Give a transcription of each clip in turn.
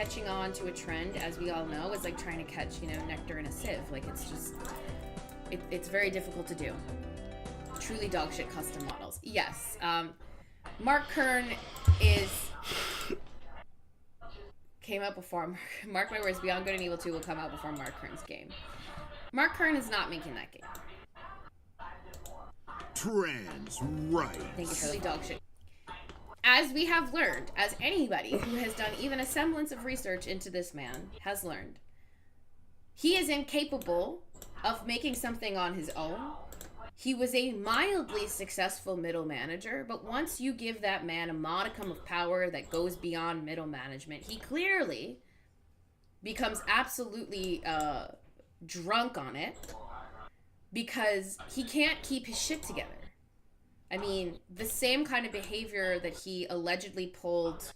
catching on to a trend, as we all know, is like trying to catch, you know, nectar in a sieve. Like, it's just, it's very difficult to do. Truly dog shit custom models. Yes. Mark Kern came out before Mark my words, Beyond Good and Evil 2 will come out before Mark Kern's game. Mark Kern is not making that game. Trans rights. Thank you for the dog shit. As we have learned, as anybody who has done even a semblance of research into this man has learned, he is incapable of making something on his own. He was a mildly successful middle manager, but once you give that man a modicum of power that goes beyond middle management, he clearly becomes absolutely drunk on it because he can't keep his shit together. I mean, the same kind of behavior that he allegedly pulled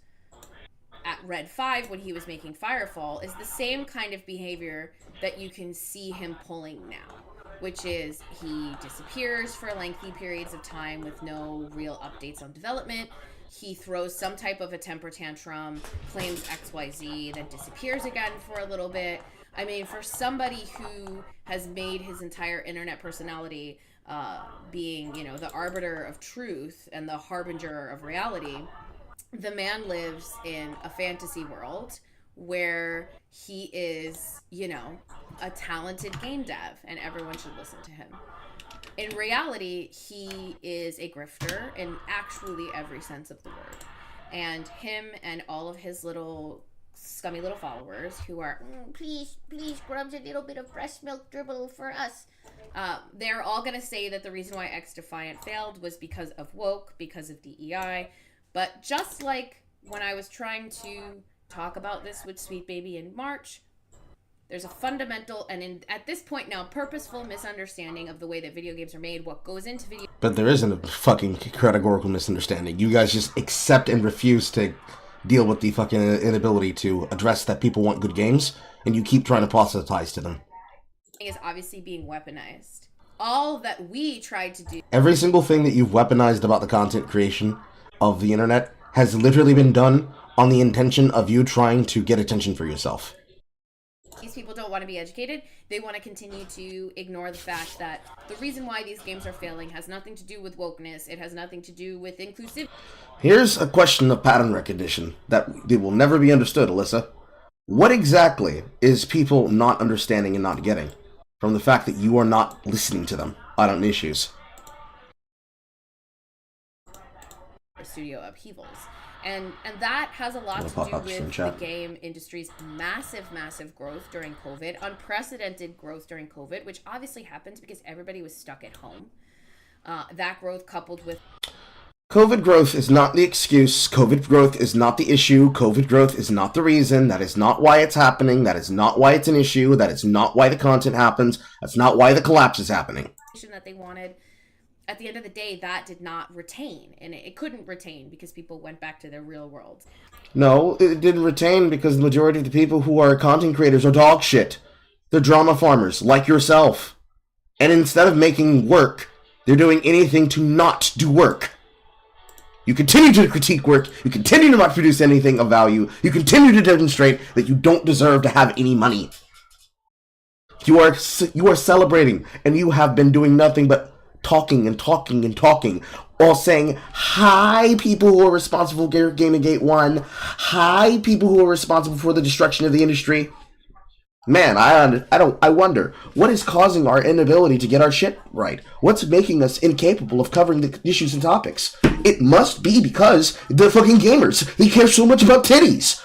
at Red 5 when he was making Firefall is the same kind of behavior that you can see him pulling now, which is he disappears for lengthy periods of time with no real updates on development. He throws some type of a temper tantrum, claims XYZ, then disappears again for a little bit. I mean, for somebody who has made his entire internet personality being, you know, the arbiter of truth and the harbinger of reality, the man lives in a fantasy world where he is, you know, a talented game dev and everyone should listen to him. In reality, he is a grifter in actually every sense of the word. And him and all of his little scummy little followers who are, please, Grubs, a little bit of breast milk dribble for us. They're all going to say that the reason why XDefiant failed was because of woke, because of DEI. But just like when I was trying to talk about this with Sweet Baby in March, there's a fundamental and at this point now purposeful misunderstanding of the way that video games are made, what goes into video. But there isn't a fucking categorical misunderstanding. You guys just accept and refuse to deal with the fucking inability to address that people want good games, and you keep trying to proselytize to them. Is obviously being weaponized. All that we tried to do. Every single thing that you've weaponized about the content creation of the internet has literally been done on the intention of you trying to get attention for yourself. These people don't want to be educated. They want to continue to ignore the fact that the reason why these games are failing has nothing to do with wokeness. It has nothing to do with inclusivity. Here's a question of pattern recognition that will never be understood, Alyssa. What exactly is people not understanding and not getting from the fact that you are not listening to them on issues? Studio upheavals. And that has a lot to do with the game industry's massive growth during COVID, unprecedented growth during COVID, which obviously happened because everybody was stuck at home. That growth coupled with... COVID growth is not the excuse. COVID growth is not the issue. COVID growth is not the reason. That is not why it's happening. That is not why it's an issue. That is not why the content happens. That's not why the collapse is happening. That they wanted... At the end of the day, that did not retain, and it couldn't retain because people went back to their real world. No, it didn't retain because the majority of the people who are content creators are dog shit. They're drama farmers, like yourself. And instead of making work, they're doing anything to not do work. You continue to critique work, you continue to not produce anything of value, you continue to demonstrate that you don't deserve to have any money. You are celebrating, and you have been doing nothing but talking and talking and talking, while saying, hi, people who are responsible for Gamergate 1, hi, people who are responsible for the destruction of the industry. Man, I wonder, what is causing our inability to get our shit right? What's making us incapable of covering the issues and topics? It must be because the fucking gamers, they care so much about titties.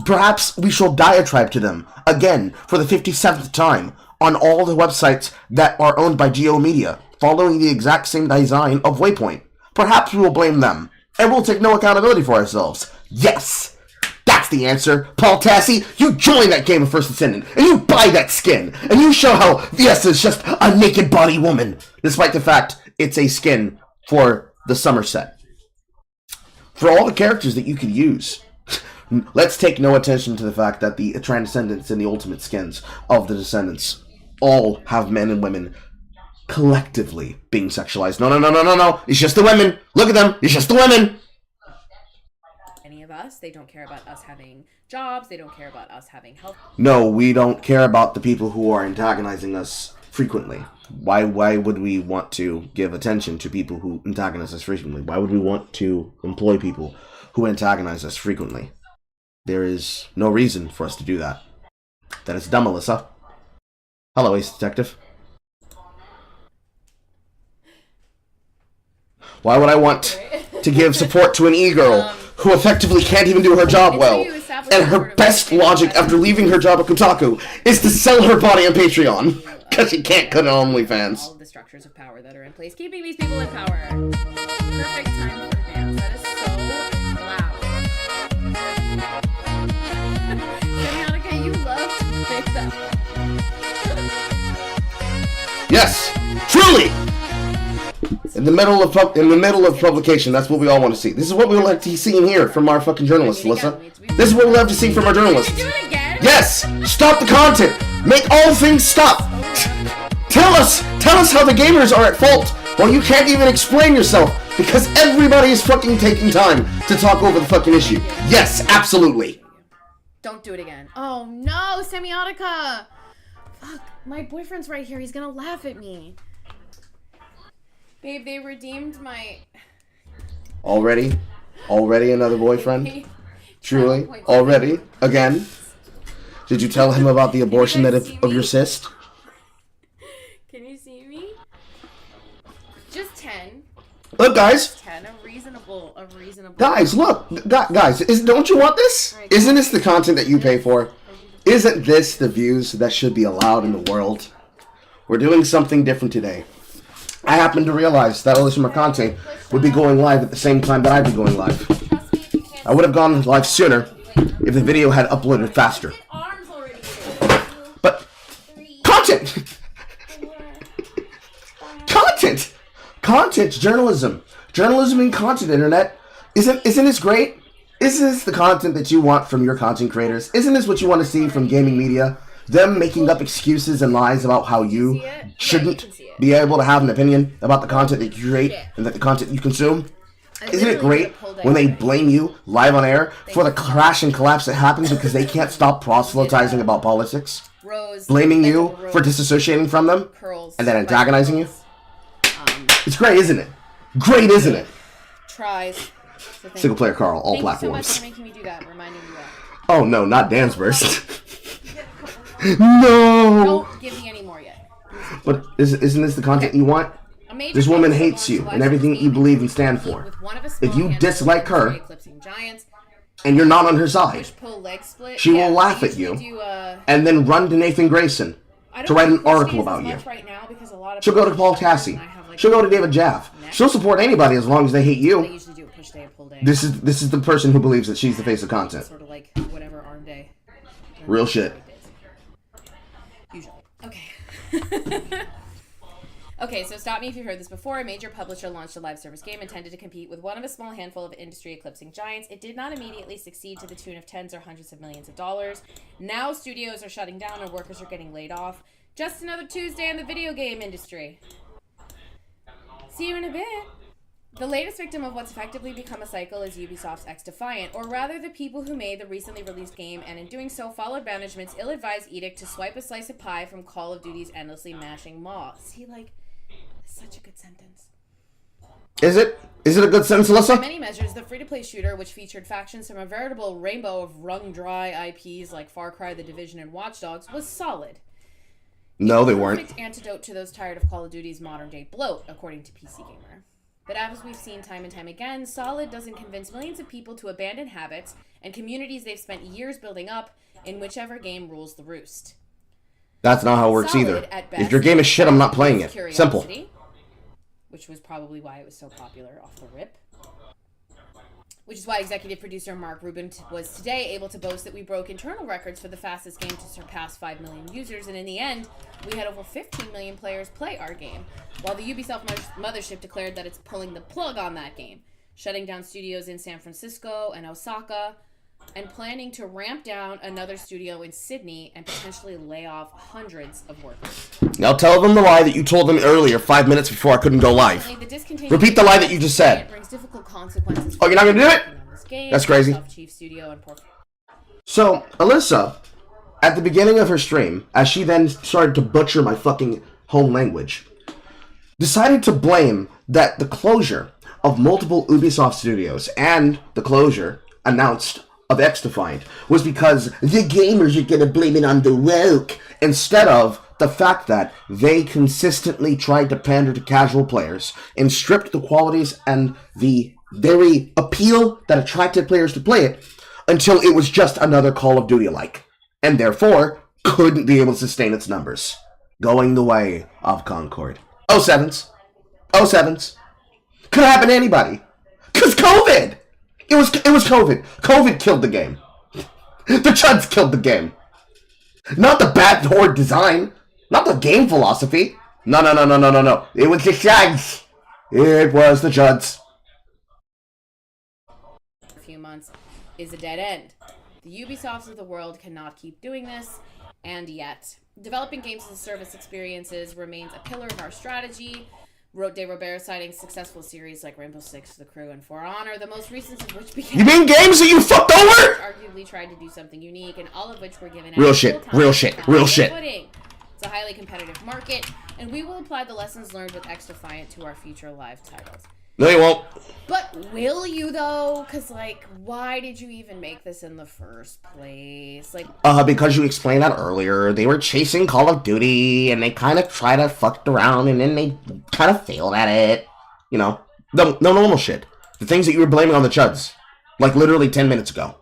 Perhaps we shall diatribe to them, again, for the 57th time, on all the websites that are owned by Geo Media, following the exact same design of Waypoint. Perhaps we will blame them, and we'll take no accountability for ourselves. Yes! That's the answer. Paul Tassi, you join that game of First Ascendant, and you buy that skin, and you show how Fiesta is just a naked body woman, despite the fact it's a skin for the Somerset. For all the characters that you could use, let's take no attention to the fact that the Transcendents and the Ultimate skins of the Descendants all have men and women collectively being sexualized. No. It's just the women. Look at them. It's just the women. Any of us. us. They don't care about us having jobs. They don't care about us having health. No, we don't care about the people who are antagonizing us frequently. Why would we want to give attention to people who antagonize us frequently? Why would we want to employ people who antagonize us frequently? There is no reason for us to do that. That is dumb, Alyssa. Hello, Ace Detective. Why would I want to give support to an e-girl who effectively can't even do her job well? And her best logic after leaving her job at Kotaku is to sell her body on Patreon. Because she can't cut on OnlyFans. All of the structures of power that are in place, keeping these people in power. Perfect time for dance. That is so loud. Monica, you love to play that. Yes, truly. In the middle of publication, that's what we all want to see. This is what we like to see and hear from our fucking journalists, Alyssa. This is what we love to see from our journalists. Do it again? Yes, stop the content. Make all things stop. Tell us how the gamers are at fault. Well, you can't even explain yourself because everybody is fucking taking time to talk over the fucking issue. Yes, absolutely. Don't do it again. Oh no, Semiotica! Fuck, my boyfriend's right here. He's gonna laugh at me. Babe, they redeemed my... Already another boyfriend? Truly? Already? Again? Did you tell him about the abortion of your cyst? Can you see me? Just 10. Look, guys. 10, a reasonable. Guys, look. Guys, don't you want this? Isn't this the content that you pay for? Isn't this the views that should be allowed in the world? We're doing something different today. I happened to realize that Alyssa Mercante would be going live at the same time that I'd be going live. I would have gone live sooner if the video had uploaded faster. But content! Content, journalism and content, internet. Isn't this great? Isn't this the content that you want from your content creators? Isn't this what you want to see from gaming media? Them making up excuses and lies about how you shouldn't be able to have an opinion about the content that you create and that the content you consume. Isn't it great when they blame you live on air for the crash and collapse that happens because they can't stop proselytizing about politics? Blaming you for disassociating from them and then antagonizing you? It's great, isn't it? Great, isn't it? Tries. Single player Carl, all platforms. Thank you so much for making me do that, reminding me that. Oh no, not Dance Burst. No! Don't give me any more yet. But isn't this the content you want? This woman hates you and everything that you believe and stand for. If you dislike her, and you're not on her side, she will laugh at you and then run to Nathan Grayson to write an article about you. She'll go to Paul Cassie. She'll go to David Jaff. She'll support anybody as long as they hate you. This is the person who believes that she's the face of content. Sort of like whatever arm day. Real shit. Usually. Okay. Okay, so stop me if you've heard this before. A major publisher launched a live service game intended to compete with one of a small handful of industry-eclipsing giants. It did not immediately succeed to the tune of tens or hundreds of millions of dollars. Now studios are shutting down and workers are getting laid off. Just another Tuesday in the video game industry. See you in a bit. The latest victim of what's effectively become a cycle is Ubisoft's XDefiant, or rather the people who made the recently released game and in doing so followed management's ill-advised edict to swipe a slice of pie from Call of Duty's endlessly mashing maw. See, like, such a good sentence. Is it? Is it a good sentence, Alyssa? By many measures, the free-to-play shooter, which featured factions from a veritable rainbow of wrung-dry IPs like Far Cry, The Division, and Watch Dogs, was solid. No, they weren't. Perfect antidote to those tired of Call of Duty's modern-day bloat, according to PC Gamer. But as we've seen time and time again, Solid doesn't convince millions of people to abandon habits and communities they've spent years building up in whichever game rules the roost. That's not how it works Solid, either. at best, If your game is shit, I'm not playing it. Simple. Which was probably why it was so popular off the rip. Which is why executive producer Mark Rubin was today able to boast that we broke internal records for the fastest game to surpass 5 million users, and in the end, we had over 15 million players play our game, while the Ubisoft mothership declared that it's pulling the plug on that game, shutting down studios in San Francisco and Osaka, and planning to ramp down another studio in Sydney and potentially lay off hundreds of workers. Now tell them the lie that you told them earlier 5 minutes before I couldn't go live. Repeat the lie that you just said. It brings difficult consequences. Oh, you're not going to do it? this game. That's crazy. Chief Studio and So, Alyssa, at the beginning of her stream, as she then started to butcher my fucking home language, decided to blame that the closure of multiple Ubisoft studios and the closure announced of XDefiant was because the gamers are gonna blame it on the woke, instead of the fact that they consistently tried to pander to casual players and stripped the qualities and the very appeal that attracted players to play it until it was just another Call of Duty-like, and therefore couldn't be able to sustain its numbers. Going the way of Concord. 07s. 07s. Could happen to anybody. Cause COVID! It was COVID. COVID killed the game. The chuds killed the game. Not the bad horde design. Not the game philosophy. No. It was the chuds. It was the chuds. A few months is a dead end. The Ubisofts of the world cannot keep doing this, and yet developing games as a service experiences remains a pillar of our strategy. Wrote De Robert citing successful series like Rainbow Six, The Crew, and For Honor, the most recent of which became... You mean games that you fucked over? ...arguably tried to do something unique, and all of which were given... Real shit. It's a highly competitive market, and we will apply the lessons learned with XDefiant to our future live titles. No, you won't. But will you, though? Because, like, why did you even make this in the first place? Like, because you explained that earlier. They were chasing Call of Duty, and they kind of tried to fuck around, and then they kind of failed at it. You know, the normal shit. The things that you were blaming on the chuds. Like, literally 10 minutes ago.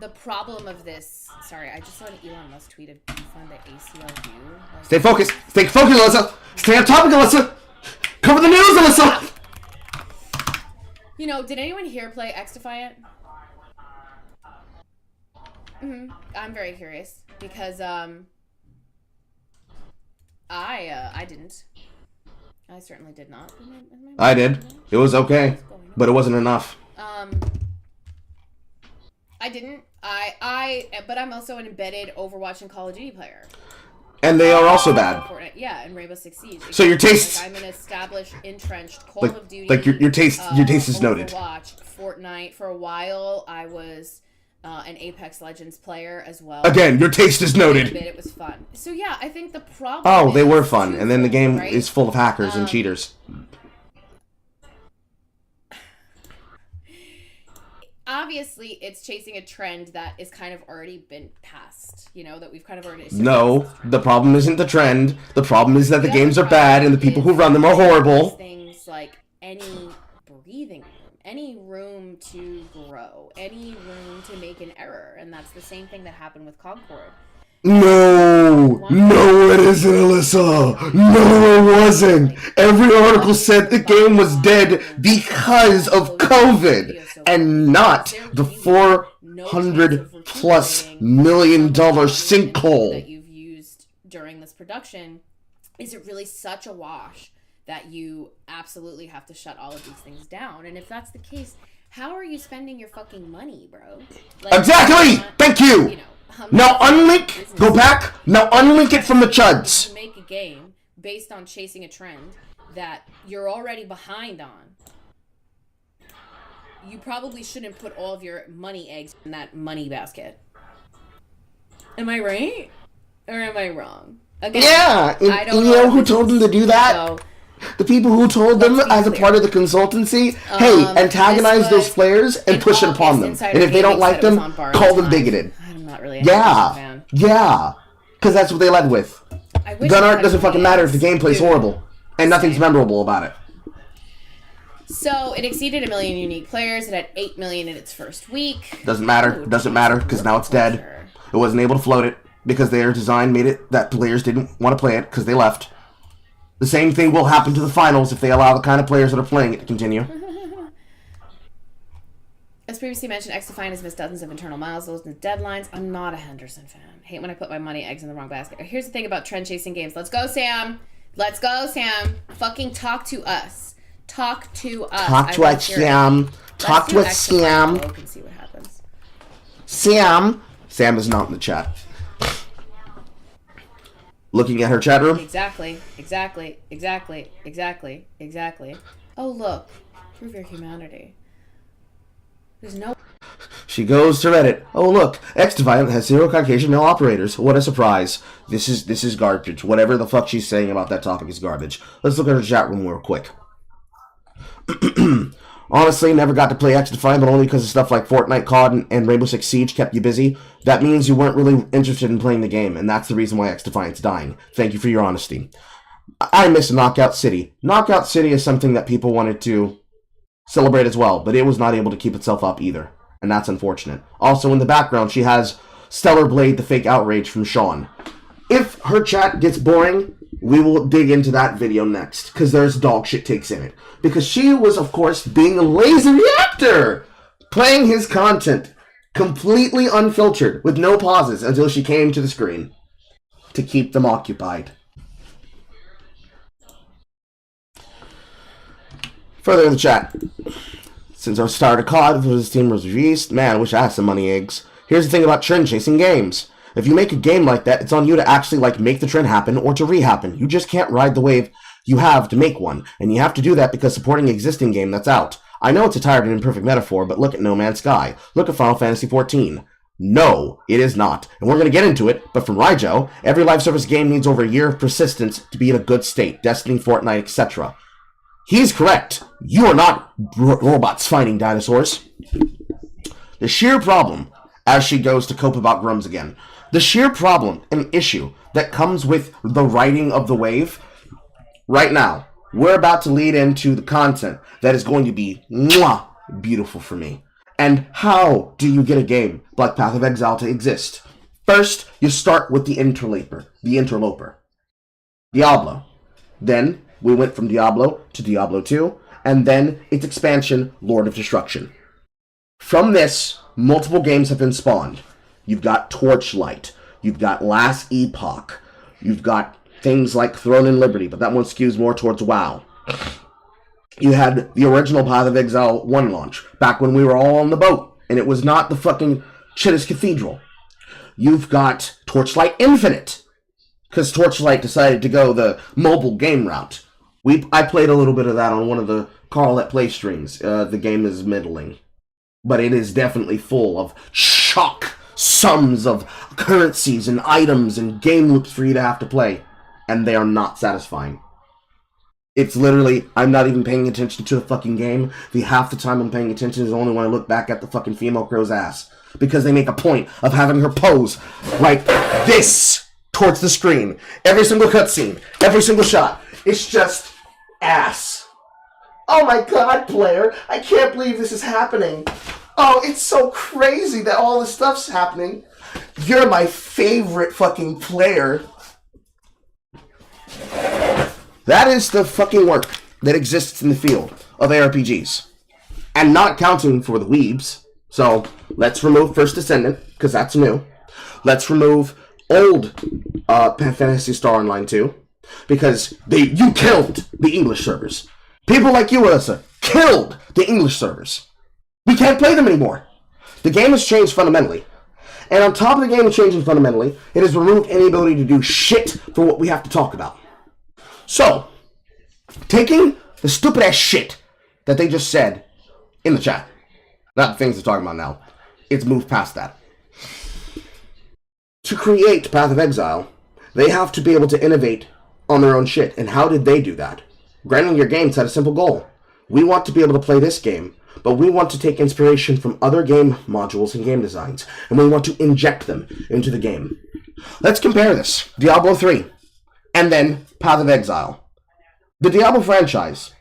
The problem of this... Sorry, I just saw an Elon Musk tweet of defund the ACLU. Stay focused. Stay focused, Alyssa. Stay on topic, Alyssa. Cover the news, Alyssa. You know, did anyone here play XDefiant? I'm very curious because I didn't. I certainly did not. I did. It was okay, but it wasn't enough. I didn't. But I'm also an embedded Overwatch and Call of Duty player. And they are also bad. Yeah, and Rainbow Six Siege. So your taste... Like, I'm an established, entrenched Call of Duty... Like, your taste is noted. Overwatch, Fortnite. For a while, I was an Apex Legends player as well. Again, your taste is noted. It was fun. So yeah, I think the problem Oh, they were fun. And then the game right? is full of hackers and cheaters. Obviously, it's chasing a trend that is kind of already been passed. You know, that we've kind of already... No, the problem isn't the trend. The problem is that the games are bad and the people who run them are horrible. Things like any breathing room, any room to grow, any room to make an error. And that's the same thing that happened with Concord. No, it isn't, Alyssa. No, it wasn't. Every article said the game was dead because of COVID, and not the $400+ million sinkhole that you've used during this production. Is it really such a wash that you absolutely have to shut all of these things down? And if that's the case, how are you spending your fucking money, bro? Like, exactly. Thank you. Now unlink, go back, now unlink it from the chuds. You make a game based on chasing a trend that you're already behind on. You probably shouldn't put all of your money eggs in that money basket. Am I right? Or am I wrong? Again, yeah, I don't you know who told them to do that? So, the people who told them as a part of the consultancy, hey, antagonize those players and push it upon them. And if they don't like them, call them bigoted. I'm not really a fan. Yeah, because that's what they led with. Gun art doesn't fucking matter if the gameplay's horrible. And nothing's memorable about it. So, it exceeded 1 million unique players. It had 8 million in its first week. Doesn't matter, because now it's dead. It wasn't able to float it, because their design made it that players didn't want to play it, because they left. The same thing will happen to the finals if they allow the kind of players that are playing it to continue. As previously mentioned, XDefiant has missed dozens of internal milestones and deadlines. I'm not a Henderson fan. Hate when I put my money eggs in the wrong basket. Here's the thing about trend-chasing games. Let's go, Sam. Let's go, Sam. Fucking talk to us. Talk to us. Talk to us, Sam. Talk to us, Sam. And see what happens. Sam. Sam is not in the chat. Looking at her chat room. Exactly. Oh, look. Prove your humanity. There's no... She goes to Reddit. Oh look, XDefiant has 0 Caucasian male operators. What a surprise. This is garbage. Whatever the fuck she's saying about that topic is garbage. Let's look at her chat room real quick. Honestly, never got to play XDefiant, but only because of stuff like Fortnite, COD, and Rainbow Six Siege kept you busy. That means you weren't really interested in playing the game, and that's the reason why XDefiant's dying. Thank you for your honesty. I miss Knockout City. Knockout City is something that people wanted to celebrate as well, but it was not able to keep itself up either. And that's unfortunate. Also, in the background, she has Stellar Blade, the fake outrage from Sean. If her chat gets boring, we will dig into that video next, because there's dog shit takes in it. Because she was, of course, being a lazy reactor, playing his content completely unfiltered, with no pauses, until she came to the screen to keep them occupied. Further in the chat. Since our start of COD for this team was released, man, I wish I had some money eggs. Here's the thing about trend chasing games. If you make a game like that, it's on you to actually, make the trend happen or to re-happen. You just can't ride the wave you have to make one. And you have to do that because supporting an existing game that's out. I know it's a tired and imperfect metaphor, but look at No Man's Sky. Look at Final Fantasy XIV. No, it is not. And we're going to get into it, but from Raijo, every live service game needs over a year of persistence to be in a good state. Destiny, Fortnite, etc. He's correct. You are not robots fighting dinosaurs. The sheer problem, as she goes to cope about Grums again, the sheer problem and issue that comes with the riding of the wave, right now, we're about to lead into the content that is going to be beautiful for me. And how do you get a game like Path of Exile to exist? First, you start with the interloper. Diablo. Then, we went from Diablo to Diablo 2, and then its expansion, Lord of Destruction. From this, multiple games have been spawned. You've got Torchlight, you've got Last Epoch, you've got things like Throne and Liberty, but that one skews more towards WoW. You had the original Path of Exile 1 launch, back when we were all on the boat, and it was not the fucking Chittis Cathedral. You've got Torchlight Infinite, because Torchlight decided to go the mobile game route. I played a little bit of that on one of the Carl at Play streams. The game is middling. But it is definitely full of shock sums of currencies and items and game loops for you to have to play. And they are not satisfying. It's literally, I'm not even paying attention to the fucking game. Half the time I'm paying attention is only when I look back at the fucking female crow's ass. Because they make a point of having her pose like this towards the screen. Every single cutscene, every single shot. It's just ass. Oh my god, player. I can't believe this is happening. Oh, it's so crazy that all this stuff's happening. You're my favorite fucking player. That is the fucking work that exists in the field of ARPGs. And not counting for the weebs. So, let's remove First Descendant, because that's new. Let's remove old Fantasy Star Online 2. Because you killed the English servers. People like you, Alyssa, killed the English servers. We can't play them anymore. The game has changed fundamentally. And on top of the game changing fundamentally, it has removed any ability to do shit for what we have to talk about. So, taking the stupid ass shit that they just said in the chat, not the things they're talking about now, it's moved past that. To create Path of Exile, they have to be able to innovate on their own shit. And how did they do that? Granting Your Games had a simple goal. We want to be able to play this game, but we want to take inspiration from other game modules and game designs, and we want to inject them into the game. Let's compare this. Diablo 3, and then Path of Exile. The Diablo franchise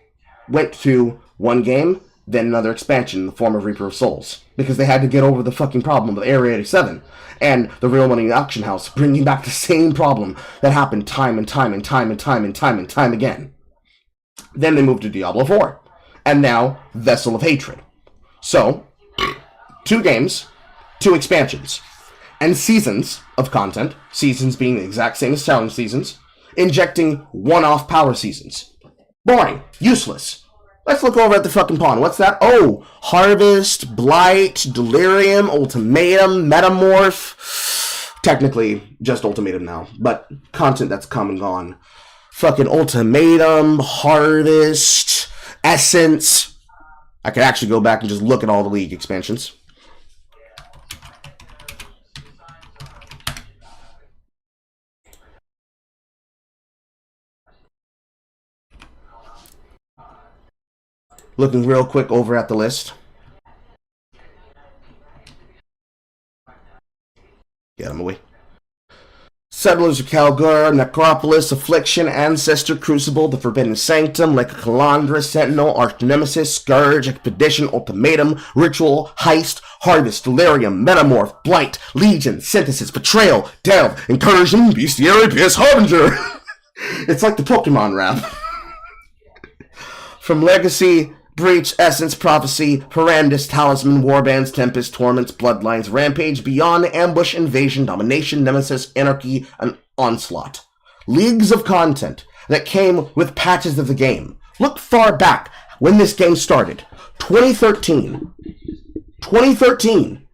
went to one game, then another expansion in the form of Reaper of Souls, because they had to get over the fucking problem of Area 87 and the Real Money Auction House, bringing back the same problem that happened time and time and time and time and time and time again. Then they moved to Diablo 4, and now Vessel of Hatred. So, 2 games, 2 expansions, and seasons of content, seasons being the exact same as challenge seasons, injecting one-off power seasons. Boring. Useless. Let's look over at the fucking pawn. What's that? Oh, Harvest, Blight, Delirium, Ultimatum, Metamorph. Technically, just Ultimatum now, but content that's come and gone. Fucking Ultimatum, Harvest, Essence. I could actually go back and just look at all the League expansions. Looking real quick over at the list. Get him away. Settlers of Calgur, Necropolis, Affliction, Ancestor, Crucible, The Forbidden Sanctum, Like a Calandra, Sentinel, Arch Nemesis, Scourge, Expedition, Ultimatum, Ritual, Heist, Harvest, Delirium, Metamorph, Blight, Legion, Synthesis, Betrayal, Delve, Incursion, Bestiary, Pierce, Harbinger. It's like the Pokemon rap. From Legacy, Breach, Essence, Prophecy, Horrendous, Talisman, Warbands, Tempest, Torments, Bloodlines, Rampage, Beyond, Ambush, Invasion, Domination, Nemesis, Anarchy, and Onslaught. Leagues of content that came with patches of the game. Look far back when this game started. 2013. 2013.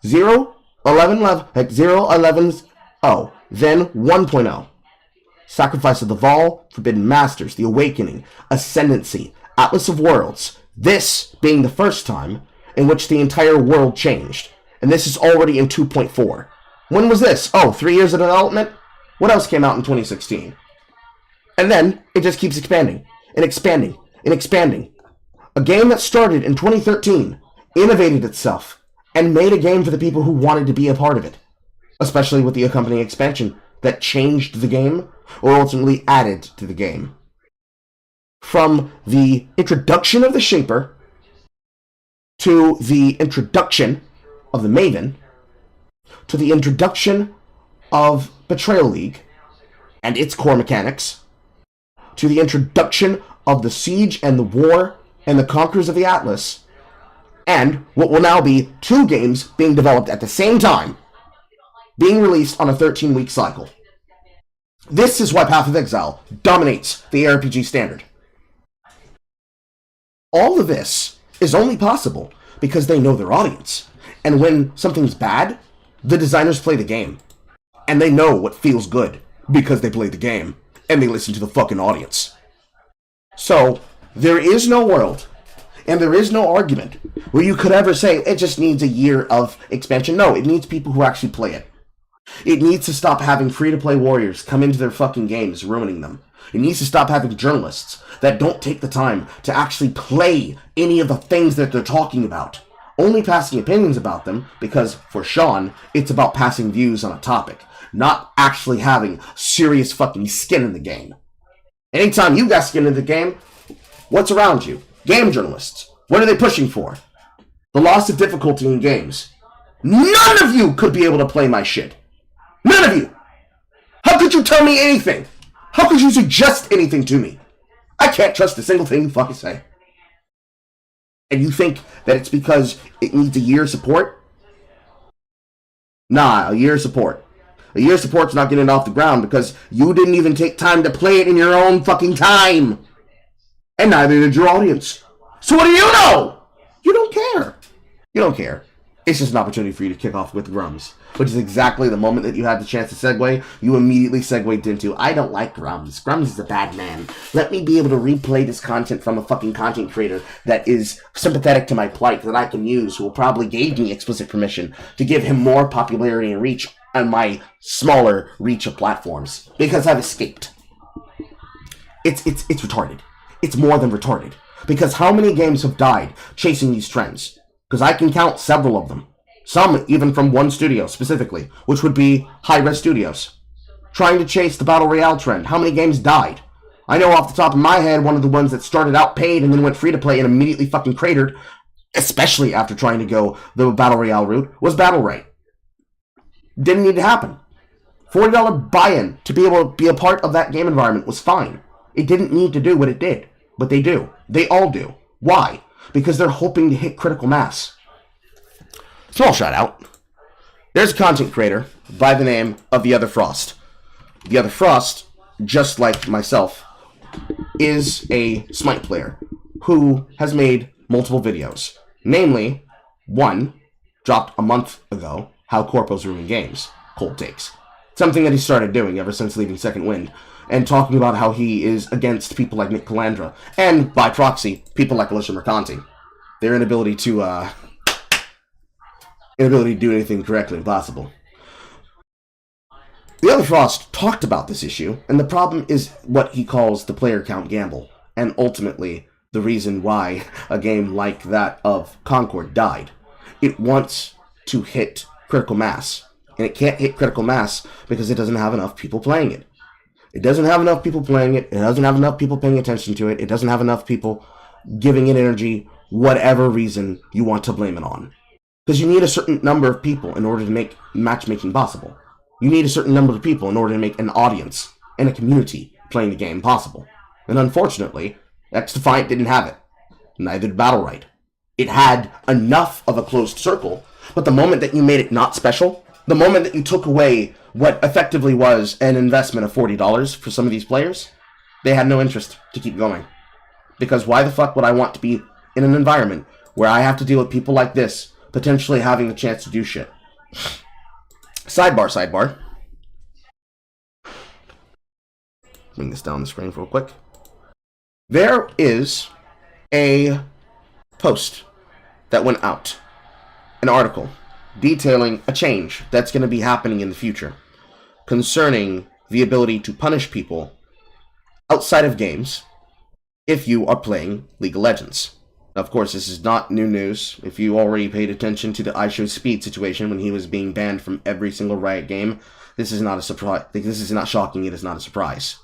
0, 11, 11, oh, then 1.0. Sacrifice of the Vol, Forbidden Masters, The Awakening, Ascendancy, Atlas of Worlds, this being the first time in which the entire world changed. And this is already in 2.4. When was this? Oh, 3 years of development? What else came out in 2016? And then it just keeps expanding and expanding and expanding. A game that started in 2013 innovated itself and made a game for the people who wanted to be a part of it. Especially with the accompanying expansion that changed the game or ultimately added to the game. From the introduction of the Shaper to the introduction of the Maven to the introduction of Betrayal League and its core mechanics to the introduction of the Siege and the War and the Conquerors of the Atlas and what will now be 2 games being developed at the same time being released on a 13-week cycle. This is why Path of Exile dominates the ARPG standard. All of this is only possible because they know their audience. And when something's bad, the designers play the game. And they know what feels good because they play the game. And they listen to the fucking audience. So, there is no world, and there is no argument where you could ever say, it just needs a year of expansion. No, it needs people who actually play it. It needs to stop having free-to-play warriors come into their fucking games, ruining them. It needs to stop having journalists that don't take the time to actually play any of the things that they're talking about. Only passing opinions about them, because for Sean, it's about passing views on a topic, not actually having serious fucking skin in the game. Anytime you got skin in the game, what's around you? Game journalists. What are they pushing for? The loss of difficulty in games. None of you could be able to play my shit. None of you! How could you tell me anything? How could you suggest anything to me? I can't trust a single thing you fucking say. And you think that it's because it needs a year of support? Nah, a year of support. A year of support's not getting it off the ground because you didn't even take time to play it in your own fucking time. And neither did your audience. So what do you know? You don't care. You don't care. It's just an opportunity for you to kick off with Grums. Which is exactly the moment that you had the chance to segue, you immediately segued into, I don't like Grums. Grums is a bad man. Let me be able to replay this content from a fucking content creator that is sympathetic to my plight, that I can use, who will probably gave me explicit permission to give him more popularity and reach on my smaller reach of platforms. Because I've escaped. It's retarded. It's more than retarded. Because how many games have died chasing these trends? Because I can count several of them. Some even from one studio specifically, which would be Hi-Res Studios. Trying to chase the Battle Royale trend. How many games died? I know off the top of my head, one of the ones that started out paid and then went free to play and immediately fucking cratered, especially after trying to go the Battle Royale route, was Battle Ray. Didn't need to happen. $40 buy-in to be able to be a part of that game environment was fine. It didn't need to do what it did, but they do. They all do. Why? Because they're hoping to hit critical mass. Small shout out. There's a content creator by the name of The Other Frost. The Other Frost, just like myself, is a Smite player who has made multiple videos. Namely, one dropped a month ago, How Corpos Ruin Games, Cold Takes. Something that he started doing ever since leaving Second Wind, and talking about how he is against people like Nick Calandra, and, by proxy, people like Alyssa Mercante. their inability to do anything correctly possible. The other Frost talked about this issue, and the problem is what he calls the player count gamble, and ultimately the reason why a game like that of Concord died. It wants to hit critical mass, and it can't hit critical mass because it doesn't have enough people playing it. It doesn't have enough people playing it, it doesn't have enough people paying attention to it, it doesn't have enough people giving it energy, whatever reason you want to blame it on. Because you need a certain number of people in order to make matchmaking possible. You need a certain number of people in order to make an audience and a community playing the game possible. And unfortunately, XDefiant didn't have it. Neither did Battleright. It had enough of a closed circle, but the moment that you made it not special, the moment that you took away what effectively was an investment of $40 for some of these players, they had no interest to keep going. Because why the fuck would I want to be in an environment where I have to deal with people like this, potentially having the chance to do shit? Sidebar. Bring this down the screen real quick. There is a post that went out, an article detailing a change that's going to be happening in the future concerning the ability to punish people outside of games if you are playing League of Legends. Of course, this is not new news. If you already paid attention to the IShowSpeed situation when he was being banned from every single Riot game, this is not a surprise. This is not shocking. It is not a surprise.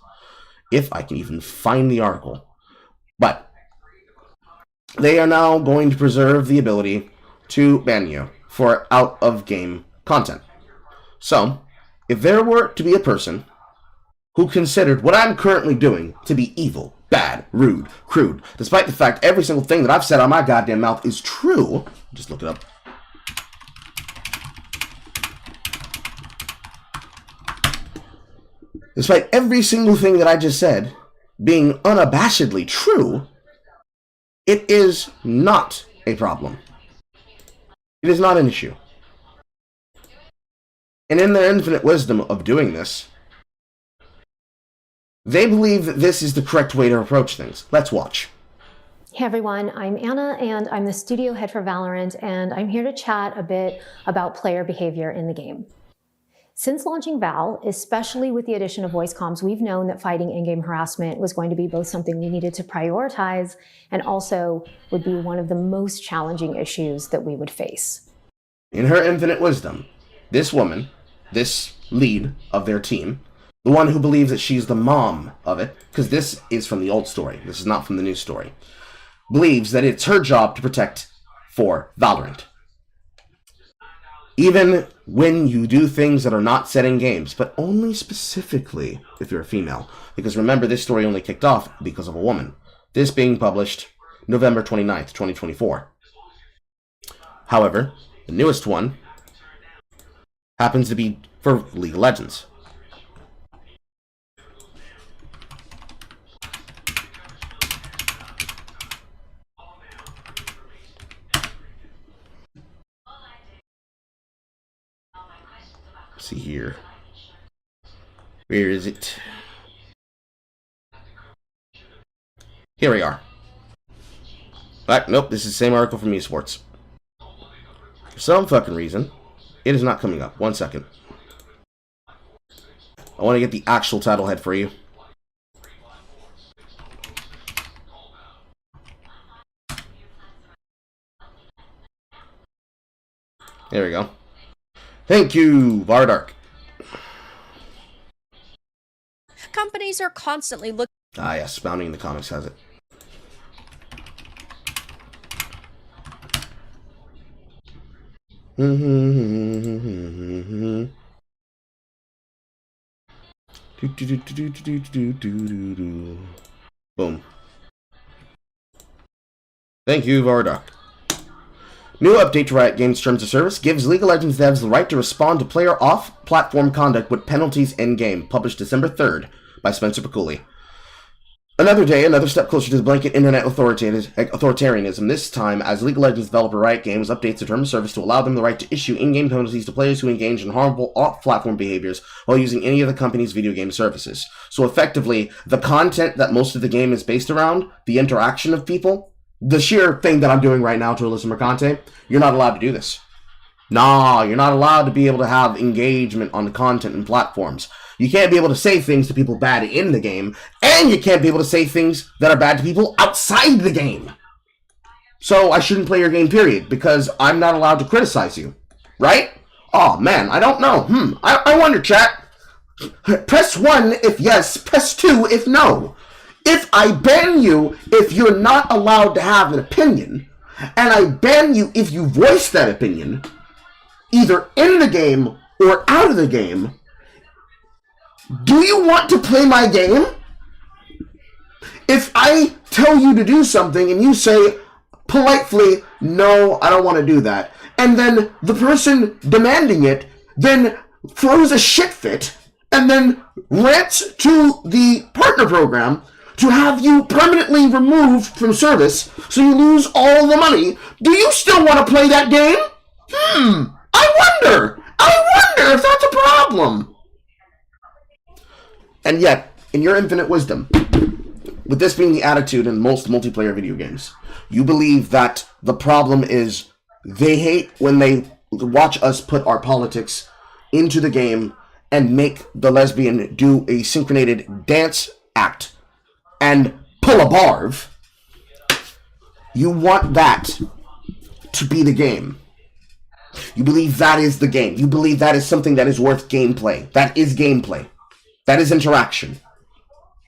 If I can even find the article. But they are now going to preserve the ability to ban you for out-of-game content. So, if there were to be a person who considered what I'm currently doing to be evil, bad, rude, crude, despite the fact every single thing that I've said on my goddamn mouth is true, just look it up. Despite every single thing that I just said being unabashedly true, it is not a problem. It is not an issue. And in their infinite wisdom of doing this, they believe that this is the correct way to approach things. Let's watch. Hey everyone, I'm Anna and I'm the studio head for Valorant, and I'm here to chat a bit about player behavior in the game. Since launching Val, especially with the addition of voice comms, we've known that fighting in-game harassment was going to be both something we needed to prioritize and also would be one of the most challenging issues that we would face. In her infinite wisdom, this woman, this lead of their team, the one who believes that she's the mom of it, because this is from the old story, this is not from the new story, believes that it's her job to protect for Valorant. Even when you do things that are not set in games, but only specifically if you're a female. Because remember, this story only kicked off because of a woman. This being published November 29th, 2024. However, the newest one happens to be for League of Legends. See here. Where is it? Here we are. Nope, this is the same article from esports. For some fucking reason, it is not coming up. 1 second. I want to get the actual title head for you. There we go. Thank you, Vardark. Companies are constantly looking. Ah, yes, Bounding in the Comics has it. Boom. Thank you, Vardark. New update to Riot Games' Terms of Service gives League of Legends devs the right to respond to player off-platform conduct with penalties in-game, published December 3rd by Spencer Piccoli. Another day, another step closer to the blanket internet authoritarianism, this time as League of Legends developer Riot Games updates the Terms of Service to allow them the right to issue in-game penalties to players who engage in harmful off-platform behaviors while using any of the company's video game services. So effectively, the content that most of the game is based around, the interaction of people, the sheer thing that I'm doing right now to Alyssa Mercante, you're not allowed to do this. Nah, you're not allowed to be able to have engagement on the content and platforms. You can't be able to say things to people bad in the game, and you can't be able to say things that are bad to people outside the game. So I shouldn't play your game, period, because I'm not allowed to criticize you. Right? Oh, man, I don't know. I wonder, chat. Press 1 if yes, press 2 if no. If I ban you if you're not allowed to have an opinion, and I ban you if you voice that opinion, either in the game or out of the game, do you want to play my game? If I tell you to do something and you say politely, no, I don't want to do that, and then the person demanding it then throws a shit fit and then rants to the partner program to have you permanently removed from service so you lose all the money, do you still want to play that game? I wonder if that's a problem. And yet, in your infinite wisdom, with this being the attitude in most multiplayer video games, you believe that the problem is they hate when they watch us put our politics into the game and make the lesbian do a synchronated dance act and pull a barv. You want that to be the game. You believe that is the game. You believe that is something that is worth gameplay. That is gameplay. That is interaction.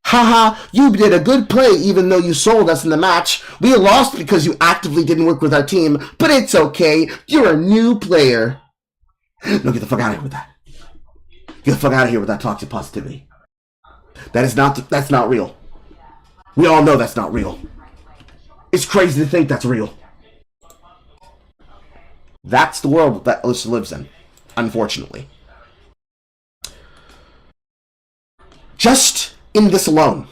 Haha, you did a good play even though you sold us in the match. We lost because you actively didn't work with our team, but it's okay. You're a new player. No, get the fuck out of here with that. Get the fuck out of here with that toxic positivity. That's not real. We all know that's not real. It's crazy to think that's real. That's the world that Alyssa lives in, unfortunately. Just in this alone,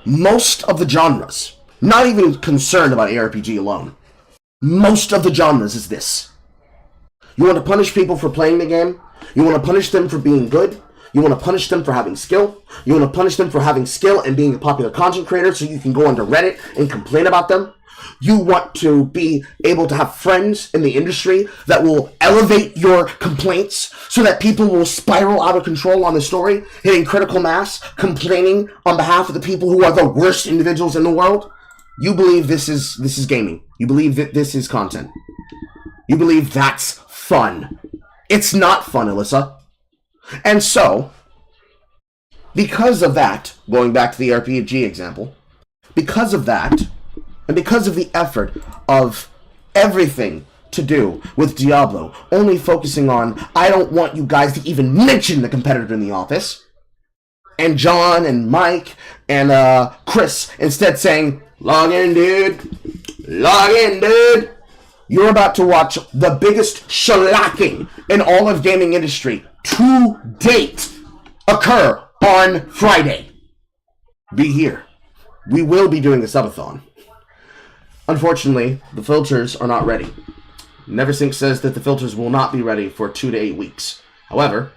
most of the genres, not even concerned about ARPG alone, most of the genres is this. You want to punish people for playing the game? You want to punish them for being good? You want to punish them for having skill? You want to punish them for having skill and being a popular content creator so you can go onto Reddit and complain about them? You want to be able to have friends in the industry that will elevate your complaints so that people will spiral out of control on the story, hitting critical mass, complaining on behalf of the people who are the worst individuals in the world? You believe this is gaming. You believe that this is content. You believe that's fun. It's not fun, Alyssa. And so, because of that, going back to the RPG example, because of that, and because of the effort of everything to do with Diablo, only focusing on, I don't want you guys to even mention the competitor in the office, and John and Mike and Chris instead saying, log in, dude. Log in, dude. You're about to watch the biggest shellacking in all of gaming industry to date occur on Friday. Be here. We will be doing a subathon. Unfortunately, the filters are not ready. Neversink says that the filters will not be ready for 2 to 8 weeks. However,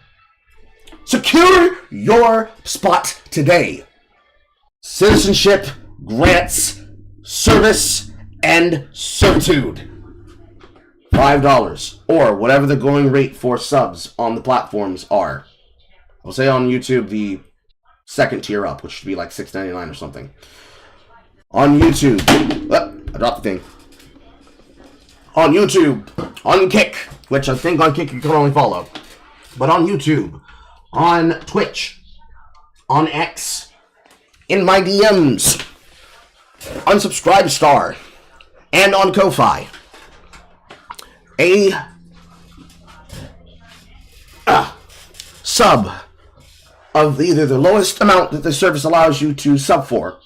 secure your spot today. Citizenship, grants, service, and certitude. $5, or whatever the going rate for subs on the platforms are. I'll say on YouTube the second tier up, which should be like $6.99 or something. On YouTube, I dropped the thing. On YouTube, on Kick, which I think on Kick you can only follow, but on YouTube, on Twitch, on X, in my DMs, on Subscribestar, and on Ko-Fi. A sub of either the lowest amount that the service allows you to sub for,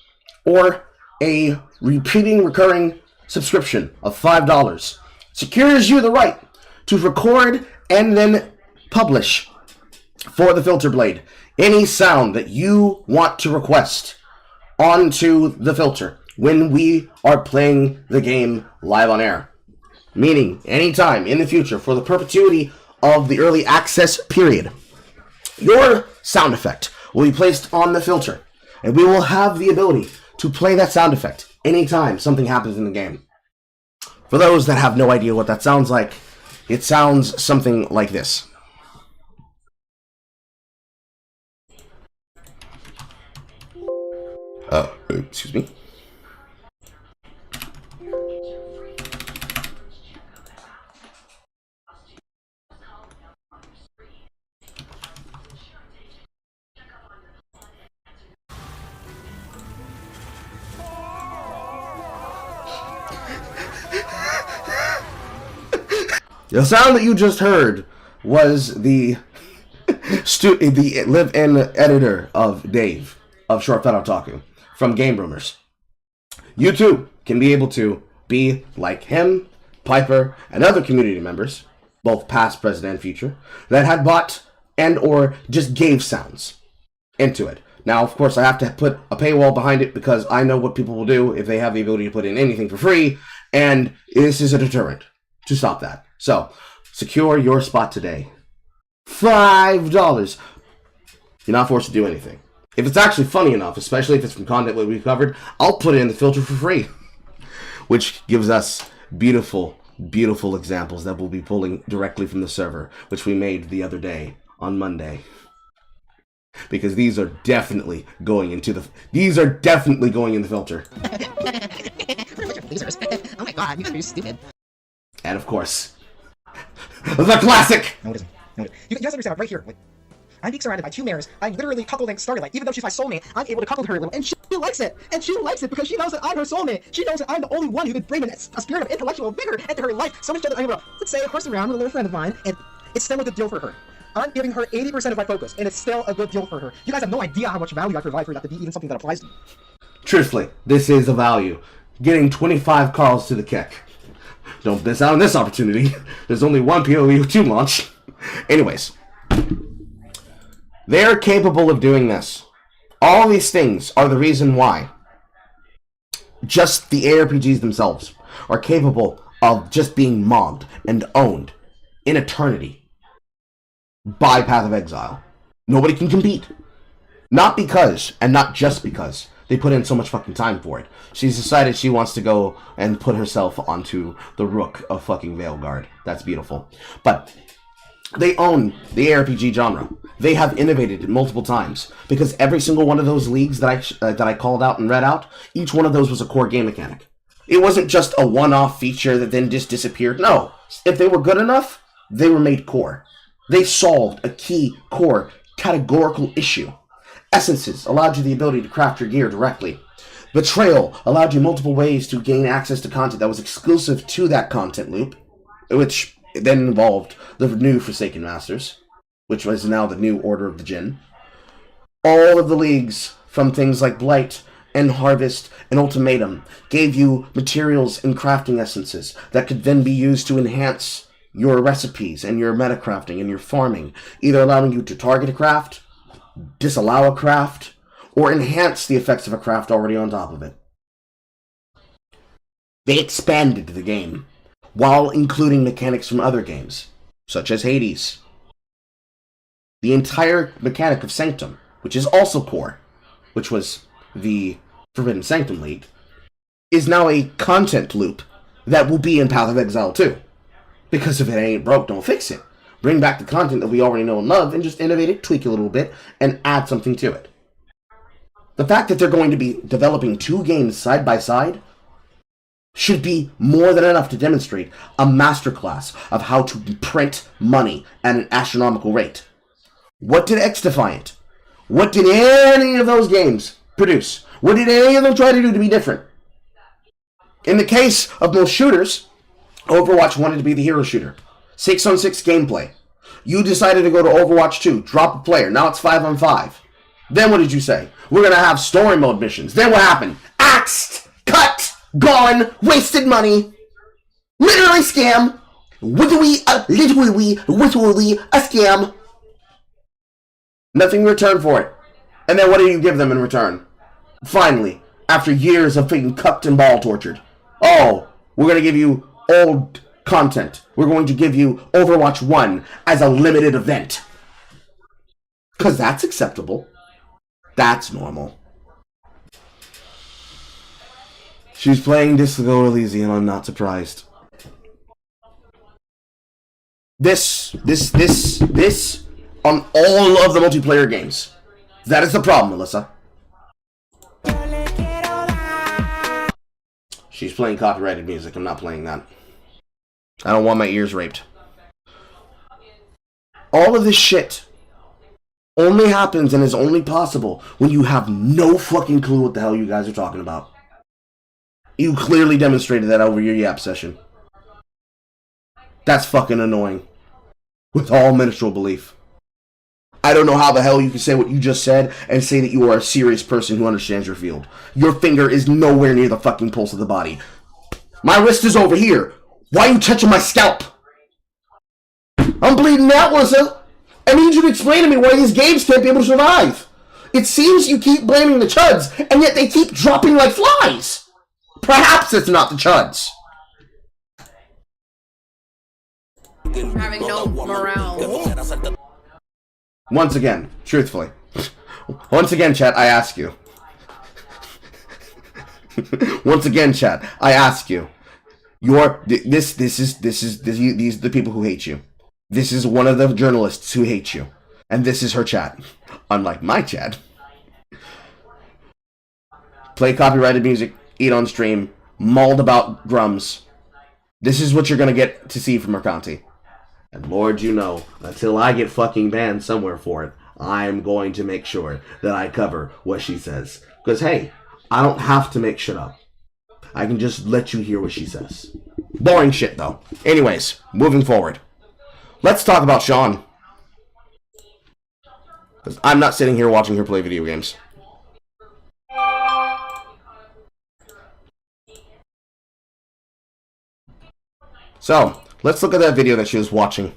or a repeating recurring subscription of $5 secures you the right to record and then publish for the Filter Blade any sound that you want to request onto the filter when we are playing the game live on air. Meaning, anytime in the future, for the perpetuity of the early access period, your sound effect will be placed on the filter, and we will have the ability to play that sound effect anytime something happens in the game. For those that have no idea what that sounds like, it sounds something like this. Excuse me. The sound that you just heard was the live-in editor of Dave of Short Fat Otaku from Game Rumors. You too can be able to be like him, Piper, and other community members, both past, present, and future, that had bought and or just gave sounds into it. Now, of course, I have to put a paywall behind it because I know what people will do if they have the ability to put in anything for free, and this is a deterrent to stop that. So, secure your spot today. $5. You're not forced to do anything. If it's actually funny enough, especially if it's from content that we covered, I'll put it in the filter for free. Which gives us beautiful, beautiful examples that we'll be pulling directly from the server, which we made the other day on Monday. Because these are definitely going into the filter. Losers. Oh my god, you guys are stupid. And of course, the classic! No, it isn't. No, it isn't. You guys understand, right here. Like, I'm being surrounded by two mares. I'm literally cuckolding Starlight. Even though she's my soulmate, I'm able to cuckold her a little. And she likes it. And she likes it because she knows that I'm her soulmate. She knows that I'm the only one who could bring a spirit of intellectual vigor into her life. So much so that I'm able to, let's say, horse around with a little friend of mine, and it's still a good deal for her. I'm giving her 80% of my focus, and it's still a good deal for her. You guys have no idea how much value I provide for that to be even something that applies to me. Truthfully, this is a value. Getting 25 calls to the kick. Don't miss out on this opportunity. There's only one POE2 launch. Anyways. They're capable of doing this. All these things are the reason why just the ARPGs themselves are capable of just being mogged and owned in eternity by Path of Exile. Nobody can compete. Not because, and not just because, they put in so much fucking time for it. She's decided she wants to go and put herself onto the Rook of fucking Veilguard. That's beautiful. But they own the ARPG genre. They have innovated it multiple times because every single one of those leagues that I called out and read out, each one of those was a core game mechanic. It wasn't just a one-off feature that then just disappeared. No, if they were good enough, they were made core. They solved a key core categorical issue. Essences allowed you the ability to craft your gear directly. Betrayal allowed you multiple ways to gain access to content that was exclusive to that content loop, which then involved the new Forsaken Masters, which was now the new Order of the Jinn. All of the leagues, from things like Blight and Harvest and Ultimatum, gave you materials and crafting essences that could then be used to enhance your recipes and your metacrafting and your farming, either allowing you to target a craft, disallow a craft, or enhance the effects of a craft already on top of it. They expanded the game, while including mechanics from other games, such as Hades. The entire mechanic of Sanctum, which is also core, which was the Forbidden Sanctum League, is now a content loop that will be in Path of Exile too. Because if it ain't broke, don't fix it. Bring back the content that we already know and love and just innovate it, tweak it a little bit, and add something to it. The fact that they're going to be developing two games side by side should be more than enough to demonstrate a masterclass of how to print money at an astronomical rate. What did XDefiant? What did any of those games produce? What did any of them try to do to be different? In the case of most shooters, Overwatch wanted to be the hero shooter. 6-on-6 gameplay. You decided to go to Overwatch 2, drop a player, now it's 5-on-5. Then what did you say? We're going to have story mode missions. Then what happened? Axed! Cut! Gone! Wasted money! Literally scam! Literally a scam! Nothing in return for it. And then what do you give them in return? Finally, after years of being cucked and ball tortured. Oh, we're going to give you old content. We're going to give you Overwatch 1 as a limited event. Because that's acceptable. That's normal. She's playing Disco Elysium, I'm not surprised. This on all of the multiplayer games. That is the problem, Alyssa. She's playing copyrighted music. I'm not playing that. I don't want my ears raped. All of this shit only happens and is only possible when you have no fucking clue what the hell you guys are talking about. You clearly demonstrated that over your yap session. That's fucking annoying. With all menstrual belief. I don't know how the hell you can say what you just said and say that you are a serious person who understands your field. Your finger is nowhere near the fucking pulse of the body. My wrist is over here. Why are you touching my scalp? I'm bleeding out, Alyssa. I need you to explain to me why these games can't be able to survive. It seems you keep blaming the chuds, and yet they keep dropping like flies. Perhaps it's not the chuds. Having no morale. Once again, truthfully. Once again, chat, I ask you. Once again, chat, I ask you. These are the people who hate you. This is one of the journalists who hate you. And this is her chat. Unlike my chat. Play copyrighted music, eat on stream, mauled about grums. This is what you're gonna get to see from Mercante. And Lord, you know, until I get fucking banned somewhere for it, I'm going to make sure that I cover what she says. Because, hey, I don't have to make shit up. I can just let you hear what she says. Boring shit, though. Anyways, moving forward. Let's talk about Sean. Because I'm not sitting here watching her play video games. So, let's look at that video that she was watching.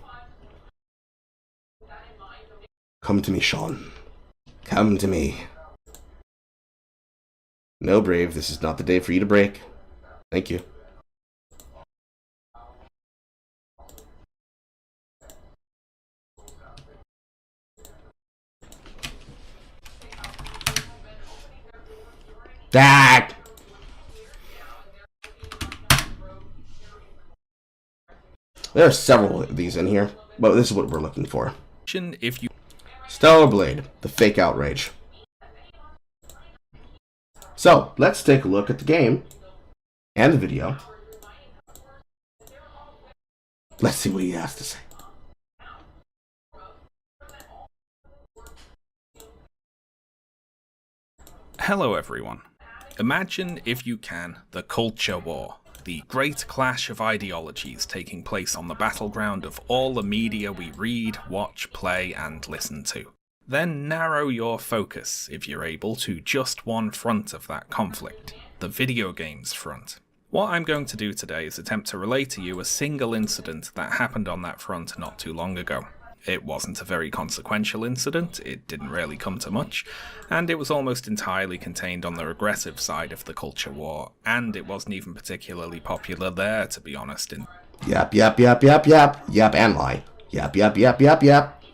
Come to me, Sean. Come to me. No, Brave, this is not the day for you to break. Thank you. That. There are several of these in here, but this is what we're looking for. If you Stellar Blade, the fake outrage. So, let's take a look at the game and the video. Let's see what he has to say. Hello everyone. Imagine, if you can, the culture war. The great clash of ideologies taking place on the battleground of all the media we read, watch, play, and listen to. Then narrow your focus, if you're able, to just one front of that conflict, the video games front. What I'm going to do today is attempt to relay to you a single incident that happened on that front not too long ago. It wasn't a very consequential incident, it didn't really come to much, and it was almost entirely contained on the aggressive side of the culture war, and it wasn't even particularly popular there, to be honest. Yap, yap, yap, yap, yap, yap, and lie. Yap, yap, yap, yap, yap.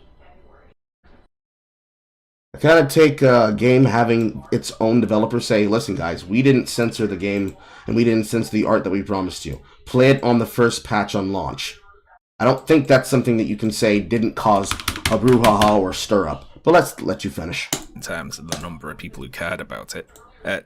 I kind of take a game having its own developer say, listen guys, we didn't censor the game, and we didn't censor the art that we promised you. Play it on the first patch on launch. I don't think that's something that you can say didn't cause a brouhaha or stir up. But let's let you finish. In terms of the number of people who cared about it.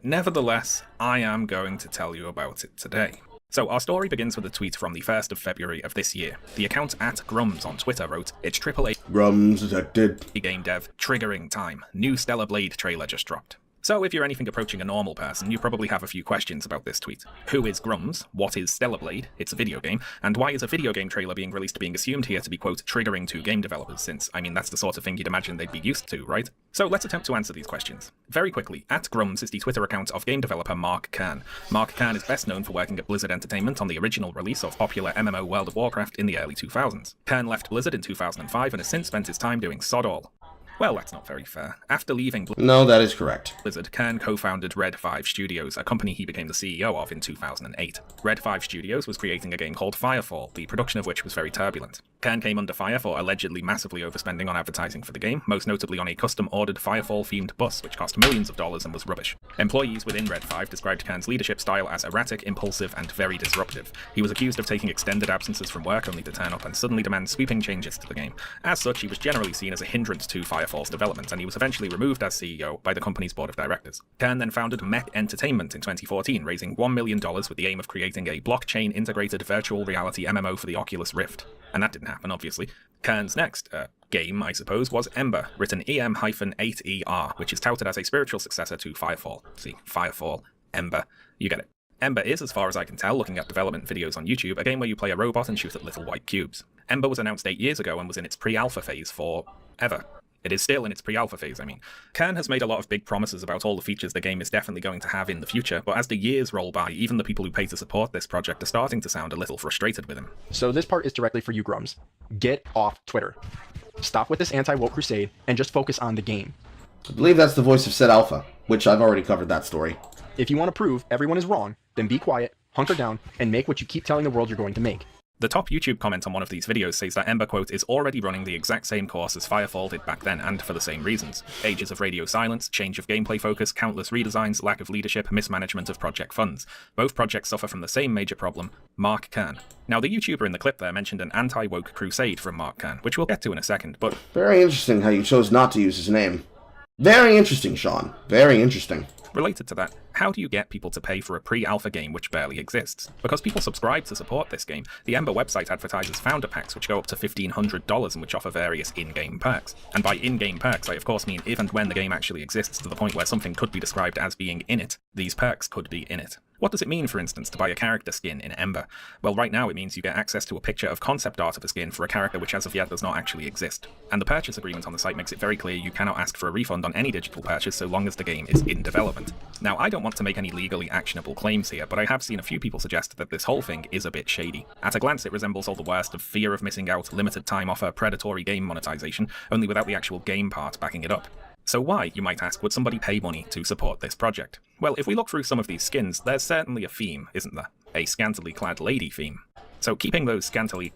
Nevertheless, I am going to tell you about it today. So our story begins with a tweet from the 1st of February of this year. The account @Grums on Twitter wrote, "It's AAA Grums detected. game dev, triggering time. New Stellar Blade trailer just dropped." So if you're anything approaching a normal person, you probably have a few questions about this tweet. Who is Grums? What is Stellar Blade? It's a video game. And why is a video game trailer being released being assumed here to be, quote, triggering to game developers, since, I mean, that's the sort of thing you'd imagine they'd be used to, right? So let's attempt to answer these questions. Very quickly, @Grums is the Twitter account of game developer Mark Kern. Mark Kern is best known for working at Blizzard Entertainment on the original release of popular MMO World of Warcraft in the early 2000s. Kern left Blizzard in 2005 and has since spent his time doing sod all. Well, that's not very fair. After leaving No, that is correct. Blizzard, Kern co-founded Red 5 Studios, a company he became the CEO of in 2008. Red 5 Studios was creating a game called Firefall, the production of which was very turbulent. Kern came under fire for allegedly massively overspending on advertising for the game, most notably on a custom-ordered Firefall-themed bus which cost millions of dollars and was rubbish. Employees within Red 5 described Kern's leadership style as erratic, impulsive, and very disruptive. He was accused of taking extended absences from work only to turn up and suddenly demand sweeping changes to the game. As such, he was generally seen as a hindrance to Firefall's development, and he was eventually removed as CEO by the company's board of directors. Kern then founded Mech Entertainment in 2014, raising $1 million with the aim of creating a blockchain-integrated virtual reality MMO for the Oculus Rift. And that didn't happen, obviously. Kern's next game, I suppose, was Ember, written EM-8ER, which is touted as a spiritual successor to Firefall. See, Firefall, Ember, you get it. Ember is, as far as I can tell, looking at development videos on YouTube, a game where you play a robot and shoot at little white cubes. Ember was announced 8 years ago and was in its pre-alpha phase for ever. It is still in its pre-alpha phase, I mean. Kern has made a lot of big promises about all the features the game is definitely going to have in the future, but as the years roll by, even the people who pay to support this project are starting to sound a little frustrated with him. So this part is directly for you grums. Get off Twitter. Stop with this anti-woke crusade and just focus on the game. I believe that's the voice of Said Alpha, which I've already covered that story. If you want to prove everyone is wrong, then be quiet, hunker down, and make what you keep telling the world you're going to make. The top YouTube comment on one of these videos says that Ember, quote, is already running the exact same course as Firefall did back then, and for the same reasons. Ages of radio silence, change of gameplay focus, countless redesigns, lack of leadership, mismanagement of project funds. Both projects suffer from the same major problem, Mark Kern. Now, the YouTuber in the clip there mentioned an anti-woke crusade from Mark Kern, which we'll get to in a second, but... Very interesting how you chose not to use his name. Very interesting, Sean. Very interesting. Related to that, how do you get people to pay for a pre-alpha game which barely exists? Because people subscribe to support this game, the Ember website advertises founder packs which go up to $1,500 and which offer various in-game perks. And by in-game perks, I of course mean if and when the game actually exists to the point where something could be described as being in it, these perks could be in it. What does it mean, for instance, to buy a character skin in Ember? Well, right now it means you get access to a picture of concept art of a skin for a character which as of yet does not actually exist. And the purchase agreement on the site makes it very clear you cannot ask for a refund on any digital purchase so long as the game is in development. Now, I don't want to make any legally actionable claims here, but I have seen a few people suggest that this whole thing is a bit shady. At a glance, it resembles all the worst of fear of missing out, limited time offer, predatory game monetization, only without the actual game part backing it up. So why, you might ask, would somebody pay money to support this project? Well, if we look through some of these skins, there's certainly a theme, isn't there? A scantily clad lady theme. So keeping those scantily...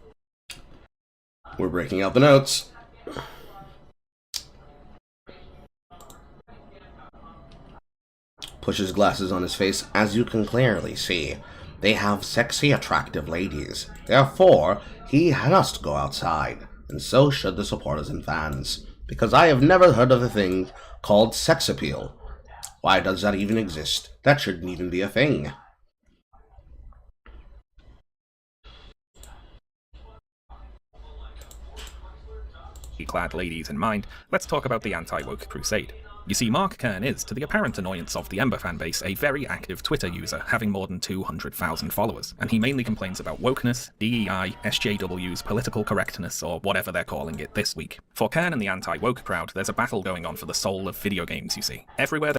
We're breaking out the notes. Pushes glasses on his face. As you can clearly see, they have sexy, attractive ladies. Therefore, he has to go outside, and so should the supporters and fans. Because I have never heard of a thing called sex appeal. Why does that even exist? That shouldn't even be a thing. clad ladies in mind, let's talk about the anti-woke crusade. You see, Mark Kern is, to the apparent annoyance of the Ember fanbase, a very active Twitter user, having more than 200,000 followers, and he mainly complains about wokeness, DEI, SJWs, political correctness, or whatever they're calling it this week. For Kern and the anti-woke crowd, there's a battle going on for the soul of video games, you see. Everywhere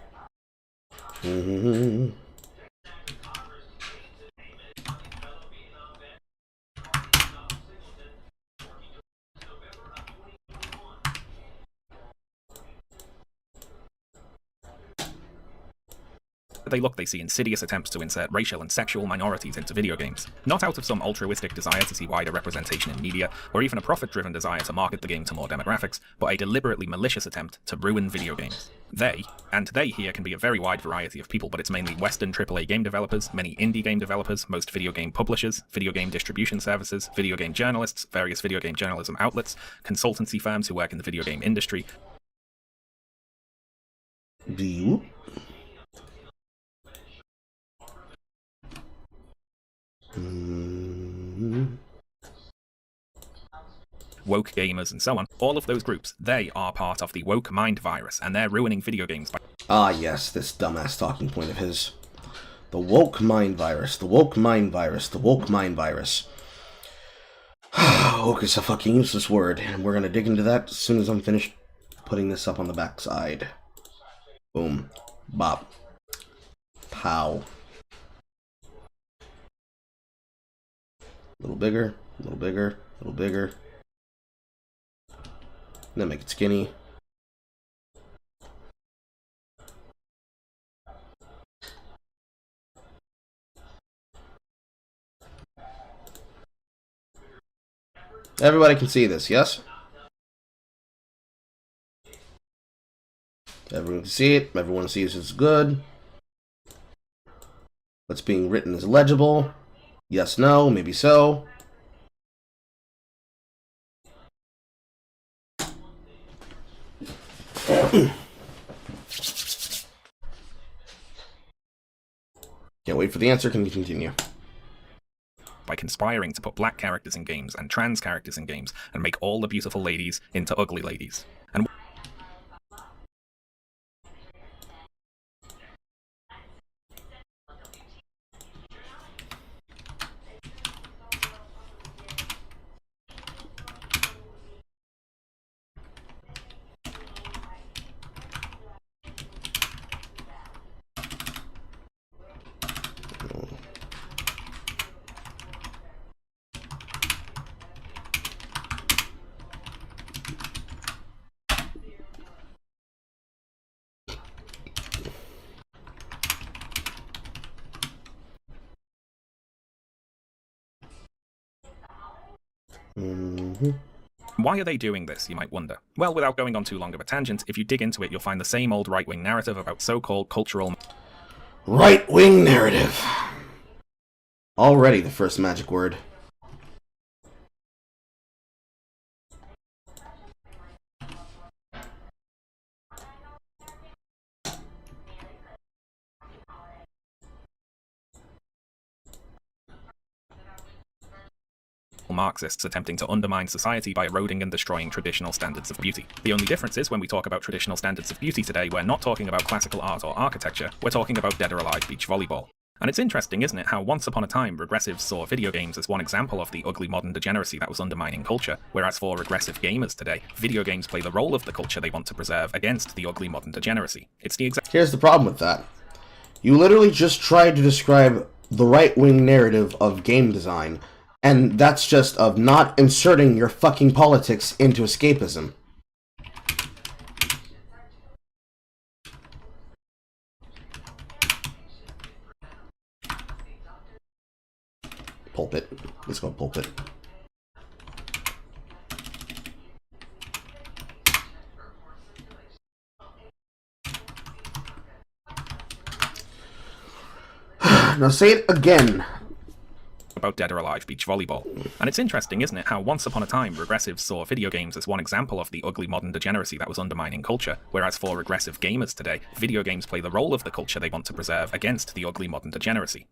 they look, they see insidious attempts to insert racial and sexual minorities into video games. Not out of some altruistic desire to see wider representation in media, or even a profit-driven desire to market the game to more demographics, but a deliberately malicious attempt to ruin video games. They here can be a very wide variety of people, but it's mainly Western AAA game developers, many indie game developers, most video game publishers, video game distribution services, video game journalists, various video game journalism outlets, consultancy firms who work in the video game industry. Do you? Woke gamers and so on, all of those groups, they are part of the woke mind virus, and they're ruining video games by... Ah yes, this dumbass talking point of his. The woke mind virus, the woke mind virus, the woke mind virus. Woke is a fucking useless word, and we're gonna dig into that as soon as I'm finished putting this up on the backside. Boom. Bop. Pow. A little bigger, a little bigger, a little bigger. Then make it skinny. Everybody can see this, yes? Everyone can see it. Everyone sees it's good. What's being written is legible. Yes, no, maybe so. Can't wait for the answer. Can you continue? By conspiring to put black characters in games and trans characters in games and make all the beautiful ladies into ugly ladies. And why are they doing this, you might wonder? Well, without going on too long of a tangent, if you dig into it, you'll find the same old right-wing narrative about so-called cultural... Right-wing narrative. Already the first magic word. Marxists attempting to undermine society by eroding and destroying traditional standards of beauty. The only difference is when we talk about traditional standards of beauty today, we're not talking about classical art or architecture, we're talking about dead or alive beach volleyball. And it's interesting, isn't it, how once upon a time regressives saw video games as one example of the ugly modern degeneracy that was undermining culture, whereas for regressive gamers today, video games play the role of the culture they want to preserve against the ugly modern degeneracy. It's the exact... Here's the problem with that. You literally just tried to describe the right-wing narrative of game design, and that's just of not inserting your fucking politics into escapism. Pulpit. Let's go pulpit. Now say it again. About dead or alive beach volleyball. And it's interesting, isn't it, how once upon a time regressives saw video games as one example of the ugly modern degeneracy that was undermining culture, whereas for regressive gamers today, video games play the role of the culture they want to preserve against the ugly modern degeneracy.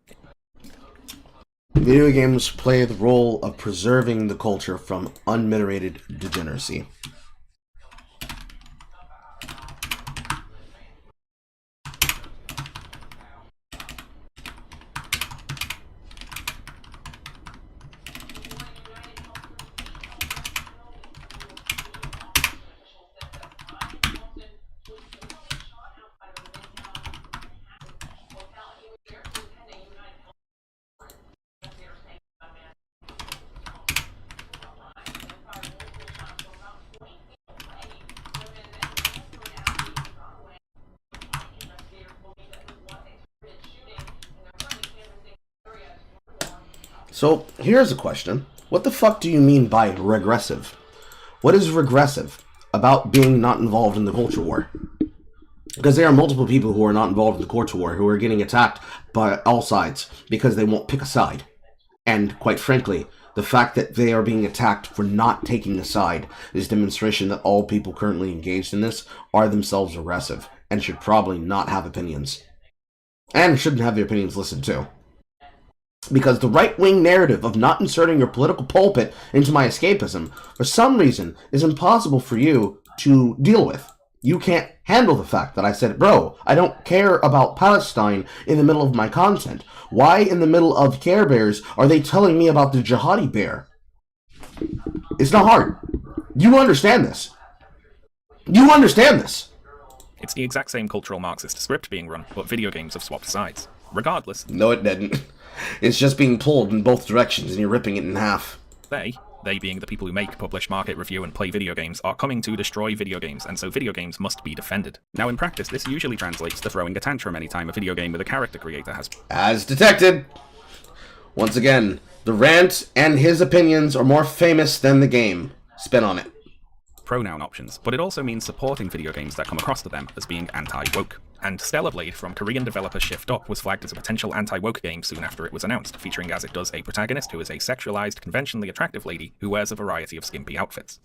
Video games play the role of preserving the culture from unmitigated degeneracy. So, here's a question. What the fuck do you mean by regressive? What is regressive about being not involved in the culture war? Because there are multiple people who are not involved in the culture war who are getting attacked by all sides because they won't pick a side. And, quite frankly, the fact that they are being attacked for not taking a side is demonstration that all people currently engaged in this are themselves regressive and should probably not have opinions. And shouldn't have their opinions listened to. Because the right-wing narrative of not inserting your political pulpit into my escapism, for some reason, is impossible for you to deal with. You can't handle the fact that I said, bro, I don't care about Palestine in the middle of my content. Why in the middle of Care Bears are they telling me about the jihadi bear? It's not hard. You understand this. You understand this. It's the exact same cultural Marxist script being run, but video games have swapped sides. Regardless... No, it didn't. It's just being pulled in both directions and you're ripping it in half. They being the people who make, publish, market, review, and play video games, are coming to destroy video games, and so video games must be defended. Now in practice, this usually translates to throwing a tantrum anytime a video game with a character creator has... As detected! Once again, The rant and his opinions are more famous than the game. Spin on it. Pronoun options, but it also means supporting video games that come across to them as being anti-woke. And Stellar Blade from Korean developer Shift Up was flagged as a potential anti-woke game soon after it was announced, featuring as it does a protagonist who is a sexualized, conventionally attractive lady who wears a variety of skimpy outfits.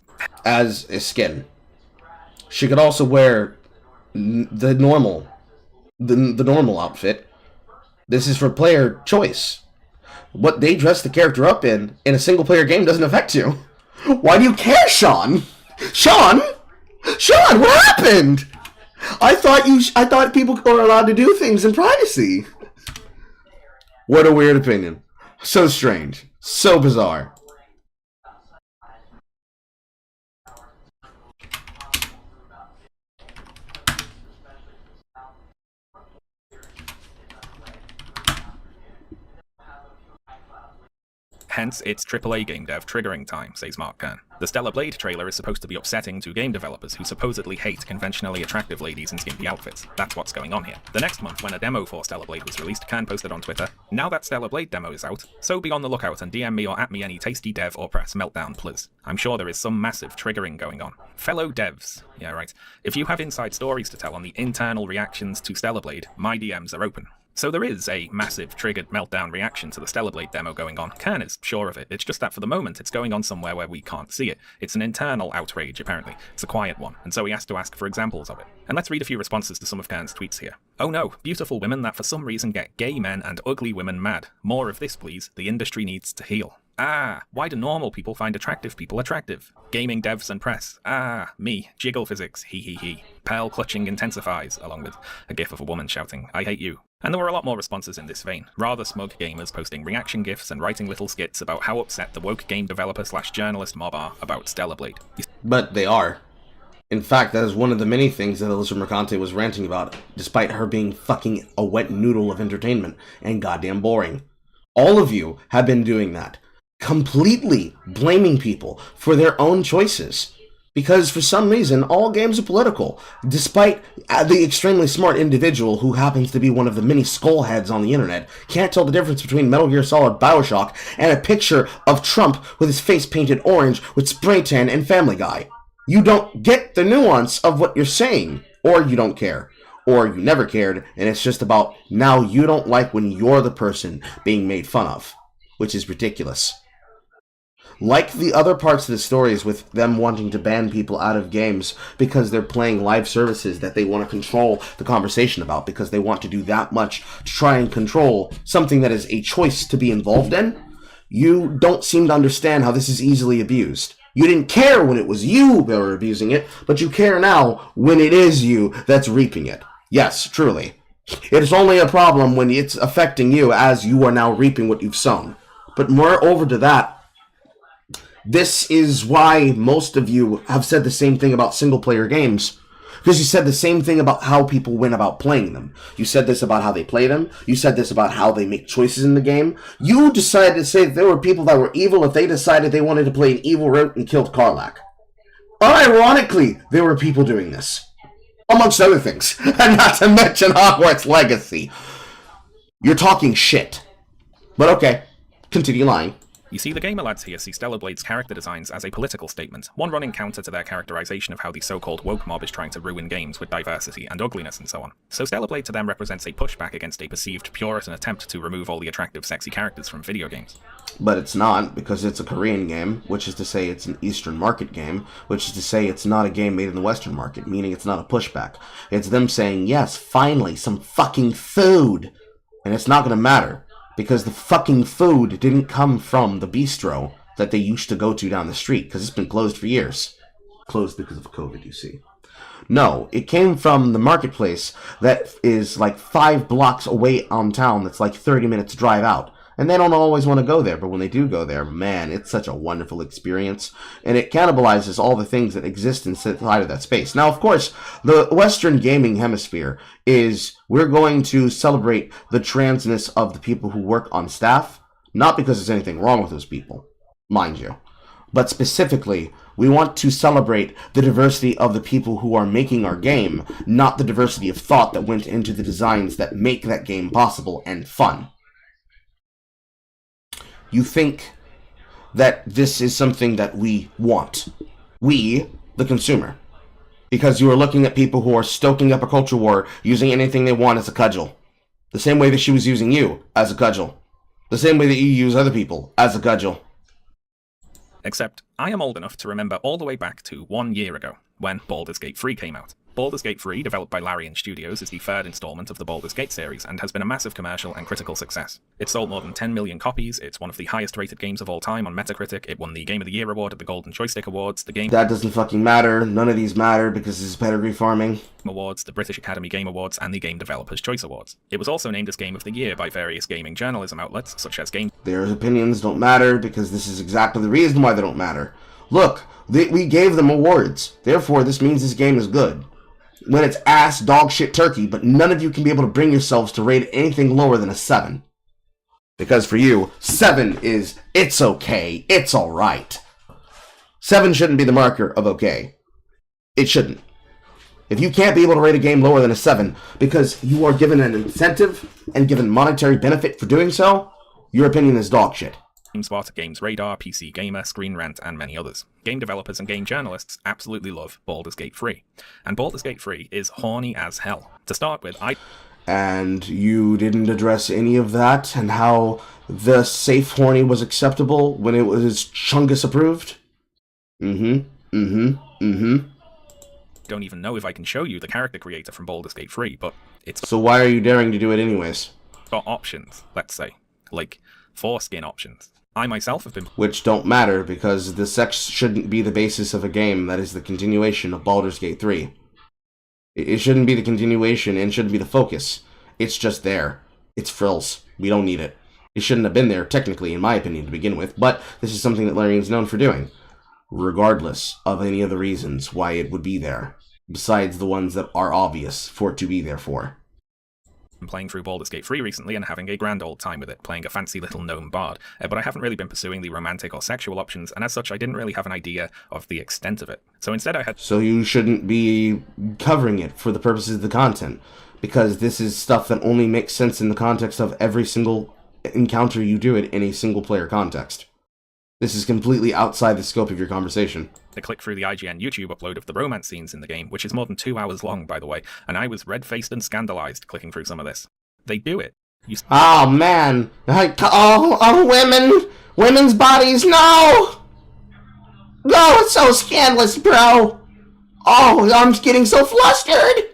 As a skin. She could also wear the normal outfit. This is for player choice. What they dress the character up in a single-player game doesn't affect you. Why do you care, Sean? Sean, what happened? I thought people were allowed to do things in privacy. What a weird opinion. So strange. So bizarre. Hence, it's AAA game dev triggering time, says Mark Kern. The Stellar Blade trailer is supposed to be upsetting to game developers who supposedly hate conventionally attractive ladies in skimpy outfits. That's what's going on here. The next month, when a demo for Stellar Blade was released, Kern posted on Twitter, "Now that Stellar Blade demo is out, so be on the lookout and DM me or at me any tasty dev or press meltdown, please. I'm sure there is some massive triggering going on. Fellow devs," yeah right, "if you have inside stories to tell on the internal reactions to Stellar Blade, my DMs are open." So there is a massive triggered meltdown reaction to the Stellar Blade demo going on. Kern is sure of it. It's just that for the moment, it's going on somewhere where we can't see it. It's an internal outrage, apparently. It's a quiet one, and so he has to ask for examples of it. And let's read a few responses to some of Kern's tweets here. "Oh no, beautiful women that for some reason get gay men and ugly women mad. More of this, please. The industry needs to heal. Ah, why do normal people find attractive people attractive? Gaming devs and press. Ah, me. Jiggle physics. He he he. Pearl clutching intensifies," along with a gif of a woman shouting, "I hate you." And there were a lot more responses in this vein. Rather smug gamers posting reaction gifs and writing little skits about how upset the woke game developer / journalist mob are about Stellar Blade. But they are. In fact, that is one of the many things that Alyssa Mercante was ranting about, despite her being fucking a wet noodle of entertainment and goddamn boring. All of you have been doing that. Completely blaming people for their own choices. Because for some reason, all games are political, despite the extremely smart individual who happens to be one of the many skullheads on the internet can't tell the difference between Metal Gear Solid Bioshock and a picture of Trump with his face painted orange with spray tan and Family Guy. You don't get the nuance of what you're saying, or you don't care, or you never cared, and it's just about now you don't like when you're the person being made fun of, which is ridiculous. Like the other parts of the stories with them wanting to ban people out of games because they're playing live services that they want to control the conversation about because they want to do that much to try and control something that is a choice to be involved in, you don't seem to understand how this is easily abused. You didn't care when it was you that were abusing it, but you care now when it is you that's reaping it. Yes, truly. It is only a problem when it's affecting you as you are now reaping what you've sown. But moreover to that, this is why most of you have said the same thing about single-player games. Because you said the same thing about how people went about playing them. You said this about how they play them. You said this about how they make choices in the game. You decided to say that there were people that were evil if they decided they wanted to play an evil route and killed Karlach. Unironically, there were people doing this. Amongst other things. And not to mention Hogwarts Legacy. You're talking shit. But okay, continue lying. You see, the gamer lads here see Stellar Blade's character designs as a political statement, one running counter to their characterization of how the so-called woke mob is trying to ruin games with diversity and ugliness and so on. So Stellar Blade to them represents a pushback against a perceived Puritan attempt to remove all the attractive, sexy characters from video games. But it's not, because it's a Korean game, which is to say it's an Eastern market game, which is to say it's not a game made in the Western market, meaning it's not a pushback. It's them saying, yes, finally, some fucking food! And it's not gonna matter. Because the fucking food didn't come from the bistro that they used to go to down the street, because it's been closed for years. Closed because of COVID, you see. No, it came from the marketplace that is like 5 blocks away on town that's like 30 minutes drive out. And they don't always want to go there, but when they do go there, man, it's such a wonderful experience. And it cannibalizes all the things that exist inside of that space. Now, of course, the Western gaming hemisphere is, we're going to celebrate the transness of the people who work on staff, not because there's anything wrong with those people, mind you, but specifically, we want to celebrate the diversity of the people who are making our game, not the diversity of thought that went into the designs that make that game possible and fun. You think that this is something that we want. We, the consumer. Because you are looking at people who are stoking up a culture war using anything they want as a cudgel. The same way that she was using you as a cudgel. The same way that you use other people as a cudgel. Except, I am old enough to remember all the way back to 1 year ago, when Baldur's Gate 3 came out. Baldur's Gate 3, developed by Larian Studios, is the third installment of the Baldur's Gate series, and has been a massive commercial and critical success. It sold more than 10 million copies, it's one of the highest rated games of all time on Metacritic, it won the Game of the Year award at the Golden Joystick Awards, the Game That doesn't fucking matter. None of these matter because this is pedigree farming. Awards, the British Academy Game Awards, and the Game Developers' Choice Awards. It was also named as Game of the Year by various gaming journalism outlets, such as Game... Their opinions don't matter because this is exactly the reason why they don't matter. Look, we gave them awards. Therefore, this means this game is good. When it's ass, dog shit, turkey, but none of you can be able to bring yourselves to rate anything lower than a 7. Because for you, 7 is, it's okay, it's alright. 7 shouldn't be the marker of okay. It shouldn't. If you can't be able to rate a game lower than a 7 because you are given an incentive and given monetary benefit for doing so, your opinion is dog shit. GameSpot, Games Radar, PC Gamer, Screen Rant, and many others. Game developers and game journalists absolutely love Baldur's Gate 3. And Baldur's Gate 3 is horny as hell. To start with, And you didn't address any of that and how the safe horny was acceptable when it was Chungus approved? don't even know if I can show you the character creator from Baldur's Gate 3, but it's So why are you daring to do it anyways? got options, let's say. Like, foreskin options. I myself have been... Which don't matter because the sex shouldn't be the basis of a game that is the continuation of Baldur's Gate 3. It shouldn't be the continuation and shouldn't be the focus. It's just there. It's frills. We don't need it. It shouldn't have been there, technically, in my opinion, to begin with, but this is something that Larian's known for doing. Regardless of any of the reasons why it would be there. Besides the ones that are obvious for it to be there for. Playing through Baldur's Gate 3 recently and having a grand old time with it, playing a fancy little gnome bard, but I haven't really been pursuing the romantic or sexual options, and as such I didn't really have an idea of the extent of it. So instead I had... So you shouldn't be covering it for the purposes of the content, because this is stuff that only makes sense in the context of every single encounter you do it in a single player context. This is completely outside the scope of your conversation. I clicked through the IGN YouTube upload of the romance scenes in the game, which is more than 2 hours long, by the way, and I was red-faced and scandalized clicking through some of this. They do it. Oh, man. Women! Women's bodies, no! No, it's so scandalous, bro! Oh, I'm getting so flustered!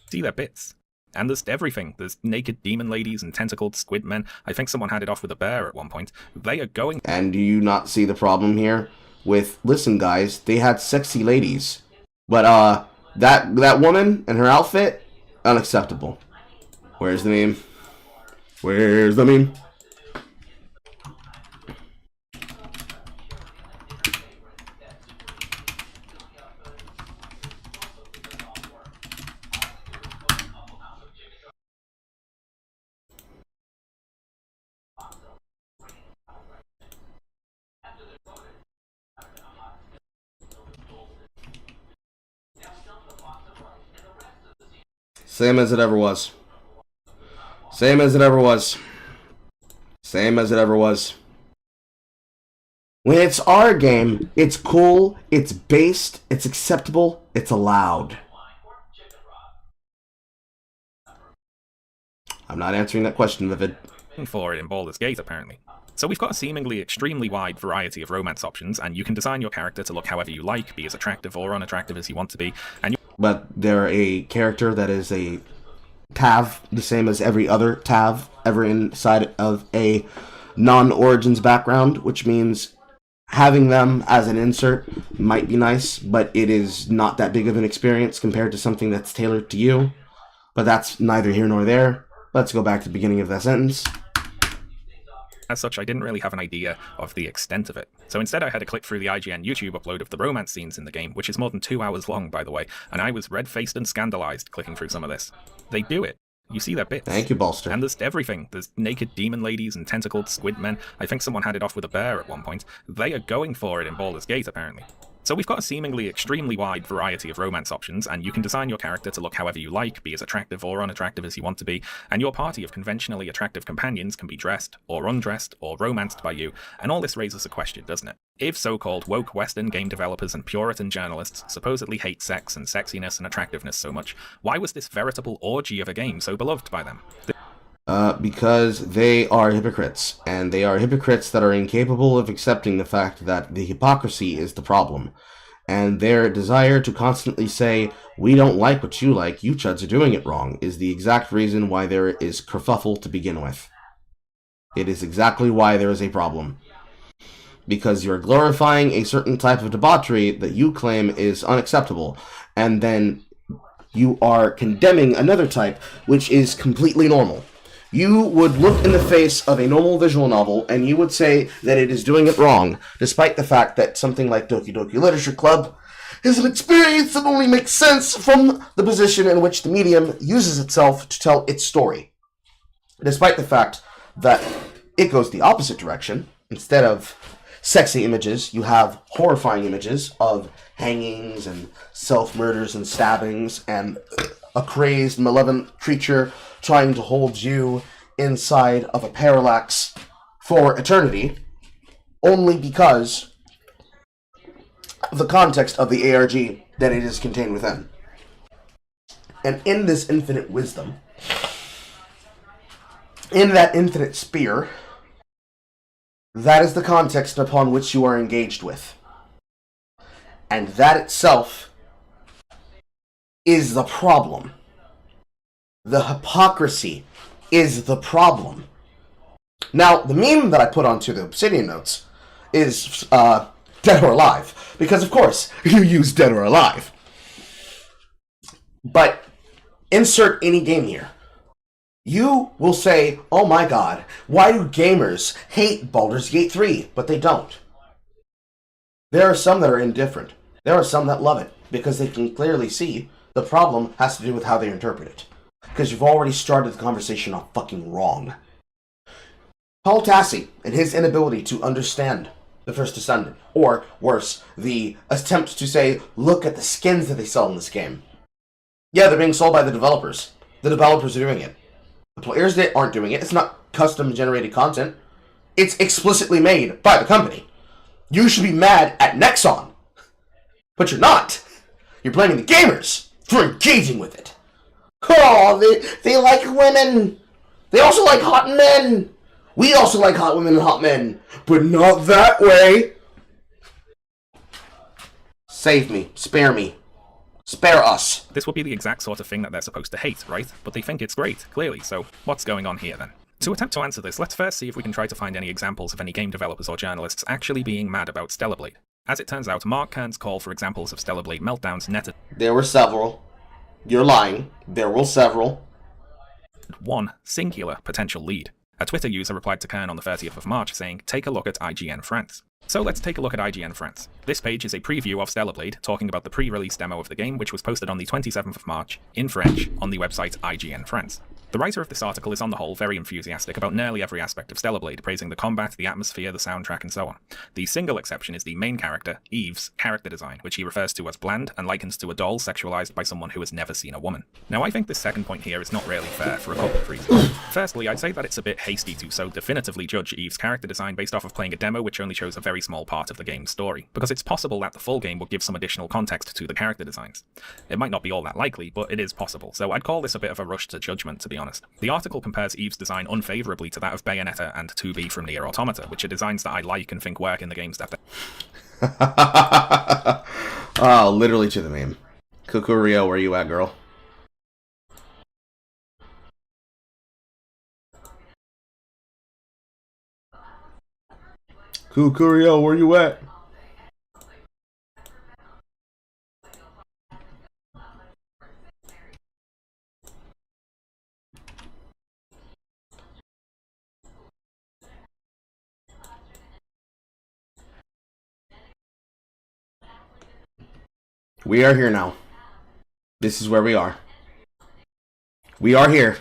See their bits. And there's everything. There's naked demon ladies and tentacled squid men. I think someone had it off with a bear at one point. They are going... And do you not see the problem here? Listen guys, they had sexy ladies. But, that woman and her outfit, unacceptable. Where's the meme? Where's the meme? Same as it ever was. Same as it ever was. Same as it ever was. When it's our game, it's cool, it's based, it's acceptable, it's allowed. I'm not answering that question, Vivid. For it in Baldur's Gate, apparently. So we've got a seemingly extremely wide variety of romance options, and you can design your character to look however you like, be as attractive or unattractive as you want to be, and But they're a character that is a TAV, the same as every other TAV ever inside of a non-Origins background, which means having them as an insert might be nice, but it is not that big of an experience compared to something that's tailored to you. But that's neither here nor there. Let's go back to the beginning of that sentence. As such, I didn't really have an idea of the extent of it. So instead I had to click through the IGN YouTube upload of the romance scenes in the game, which is more than 2 hours long, by the way, and I was red-faced and scandalized clicking through some of this. They do it. You see their bits. Thank you, Bolster. And there's everything. There's naked demon ladies and tentacled squid men. I think someone had it off with a bear at one point. They are going for it in Baldur's Gate, apparently. So we've got a seemingly extremely wide variety of romance options, and you can design your character to look however you like, be as attractive or unattractive as you want to be, and your party of conventionally attractive companions can be dressed, or undressed, or romanced by you, and all this raises a question, doesn't it? If so-called woke Western game developers and Puritan journalists supposedly hate sex and sexiness and attractiveness so much, why was this veritable orgy of a game so beloved by them? Because they are hypocrites, and they are hypocrites that are incapable of accepting the fact that the hypocrisy is the problem. And their desire to constantly say, we don't like what you like, you chuds are doing it wrong, is the exact reason why there is kerfuffle to begin with. It is exactly why there is a problem. Because you're glorifying a certain type of debauchery that you claim is unacceptable, and then you are condemning another type which is completely normal. You would look in the face of a normal visual novel and you would say that it is doing it wrong, despite the fact that something like Doki Doki Literature Club is an experience that only makes sense from the position in which the medium uses itself to tell its story. Despite the fact that it goes the opposite direction. Instead of sexy images, you have horrifying images of hangings and self-murders and stabbings and a crazed, malevolent creature trying to hold you inside of a parallax for eternity, only because of the context of the ARG that it is contained within. And in this infinite wisdom, in that infinite sphere, that is the context upon which you are engaged with. And that itself is the problem. The hypocrisy is the problem. Now, the meme that I put onto the Obsidian notes is Dead or Alive. Because, of course, you use Dead or Alive. But insert any game here. You will say, oh my god, why do gamers hate Baldur's Gate 3? But they don't. There are some that are indifferent. There are some that love it, because they can clearly see the problem has to do with how they interpret it. Because you've already started the conversation off fucking wrong. Paul Tassi and his inability to understand the First Descendant, or worse, the attempt to say, look at the skins that they sell in this game. Yeah, they're being sold by the developers. The developers are doing it. The players that aren't doing it. It's not custom-generated content. It's explicitly made by the company. You should be mad at Nexon. But you're not. You're blaming the gamers for engaging with it. Oh, they like women. They also like hot men. We also like hot women and hot men. But not that way. Save me. Spare me. Spare us. This would be the exact sort of thing that they're supposed to hate, right? But they think it's great, clearly, so what's going on here then? To attempt to answer this, let's first see if we can try to find any examples of any game developers or journalists actually being mad about Stellar Blade. As it turns out, Mark Kern's call for examples of Stellar Blade meltdowns netted... There were several. You're lying. There were several. One singular potential lead. A Twitter user replied to Kern on the 30th of March saying, take a look at IGN France. So let's take a look at IGN France. This page is a preview of Stellar Blade, talking about the pre-release demo of the game, which was posted on the 27th of March, in French, on the website IGN France. The writer of this article is on the whole very enthusiastic about nearly every aspect of Stellar Blade, praising the combat, the atmosphere, the soundtrack, and so on. The single exception is the main character, Eve's, character design, which he refers to as bland and likens to a doll sexualized by someone who has never seen a woman. Now, I think this second point here is not really fair for a couple of reasons. Firstly, I'd say that it's a bit hasty to so definitively judge Eve's character design based off of playing a demo which only shows a very small part of the game's story, because it's possible that the full game would give some additional context to the character designs. It might not be all that likely, but it is possible, so I'd call this a bit of a rush to judgment, to be honest. The article compares Eve's design unfavourably to that of Bayonetta and 2B from Nier Automata, which are designs that I like and think work in the games that they... Oh, literally to the meme. Kukurio, where you at, girl? Kukurio, where you at? We are here now. This is where we are. We are here.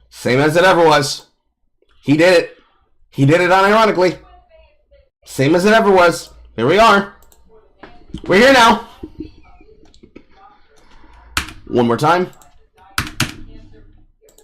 Same as it ever was. He did it. He did it unironically. Same as it ever was. Here we are. We're here now. One more time.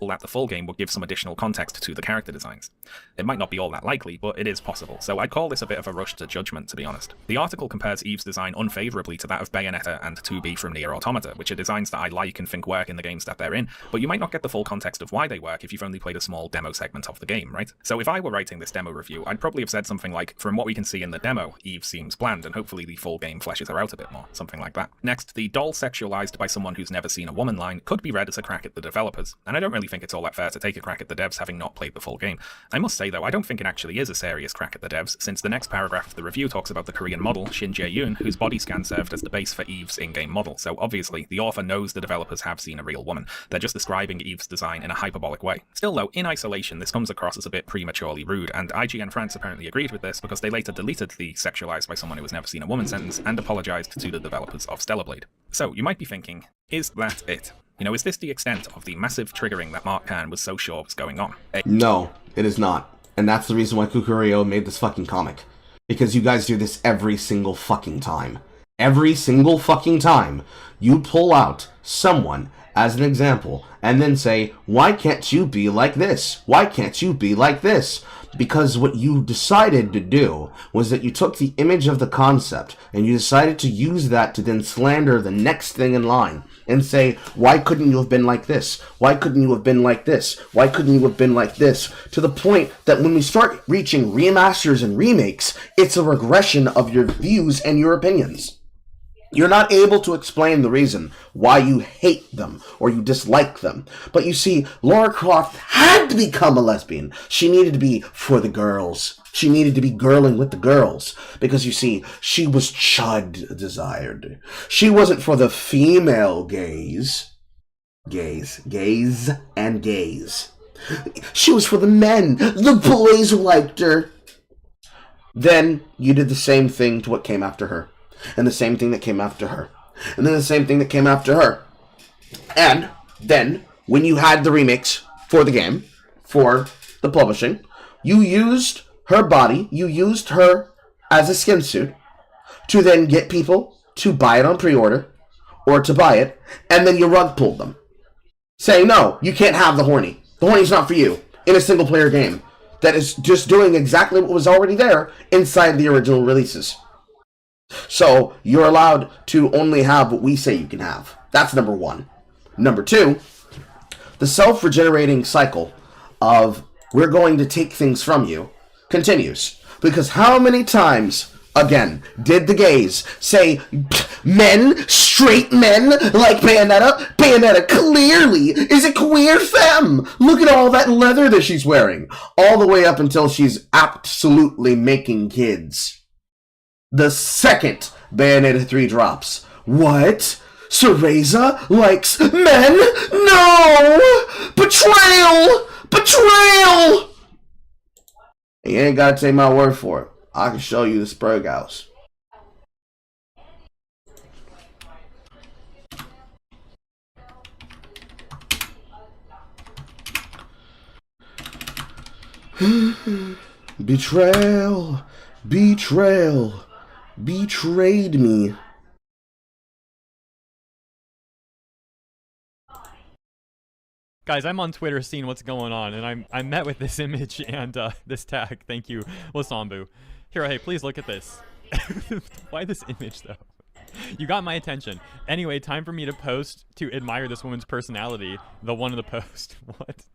That the full game would give some additional context to the character designs. It might not be all that likely, but it is possible, so I'd call this a bit of a rush to judgment, to be honest. The article compares Eve's design unfavourably to that of Bayonetta and 2B from Nier Automata, which are designs that I like and think work in the games that they're in, but you might not get the full context of why they work if you've only played a small demo segment of the game, right? So if I were writing this demo review, I'd probably have said something like, from what we can see in the demo, Eve seems bland, and hopefully the full game fleshes her out a bit more, something like that. Next, the doll sexualized by someone who's never seen a woman line could be read as a crack at the developers, and I don't really think it's all that fair to take a crack at the devs having not played the full game. I must say though, I don't think it actually is a serious crack at the devs, since the next paragraph of the review talks about the Korean model, Shin Jae-yoon, whose body scan served as the base for Eve's in-game model, so obviously the author knows the developers have seen a real woman. They're just describing Eve's design in a hyperbolic way. Still though, in isolation, this comes across as a bit prematurely rude, and IGN France apparently agreed with this because they later deleted the sexualized by someone who has never seen a woman sentence and apologized to the developers of Stellar Blade. So, you might be thinking, is that it? You know, is this the extent of the massive triggering that Mark Kern was so sure was going on? No, it is not. And that's the reason why Kukurio made this fucking comic. Because you guys do this every single fucking time. Every single fucking time. You pull out someone as an example and then say, why can't you be like this? Why can't you be like this? Because what you decided to do was that you took the image of the concept and you decided to use that to then slander the next thing in line and say, why couldn't you have been like this? Why couldn't you have been like this? Why couldn't you have been like this? To the point that when we start reaching remasters and remakes, it's a regression of your views and your opinions. You're not able to explain the reason why you hate them or you dislike them. But you see, Lara Croft had to become a lesbian. She needed to be for the girls. She needed to be girling with the girls. Because you see, she was chud desired. She wasn't for the female gaze. Gaze and gaze. She was for the men. The boys liked her. Then you did the same thing to what came after her. And the same thing that came after her. And then the same thing that came after her. And then, when you had the remakes for the game, for the publishing, you used her body, you used her as a skin suit to then get people to buy it on pre-order or to buy it, and then you rug pulled them. Saying, no, you can't have the horny. The horny's not for you in a single-player game that is just doing exactly what was already there inside the original releases. So, you're allowed to only have what we say you can have. That's number one. Number two, the self-regenerating cycle of we're going to take things from you continues. Because how many times, again, did the gays say men, straight men, like Bayonetta? Bayonetta clearly is a queer femme. Look at all that leather that she's wearing. All the way up until she's absolutely making kids. The second Bayonetta 3 drops. What? Cereza likes men? No! Betrayal! Betrayal! You ain't gotta take my word for it. I can show you the Spurg house. Betrayal! Betrayal! Betrayed me. Guys, I'm on Twitter seeing what's going on, and I'm met with this image and this tag. Thank you, Wasambu. Here, hey, please look at this. Why this image, though? You got my attention. Anyway, time for me to post to admire this woman's personality. The one in the post. What?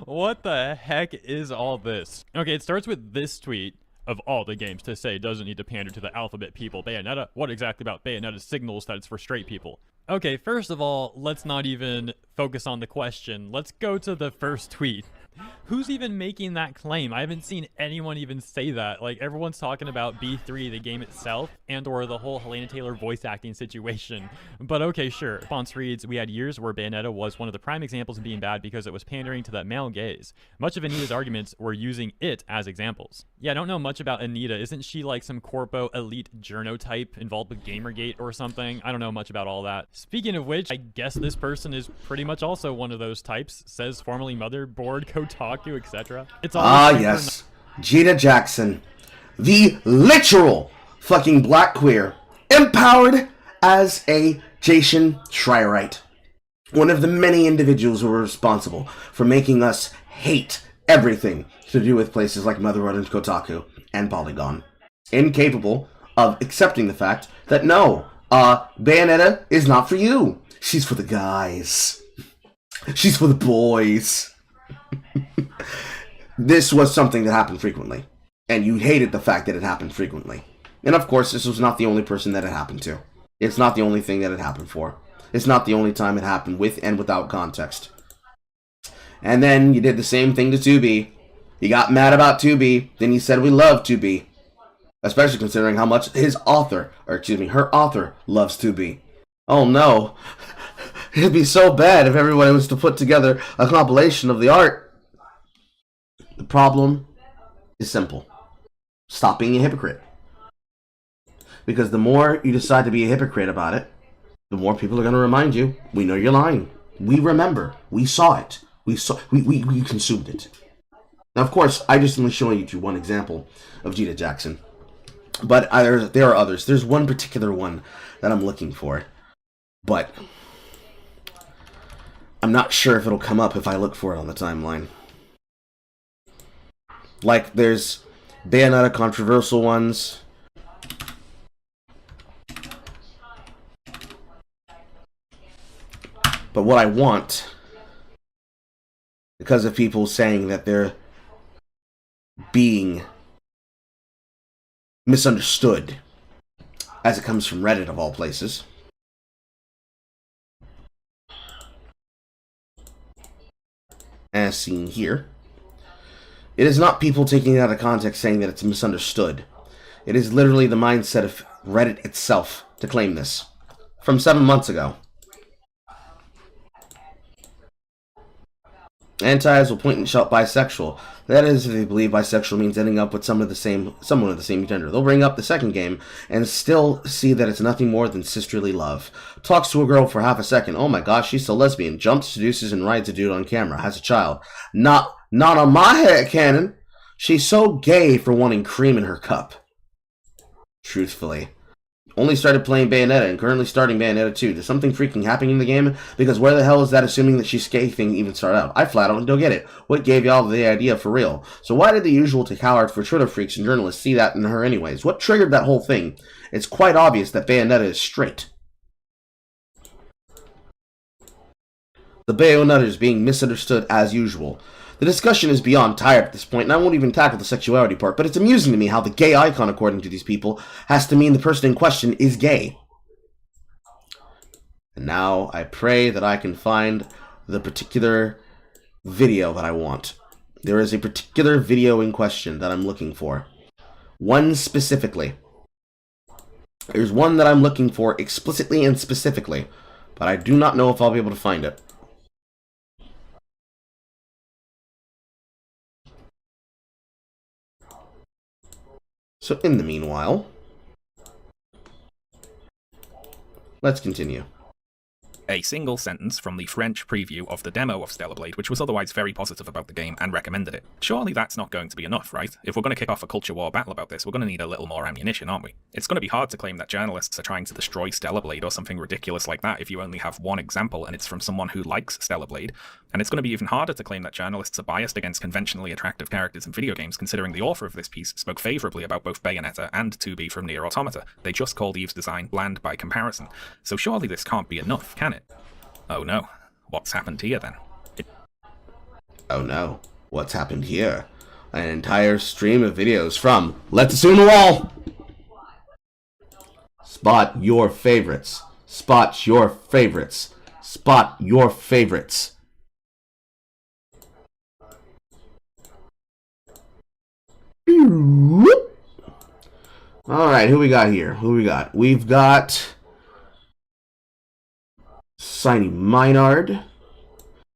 What the heck is all this? Okay, it starts with this tweet. Of all the games to say doesn't need to pander to the alphabet people. Bayonetta? What exactly about Bayonetta signals that it's for straight people? Okay, first of all, let's not even focus on the question. Let's go to the first tweet. Who's even making that claim? I haven't seen anyone even say that. Like, everyone's talking about B3, the game itself, and or the whole Helena Taylor voice acting situation. But okay, sure. Response reads, we had years where Bayonetta was one of the prime examples of being bad because it was pandering to that male gaze. Much of Anita's arguments were using it as examples. Yeah, I don't know much about Anita. Isn't she like some corpo elite journo type involved with Gamergate or something? I don't know much about all that. Speaking of which, I guess this person is pretty much also one of those types. Says formerly Motherboard, Kotaku, etc. It's all yes. Jada Jackson, the literal fucking black queer, empowered as a Jason Schreierite. One of the many individuals who were responsible for making us hate everything to do with places like Motherhood and Kotaku and Polygon. Incapable of accepting the fact that no, Bayonetta is not for you. She's for the guys. She's for the boys. This was something that happened frequently. And you hated the fact that it happened frequently. And of course, this was not the only person that it happened to. It's not the only thing that it happened for. It's not the only time it happened with and without context. And then you did the same thing to 2B. You got mad about 2B. Then you said we love 2B. Especially considering how much her author loves 2B. Oh no. It'd be so bad if everybody was to put together a compilation of the art. The problem is simple. Stop being a hypocrite. Because the more you decide to be a hypocrite about it, the more people are going to remind you, we know you're lying. We remember. We saw it. We consumed it. Now, of course, I just only showing you one example of Jada Jackson. But there are others. There's one particular one that I'm looking for. But I'm not sure if it'll come up if I look for it on the timeline. Like, there's Bayonetta controversial ones. But what I want, because of people saying that they're being misunderstood, as it comes from Reddit of all places, as seen here, it is not people taking it out of context saying that it's misunderstood. It is literally the mindset of Reddit itself to claim this. From 7 months ago. Antis will point and shout bisexual. That is, if they believe bisexual means ending up with someone of the same gender. They'll bring up the second game and still see that it's nothing more than sisterly love. Talks to a girl for half a second. Oh my gosh, she's so lesbian. Jumps, seduces, and rides a dude on camera. Has a child. Not on my head canon. She's so gay for wanting cream in her cup. Truthfully. Only started playing Bayonetta and currently starting Bayonetta 2. There's something freaking happening in the game? Because where the hell is that assuming that she's gay thing even start out? I flat out don't get it. What gave y'all the idea for real? So why did the usual to coward for Twitter freaks and journalists see that in her anyways? What triggered that whole thing? It's quite obvious that Bayonetta is straight. The Bayonetta is being misunderstood as usual. The discussion is beyond tired at this point, and I won't even tackle the sexuality part, but it's amusing to me how the gay icon, according to these people, has to mean the person in question is gay. And now I pray that I can find the particular video that I want. There is a particular video in question that I'm looking for. One specifically. There's one that I'm looking for explicitly and specifically, but I do not know if I'll be able to find it. So in the meanwhile, let's continue. A single sentence from the French preview of the demo of Stellar Blade, which was otherwise very positive about the game and recommended it. Surely that's not going to be enough, right? If we're going to kick off a culture war battle about this, we're going to need a little more ammunition, aren't we? It's going to be hard to claim that journalists are trying to destroy Stellar Blade or something ridiculous like that if you only have one example and it's from someone who likes Stellar Blade. And it's going to be even harder to claim that journalists are biased against conventionally attractive characters in video games, considering the author of this piece spoke favourably about both Bayonetta and 2B from Nier Automata. They just called Eve's design bland by comparison. So surely this can't be enough, can it? Oh no. What's happened here then? Oh no. What's happened here? An entire stream of videos from Let's Assume the Wall! Spot your favorites. Spot your favorites. Spot your favorites. Alright, who we got here? Who we got? We've got Shiny Minard,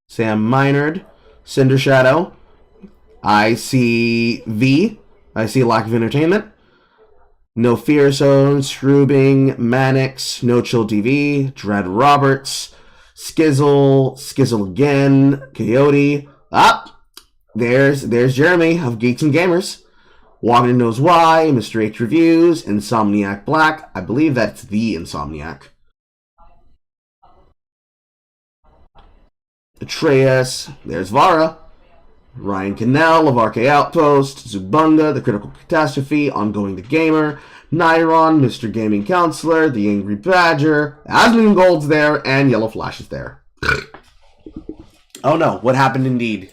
Sam Minard, Cinder Shadow, I see V, I see Lack of Entertainment, No Fear Zone, Strubing, Mannix, No Chill TV, Dread Roberts, Skizzle again, Coyote. There's Jeremy of Geeks and Gamers. Wagner Knows Why, Mr. H Reviews, Insomniac Black. I believe that's the Insomniac. Atreus, there's Vara. Ryan Cannell, of Arcade Outpost, Zubunga, The Critical Catastrophe, Ongoing the Gamer, Nyron, Mr. Gaming Counselor, The Angry Badger, Asmoon Gold's there, and Yellow Flash is there. Oh no, what happened indeed?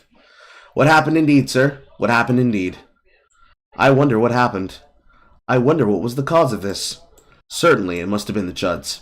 What happened indeed, sir? What happened indeed? I wonder what happened. I wonder what was the cause of this. Certainly, it must have been the Chuds.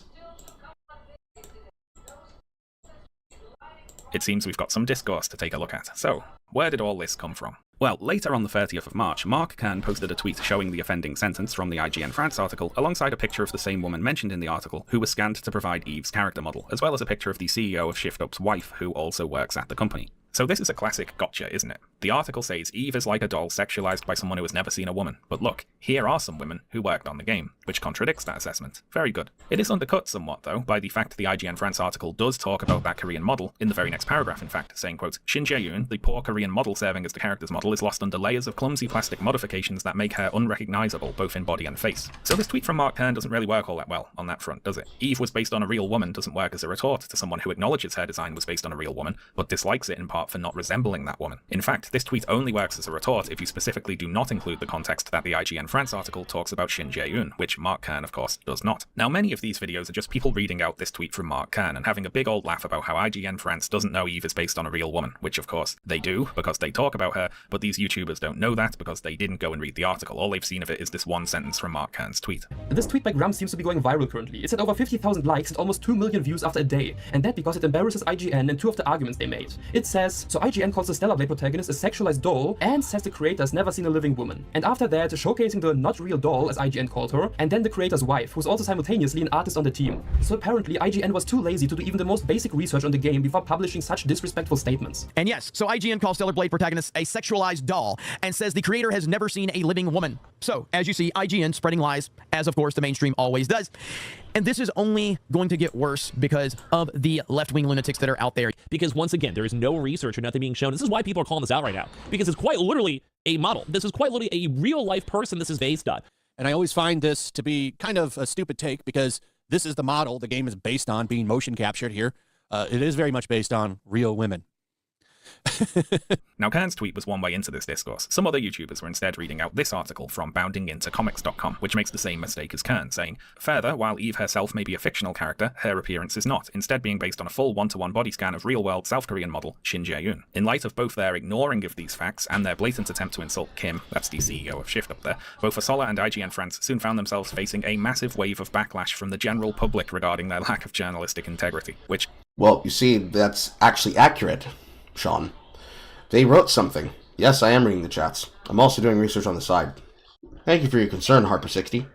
It seems we've got some discourse to take a look at. So, where did all this come from? Well, later on the 30th of March, Mark Kern posted a tweet showing the offending sentence from the IGN France article, alongside a picture of the same woman mentioned in the article, who was scanned to provide Eve's character model, as well as a picture of the CEO of ShiftUp's wife, who also works at the company. So this is a classic gotcha, isn't it? The article says Eve is like a doll sexualized by someone who has never seen a woman. But look, here are some women who worked on the game, which contradicts that assessment. Very good. It is undercut somewhat, though, by the fact the IGN France article does talk about that Korean model, in the very next paragraph, in fact, saying, quote, Shin Jae-yoon, the poor Korean model serving as the character's model, is lost under layers of clumsy plastic modifications that make her unrecognizable, both in body and face. So this tweet from Mark Kern doesn't really work all that well on that front, does it? Eve was based on a real woman doesn't work as a retort to someone who acknowledges her design was based on a real woman, but dislikes it in part for not resembling that woman. In fact, this tweet only works as a retort if you specifically do not include the context that the IGN France article talks about Shin Jae-yoon, which Mark Kern, of course, does not. Now, many of these videos are just people reading out this tweet from Mark Kern and having a big old laugh about how IGN France doesn't know Eve is based on a real woman, which of course they do, because they talk about her, but these YouTubers don't know that because they didn't go and read the article. All they've seen of it is this one sentence from Mark Kern's tweet. This tweet by Grumps seems to be going viral currently. It's at over 50,000 likes and almost 2 million views after a day, and that because it embarrasses IGN and two of the arguments they made. It says, so IGN calls the Stellar Blade protagonist a sexualized doll and says the creator has never seen a living woman. And after that, showcasing the not real doll, as IGN called her, and then the creator's wife, who's also simultaneously an artist on the team. So apparently IGN was too lazy to do even the most basic research on the game before publishing such disrespectful statements. And yes, so IGN calls Stellar Blade protagonist a sexualized doll and says the creator has never seen a living woman. So, as you see, IGN spreading lies, as of course the mainstream always does. And this is only going to get worse because of the left-wing lunatics that are out there. Because once again, there is no research or nothing being shown. This is why people are calling this out right now. Because it's quite literally a model. This is quite literally a real-life person this is based on. And I always find this to be kind of a stupid take because this is the model the game is based on, being motion captured here. It is very much based on real women. Now, Kern's tweet was one way into this discourse. Some other YouTubers were instead reading out this article from boundingintocomics.com, which makes the same mistake as Kern, saying, further, while Eve herself may be a fictional character, her appearance is not, instead being based on a full one-to-one body scan of real-world South Korean model Shin Jae-yoon. In light of both their ignoring of these facts and their blatant attempt to insult Kim, that's the CEO of ShiftUp there, both Fasola and IGN France soon found themselves facing a massive wave of backlash from the general public regarding their lack of journalistic integrity, which... Well, you see, that's actually accurate, Sean. They wrote something. Yes, I am reading the chats. I'm also doing research on the side. Thank you for your concern, Harper60.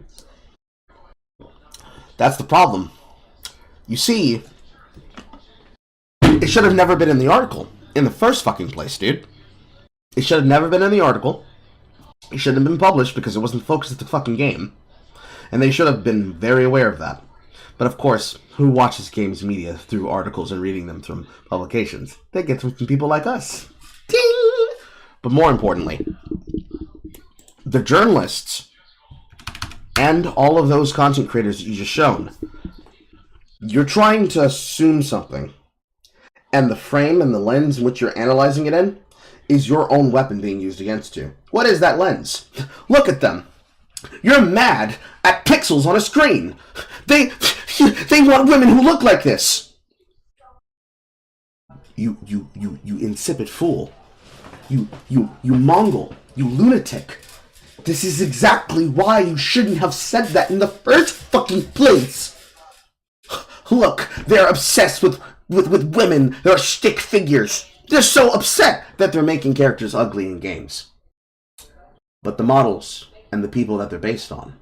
That's the problem. You see, it should have never been in the article. In the first fucking place, dude. It should have never been in the article. It shouldn't have been published because it wasn't focused at the fucking game. And they should have been very aware of that. But of course, who watches games media through articles and reading them from publications? They get them from people like us. Ding! But more importantly, the journalists and all of those content creators that you just shown, you're trying to assume something, and the frame and the lens in which you're analyzing it in is your own weapon being used against you. What is that lens? Look at them. You're mad at pixels on a screen. They want women who look like this. You insipid fool. You Mongol. You lunatic. This is exactly why you shouldn't have said that in the first fucking place. Look, they're obsessed with women. They're stick figures. They're so upset that they're making characters ugly in games. But the models and the people that they're based on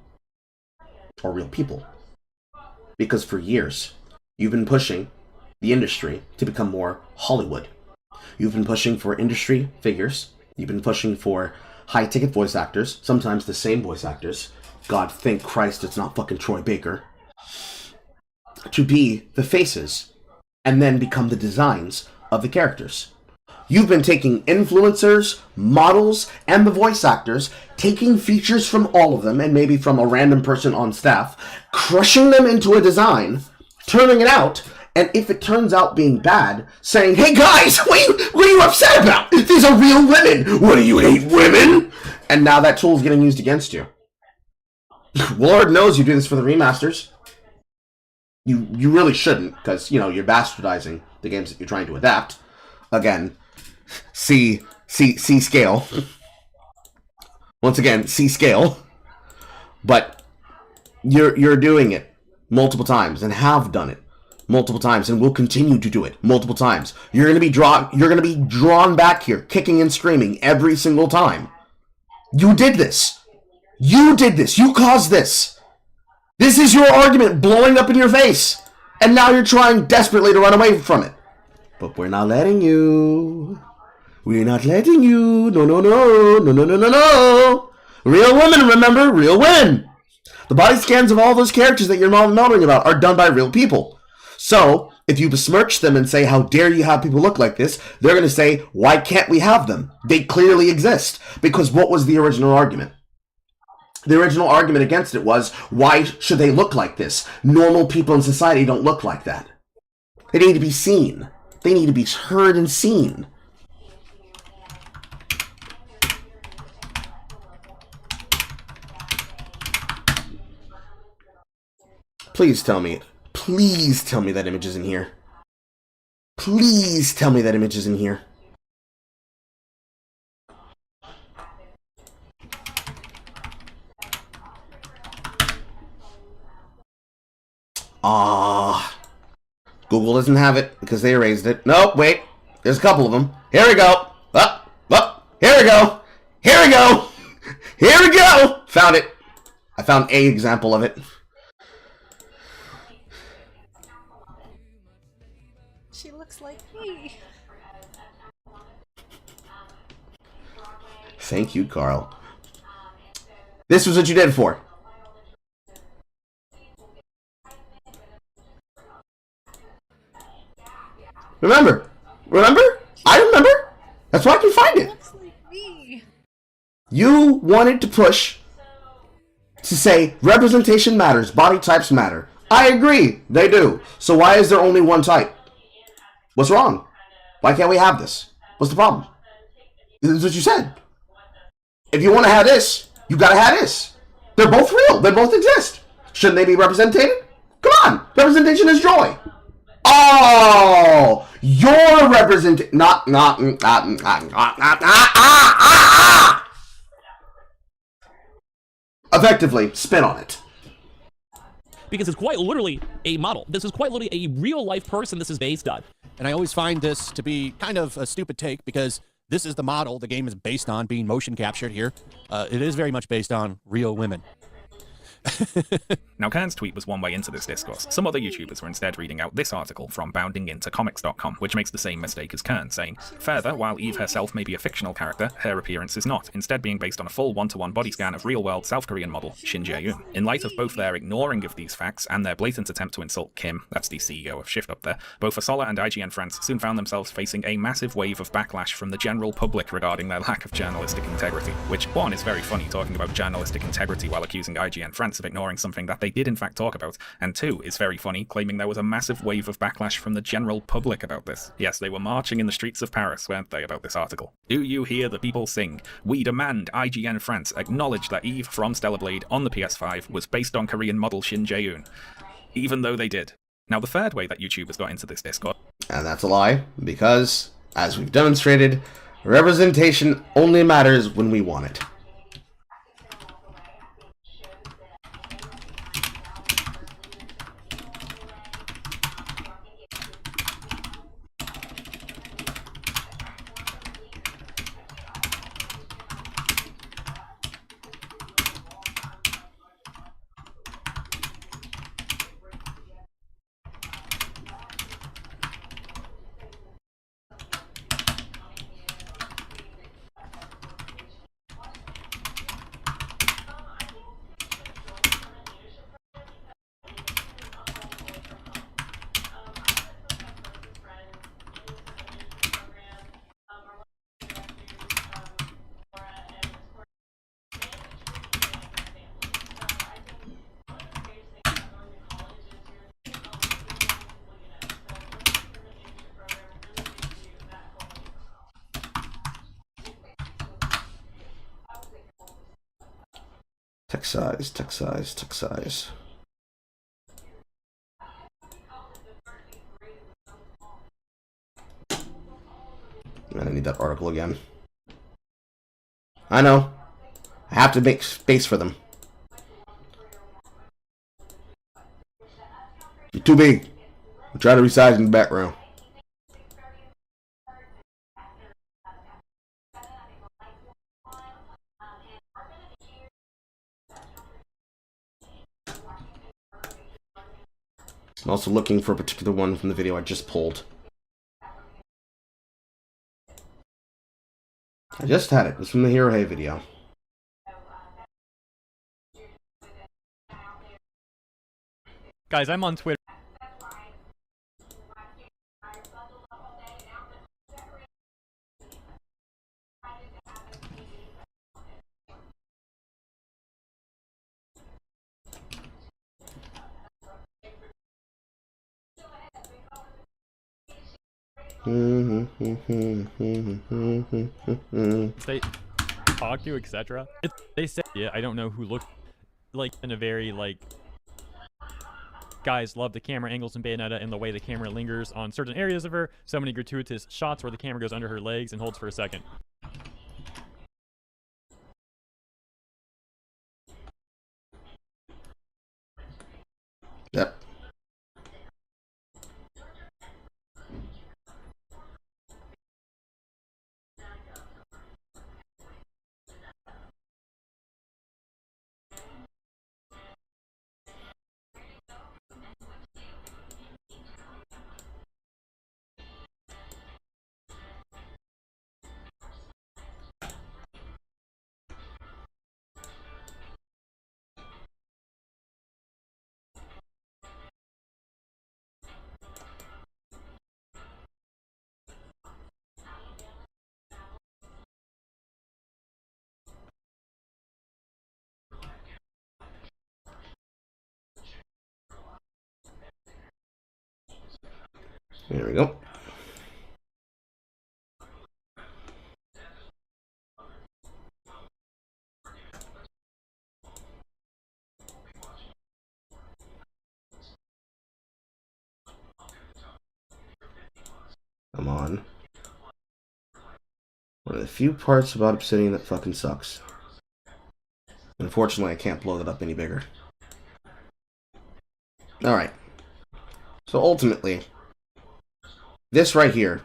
are real people. Because for years, you've been pushing the industry to become more Hollywood. You've been pushing for industry figures. You've been pushing for high-ticket voice actors, sometimes the same voice actors. God, thank Christ it's not fucking Troy Baker. To be the faces, and then become the designs of the characters. You've been taking influencers, models, and the voice actors, taking features from all of them, and maybe from a random person on staff, crushing them into a design, turning it out, and if it turns out being bad, saying, hey guys, what are you upset about? These are real women. What do you hate women? And now that tool's getting used against you. Lord knows you do this for the remasters. You really shouldn't, because, you know, you're bastardizing the games that you're trying to adapt. Again, C scale. Once again, C scale. But you're doing it multiple times and have done it multiple times and will continue to do it multiple times. You're gonna be drawn back here, kicking and screaming every single time. You did this. You did this. You caused this. This is your argument blowing up in your face. And now you're trying desperately to run away from it. But we're not letting you. We're not letting you. No, no, no. No, no, no, no, no. Real women, remember? Real women. The body scans of all those characters that you're modeling about are done by real people. So, if you besmirch them and say, how dare you have people look like this, they're going to say, why can't we have them? They clearly exist. Because what was the original argument? The original argument against it was, why should they look like this? Normal people in society don't look like that. They need to be seen. They need to be heard and seen. Please tell me that image is in here. Please tell me that image is in here. Google doesn't have it because they erased it. Nope, wait. There's a couple of them. Here we go. Here we go. Here we go. Here we go. Found it. I found a example of it. She looks like me. Thank you, Carl. This was what you did for. Remember? I remember. That's why I can find it. Looks like me. You wanted to push to say representation matters, body types matter. I agree, they do. So why is there only one type? What's wrong? Why can't we have this? What's the problem? This is what you said. If you want to have this, you gotta have this. They're both real. They both exist. Shouldn't they be represented? Come on. Representation is joy. Oh, your representation, effectively, spin on it. Because it's quite literally a model. This is quite literally a real-life person this is based on. And I always find this to be kind of a stupid take because this is the model the game is based on, being motion captured here. It is very much based on real women. Now, Kern's tweet was one way into this discourse. Some other YouTubers were instead reading out this article from boundingintocomics.com, which makes the same mistake as Kern, saying, further, while Eve herself may be a fictional character, her appearance is not, instead being based on a full one-to-one body scan of real-world South Korean model Shin Jae-yoon. In light of both their ignoring of these facts and their blatant attempt to insult Kim, that's the CEO of Shift up there, both Asola and IGN France soon found themselves facing a massive wave of backlash from the general public regarding their lack of journalistic integrity, which, one, is very funny talking about journalistic integrity while accusing IGN France of ignoring something that they did in fact talk about, and two, is very funny claiming there was a massive wave of backlash from the general public about this. Yes, they were marching in the streets of Paris, weren't they, about this article? Do you hear the people sing? We demand IGN France acknowledge that Eve from Stellar Blade on the PS5 was based on Korean model Shin Jae-yoon. Even though they did. Now, the third way that YouTubers got into this discourse... And that's a lie, because, as we've demonstrated, representation only matters when we want it. size, text size, text size. Man, I need that article again. I know. I have to make space for them. You're too big. I'm trying to resize in the background. I'm also looking for a particular one from the video I just pulled. I just had it. It was from the Hero Hey video. Guys, I'm on Twitter. They talk to, etc. They say, yeah, I don't know who looked like in a very like. Guys love the camera angles in Bayonetta and the way the camera lingers on certain areas of her. So many gratuitous shots where the camera goes under her legs and holds for a second. Yep. There we go. Come on. One of the few parts about Obsidian that fucking sucks. Unfortunately, I can't blow that up any bigger. Alright. So ultimately, this right here,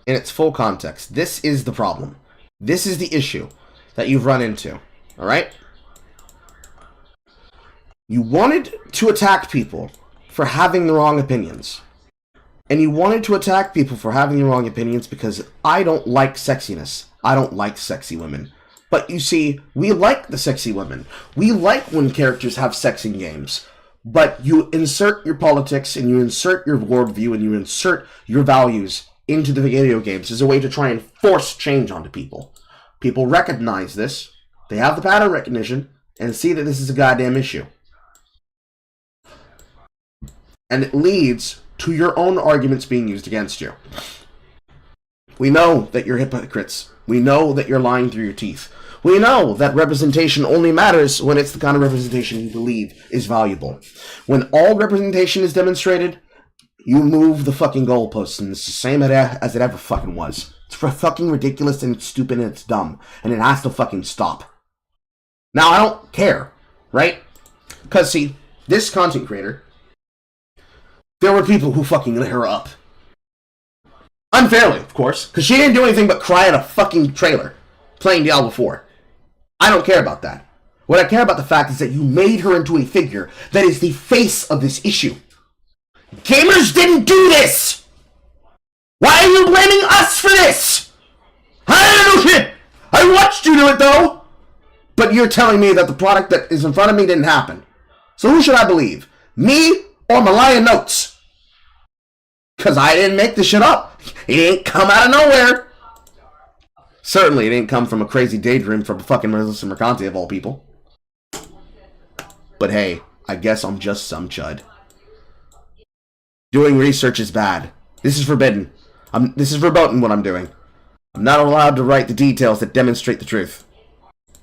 in its full context, this is the problem. This is the issue that you've run into. Alright? You wanted to attack people for having the wrong opinions. And you wanted to attack people for having the wrong opinions because I don't like sexiness. I don't like sexy women. But you see, we like the sexy women. We like when characters have sex in games. But you insert your politics and you insert your worldview and you insert your values into the video games as a way to try and force change onto people. People recognize this. They have the pattern recognition and see that this is a goddamn issue. And it leads to your own arguments being used against you. We know that you're hypocrites. We know that you're lying through your teeth. We know that representation only matters when it's the kind of representation you believe is valuable. When all representation is demonstrated, you move the fucking goalposts, and it's the same as it ever fucking was. It's fucking ridiculous and it's stupid and it's dumb, and it has to fucking stop. Now, I don't care, right? Because, see, this content creator, there were people who fucking lit her up. Unfairly, of course, because she didn't do anything but cry at a fucking trailer playing Diablo 4. I don't care about that. What I care about the fact is that you made her into a figure that is the face of this issue. Gamers didn't do this! Why are you blaming us for this? I don't know shit! I watched you do it though! But you're telling me that the product that is in front of me didn't happen. So who should I believe? Me or Malaya Notes? Because I didn't make this shit up. It didn't come out of nowhere. Certainly, it didn't come from a crazy daydream from fucking Alyssa Mercante of all people. But hey, I guess I'm just some chud. Doing research is bad. This is forbidden. This is verboten what I'm doing. I'm not allowed to write the details that demonstrate the truth.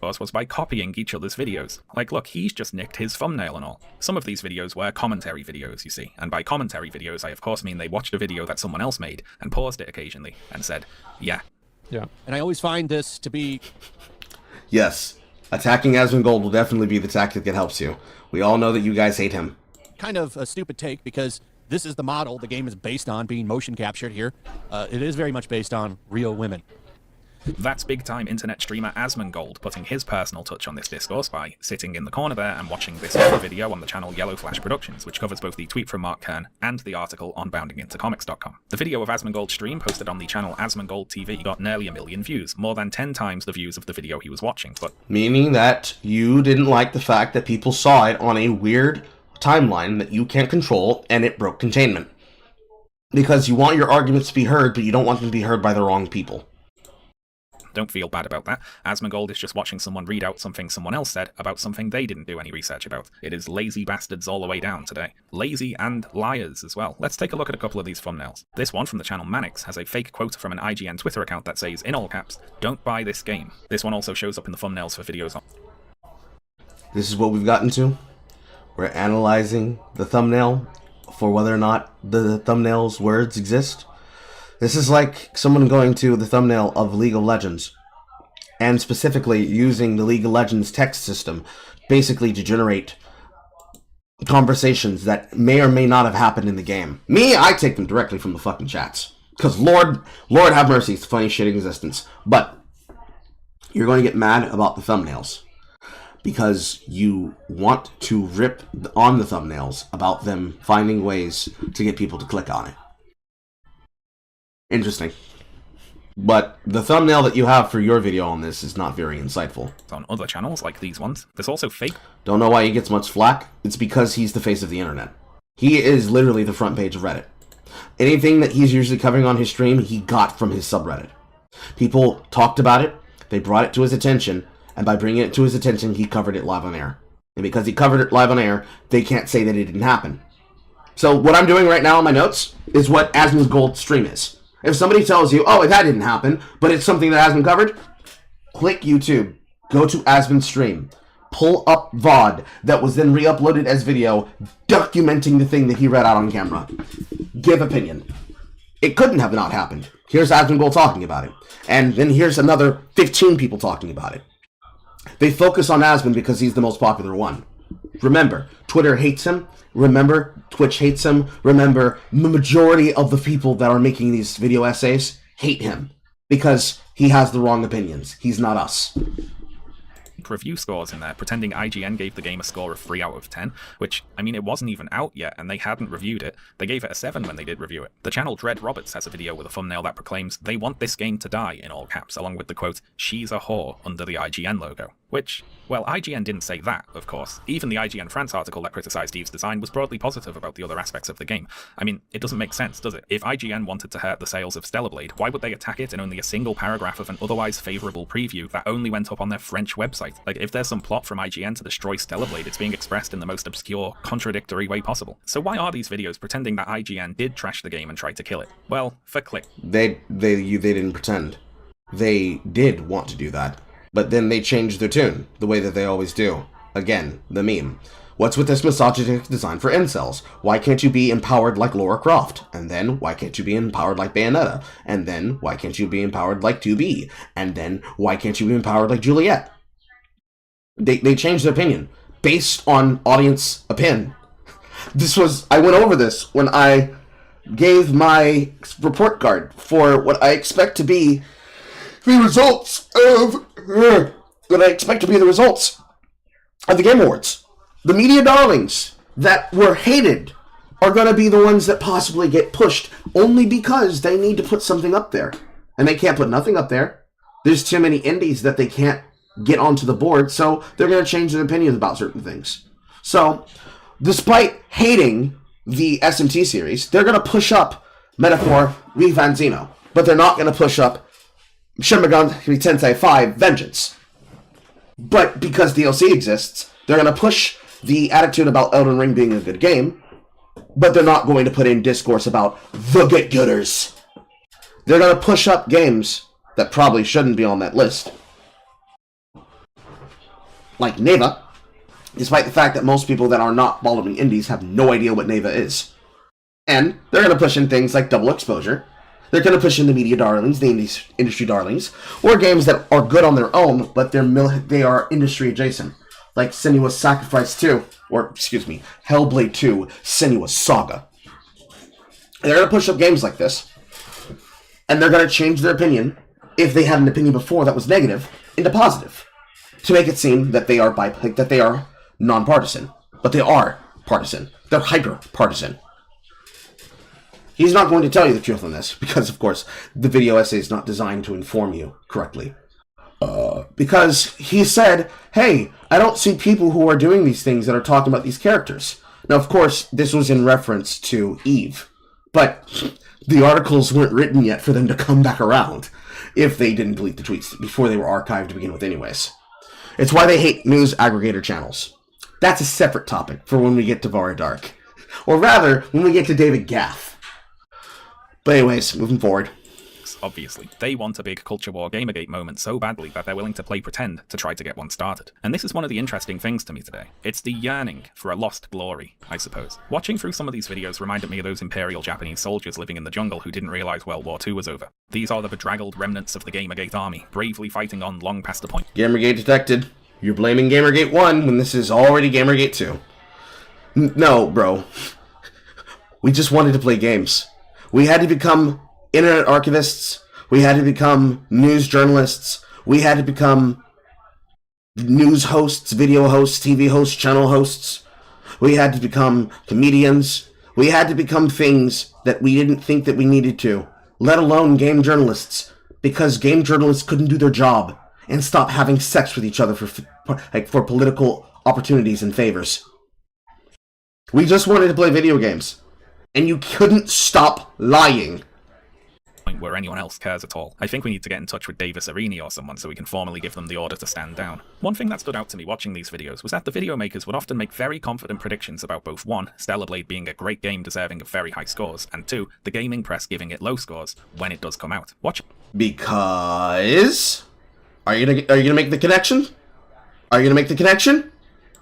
discourse was by copying each other's videos. Like, look, he's just nicked his thumbnail and all. Some of these videos were commentary videos, you see, and by commentary videos I of course mean they watched a video that someone else made and paused it occasionally and said, yeah. Yeah. And I always find this to be... Yes, attacking Asmongold will definitely be the tactic that helps you. We all know that you guys hate him. kind of a stupid take because this is the model the game is based on, being motion captured here. It is very much based on real women. That's big-time internet streamer Asmongold putting his personal touch on this discourse by sitting in the corner there and watching this other video on the channel Yellow Flash Productions, which covers both the tweet from Mark Kern and the article on boundingintocomics.com. The video of Asmongold's stream posted on the channel Asmongold TV got nearly 1 million views, more than 10 times the views of the video he was watching, but... Meaning that you didn't like the fact that people saw it on a weird timeline that you can't control, and it broke containment. Because you want your arguments to be heard, but you don't want them to be heard by the wrong people. Don't feel bad about that. Asmongold is just watching someone read out something someone else said about something they didn't do any research about. It is lazy bastards all the way down today. Lazy and liars as well. Let's take a look at a couple of these thumbnails. This one from the channel Manix has a fake quote from an IGN Twitter account that says, in all caps, "Don't buy this game." This one also shows up in the thumbnails for videos on. This is what we've gotten to. We're analyzing the thumbnail for whether or not the thumbnail's words exist. This is like someone going to the thumbnail of League of Legends, and specifically using the League of Legends text system, basically to generate conversations that may or may not have happened in the game. Me, I take them directly from the fucking chats. Because Lord have mercy, it's the funniest shit in existence. But you're going to get mad about the thumbnails, because you want to rip on the thumbnails about them finding ways to get people to click on it. Interesting. But the thumbnail that you have for your video on this is not very insightful. On other channels like these ones. There's also fake. Don't know why he gets much flack. It's because he's the face of the internet. He is literally the front page of Reddit. Anything that he's usually covering on his stream, he got from his subreddit. People talked about it, they brought it to his attention, and by bringing it to his attention, he covered it live on air. And because he covered it live on air, they can't say that it didn't happen. So what I'm doing right now in my notes is what Asmongold's stream is. If somebody tells you, oh, that didn't happen, but it's something that has been covered, click YouTube, go to Asmon's stream, pull up VOD that was then re-uploaded as video, documenting the thing that he read out on camera. Give opinion. It couldn't have not happened. Here's Asmongold talking about it. And then here's another 15 people talking about it. They focus on Asmon because he's the most popular one. Remember, Twitter hates him. Remember, Twitch hates him. Remember, the majority of the people that are making these video essays hate him because he has the wrong opinions. He's not us. Review scores in there, pretending IGN gave the game a score of 3 out of 10, which, I mean, it wasn't even out yet, and they hadn't reviewed it. They gave it a 7 when they did review it. The channel Dread Roberts has a video with a thumbnail that proclaims, "They want this game to die," in all caps, along with the quote, "She's a whore," under the IGN logo. Which, well, IGN didn't say that, of course. Even the IGN France article that criticized Eve's design was broadly positive about the other aspects of the game. I mean, it doesn't make sense, does it? If IGN wanted to hurt the sales of Stellar Blade, why would they attack it in only a single paragraph of an otherwise favorable preview that only went up on their French website? Like, if there's some plot from IGN to destroy Stellar Blade, it's being expressed in the most obscure, contradictory way possible. So why are these videos pretending that IGN did trash the game and try to kill it? Well, for click. They didn't pretend. They did want to do that. But then they changed their tune, the way that they always do. Again, the meme. What's with this misogynistic design for incels? Why can't you be empowered like Lara Croft? And then, why can't you be empowered like Bayonetta? And then, why can't you be empowered like 2B? And then, why can't you be empowered like Juliet? They changed their opinion, based on audience opinion. I went over this when I gave my report card for what I expect to be the results of the Game Awards. The media darlings that were hated are going to be the ones that possibly get pushed only because they need to put something up there. And they can't put nothing up there. There's too many indies that they can't get onto the board, so they're going to change their opinions about certain things. So, despite hating the SMT series, they're going to push up Metaphor v Vanzino, but they're not going to push up Shin Megami Tensei 5 Vengeance. But because DLC exists, they're going to push the attitude about Elden Ring being a good game, but they're not going to put in discourse about the get-gooders. They're going to push up games that probably shouldn't be on that list. like Neva, despite the fact that most people that are not following indies have no idea what Neva is. And they're going to push in things like Double Exposure. They're going to push in the media darlings, the industry darlings, or games that are good on their own, but they are industry adjacent, like Senua's Sacrifice 2, or, excuse me, Hellblade 2, Senua's Saga. They're going to push up games like this, and they're going to change their opinion, if they had an opinion before that was negative, into positive, to make it seem that they are non-partisan. But they are partisan. They're hyper-partisan. He's not going to tell you the truth on this, because, of course, the video essay is not designed to inform you correctly. Because he said, hey, I don't see people who are doing these things that are talking about these characters. Now, of course, this was in reference to Eve, but the articles weren't written yet for them to come back around, if they didn't delete the tweets before they were archived to begin with anyways. It's why they hate news aggregator channels. That's a separate topic for when we get to Vara Dark. Or rather, when we get to David Gaff. But anyways, moving forward. Obviously, they want a big culture war Gamergate moment so badly that they're willing to play pretend to try to get one started. And this is one of the interesting things to me today. It's the yearning for a lost glory, I suppose. Watching through some of these videos reminded me of those Imperial Japanese soldiers living in the jungle who didn't realize World War II was over. These are the bedraggled remnants of the Gamergate army, bravely fighting on long past the point. Gamergate detected. You're blaming Gamergate 1 when this is already Gamergate 2. No, bro. We just wanted to play games. We had to become internet archivists. We had to become news journalists. We had to become news hosts, video hosts, TV hosts, channel hosts. We had to become comedians. We had to become things that we didn't think that we needed to, let alone game journalists, because game journalists couldn't do their job and stop having sex with each other for political opportunities and favors. We just wanted to play video games. And you couldn't stop lying. Where anyone else cares at all. I think we need to get in touch with Davis Arini or someone so we can formally give them the order to stand down. One thing that stood out to me watching these videos was that the video makers would often make very confident predictions about both 1, Stellar Blade being a great game deserving of very high scores, and 2, the gaming press giving it low scores when it does come out. Watch. Because... Are you gonna make the connection? Are you gonna make the connection?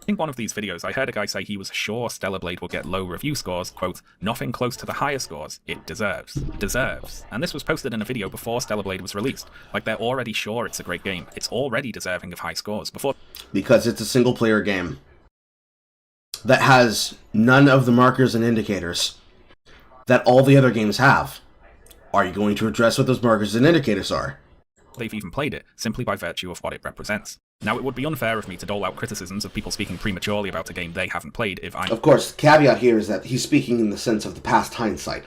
In one of these videos, I heard a guy say he was sure Stellar Blade would get low review scores, quote, nothing close to the higher scores it deserves. Deserves. And this was posted in a video before Stellar Blade was released. Like, they're already sure it's a great game. It's already deserving of high scores before... Because it's a single-player game that has none of the markers and indicators that all the other games have. Are you going to address what those markers and indicators are? They've even played it, simply by virtue of what it represents. Now, it would be unfair of me to dole out criticisms of people speaking prematurely about a game they haven't played if I'm... Of course, the caveat here is that he's speaking in the sense of the past hindsight.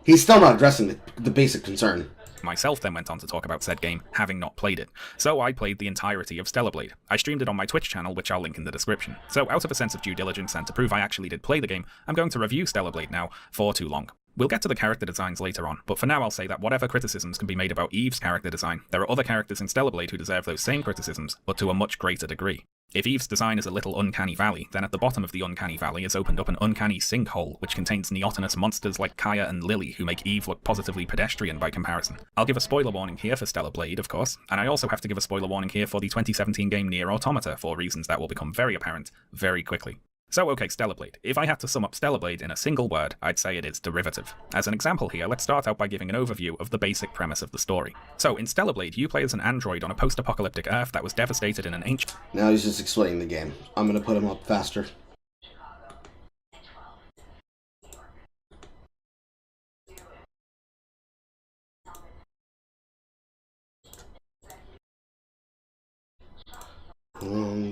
He's still not addressing the basic concern. Myself then went on to talk about said game, having not played it. So I played the entirety of Stellar Blade. I streamed it on my Twitch channel, which I'll link in the description. So out of a sense of due diligence and to prove I actually did play the game, I'm going to review Stellar Blade now for too long. We'll get to the character designs later on, but for now I'll say that whatever criticisms can be made about Eve's character design, there are other characters in Stellar Blade who deserve those same criticisms, but to a much greater degree. If Eve's design is a little uncanny valley, then at the bottom of the uncanny valley is opened up an uncanny sinkhole, which contains neotenous monsters like Kaya and Lily, who make Eve look positively pedestrian by comparison. I'll give a spoiler warning here for Stellar Blade, of course, and I also have to give a spoiler warning here for the 2017 game Nier Automata, for reasons that will become very apparent very quickly. So okay, Stellar Blade. If I had to sum up Stellar Blade in a single word, I'd say it is derivative. As an example here, let's start out by giving an overview of the basic premise of the story. So, in Stellar Blade, you play as an android on a post-apocalyptic Earth that was devastated in an ancient... Now he's just explaining the game. I'm gonna put him up faster.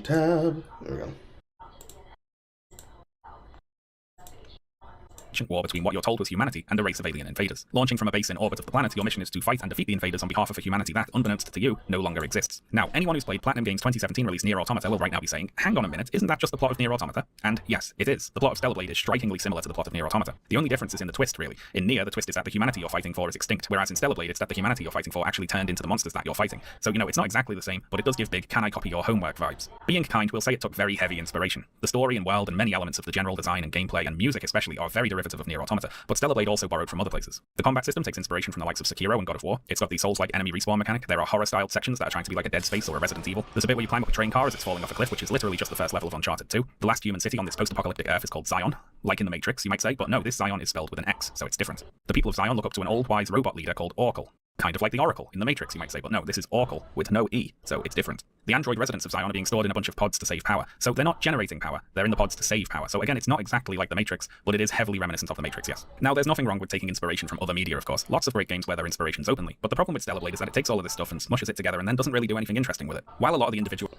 Tab. There we go. War between what you're told was humanity and a race of alien invaders. Launching from a base in orbit of the planet, your mission is to fight and defeat the invaders on behalf of a humanity that, unbeknownst to you, no longer exists. Now, anyone who's played Platinum Games' 2017 release Nier Automata will right now be saying, hang on a minute, isn't that just the plot of Nier Automata? And yes, it is. The plot of Stellar Blade is strikingly similar to the plot of Nier Automata. The only difference is in the twist, really. In Nier, the twist is that the humanity you're fighting for is extinct, whereas in Stellar Blade, it's that the humanity you're fighting for actually turned into the monsters that you're fighting. So, you know, it's not exactly the same, but it does give big, can I copy your homework vibes. Being kind, we'll say it took very heavy inspiration. The story and world and many elements of the general design and gameplay and music especially are very derivative derivative of Nier Automata, but Stellar Blade also borrowed from other places. The combat system takes inspiration from the likes of Sekiro and God of War. It's got the Souls-like enemy respawn mechanic. There are horror-styled sections that are trying to be like a Dead Space or a Resident Evil. There's a bit where you climb up a train car as it's falling off a cliff, which is literally just the first level of Uncharted 2. The last human city on this post-apocalyptic Earth is called Zion, like in the Matrix, you might say, but no, this Zion is spelled with an X, so it's different. The people of Zion look up to an old wise robot leader called Oracle. Kind of like the Oracle in the Matrix, you might say, but no, this is Oracle with no E, so it's different. The android residents of Zion are being stored in a bunch of pods to save power, so they're not generating power, they're in the pods to save power. So again, it's not exactly like the Matrix, but it is heavily reminiscent of the Matrix, yes. Now, there's nothing wrong with taking inspiration from other media, of course. Lots of great games wear their inspirations openly, but the problem with Stellar Blade is that it takes all of this stuff and smushes it together and then doesn't really do anything interesting with it. While a lot of the individual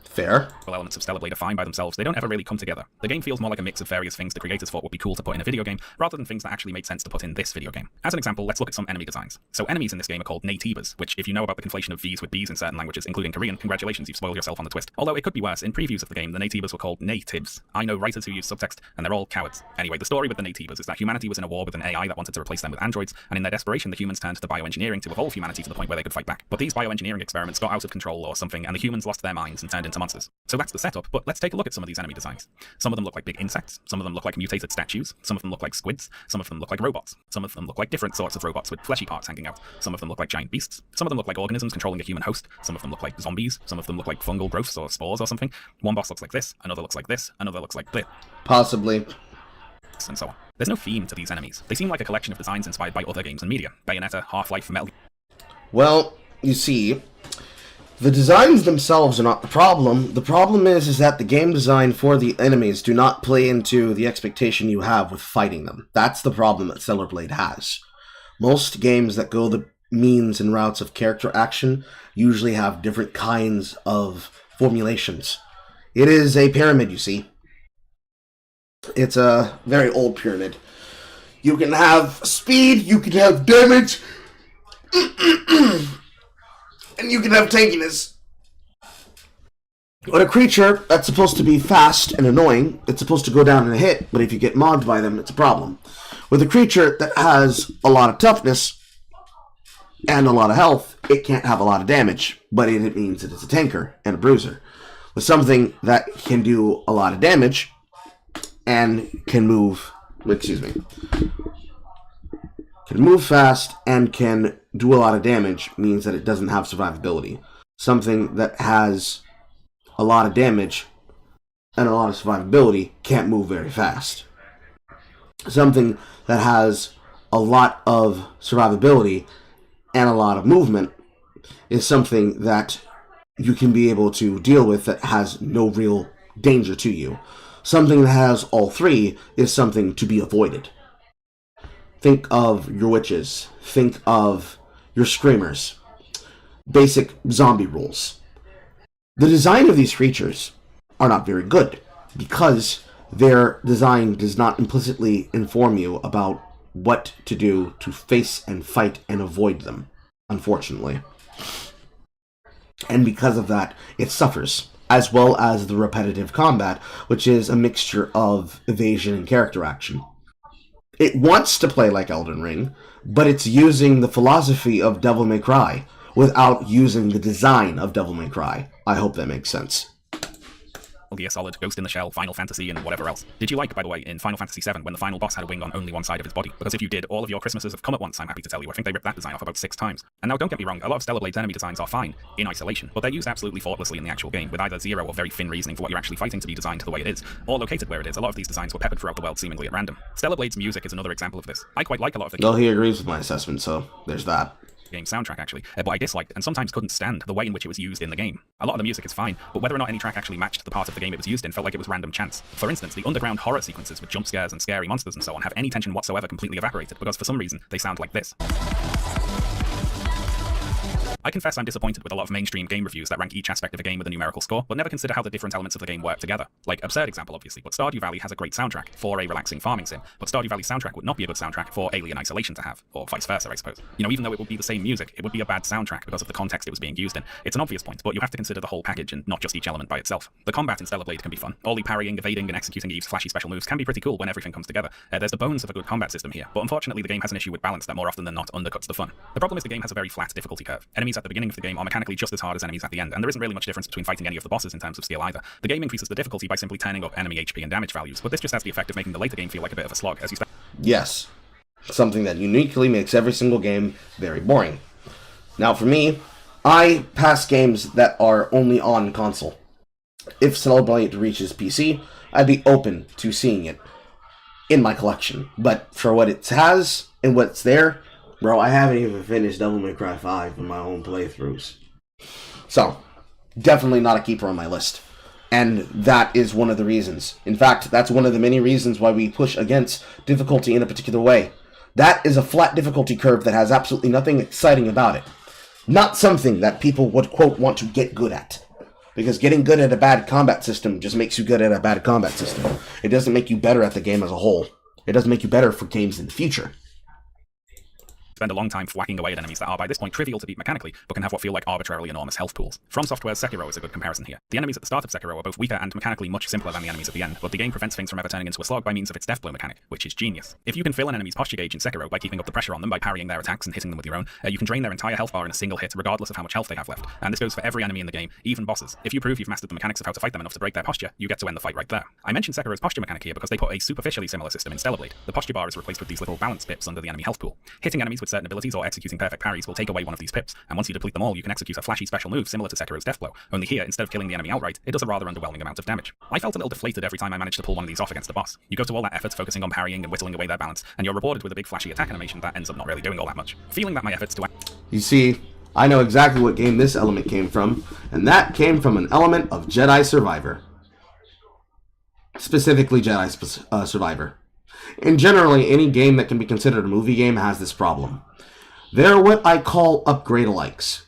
elements of Stellar Blade are fine by themselves, they don't ever really come together. The game feels more like a mix of various things the creators thought would be cool to put in a video game, rather than things that actually made sense to put in this video game. As an example, let's look at some enemy designs. So enemies in this game are called natives, which if you know about the conflation of V's with B's in certain languages, including Korean, congratulations, you've spoiled yourself on the twist. Although it could be worse, in previews of the game, the natives were called natives. I know writers who use subtext, and they're all cowards. Anyway, the story with the natives is that humanity was in a war with an AI that wanted to replace them with androids, and in their desperation, the humans turned to bioengineering to evolve humanity to the point where they could fight back. But these bioengineering experiments got out of control or something, and the humans lost their minds and turned into monsters. So that's the setup, but let's take a look at some of these enemy designs. Some of them look like big insects, some of them look like mutated statues, some of them look like squids, some of them look like robots, some of them look like different sorts of robots with fleshy parts hanging out, some of them look like giant beasts, some of them look like organisms controlling a human host, some of them look like zombies, some of them look like fungal growths or spores or something. One boss looks like this, another looks like this, another looks like this. Possibly. And so on. There's no theme to these enemies. They seem like a collection of designs inspired by other games and media. Bayonetta, Half-Life, Metal. Well, you see, the designs themselves are not the problem. The problem is that the game design for the enemies do not play into the expectation you have with fighting them. That's the problem that Stellar Blade has. Most games that go the means and routes of character action usually have different kinds of formulations. It is a pyramid, you see. It's a very old pyramid. You can have speed, you can have damage, and you can have tankiness. But a creature that's supposed to be fast and annoying, it's supposed to go down in a hit, but if you get mobbed by them, it's a problem. With a creature that has a lot of toughness and a lot of health, it can't have a lot of damage, but it means that it's a tanker and a bruiser. With something that can do a lot of damage and can move, can move fast and can do a lot of damage means that it doesn't have survivability. Something that has a lot of damage and a lot of survivability can't move very fast. Something that has a lot of survivability and a lot of movement is something that you can be able to deal with that has no real danger to you. Something that has all three is something to be avoided. Think of your witches. Think of your screamers. Basic zombie rules. The design of these creatures are not very good because their design does not implicitly inform you about what to do to face and fight and avoid them, unfortunately. And because of that, it suffers, as well as the repetitive combat, which is a mixture of evasion and character action. It wants to play like Elden Ring, but it's using the philosophy of Devil May Cry without using the design of Devil May Cry. I hope that makes sense. Gear Solid, Ghost in the Shell, Final Fantasy, and whatever else. Did you like, by the way, in Final Fantasy VII when the final boss had a wing on only one side of his body? Because if you did, all of your Christmases have come at once, I'm happy to tell you. I think they ripped that design off about 6 times. And now, don't get me wrong, a lot of Stellar Blade's enemy designs are fine in isolation, but they're used absolutely faultlessly in the actual game, with either zero or very thin reasoning for what you're actually fighting to be designed the way it is, or located where it is. A lot of these designs were peppered throughout the world seemingly at random. Stellar Blade's music is another example of this. I quite like a lot of the Well, he agrees with my assessment, so there's that. Game soundtrack actually, but I disliked and sometimes couldn't stand the way in which it was used in the game. A lot of the music is fine, but whether or not any track actually matched the part of the game it was used in felt like it was random chance. For instance, the underground horror sequences with jump scares and scary monsters and so on have any tension whatsoever completely evaporated because for some reason they sound like this. I confess I'm disappointed with a lot of mainstream game reviews that rank each aspect of a game with a numerical score, but never consider how the different elements of the game work together. Like, absurd example obviously, but Stardew Valley has a great soundtrack for a relaxing farming sim, but Stardew Valley's soundtrack would not be a good soundtrack for Alien Isolation to have, or vice versa I suppose. You know, even though it would be the same music, it would be a bad soundtrack because of the context it was being used in. It's an obvious point, but you have to consider the whole package and not just each element by itself. The combat in Stellar Blade can be fun. All the parrying, evading, and executing Eve's flashy special moves can be pretty cool when everything comes together. There's the bones of a good combat system here, but unfortunately the game has an issue with balance that more often than not undercuts the fun. The problem is the game has a very flat difficulty curve. Enemies at the beginning of the game are mechanically just as hard as enemies at the end, and there isn't really much difference between fighting any of the bosses in terms of skill either. The game increases the difficulty by simply turning up enemy HP and damage values, but this just has the effect of making the later game feel like a bit of a slog as you start. Yes. Something that uniquely makes every single game very boring. Now, for me, I pass games that are only on console. If Celebrate reaches PC, I'd be open to seeing it in my collection. But for what it has and what's there, bro, I haven't even finished Devil May Cry 5 in my own playthroughs. So, definitely not a keeper on my list. And that is one of the reasons. In fact, that's one of the many reasons why we push against difficulty in a particular way. That is a flat difficulty curve that has absolutely nothing exciting about it. Not something that people would, quote, want to get good at. Because getting good at a bad combat system just makes you good at a bad combat system. It doesn't make you better at the game as a whole. It doesn't make you better for games in the future. Spend a long time whacking away at enemies that are by this point trivial to beat mechanically, but can have what feel like arbitrarily enormous health pools. From Software's Sekiro is a good comparison here. The enemies at the start of Sekiro are both weaker and mechanically much simpler than the enemies at the end, but the game prevents things from ever turning into a slog by means of its death blow mechanic, which is genius. If you can fill an enemy's posture gauge in Sekiro by keeping up the pressure on them by parrying their attacks and hitting them with your own, you can drain their entire health bar in a single hit, regardless of how much health they have left. And this goes for every enemy in the game, even bosses. If you prove you've mastered the mechanics of how to fight them enough to break their posture, you get to end the fight right there. I mentioned Sekiro's posture mechanic here because they put a superficially similar system in Stellar Blade. The posture bar is replaced with these little balance pips under the enemy health pool. Hitting enemies with certain abilities or executing perfect parries will take away one of these pips, and once you deplete them all, you can execute a flashy special move similar to Sekiro's death blow. Only here, instead of killing the enemy outright, it does a rather underwhelming amount of damage. I felt a little deflated every time I managed to pull one of these off against a boss. You go to all that effort focusing on parrying and whittling away their balance, and you're rewarded with a big flashy attack animation that ends up not really doing all that much. Feeling that my efforts to... You see, I know exactly what game this element came from, and that came from an element of Jedi Survivor. Specifically Jedi Survivor. And generally, any game that can be considered a movie game has this problem. They're what I call upgrade-alikes.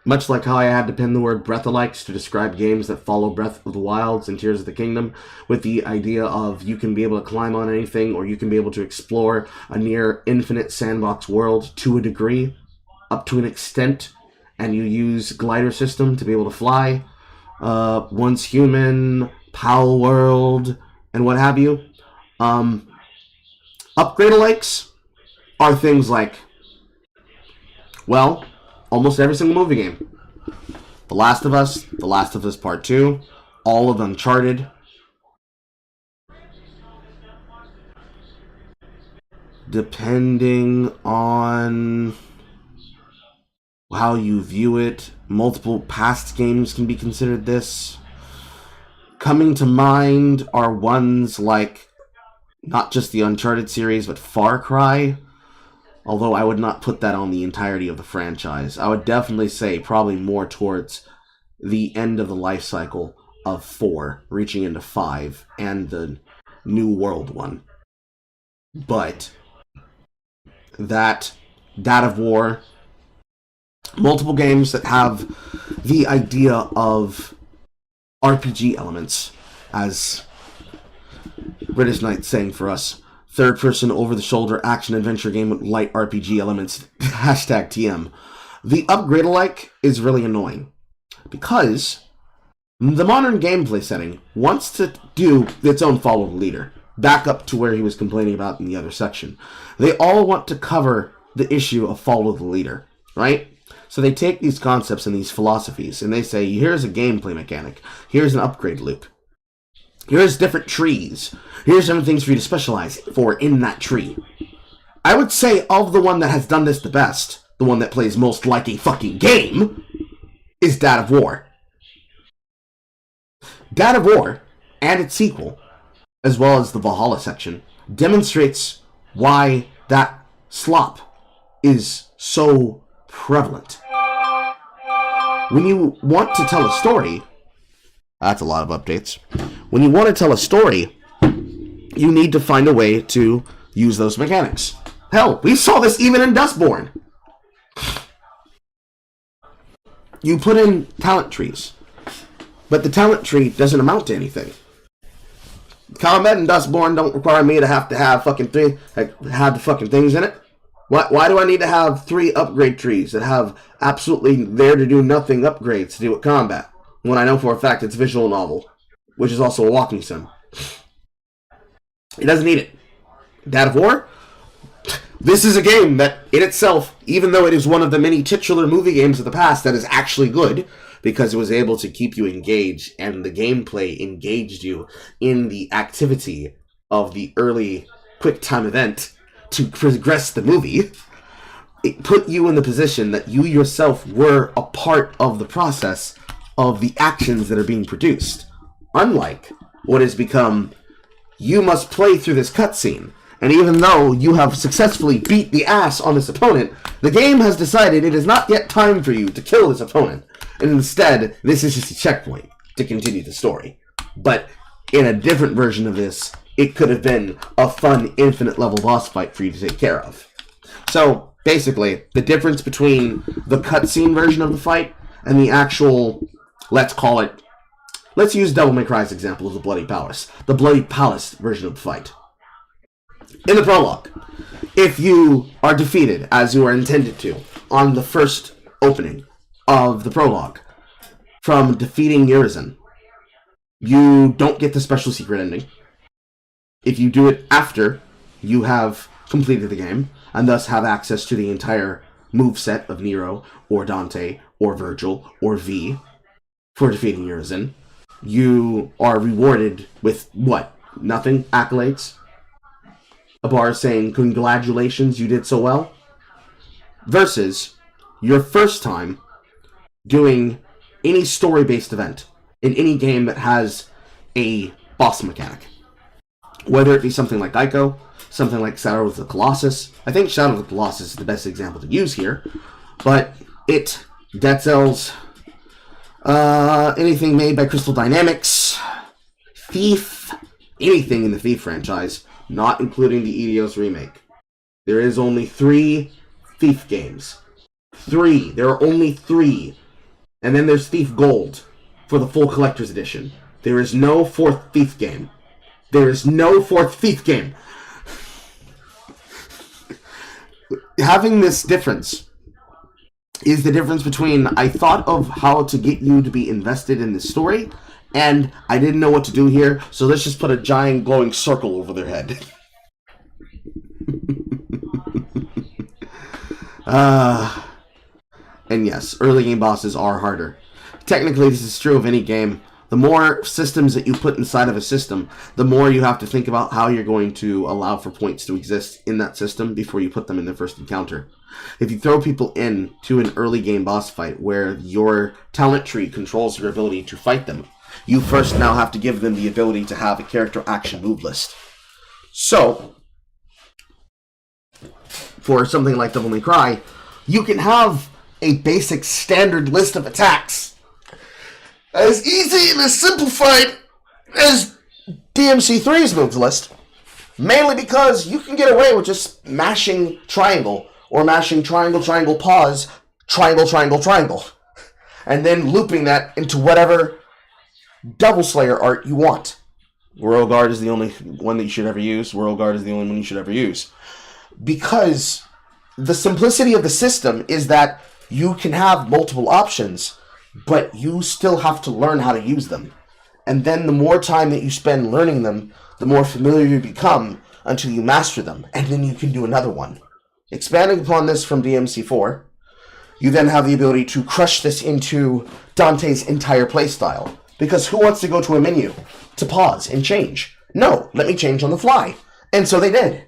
Much like how I had to pin the word breath-alikes to describe games that follow Breath of the Wilds and Tears of the Kingdom, with the idea of you can be able to climb on anything, or you can be able to explore a near infinite sandbox world to a degree, up to an extent, and you use glider system to be able to fly, Once Human, Pal World, and what have you. Upgrade-alikes are things like, well, almost every single movie game. The Last of Us Part 2, all of Uncharted. Depending on how you view it, multiple past games can be considered this. Coming to mind are ones like not just the Uncharted series, but Far Cry. Although I would not put that on the entirety of the franchise. I would definitely say probably more towards the end of the life cycle of 4, reaching into 5, and the New World one. But that, God of War, multiple games that have the idea of RPG elements, as British Knight saying for us, third-person, over-the-shoulder, action-adventure game with light RPG elements, hashtag TM. The upgrade-alike is really annoying, because the modern gameplay setting wants to do its own follow the leader, back up to where he was complaining about in the other section. They all want to cover the issue of follow the leader, right? So they take these concepts and these philosophies, and they say, here's a gameplay mechanic, here's an upgrade loop. Here's different trees. Here's different things for you to specialize for in that tree. I would say of the one that has done this the best, the one that plays most like a fucking game, is God of War. God of War, and its sequel, as well as the Valhalla section, demonstrates why that slop is so prevalent. When you want to tell a story, that's a lot of updates. When you want to tell a story, you need to find a way to use those mechanics. Hell, we saw this even in Dustborn. You put in talent trees, but the talent tree doesn't amount to anything. Combat in Dustborn don't require me to have fucking have the fucking things in it. Why do I need to have 3 upgrade trees that have absolutely there to do nothing upgrades to do with combat, when I know for a fact it's a visual novel, which is also a walking sim? It doesn't need it. God of War? This is a game that, in itself, even though it is one of the many titular movie games of the past, that is actually good, because it was able to keep you engaged, and the gameplay engaged you in the activity of the early quick time event to progress the movie. It put you in the position that you yourself were a part of the process of the actions that are being produced. Unlike what has become, you must play through this cutscene, and even though you have successfully beat the ass on this opponent, the game has decided it is not yet time for you to kill this opponent, and instead, this is just a checkpoint to continue the story. But in a different version of this, it could have been a fun, infinite level boss fight for you to take care of. So, basically, the difference between the cutscene version of the fight and the actual, let's use Devil May Cry's example of the Bloody Palace. The Bloody Palace version of the fight. In the prologue, if you are defeated, as you are intended to, on the first opening of the prologue, from defeating Urizen, you don't get the special secret ending. If you do it after you have completed the game, and thus have access to the entire moveset of Nero, or Dante, or Virgil, or V, for defeating Urizen, you are rewarded with what? Nothing? Accolades? A bar saying, congratulations, you did so well? Versus your first time doing any story-based event in any game that has a boss mechanic. Whether it be something like Ico, something like Shadow of the Colossus. I think Shadow of the Colossus is the best example to use here. But Dead Cells, anything made by Crystal Dynamics, Thief, anything in the Thief franchise, not including the Eidos remake. There is only 3 Thief games. 3. There are only 3. And then there's Thief Gold for the full collector's edition. There is no 4th Thief game. There is no 4th Thief game. Having this difference is the difference between I thought of how to get you to be invested in this story, and I didn't know what to do here, so let's just put a giant glowing circle over their head. And yes, early game bosses are harder. Technically, this is true of any game. The more systems that you put inside of a system, the more you have to think about how you're going to allow for points to exist in that system before you put them in their first encounter. If you throw people into an early game boss fight where your talent tree controls your ability to fight them, you first now have to give them the ability to have a character action move list. So, for something like Devil May Cry, you can have a basic standard list of attacks as easy and as simplified as DMC3's moves list, mainly because you can get away with just mashing triangle, or mashing triangle, triangle, pause, triangle, triangle, triangle, and then looping that into whatever Devil Slayer art you want. Royal Guard is the only one that you should ever use. Royal Guard is the only one you should ever use. Because the simplicity of the system is that you can have multiple options, but you still have to learn how to use them. And then the more time that you spend learning them, the more familiar you become until you master them, and then you can do another one. Expanding upon this from DMC4, you then have the ability to crush this into Dante's entire playstyle. Because who wants to go to a menu to pause and change? No, let me change on the fly. And so they did.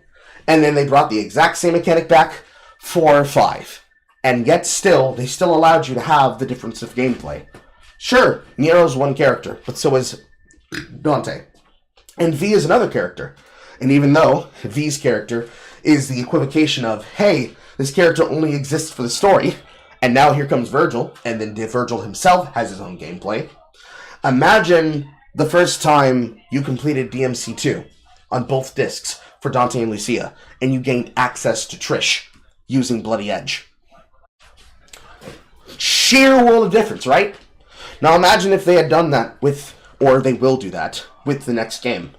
And then they brought the exact same mechanic back for 5. And yet still, they still allowed you to have the difference of gameplay. Sure, Nero's one character, but so is Dante. And V is another character. And even though V's character is the equivocation of, hey, this character only exists for the story, and now here comes Virgil, and then Virgil himself has his own gameplay. Imagine the first time you completed DMC2 on both discs for Dante and Lucia, and you gained access to Trish using Bloody Edge. Sheer world of difference, right? Now imagine if they had done that with, or they will do that, with the next game.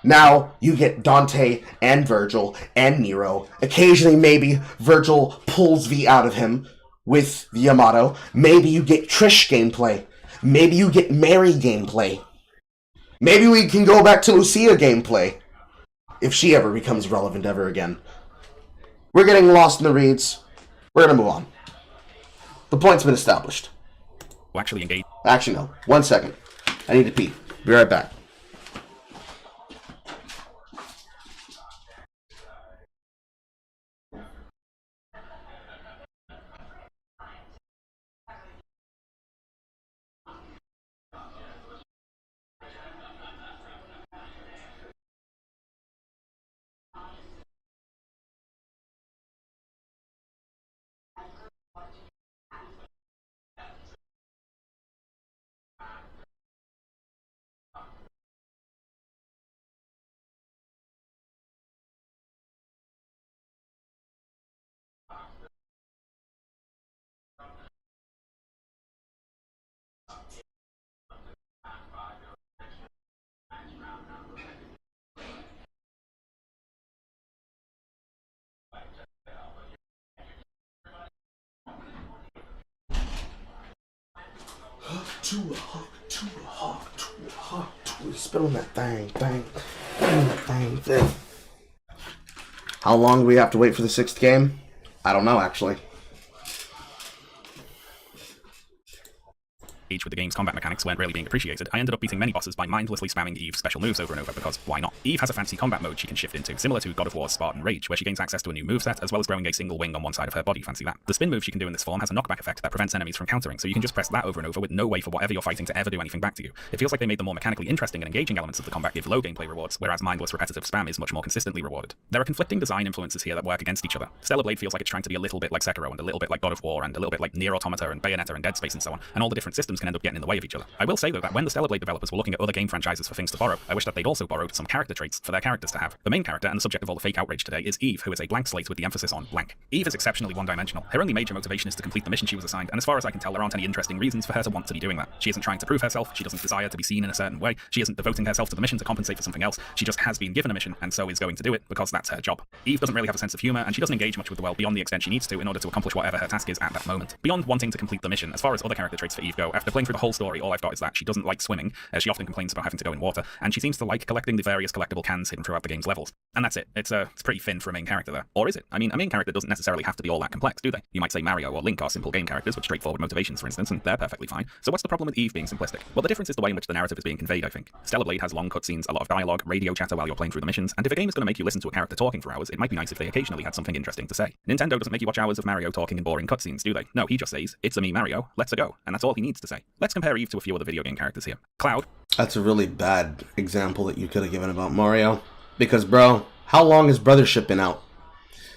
Now you get Dante and Virgil and Nero. Occasionally maybe Virgil pulls V out of him with the Yamato. Maybe you get Trish gameplay. Maybe you get Mary gameplay. Maybe we can go back to Lucia gameplay. If she ever becomes relevant ever again. We're getting lost in the reads. We're going to move on. The point's been established. Actually engage. Actually, no. 1 second. I need to pee. Be right back. Spit on that thing. How long do we have to wait for the 6th game? I don't know, actually. With the game's combat mechanics weren't really being appreciated, I ended up beating many bosses by mindlessly spamming Eve's special moves over and over because why not? Eve has a fancy combat mode she can shift into, similar to God of War's Spartan Rage, where she gains access to a new moveset as well as growing a single wing on one side of her body, fancy that. The spin move she can do in this form has a knockback effect that prevents enemies from countering, so you can just press that over and over with no way for whatever you're fighting to ever do anything back to you. It feels like they made the more mechanically interesting and engaging elements of the combat give low gameplay rewards, whereas mindless repetitive spam is much more consistently rewarded. There are conflicting design influences here that work against each other. Stellar Blade feels like it's trying to be a little bit like Sekiro and a little bit like God of War and a little bit like Nier Automata and Bayonetta and Dead Space and so on, and all the different systems can end up getting in the way of each other. I will say though that when the Stellar Blade developers were looking at other game franchises for things to borrow, I wish that they'd also borrowed some character traits for their characters to have. The main character and the subject of all the fake outrage today is Eve, who is a blank slate with the emphasis on blank. Eve is exceptionally one-dimensional. Her only major motivation is to complete the mission she was assigned, and as far as I can tell, there aren't any interesting reasons for her to want to be doing that. She isn't trying to prove herself, she doesn't desire to be seen in a certain way, she isn't devoting herself to the mission to compensate for something else, she just has been given a mission and so is going to do it because that's her job. Eve doesn't really have a sense of humor, and she doesn't engage much with the world beyond the extent she needs to in order to accomplish whatever her task is at that moment. Beyond wanting to complete the mission, as far as other character traits for Eve go, after playing through the whole story, all I've got is that she doesn't like swimming, as she often complains about having to go in water, and she seems to like collecting the various collectible cans hidden throughout the game's levels. And that's it. It's pretty thin for a main character there. Or is it? I mean, a main character doesn't necessarily have to be all that complex, do they? You might say Mario or Link are simple game characters with straightforward motivations, for instance, and they're perfectly fine. So what's the problem with Eve being simplistic? Well, the difference is the way in which the narrative is being conveyed, I think. Stellar Blade has long cutscenes, a lot of dialogue, radio chatter while you're playing through the missions, and if a game is going to make you listen to a character talking for hours, it might be nice if they occasionally had something interesting to say. Nintendo doesn't make you watch hours of Mario talking in boring cutscenes, do they? No, he just says, "It's a me, Mario, let's go," and that's all he needs to say. Let's compare Eve to a few other video game characters here. Cloud. That's a really bad example that you could have given about Mario. Because, bro, how long has Brothership been out?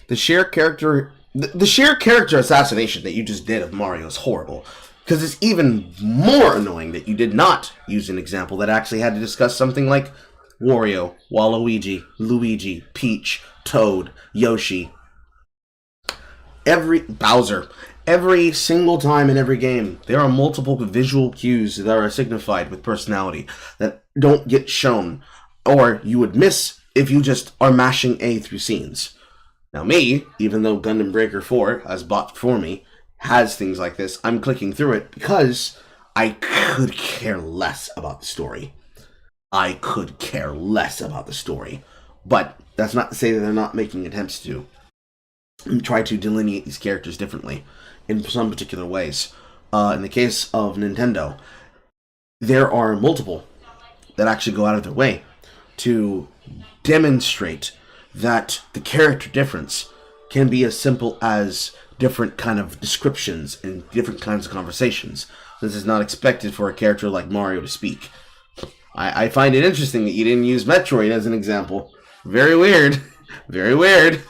The sheer character assassination that you just did of Mario is horrible. Because it's even more annoying that you did not use an example that actually had to discuss something like Wario, Waluigi, Luigi, Peach, Toad, Yoshi. Bowser. Every single time in every game, there are multiple visual cues that are signified with personality that don't get shown, or you would miss if you just are mashing A through scenes. Now me, even though Gundam Breaker 4, as bought for me, has things like this, I'm clicking through it because I could care less about the story. But that's not to say that they're not making attempts to try to delineate these characters differently in some particular ways. In the case of Nintendo, there are multiple that actually go out of their way to demonstrate that the character difference can be as simple as different kind of descriptions and different kinds of conversations. This is not expected for a character like Mario to speak. I find it interesting that you didn't use Metroid as an example. Very weird. Very weird.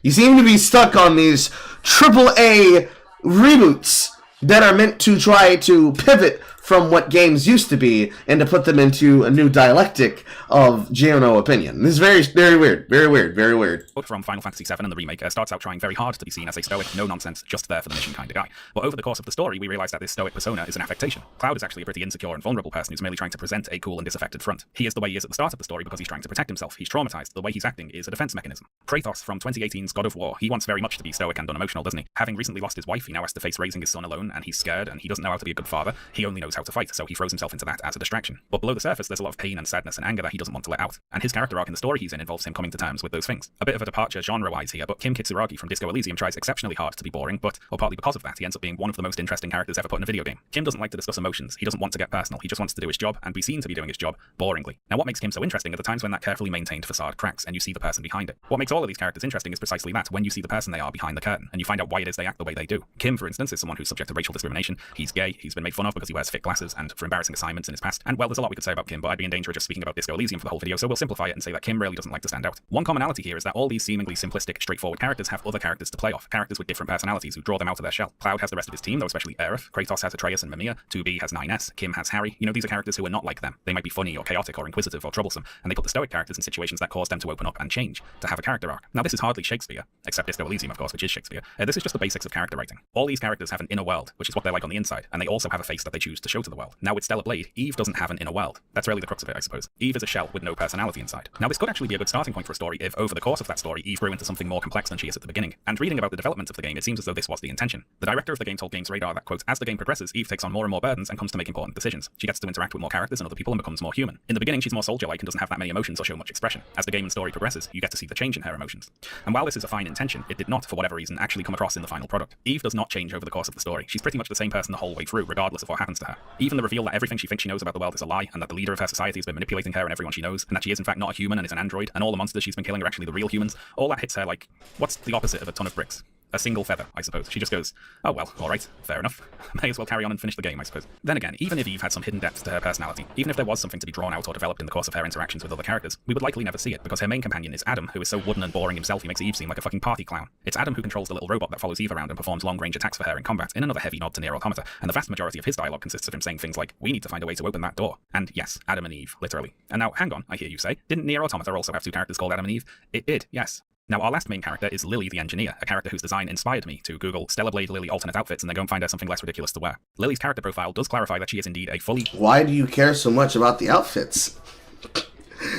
You seem to be stuck on these AAA reboots that are meant to try to pivot from what games used to be and to put them into a new dialectic of Giano opinion. This is very, very weird. Very weird. Very weird. From Final Fantasy VII and the remake starts out trying very hard to be seen as a stoic, no-nonsense, just there for the mission kind of guy. But over the course of the story, we realize that this stoic persona is an affectation. Cloud is actually a pretty insecure and vulnerable person who's merely trying to present a cool and disaffected front. He is the way he is at the start of the story because he's trying to protect himself. He's traumatized. The way he's acting is a defense mechanism. Kratos from 2018's God of War, he wants very much to be stoic and unemotional, doesn't he? Having recently lost his wife, he now has to face raising his son alone, and he's scared, and he doesn't know how to be a good father. He only knows how to fight, so he throws himself into that as a distraction. But below the surface, there's a lot of pain and sadness and anger that he doesn't want to let out. And his character arc in the story he's in involves him coming to terms with those things. A bit of a departure genre-wise here, but Kim Kitsuragi from Disco Elysium tries exceptionally hard to be boring, or partly because of that, he ends up being one of the most interesting characters ever put in a video game. Kim doesn't like to discuss emotions, he doesn't want to get personal, he just wants to do his job and be seen to be doing his job boringly. Now what makes Kim so interesting are the times when that carefully maintained facade cracks and you see the person behind it. What makes all of these characters interesting is precisely that, when you see the person they are behind the curtain, and you find out why it is they act the way they do. Kim, for instance, is someone who's subject to racial discrimination, he's gay, he's been made fun of because he wears thick glasses and for embarrassing assignments in his past, and well, there's a lot we could say about Kim, but I'd be in danger of just speaking about Disco Elysium for the whole video, so we'll simplify it and say that Kim really doesn't like to stand out. One commonality here is that all these seemingly simplistic, straightforward characters have other characters to play off, characters with different personalities who draw them out of their shell. Cloud has the rest of his team, though especially Aerith, Kratos has Atreus and Mimir, 2B has 9S, Kim has Harry. You know, these are characters who are not like them. They might be funny or chaotic or inquisitive or troublesome, and they put the stoic characters in situations that cause them to open up and change, to have a character arc. Now this is hardly Shakespeare, except Disco Elysium of course, which is Shakespeare. This is just the basics of character writing. All these characters have an inner world, which is what they're like on the inside, and they also have a face that they choose to show to the world. Now with Stellar Blade, Eve doesn't have an inner world. That's really the crux of it, I suppose. Eve is a shell with no personality inside. Now this could actually be a good starting point for a story if, over the course of that story, Eve grew into something more complex than she is at the beginning. And reading about the development of the game, it seems as though this was the intention. The director of the game told Games Radar that, quote, as the game progresses, Eve takes on more and more burdens and comes to make important decisions. She gets to interact with more characters and other people and becomes more human. In the beginning, she's more soldier-like and doesn't have that many emotions or show much expression. As the game and story progresses, you get to see the change in her emotions. And while this is a fine intention, it did not, for whatever reason, actually come across in the final product. Eve does not change over the course of the story. She's pretty much the same person the whole way through, regardless of what happens to her. Even the reveal that everything she thinks she knows about the world is a lie, and that the leader of her society has been manipulating her and everyone she knows, and that she is in fact not a human and is an android, and all the monsters she's been killing are actually the real humans, all that hits her like, what's the opposite of a ton of bricks? A single feather, I suppose. She just goes, oh well, alright, fair enough. May as well carry on and finish the game, I suppose. Then again, even if Eve had some hidden depths to her personality, even if there was something to be drawn out or developed in the course of her interactions with other characters, we would likely never see it, because her main companion is Adam, who is so wooden and boring himself he makes Eve seem like a fucking party clown. It's Adam who controls the little robot that follows Eve around and performs long-range attacks for her in combat, in another heavy nod to Nier Automata, and the vast majority of his dialogue consists of him saying things like, we need to find a way to open that door. And yes, Adam and Eve, literally. And now, hang on, I hear you say, didn't Nier Automata also have two characters called Adam and Eve? It did, yes. Now, our last main character is Lily the Engineer, a character whose design inspired me to Google Stellar Blade Lily alternate outfits and then go and find her something less ridiculous to wear. Lily's character profile does clarify that she is indeed a fully... Why do you care so much about the outfits?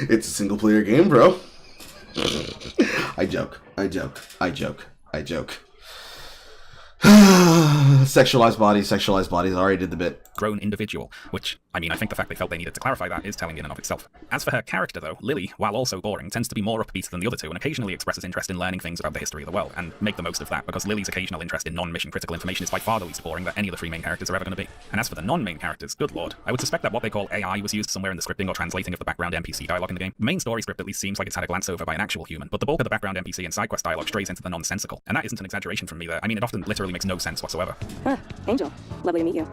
It's a single-player game, bro. I joke. Sexualized bodies, I already did the bit. Grown individual, which, I mean, I think the fact they felt they needed to clarify that is telling in and of itself. As for her character, though, Lily, while also boring, tends to be more upbeat than the other two and occasionally expresses interest in learning things about the history of the world, and make the most of that, because Lily's occasional interest in non-mission critical information is by far the least boring that any of the three main characters are ever going to be. And as for the non-main characters, good lord, I would suspect that what they call AI was used somewhere in the scripting or translating of the background NPC dialogue in the game. The main story script at least seems like it's had a glance over by an actual human, but the bulk of the background NPC and side quest dialogue strays into the nonsensical, and that isn't an exaggeration from me there. I mean, it often literally makes no sense whatsoever. Ah, Angel. Lovely to meet you.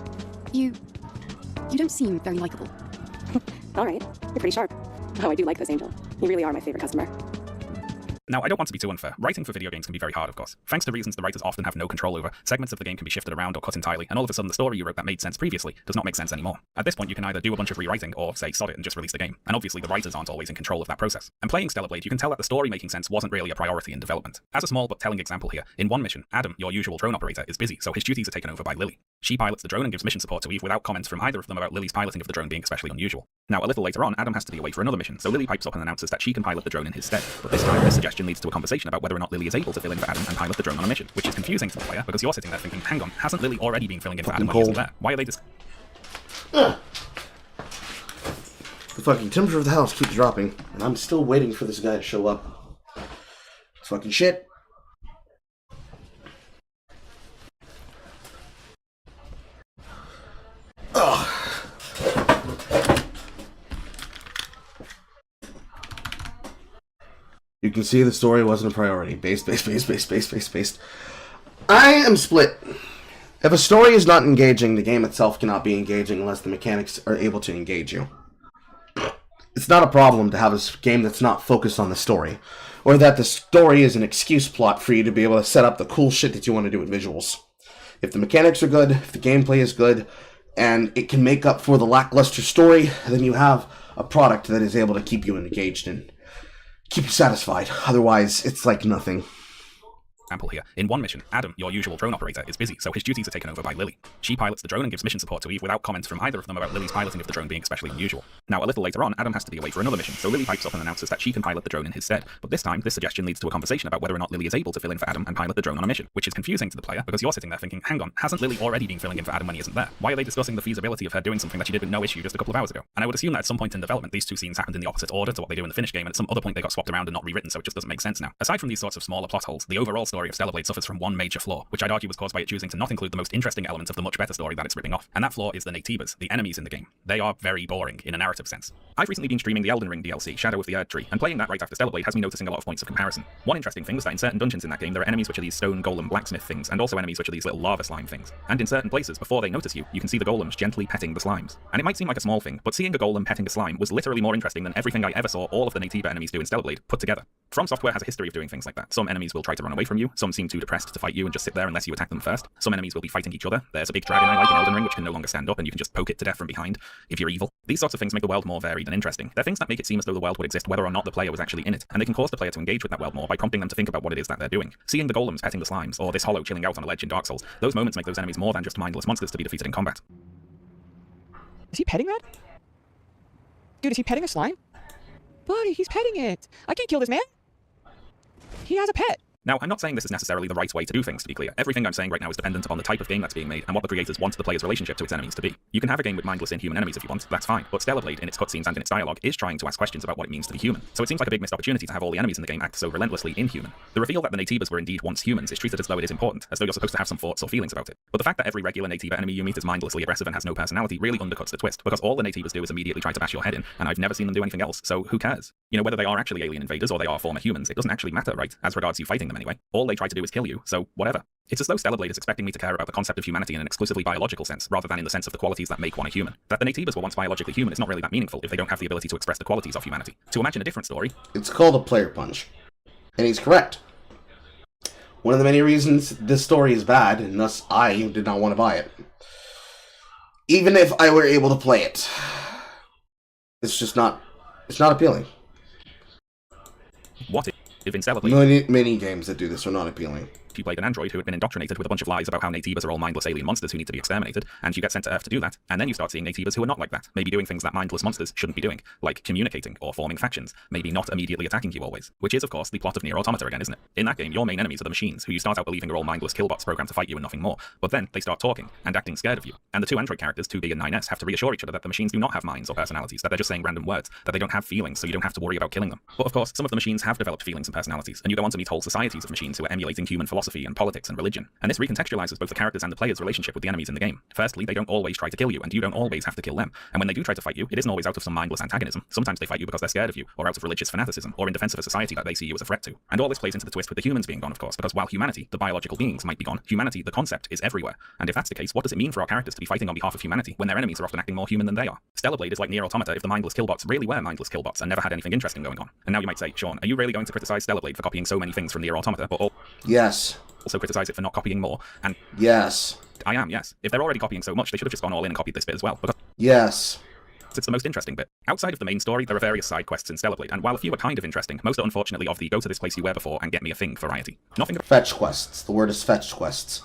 You don't seem very likable. All right. You're pretty sharp. Oh, I do like this, Angel. You really are my favorite customer. Now, I don't want to be too unfair. Writing for video games can be very hard, of course. Thanks to reasons the writers often have no control over, segments of the game can be shifted around or cut entirely, and all of a sudden the story you wrote that made sense previously does not make sense anymore. At this point, you can either do a bunch of rewriting or say sod it and just release the game. And obviously the writers aren't always in control of that process. And playing Stellar Blade, you can tell that the story making sense wasn't really a priority in development. As a small but telling example here, in one mission, Adam, your usual drone operator, is busy, so his duties are taken over by Lily. She pilots the drone and gives mission support to Eve without comments from either of them about Lily's piloting of the drone being especially unusual. Now, a little later on, Adam has to be away for another mission, so Lily pipes up and announces that she can pilot the drone in his stead. But this time, this suggestion leads to a conversation about whether or not Lily is able to fill in for Adam and pilot the drone on a mission, which is confusing to the player because you're sitting there thinking, hang on, hasn't Lily already been filling in for Adam when he isn't there? Why are they just... The fucking temperature of the house keeps dropping, and I'm still waiting for this guy to show up. It's fucking shit. Ugh. You can see the story wasn't a priority. Based. I am split. If a story is not engaging, the game itself cannot be engaging unless the mechanics are able to engage you. It's not a problem to have a game that's not focused on the story, or that the story is an excuse plot for you to be able to set up the cool shit that you want to do with visuals. If the mechanics are good, if the gameplay is good, and it can make up for the lackluster story, then you have a product that is able to keep you engaged and keep you satisfied. Otherwise, it's like nothing. Example here. In one mission, Adam, your usual drone operator, is busy, so his duties are taken over by Lily. She pilots the drone and gives mission support to Eve without comments from either of them about Lily's piloting of the drone being especially unusual. Now, a little later on, Adam has to be away for another mission, so Lily pipes up and announces that she can pilot the drone in his stead. But this time, this suggestion leads to a conversation about whether or not Lily is able to fill in for Adam and pilot the drone on a mission, which is confusing to the player because you're sitting there thinking, hang on, hasn't Lily already been filling in for Adam when he isn't there? Why are they discussing the feasibility of her doing something that she did with no issue just a couple of hours ago? And I would assume that at some point in development, these two scenes happened in the opposite order to what they do in the finished game, and at some other point they got swapped around and not rewritten, so it just doesn't make sense now. Aside from these sorts of smaller plot holes, the overall story of Stellar Blade suffers from one major flaw, which I'd argue was caused by it choosing to not include the most interesting elements of the much better story that it's ripping off. And that flaw is the Naytibas, the enemies in the game. They are very boring in a narrative sense. I've recently been streaming the Elden Ring DLC, Shadow of the Erd Tree, and playing that right after Stellar Blade has me noticing a lot of points of comparison. One interesting thing was that in certain dungeons in that game, there are enemies which are these stone golem blacksmith things, and also enemies which are these little lava slime things. And in certain places, before they notice you, you can see the golems gently petting the slimes. And it might seem like a small thing, but seeing a golem petting a slime was literally more interesting than everything I ever saw all of the Naytiba enemies do in Stellar Blade put together. From Software has a history of doing things like that. Some enemies will try to run away from you, some seem too depressed to fight you and just sit there unless you attack them first. Some enemies will be fighting each other. There's a big dragon I like in Elden Ring which can no longer stand up and you can just poke it to death from behind if you're evil. These sorts of things make the world more varied and interesting. They're things that make it seem as though the world would exist whether or not the player was actually in it, and they can cause the player to engage with that world more by prompting them to think about what it is that they're doing. Seeing the golems petting the slimes, or this hollow chilling out on a ledge in Dark Souls, those moments make those enemies more than just mindless monsters to be defeated in combat. Is he petting that? Dude, is he petting a slime? Buddy, he's petting it. I can't kill this man. He has a pet. Now, I'm not saying this is necessarily the right way to do things, to be clear. Everything I'm saying right now is dependent upon the type of game that's being made and what the creators want the player's relationship to its enemies to be. You can have a game with mindless inhuman enemies if you want, that's fine, but Stellar Blade, in its cutscenes and in its dialogue, is trying to ask questions about what it means to be human. So it seems like a big missed opportunity to have all the enemies in the game act so relentlessly inhuman. The reveal that the Natives were indeed once humans is treated as though it is important, as though you're supposed to have some thoughts or feelings about it. But the fact that every regular Nativa enemy you meet is mindlessly aggressive and has no personality really undercuts the twist, because all the Natives do is immediately try to bash your head in, and I've never seen them do anything else, so who cares? You know, whether they are actually alien invaders or they are former humans, it doesn't actually matter, right? As regards you fighting them anyway. All they try to do is kill you, so whatever. It's as though Stellar Blade is expecting me to care about the concept of humanity in an exclusively biological sense, rather than in the sense of the qualities that make one a human. That the Natives were once biologically human is not really that meaningful if they don't have the ability to express the qualities of humanity. To imagine a different story... It's called a player punch. And he's correct. One of the many reasons this story is bad, and thus I did not want to buy it. Even if I were able to play it. It's just not... It's not appealing. What if in Stellar Blade... Many games that do this are not appealing. You played an android who had been indoctrinated with a bunch of lies about how Nativas are all mindless alien monsters who need to be exterminated, and you get sent to Earth to do that, and then you start seeing Nativas who are not like that, maybe doing things that mindless monsters shouldn't be doing, like communicating or forming factions, maybe not immediately attacking you always, which is of course the plot of Nier Automata again, isn't it? In that game, your main enemies are the machines, who you start out believing are all mindless killbots programmed to fight you and nothing more, but then they start talking and acting scared of you, and the two android characters, 2B and 9S, have to reassure each other that the machines do not have minds or personalities, that they're just saying random words, that they don't have feelings, so you don't have to worry about killing them. But of course, some of the machines have developed feelings and personalities, and you go on to meet whole societies of machines who are emulating human philosophy and politics and religion. And this recontextualizes both the characters and the player's relationship with the enemies in the game. Firstly, they don't always try to kill you, and you don't always have to kill them. And when they do try to fight you, it isn't always out of some mindless antagonism. Sometimes they fight you because they're scared of you, or out of religious fanaticism, or in defense of a society that they see you as a threat to. And all this plays into the twist with the humans being gone, of course, because while humanity, the biological beings, might be gone, humanity, the concept, is everywhere. And if that's the case, what does it mean for our characters to be fighting on behalf of humanity when their enemies are often acting more human than they are? Stellar Blade is like Nier Automata if the mindless killbots really were mindless killbots and never had anything interesting going on. And now you might say, Sean, are you really going to criticize Stellar Blade for copying so many things from Nier Automata, but Yes. also criticize it for not copying more? And yes. I am, yes. If they're already copying so much, they should have just gone all in and copied this bit as well. Because yes. It's the most interesting bit. Outside of the main story, there are various side quests in Stellar Blade, and while a few are kind of interesting, most are unfortunately of the go to this place you were before and get me a thing variety. Nothing fetch quests. The word is fetch quests.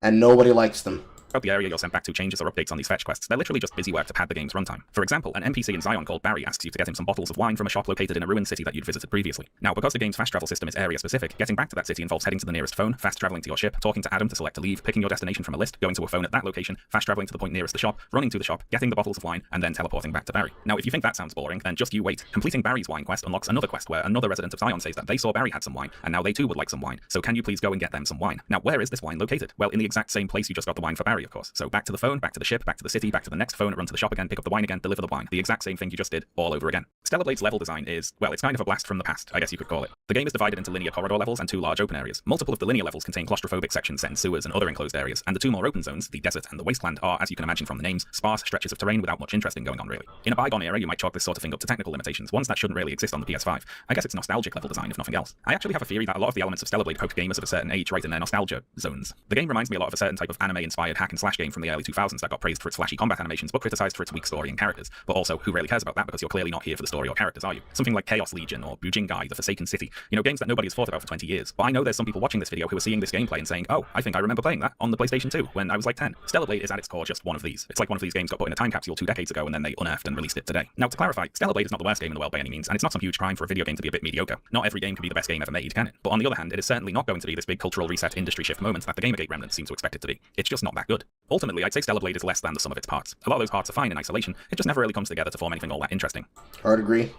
And nobody likes them. About the area you're sent back to changes or updates on these fetch quests. They're literally just busy work to pad the game's runtime. For example, an NPC in Zion called Barry asks you to get him some bottles of wine from a shop located in a ruined city that you'd visited previously. Now, because the game's fast travel system is area specific, getting back to that city involves heading to the nearest phone, fast traveling to your ship, talking to Adam to select a leave, picking your destination from a list, going to a phone at that location, fast traveling to the point nearest the shop, running to the shop, getting the bottles of wine, and then teleporting back to Barry. Now, if you think that sounds boring, then just you wait. Completing Barry's wine quest unlocks another quest where another resident of Zion says that they saw Barry had some wine, and now they too would like some wine. So can you please go and get them some wine? Now, where is this wine located? Well, in the exact same place you just got the wine for Barry, of course. So back to the phone, back to the ship, back to the city, back to the next phone, run to the shop again, pick up the wine again, deliver the wine. The exact same thing you just did, all over again. Stellar Blade's level design is, well, it's kind of a blast from the past, I guess you could call it. The game is divided into linear corridor levels and two large open areas. Multiple of the linear levels contain claustrophobic sections set in sewers and other enclosed areas, and the two more open zones, the desert and the wasteland, are, as you can imagine from the names, sparse stretches of terrain without much interesting going on really. In a bygone era, you might chalk this sort of thing up to technical limitations, ones that shouldn't really exist on the PS5. I guess it's nostalgic level design if nothing else. I actually have a theory that a lot of the elements of Stellar Blade poke gamers of a certain age right in their nostalgia zones. The game reminds me a lot of a certain type of anime-inspired hack and slash game from the early 2000s that got praised for its flashy combat animations but criticized for its weak story and characters. But also, who really cares about that because you're clearly not here for the story or characters, are you? Something like Chaos Legion or Bujingai, The Forsaken City. You know, games that nobody has thought about for 20 years. But I know there's some people watching this video who are seeing this gameplay and saying, oh, I think I remember playing that on the PlayStation 2 when I was like 10. Stellar Blade is at its core just one of these. It's like one of these games got put in a time capsule 2 decades ago and then they unearthed and released it today. Now, to clarify, Stellar Blade is not the worst game in the world by any means, and it's not some huge crime for a video game to be a bit mediocre. Not every game can be the best game ever made, can it? But on the other hand, it is certainly not going to be this big cultural reset industry shift moment that the Gamergate remnants seem to expect it to be. It's just not that good. Ultimately, I'd say Stellar Blade is less than the sum of its parts. A lot of those parts are fine in isolation, it just never really comes together to form anything all that interesting. Hard agree.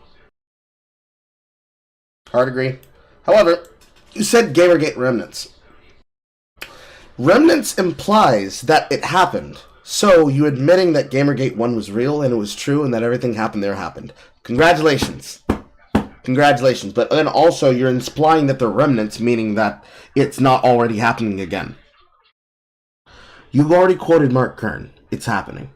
Hard agree. However, you said Gamergate remnants. Remnants implies that it happened. So, you admitting that Gamergate 1 was real and it was true and that everything happened there happened. Congratulations. Congratulations. But then also, you're implying that they're remnants, meaning that it's not already happening again. You've already quoted Mark Kern. It's happening.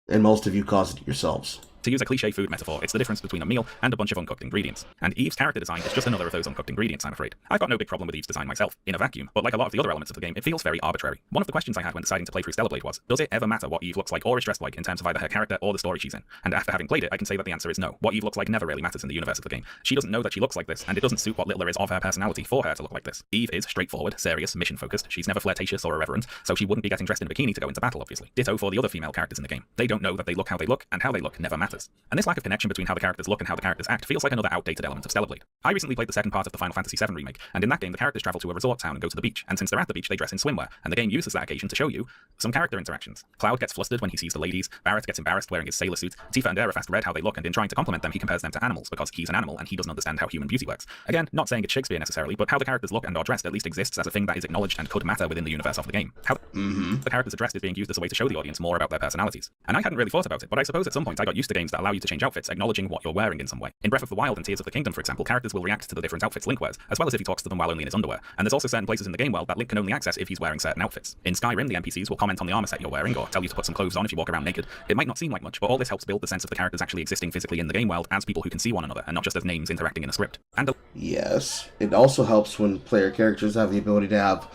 And most of you caused it yourselves. To use a cliche food metaphor, it's the difference between a meal and a bunch of uncooked ingredients. And Eve's character design is just another of those uncooked ingredients, I'm afraid. I've got no big problem with Eve's design myself, in a vacuum, but like a lot of the other elements of the game, it feels very arbitrary. One of the questions I had when deciding to play through Stellar Blade was, does it ever matter what Eve looks like or is dressed like in terms of either her character or the story she's in? And after having played it, I can say that the answer is no. What Eve looks like never really matters in the universe of the game. She doesn't know that she looks like this, and it doesn't suit what little there is of her personality for her to look like this. Eve is straightforward, serious, mission-focused. She's never flirtatious or irreverent, so she wouldn't be getting dressed in a bikini to go into battle, obviously. Ditto for the other female characters in the game. They don't know that they look how they look, and how they look never matters. And this lack of connection between how the characters look and how the characters act feels like another outdated element of Stellar Blade. I recently played the second part of the Final Fantasy VII remake, and in that game the characters travel to a resort town and go to the beach, and since they're at the beach they dress in swimwear, and the game uses that occasion to show you some character interactions. Cloud gets flustered when he sees the ladies, Barrett gets embarrassed wearing his sailor suit, Tifa and Aerofast read how they look, and in trying to compliment them he compares them to animals because he's an animal and he doesn't understand how human beauty works. Again, not saying it's Shakespeare necessarily, but how the characters look and are dressed at least exists as a thing that is acknowledged and could matter within the universe of the game. How the characters are dressed is being used as a way to show the audience more about their personalities. And I hadn't really thought about it, but I suppose at some point I got used to games that allow you to change outfits, acknowledging what you're wearing in some way. In Breath of the Wild and Tears of the Kingdom, for example, characters will react to the different outfits Link wears, as well as if he talks to them while only in his underwear. And there's also certain places in the game world that Link can only access if he's wearing certain outfits. In Skyrim, the NPCs will comment on the armor set you're wearing, or tell you to put some clothes on if you walk around naked. It might not seem like much, but all this helps build the sense of the characters actually existing physically in the game world as people who can see one another, and not just as names interacting in a script. And yes, it also helps when player characters have the ability to have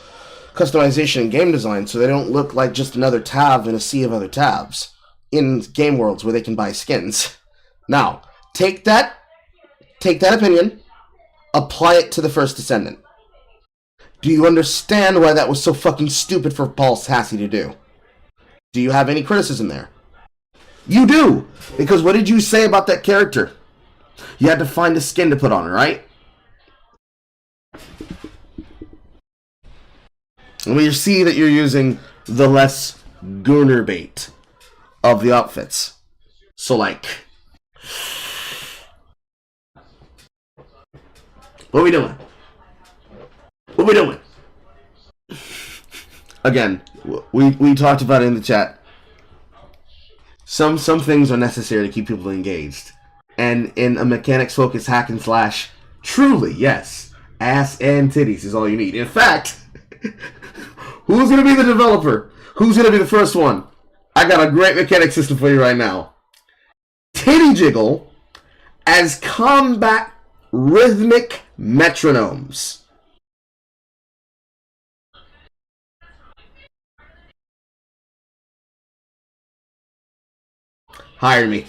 customization and game design, so they don't look like just another tab in a sea of other tabs in game worlds where they can buy skins. Now, take that opinion, apply it to the First Descendant. Do you understand why that was so fucking stupid for Paul Sassy to do? Do you have any criticism there? You do! Because what did you say about that character? You had to find a skin to put on, right? And we see that you're using the less Gunner bait of the outfits. So, like, what are we doing? What are we doing? Again, we talked about it in the chat. Some things are necessary to keep people engaged. And in a mechanics-focused hack and slash, truly, yes, ass and titties is all you need. In fact, who's going to be the developer? Who's going to be the first one? I got a great mechanic system for you right now. Titty jiggle as combat rhythmic metronomes. Hire me.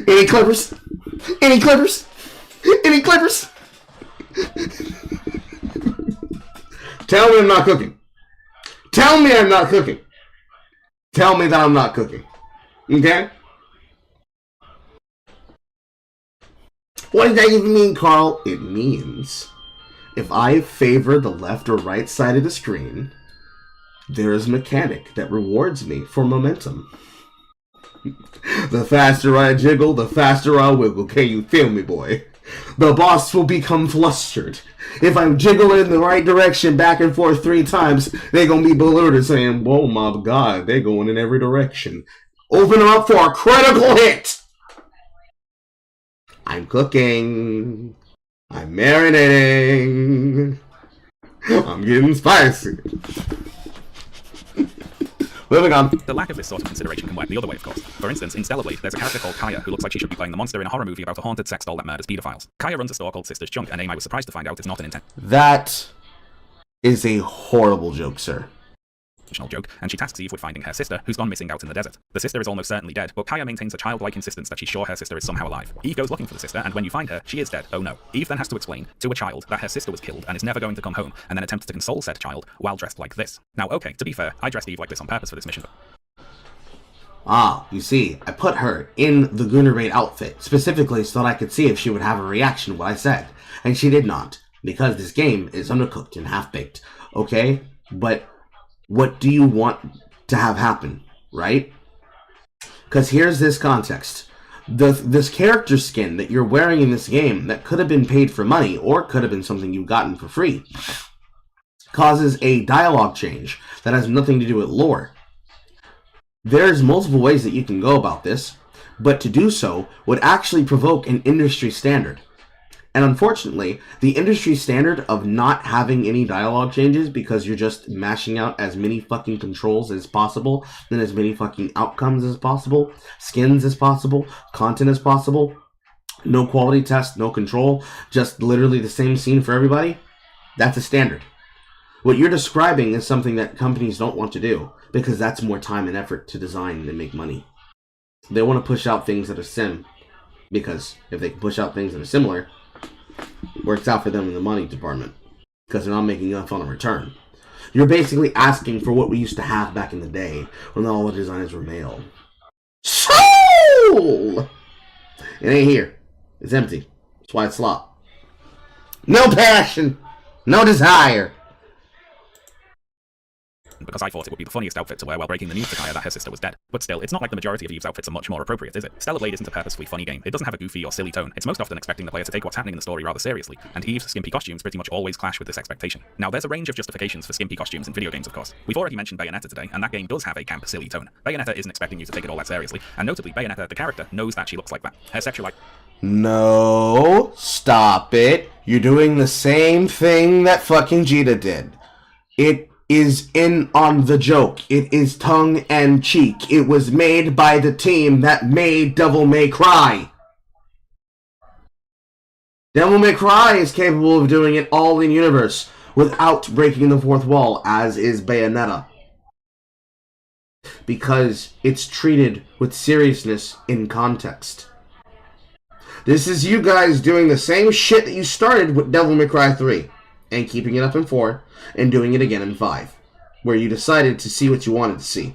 Any clippers? Any clippers? Any clippers? Tell me I'm not cooking. Tell me I'm not cooking. Tell me that I'm not cooking. Okay? What does that even mean, Carl? It means if I favor the left or right side of the screen, there is a mechanic that rewards me for momentum. The faster I jiggle, the faster I wiggle. Can you feel me, boy? The boss will become flustered. If I'm jiggling in the right direction back and forth 3 times, they're going to be bewildered saying, oh my god, they're going in every direction. Open them up for a critical hit! I'm cooking. I'm marinating. I'm getting spicy. Moving on. The lack of this sort of consideration can work the other way, of course. For instance, in Stellar Blade, there's a character called Kaya who looks like she should be playing the monster in a horror movie about a haunted sex doll that murders pedophiles. Kaya runs a store called Sister's Junk, a name I was surprised to find out is not an That is a horrible joke, sir. Joke, and she tasks Eve with finding her sister, who's gone missing out in the desert. The sister is almost certainly dead, but Kaya maintains a childlike insistence that she's sure her sister is somehow alive. Eve goes looking for the sister, and when you find her, she is dead. Oh no. Eve then has to explain to a child that her sister was killed and is never going to come home, and then attempts to console said child while dressed like this. Now, okay, to be fair, I dressed Eve like this on purpose for this mission. Ah, you see, I put her in the Gunnerate outfit, specifically so that I could see if she would have a reaction to what I said. And she did not, because this game is undercooked and half-baked. Okay? But what do you want to have happen, right? Because here's this context. This character skin that you're wearing in this game that could have been paid for money, or could have been something you've gotten for free, causes a dialogue change that has nothing to do with lore. There's multiple ways that you can go about this, but to do so would actually provoke an industry standard. And unfortunately, the industry standard of not having any dialogue changes because you're just mashing out as many fucking controls as possible, then as many fucking outcomes as possible, skins as possible, content as possible, no quality test, no control, just literally the same scene for everybody, that's a standard. What you're describing is something that companies don't want to do because that's more time and effort to design and make money. They want to push out things that are sim because if they can push out things that are similar, works out for them in the money department because they're not making enough on a return. You're basically asking for what we used to have back in the day when all the designers were male. Soul! It ain't here. It's empty. That's why it's slop. No passion! No desire! Because I thought it would be the funniest outfit to wear while breaking the news to Kaya that her sister was dead. But still, it's not like the majority of Eve's outfits are much more appropriate, is it? Stellar Blade isn't a purposefully funny game. It doesn't have a goofy or silly tone. It's most often expecting the player to take what's happening in the story rather seriously, and Eve's skimpy costumes pretty much always clash with this expectation. Now, there's a range of justifications for skimpy costumes in video games, of course. We've already mentioned Bayonetta today, and that game does have a camp, silly tone. Bayonetta isn't expecting you to take it all that seriously, and notably, Bayonetta, the character, knows that she looks like that. Her sexualite... No, stop it. You're doing the same thing that fucking Jita did. It is in on the joke. It is tongue and cheek. It was made by the team that made Devil May Cry. Devil May Cry is capable of doing it all in universe without breaking the fourth wall, as is Bayonetta. Because it's treated with seriousness in context. This is you guys doing the same shit that you started with Devil May Cry 3 and keeping it up in 4 and doing it again in 5, where you decided to see what you wanted to see.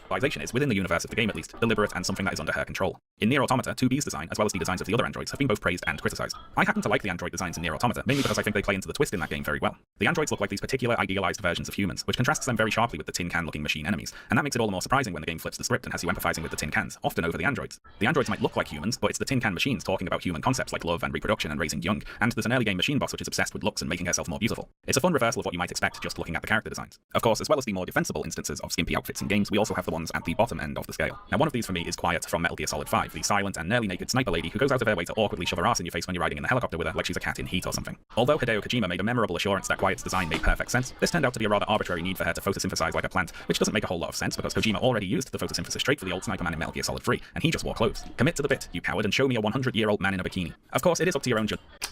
Is, within the universe of the game at least, deliberate and something that is under her control. In Nier Automata, 2B's design, as well as the designs of the other androids, have been both praised and criticized. I happen to like the android designs in Nier Automata, mainly because I think they play into the twist in that game very well. The androids look like these particular idealized versions of humans, which contrasts them very sharply with the tin can-looking machine enemies, and that makes it all the more surprising when the game flips the script and has you empathizing with the tin cans, often over the androids. The androids might look like humans, but it's the tin can machines talking about human concepts like love and reproduction and raising young, and there's an early game machine boss which is obsessed with looks and making herself more beautiful. It's a fun reversal of what you might expect just looking at the character designs. Of course, as well as the more defensible instances of skimpy outfits in games, we also have the ones at the bottom end of the scale. Now, one of these for me is Quiet from Metal Gear Solid 5, the silent and nearly naked sniper lady who goes out of her way to awkwardly shove her ass in your face when you're riding in the helicopter with her like she's a cat in heat or something. Although Hideo Kojima made a memorable assurance that Quiet's design made perfect sense, this turned out to be a rather arbitrary need for her to photosynthesize like a plant, which doesn't make a whole lot of sense because Kojima already used the photosynthesis trait for the old sniper man in Metal Gear Solid 3, and he just wore clothes. Commit to the bit, you coward, and show me a 100-year-old man in a bikini. Of course, it is up to your own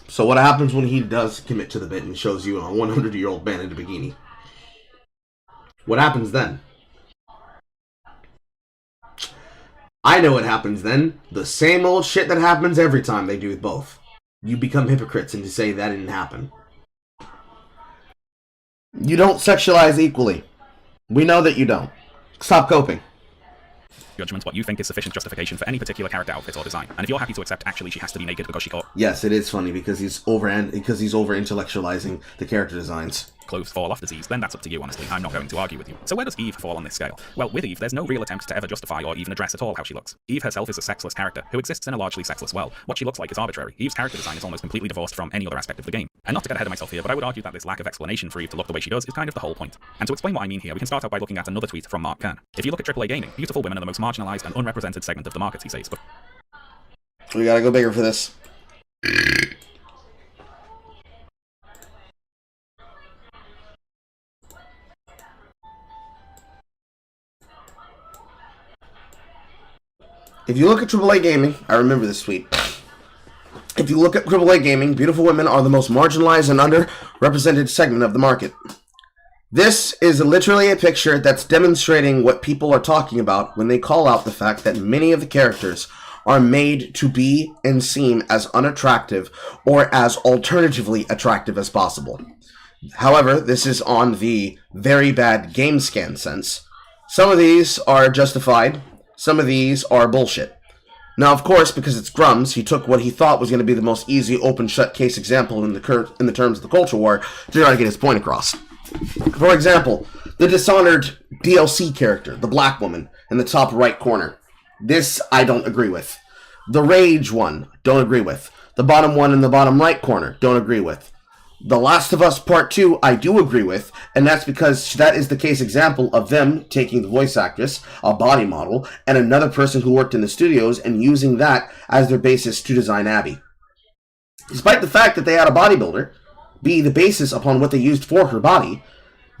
So what happens when he does commit to the bit and shows you a 100-year-old man in a bikini? What happens then? I know what happens then. The same old shit that happens every time they do both. You become hypocrites and you say that didn't happen. You don't sexualize equally. We know that you don't. Stop coping. Judgment what you think is sufficient justification for any particular character outfit or design, and if you're happy to accept actually she has to be naked because she caught... Yes, it is funny because he's over intellectualizing the character designs. Clothes fall off disease, then that's up to you, honestly. I'm not going to argue with you. So where does Eve fall on this scale? Well, with Eve, there's no real attempt to ever justify or even address at all how she looks. Eve herself is a sexless character who exists in a largely sexless world. What she looks like is arbitrary. Eve's character design is almost completely divorced from any other aspect of the game. And not to get ahead of myself here, but I would argue that this lack of explanation for Eve to look the way she does is kind of the whole point. And to explain what I mean here, we can start out by looking at another tweet from Mark Kern. If you look at AAA gaming, beautiful women are the most marginalized and unrepresented segment of the market, he says, but... We gotta go bigger for this. If you look at AAA gaming, I remember this tweet. If you look at AAA gaming, beautiful women are the most marginalized and underrepresented segment of the market. This is literally a picture that's demonstrating what people are talking about when they call out the fact that many of the characters are made to be and seem as unattractive or as alternatively attractive as possible. However, this is on the very bad game scan sense. Some of these are justified. Some of these are bullshit. Now, of course, because it's Grums, he took what he thought was going to be the most easy open-shut case example in the terms of the culture war to try to get his point across. For example, the Dishonored DLC character, the black woman, in the top right corner. This, I don't agree with. The Rage one, don't agree with. The bottom one in the bottom right corner, don't agree with. The Last of Us Part 2, I do agree with, and that's because that is the case example of them taking the voice actress, a body model, and another person who worked in the studios and using that as their basis to design Abby. Despite the fact that they had a bodybuilder be the basis upon what they used for her body,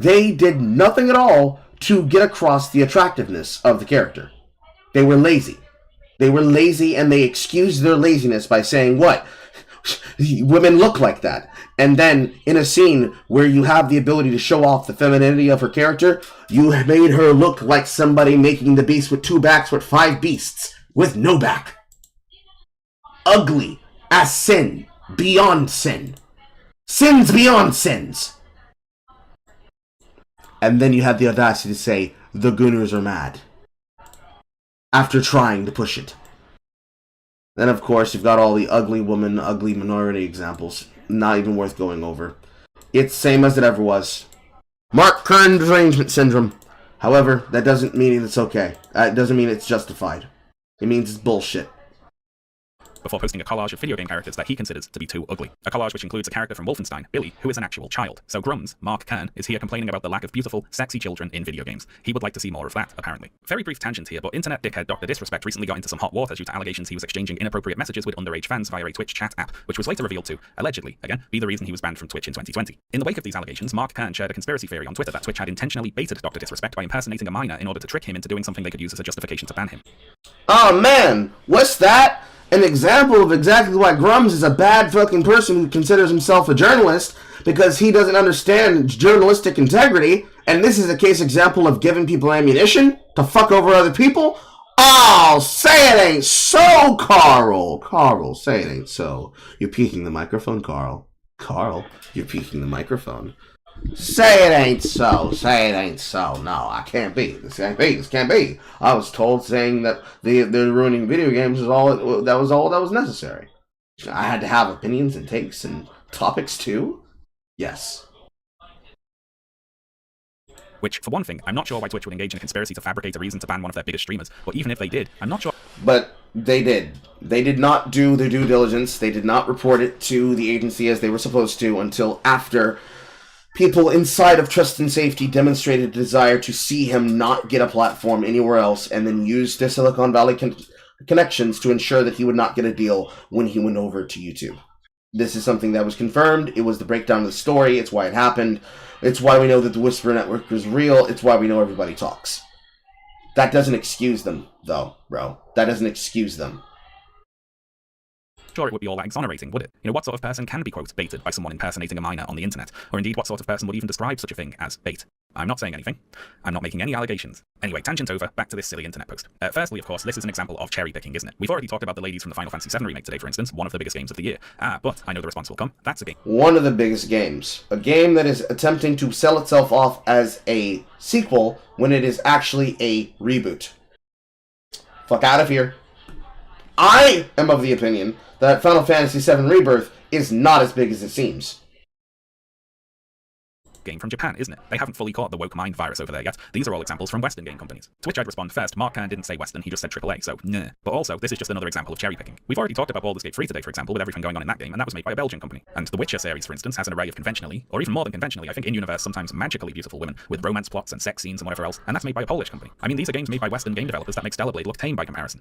they did nothing at all to get across the attractiveness of the character. They were lazy. They were lazy, and they excused their laziness by saying, what? Women look like that. And then, in a scene where you have the ability to show off the femininity of her character, you made her look like somebody making the beast with 2 backs with 5 beasts with no back. Ugly as sin. Beyond sin. Sins beyond sins. And then you have the audacity to say, the Gooners are mad. After trying to push it. Then, of course, you've got all the ugly woman, ugly minority examples. Not even worth going over. It's same as it ever was. Mark Kern derangement syndrome. However, that doesn't mean it's okay. It doesn't mean it's justified. It means it's bullshit. Before posting a collage of video game characters that he considers to be too ugly. A collage which includes a character from Wolfenstein, Billy, who is an actual child. So Grum's, Mark Kern, is here complaining about the lack of beautiful, sexy children in video games. He would like to see more of that, apparently. Very brief tangent here, but internet dickhead Dr. Disrespect recently got into some hot water due to allegations he was exchanging inappropriate messages with underage fans via a Twitch chat app, which was later revealed to, allegedly, again, be the reason he was banned from Twitch in 2020. In the wake of these allegations, Mark Kern shared a conspiracy theory on Twitter that Twitch had intentionally baited Dr. Disrespect by impersonating a minor in order to trick him into doing something they could use as a justification to ban him. Oh man, what's that? An example of exactly why Grums is a bad fucking person who considers himself a journalist because he doesn't understand journalistic integrity, and this is a case example of giving people ammunition to fuck over other people? Oh, say it ain't so, Carl. Carl, say it ain't so. You're peeking the microphone, Carl. Carl, you're peeking the microphone. Say it ain't so. Say it ain't so. No, I can't be. This can't be. This can't be. I was told saying that they're ruining video games is all that was necessary. I had to have opinions and takes and topics too. Yes. Which, for one thing, I'm not sure why Twitch would engage in a conspiracy to fabricate a reason to ban one of their biggest streamers, but even if they did, I'm not sure. But they did. They did not do their due diligence. They did not report it to the agency as they were supposed to until after people inside of Trust and Safety demonstrated a desire to see him not get a platform anywhere else and then use the Silicon Valley connections to ensure that he would not get a deal when he went over to YouTube. This is something that was confirmed. It was the breakdown of the story. It's why it happened. It's why we know that the Whisper Network was real. It's why we know everybody talks. That doesn't excuse them, though, bro. That doesn't excuse them. Sure, it would be all that exonerating, would it? You know, what sort of person can be, quote, baited by someone impersonating a minor on the internet? Or indeed, what sort of person would even describe such a thing as bait? I'm not saying anything. I'm not making any allegations. Anyway, tangent over, back to this silly internet post. Firstly, of course, this is an example of cherry picking, isn't it? We've already talked about the ladies from the Final Fantasy VII Remake today, for instance, one of the biggest games of the year. But I know the response will come. That's a game. One of the biggest games. A game that is attempting to sell itself off as a sequel when it is actually a reboot. Fuck out of here. I am of the opinion that Final Fantasy VII Rebirth is not as big as it seems. Game from Japan, isn't it? They haven't fully caught the woke mind virus over there yet. These are all examples from Western game companies. To which I'd respond first, Mark Kern didn't say Western, he just said AAA, so nah. But also, this is just another example of cherry picking. We've already talked about Baldur's Gate 3 today, for example, with everything going on in that game, and that was made by a Belgian company. And the Witcher series, for instance, has an array of conventionally, or even more than conventionally, I think in-universe, sometimes magically beautiful women, with romance plots and sex scenes and whatever else, and that's made by a Polish company. I mean, these are games made by Western game developers that make Stellar Blade look tame by comparison.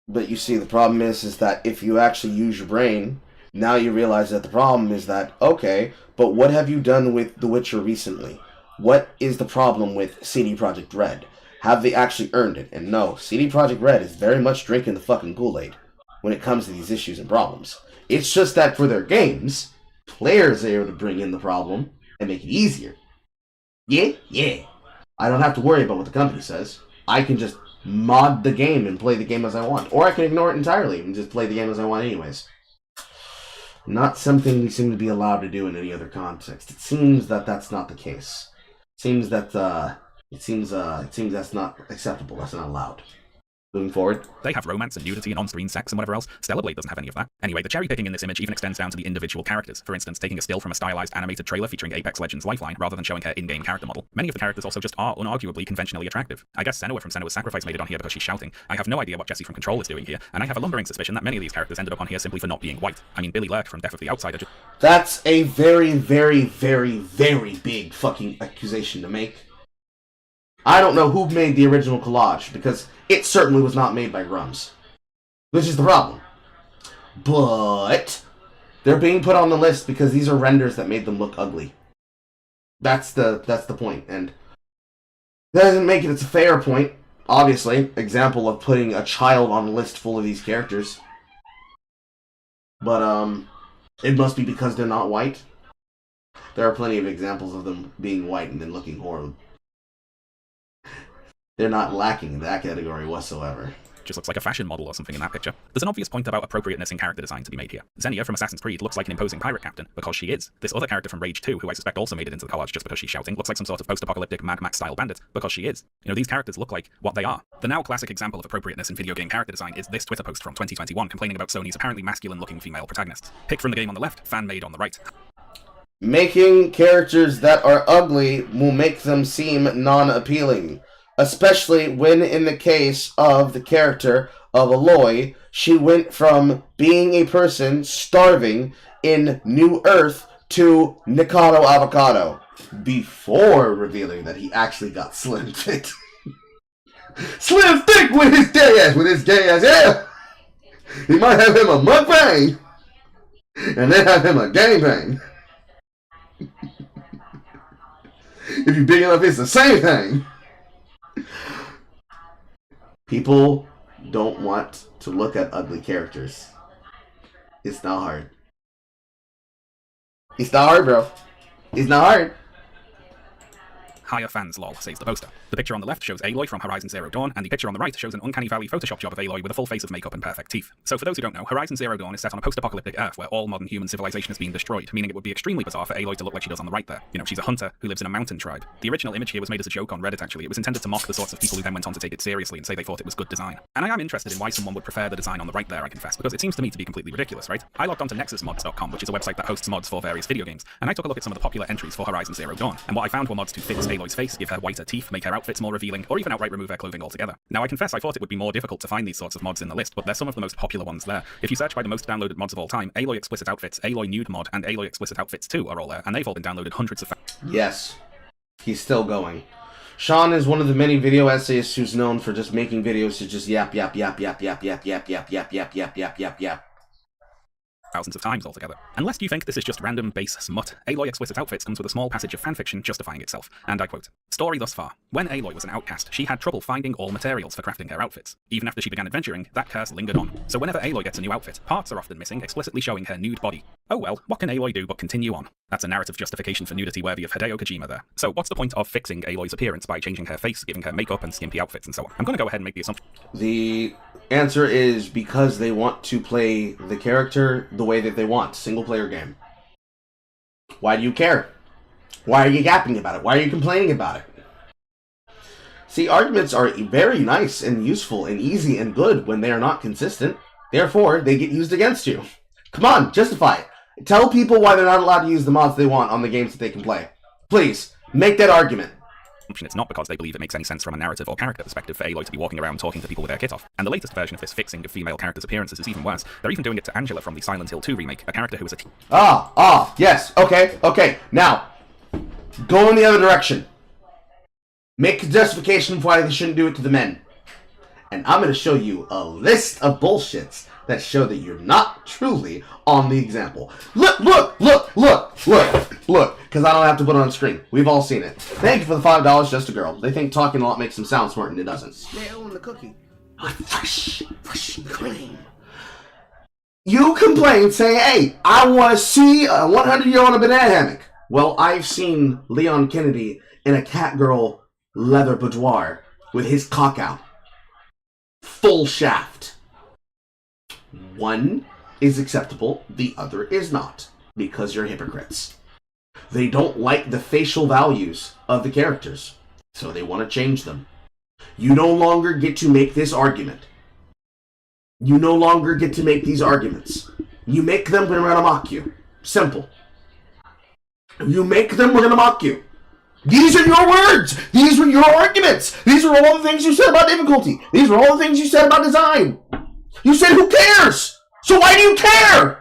But you see, the problem is that if you actually use your brain, now you realize that the problem is that, okay, but what have you done with The Witcher recently? What is the problem with CD Projekt Red? Have they actually earned it? And no, CD Projekt Red is very much drinking the fucking Kool-Aid when it comes to these issues and problems. It's just that for their games, players are able to bring in the problem and make it easier. Yeah. I don't have to worry about what the company says. I can just mod the game and play the game as I want. Or I can ignore it entirely and just play the game as I want anyways. Not something we seem to be allowed to do in any other context. It seems that that's not the case. It seems that's not acceptable. That's not allowed. Moving forward. They have romance and nudity and on-screen sex and whatever else. Stellar Blade doesn't have any of that. Anyway, the cherry picking in this image even extends down to the individual characters. For instance, taking a still from a stylized animated trailer featuring Apex Legends Lifeline rather than showing her in-game character model. Many of the characters also just are unarguably conventionally attractive. I guess Senua from Senua's Sacrifice made it on here because she's shouting. I have no idea what Jessie from Control is doing here, and I have a lumbering suspicion that many of these characters ended up on here simply for not being white. I mean, Billy Lurk from Death of the Outsider just... That's a very, very, very, very big fucking accusation to make. I don't know who made the original collage, because it certainly was not made by Grums. Which is the problem. But they're being put on the list because these are renders that made them look ugly. That's the point, and that doesn't make it a fair point. Obviously, example of putting a child on a list full of these characters. But it must be because they're not white. There are plenty of examples of them being white and then looking horrible. They're not lacking in that category whatsoever. Just looks like a fashion model or something in that picture. There's an obvious point about appropriateness in character design to be made here. Xenia from Assassin's Creed looks like an imposing pirate captain, because she is. This other character from Rage 2, who I suspect also made it into the collage just because she's shouting, looks like some sort of post-apocalyptic Mad Max-style bandit, because she is. You know, these characters look like what they are. The now classic example of appropriateness in video game character design is this Twitter post from 2021 complaining about Sony's apparently masculine-looking female protagonists. Pick from the game on the left, fan-made on the right. Making characters that are ugly will make them seem non-appealing. Especially when, in the case of the character of Aloy, she went from being a person starving in New Earth to Nikado Avocado, before revealing that he actually got Slim Fit. Slim Thick with his gay ass, yeah! He might have him a mukbang, and then have him a gangbang. If you're big enough, it's the same thing. People don't want to look at ugly characters. It's not hard. It's not hard, bro. It's not hard. Higher fans lol, says the poster. The picture on the left shows Aloy from Horizon Zero Dawn, and the picture on the right shows an uncanny valley Photoshop job of Aloy with a full face of makeup and perfect teeth. So for those who don't know, Horizon Zero Dawn is set on a post-apocalyptic Earth where all modern human civilization has been destroyed, meaning it would be extremely bizarre for Aloy to look like she does on the right there. You know, she's a hunter who lives in a mountain tribe. The original image here was made as a joke on Reddit actually. It was intended to mock the sorts of people who then went on to take it seriously and say they thought it was good design. And I am interested in why someone would prefer the design on the right there, I confess, because it seems to me to be completely ridiculous, right? I logged onto nexusmods.com, which is a website that hosts mods for various video games, and I took a look at some of the popular entries for Horizon Zero Dawn, and what I found were mods to fix Aloy's face, give her whiter teeth, make her outfits more revealing, or even outright remove her clothing altogether. Now I confess I thought it would be more difficult to find these sorts of mods in the list, but they're some of the most popular ones there. If you search by the most downloaded mods of all time, Aloy Explicit Outfits, Aloy Nude Mod, and Aloy Explicit Outfits 2 are all there, and they've all been downloaded hundreds of Yes. He's still going. Sean is one of the many video essayists who's known for just making videos to just yap, yap, yap, yap, yap, yap, yap, yap, yap, yap, yap, yap, yap, yap. thousands of times altogether. Unless you think this is just random base smut, Aloy Explicit Outfits comes with a small passage of fanfiction justifying itself, and I quote, "Story thus far. When Aloy was an outcast, she had trouble finding all materials for crafting her outfits. Even after she began adventuring, that curse lingered on. So whenever Aloy gets a new outfit, parts are often missing, explicitly showing her nude body. Oh well, what can Aloy do but continue on?" That's a narrative justification for nudity worthy of Hideo Kojima there. So what's the point of fixing Aloy's appearance by changing her face, giving her makeup and skimpy outfits and so on? I'm gonna go ahead and make the assumption. The answer is because they want to play the character the way that they want. Single player game. Why do you care? Why are you yapping about it? Why are you complaining about it? See, arguments are very nice and useful and easy and good when they are not consistent. Therefore, they get used against you. Come on, justify it. Tell people why they're not allowed to use the mods they want on the games that they can play. Please, make that argument. It's not because they believe it makes any sense from a narrative or character perspective for Aloy to be walking around talking to people with their kit off. And the latest version of this fixing of female characters' appearances is even worse. They're even doing it to Angela from the Silent Hill 2 remake, a character who was a yes, okay. Now, go in the other direction. Make a justification for why they shouldn't do it to the men. And I'm going to show you a list of bullshits that show that you're not truly on the example. Look, because I don't have to put it on screen. We've all seen it. Thank you for the $5, just a girl. They think talking a lot makes them sound smart, and it doesn't. Snail in the cookie. Fresh cream. You complain, saying, hey, I want to see a 100-year-old on a banana hammock. Well, I've seen Leon Kennedy in a catgirl leather boudoir with his cock out. Full shaft. One is acceptable, the other is not, because you're hypocrites. They don't like the facial values of the characters, so they want to change them. You no longer get to make this argument. You no longer get to make these arguments. You make them, we're going to mock you. Simple. You make them, we're going to mock you. These are your words. These were your arguments. These are all the things you said about difficulty. These are all the things you said about design. You said, who cares? So why do you care?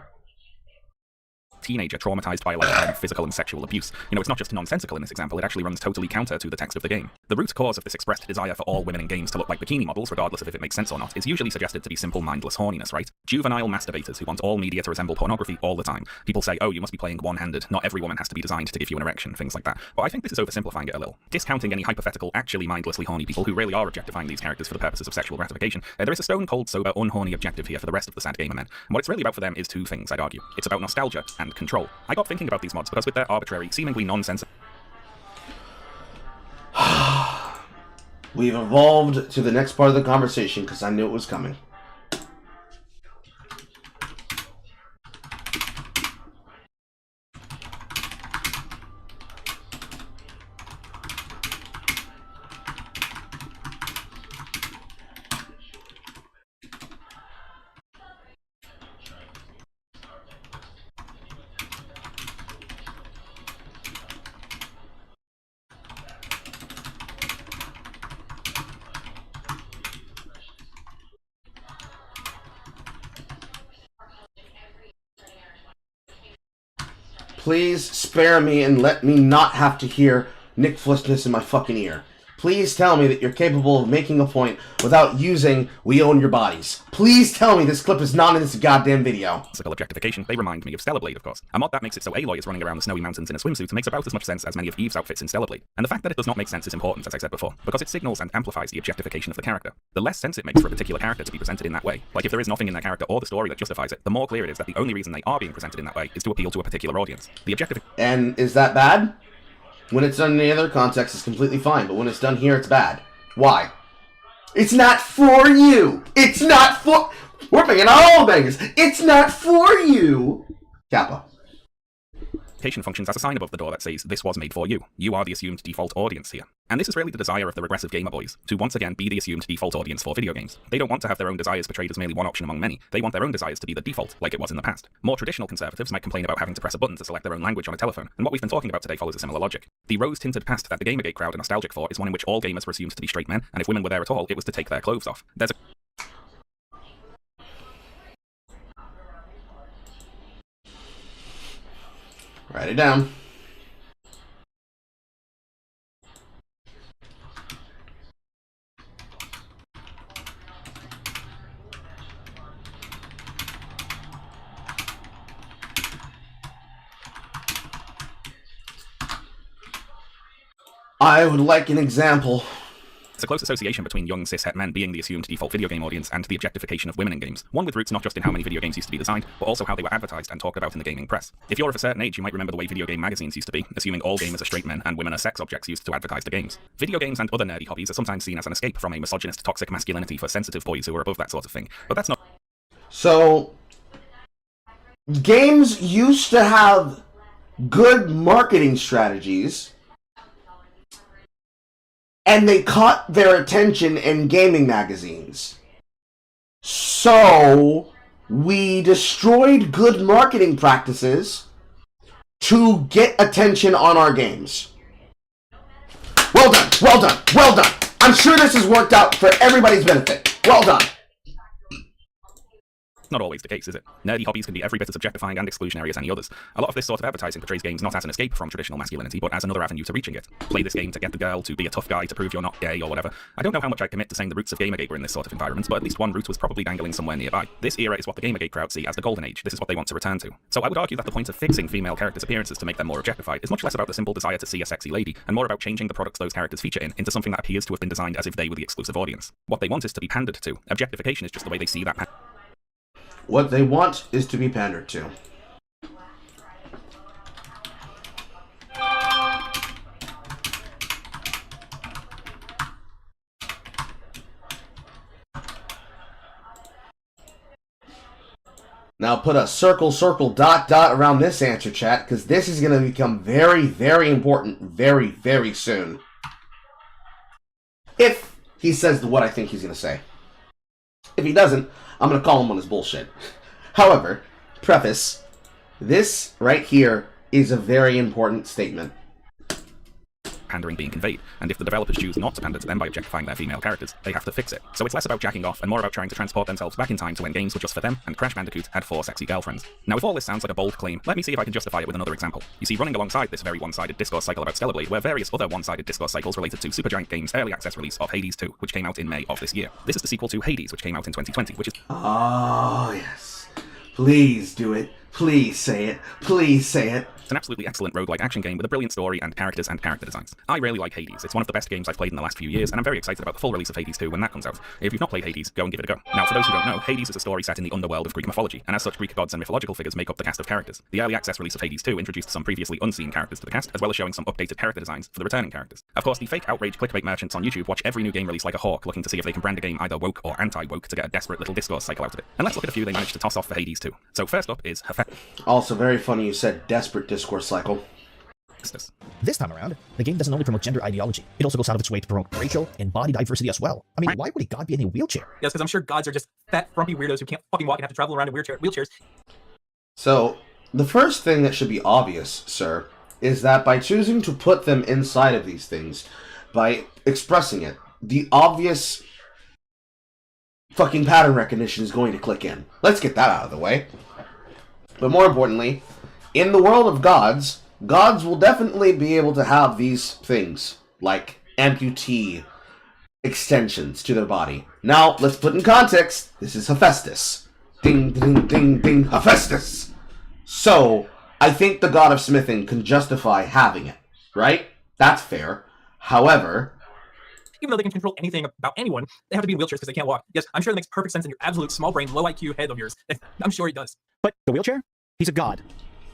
Teenager traumatized by like physical and sexual abuse. You know, it's not just nonsensical in this example, it actually runs totally counter to the text of the game. The root cause of this expressed desire for all women in games to look like bikini models, regardless of if it makes sense or not, is usually suggested to be simple mindless horniness, right? Juvenile masturbators who want all media to resemble pornography all the time. People say, oh, you must be playing one-handed, not every woman has to be designed to give you an erection, things like that. But I think this is oversimplifying it a little. Discounting any hypothetical, actually mindlessly horny people who really are objectifying these characters for the purposes of sexual gratification, there is a stone-cold, sober, unhorny objective here for the rest of the sad gamer men. And what it's really about for them is two things, I'd argue. It's about nostalgia and control. I got thinking about these mods because with their arbitrary, seemingly nonsensical... We've evolved to the next part of the conversation because I knew it was coming. Please spare me and let me not have to hear Nick Flissness in my fucking ear. Please tell me that you're capable of making a point without using "we own your bodies." Please tell me this clip is not in this goddamn video. Objectification, they remind me of Stellar Blade, of course. A mod that makes it so Aloy is running around the snowy mountains in a swimsuit makes about as much sense as many of Eve's outfits in Stellar Blade. And the fact that it does not make sense is important, as I said before, because it signals and amplifies the objectification of the character. The less sense it makes for a particular character to be presented in that way, like if there is nothing in their character or the story that justifies it, the more clear it is that the only reason they are being presented in that way is to appeal to a particular audience. The objectification... And is that bad? When it's done in any other context, it's completely fine, but when it's done here, it's bad. Why? It's not for you! It's not for... We're making all bangers! It's not for you! Kappa. Functions as a sign above the door that says, this was made for you. You are the assumed default audience here. And this is really the desire of the regressive gamer boys, to once again be the assumed default audience for video games. They don't want to have their own desires portrayed as merely one option among many. They want their own desires to be the default, like it was in the past. More traditional conservatives might complain about having to press a button to select their own language on a telephone, and what we've been talking about today follows a similar logic. The rose-tinted past that the Gamergate crowd are nostalgic for is one in which all gamers were assumed to be straight men, and if women were there at all, it was to take their clothes off. There's a... Write it down. I would like an example. It's a close association between young cis-het men being the assumed default video game audience and the objectification of women in games, one with roots not just in how many video games used to be designed, but also how they were advertised and talked about in the gaming press. If you're of a certain age, you might remember the way video game magazines used to be, assuming all gamers are straight men and women are sex objects used to advertise the games. Video games and other nerdy hobbies are sometimes seen as an escape from a misogynist toxic masculinity for sensitive boys who are above that sort of thing, but that's not... So, games used to have good marketing strategies, and they caught their attention in gaming magazines. So, we destroyed good marketing practices to get attention on our games. Well done, well done, well done. I'm sure this has worked out for everybody's benefit. Well done. Not always the case, is it? Nerdy hobbies can be every bit as objectifying and exclusionary as any others. A lot of this sort of advertising portrays games not as an escape from traditional masculinity, but as another avenue to reaching it. Play this game to get the girl, to be a tough guy, to prove you're not gay, or whatever. I don't know how much I commit to saying the roots of Gamergate were in this sort of environment, but at least one root was probably dangling somewhere nearby. This era is what the Gamergate crowd see as the golden age. This is what they want to return to. So I would argue that the point of fixing female characters' appearances to make them more objectified is much less about the simple desire to see a sexy lady, and more about changing the products those characters feature in into something that appears to have been designed as if they were the exclusive audience. What they want is to be pandered to. Objectification is just the way they see that What they want is to be pandered to. Now put a circle, circle, dot, dot around this answer, chat, because this is going to become very, very important very, very soon. If he says what I think he's going to say. If he doesn't, I'm going to call him on his bullshit. However, preface, this right here is a very important statement. Pandering being conveyed, and if the developers choose not to pander to them by objectifying their female characters, they have to fix it. So it's less about jacking off and more about trying to transport themselves back in time to when games were just for them and Crash Bandicoot had 4 sexy girlfriends. Now if all this sounds like a bold claim, let me see if I can justify it with another example. You see, running alongside this very one-sided discourse cycle about Stellar Blade were various other one-sided discourse cycles related to Supergiant Games' early access release of Hades 2, which came out in May of this year. This is the sequel to Hades, which came out in 2020, which is... Oh, yes. Please do it. Please say it. Please say it. It's an absolutely excellent roguelike action game with a brilliant story and characters and character designs. I really like Hades. It's one of the best games I've played in the last few years, and I'm very excited about the full release of Hades 2 when that comes out. If you've not played Hades, go and give it a go. Now, for those who don't know, Hades is a story set in the underworld of Greek mythology, and as such, Greek gods and mythological figures make up the cast of characters. The early access release of Hades 2 introduced some previously unseen characters to the cast, as well as showing some updated character designs for the returning characters. Of course, the fake outrage clickbait merchants on YouTube watch every new game release like a hawk, looking to see if they can brand a game either woke or anti-woke to get a desperate little discourse cycle out of it. And let's look at a few they managed to toss off for Hades 2. So first up is Hephaestus. Also, very funny you said desperate discourse cycle. This time around, the game doesn't only promote gender ideology, it also goes out of its way to promote racial and body diversity as well. I mean, why would a god be in a wheelchair? Yes, because I'm sure gods are just fat, frumpy weirdos who can't fucking walk and have to travel around in wheelchairs. So, the first thing that should be obvious, sir, is that by choosing to put them inside of these things, by expressing it, the obvious fucking pattern recognition is going to click in. Let's get that out of the way. But more importantly, in the world of gods, gods will definitely be able to have these things, like amputee extensions to their body. Now, let's put in context, this is Hephaestus. Ding, ding, ding, ding, Hephaestus. So, I think the god of smithing can justify having it, right? That's fair. However, Even though they can control anything about anyone, they have to be in wheelchairs because they can't walk. Yes, I'm sure it makes perfect sense in your absolute small brain, low IQ head of yours. I'm sure he does. But the wheelchair? He's a god.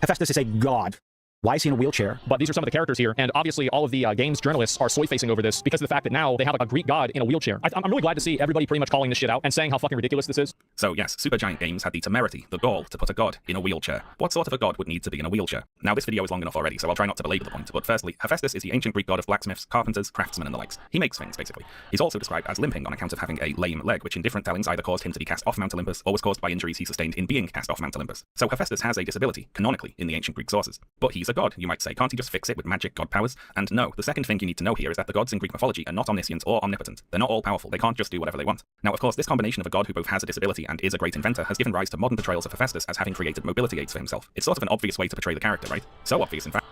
Hephaestus is a god. Why is he in a wheelchair? But these are some of the characters here, and obviously all of the games journalists are soy-facing over this because of the fact that now they have a Greek god in a wheelchair. I'm really glad to see everybody pretty much calling this shit out and saying how fucking ridiculous this is. So yes, Supergiant Games had the temerity, the gall, to put a god in a wheelchair. What sort of a god would need to be in a wheelchair? Now this video is long enough already, so I'll try not to belabor the point, but firstly, Hephaestus is the ancient Greek god of blacksmiths, carpenters, craftsmen, and the likes. He makes things, basically. He's also described as limping on account of having a lame leg, which in different tellings either caused him to be cast off Mount Olympus or was caused by injuries he sustained in being cast off Mount Olympus. So Hephaestus has a disability, canonically, in the ancient Greek sources. But he's a god, you might say. Can't he just fix it with magic god powers? And no, the second thing you need to know here is that the gods in Greek mythology are not omniscient or omnipotent. They're not all powerful, they can't just do whatever they want. Now of course, this combination of a god who both has a disability and is a great inventor has given rise to modern portrayals of Hephaestus as having created mobility aids for himself. It's sort of an obvious way to portray the character, right? So obvious, in fact.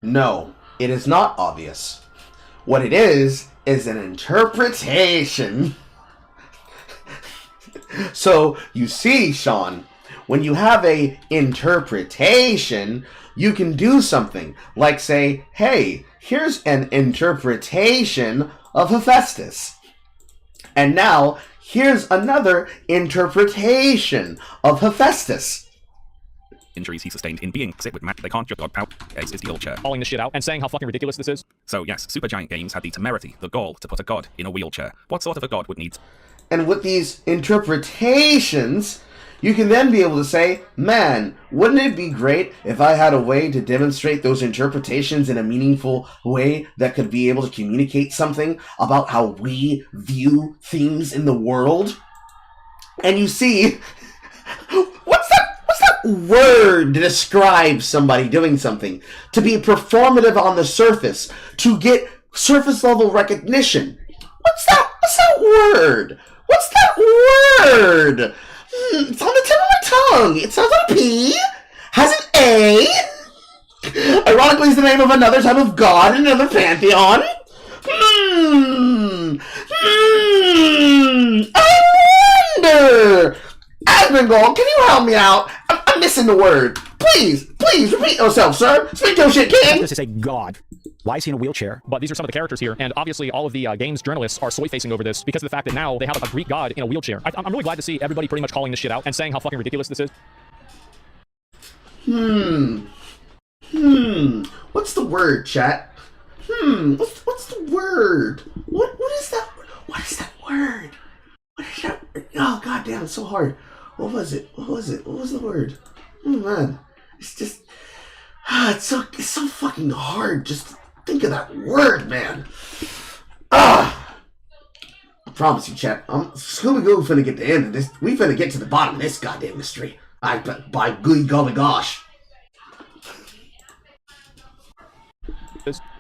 no, it is not obvious. What it is an interpretation. So, you see, Sean, when you have a interpretation, you can do something like say, hey, here's an interpretation of Hephaestus. And now, here's another interpretation of Hephaestus. Injuries he sustained in being sit with magic, they can't just god power. Is the old chair. Calling this shit out and saying how fucking ridiculous this is. So yes, Supergiant Games had the temerity, the gall, to put a god in a wheelchair. What sort of a god would need... And with these interpretations, you can then be able to say, man, wouldn't it be great if I had a way to demonstrate those interpretations in a meaningful way that could be able to communicate something about how we view things in the world? And you see, what's that word to describe somebody doing something? To be performative on the surface, to get surface level recognition. What's that word? What's that word? It's on the tip of my tongue. It sounds like a P, has an A. Ironically, it's the name of another type of god in another pantheon. I wonder. Asmongold, can you help me out? I'm missing the word. Please, repeat yourself, sir. Speak your shit, king. This is a god. Why is he in a wheelchair? But these are some of the characters here, and obviously all of the games journalists are soy-facing over this because of the fact that now they have a Greek god in a wheelchair. I'm really glad to see everybody pretty much calling this shit out and saying how fucking ridiculous this is. What's the word, chat? What's the word? What is that? What is that word? What is that? Oh, goddamn, it's so hard. What was it? What was the word? Oh, man. It's just... it's so fucking hard just to think of that word, man. promise you, chat. Scooby-Doo finna get the end of this. We finna get to the bottom of this goddamn mystery. By good golly gosh.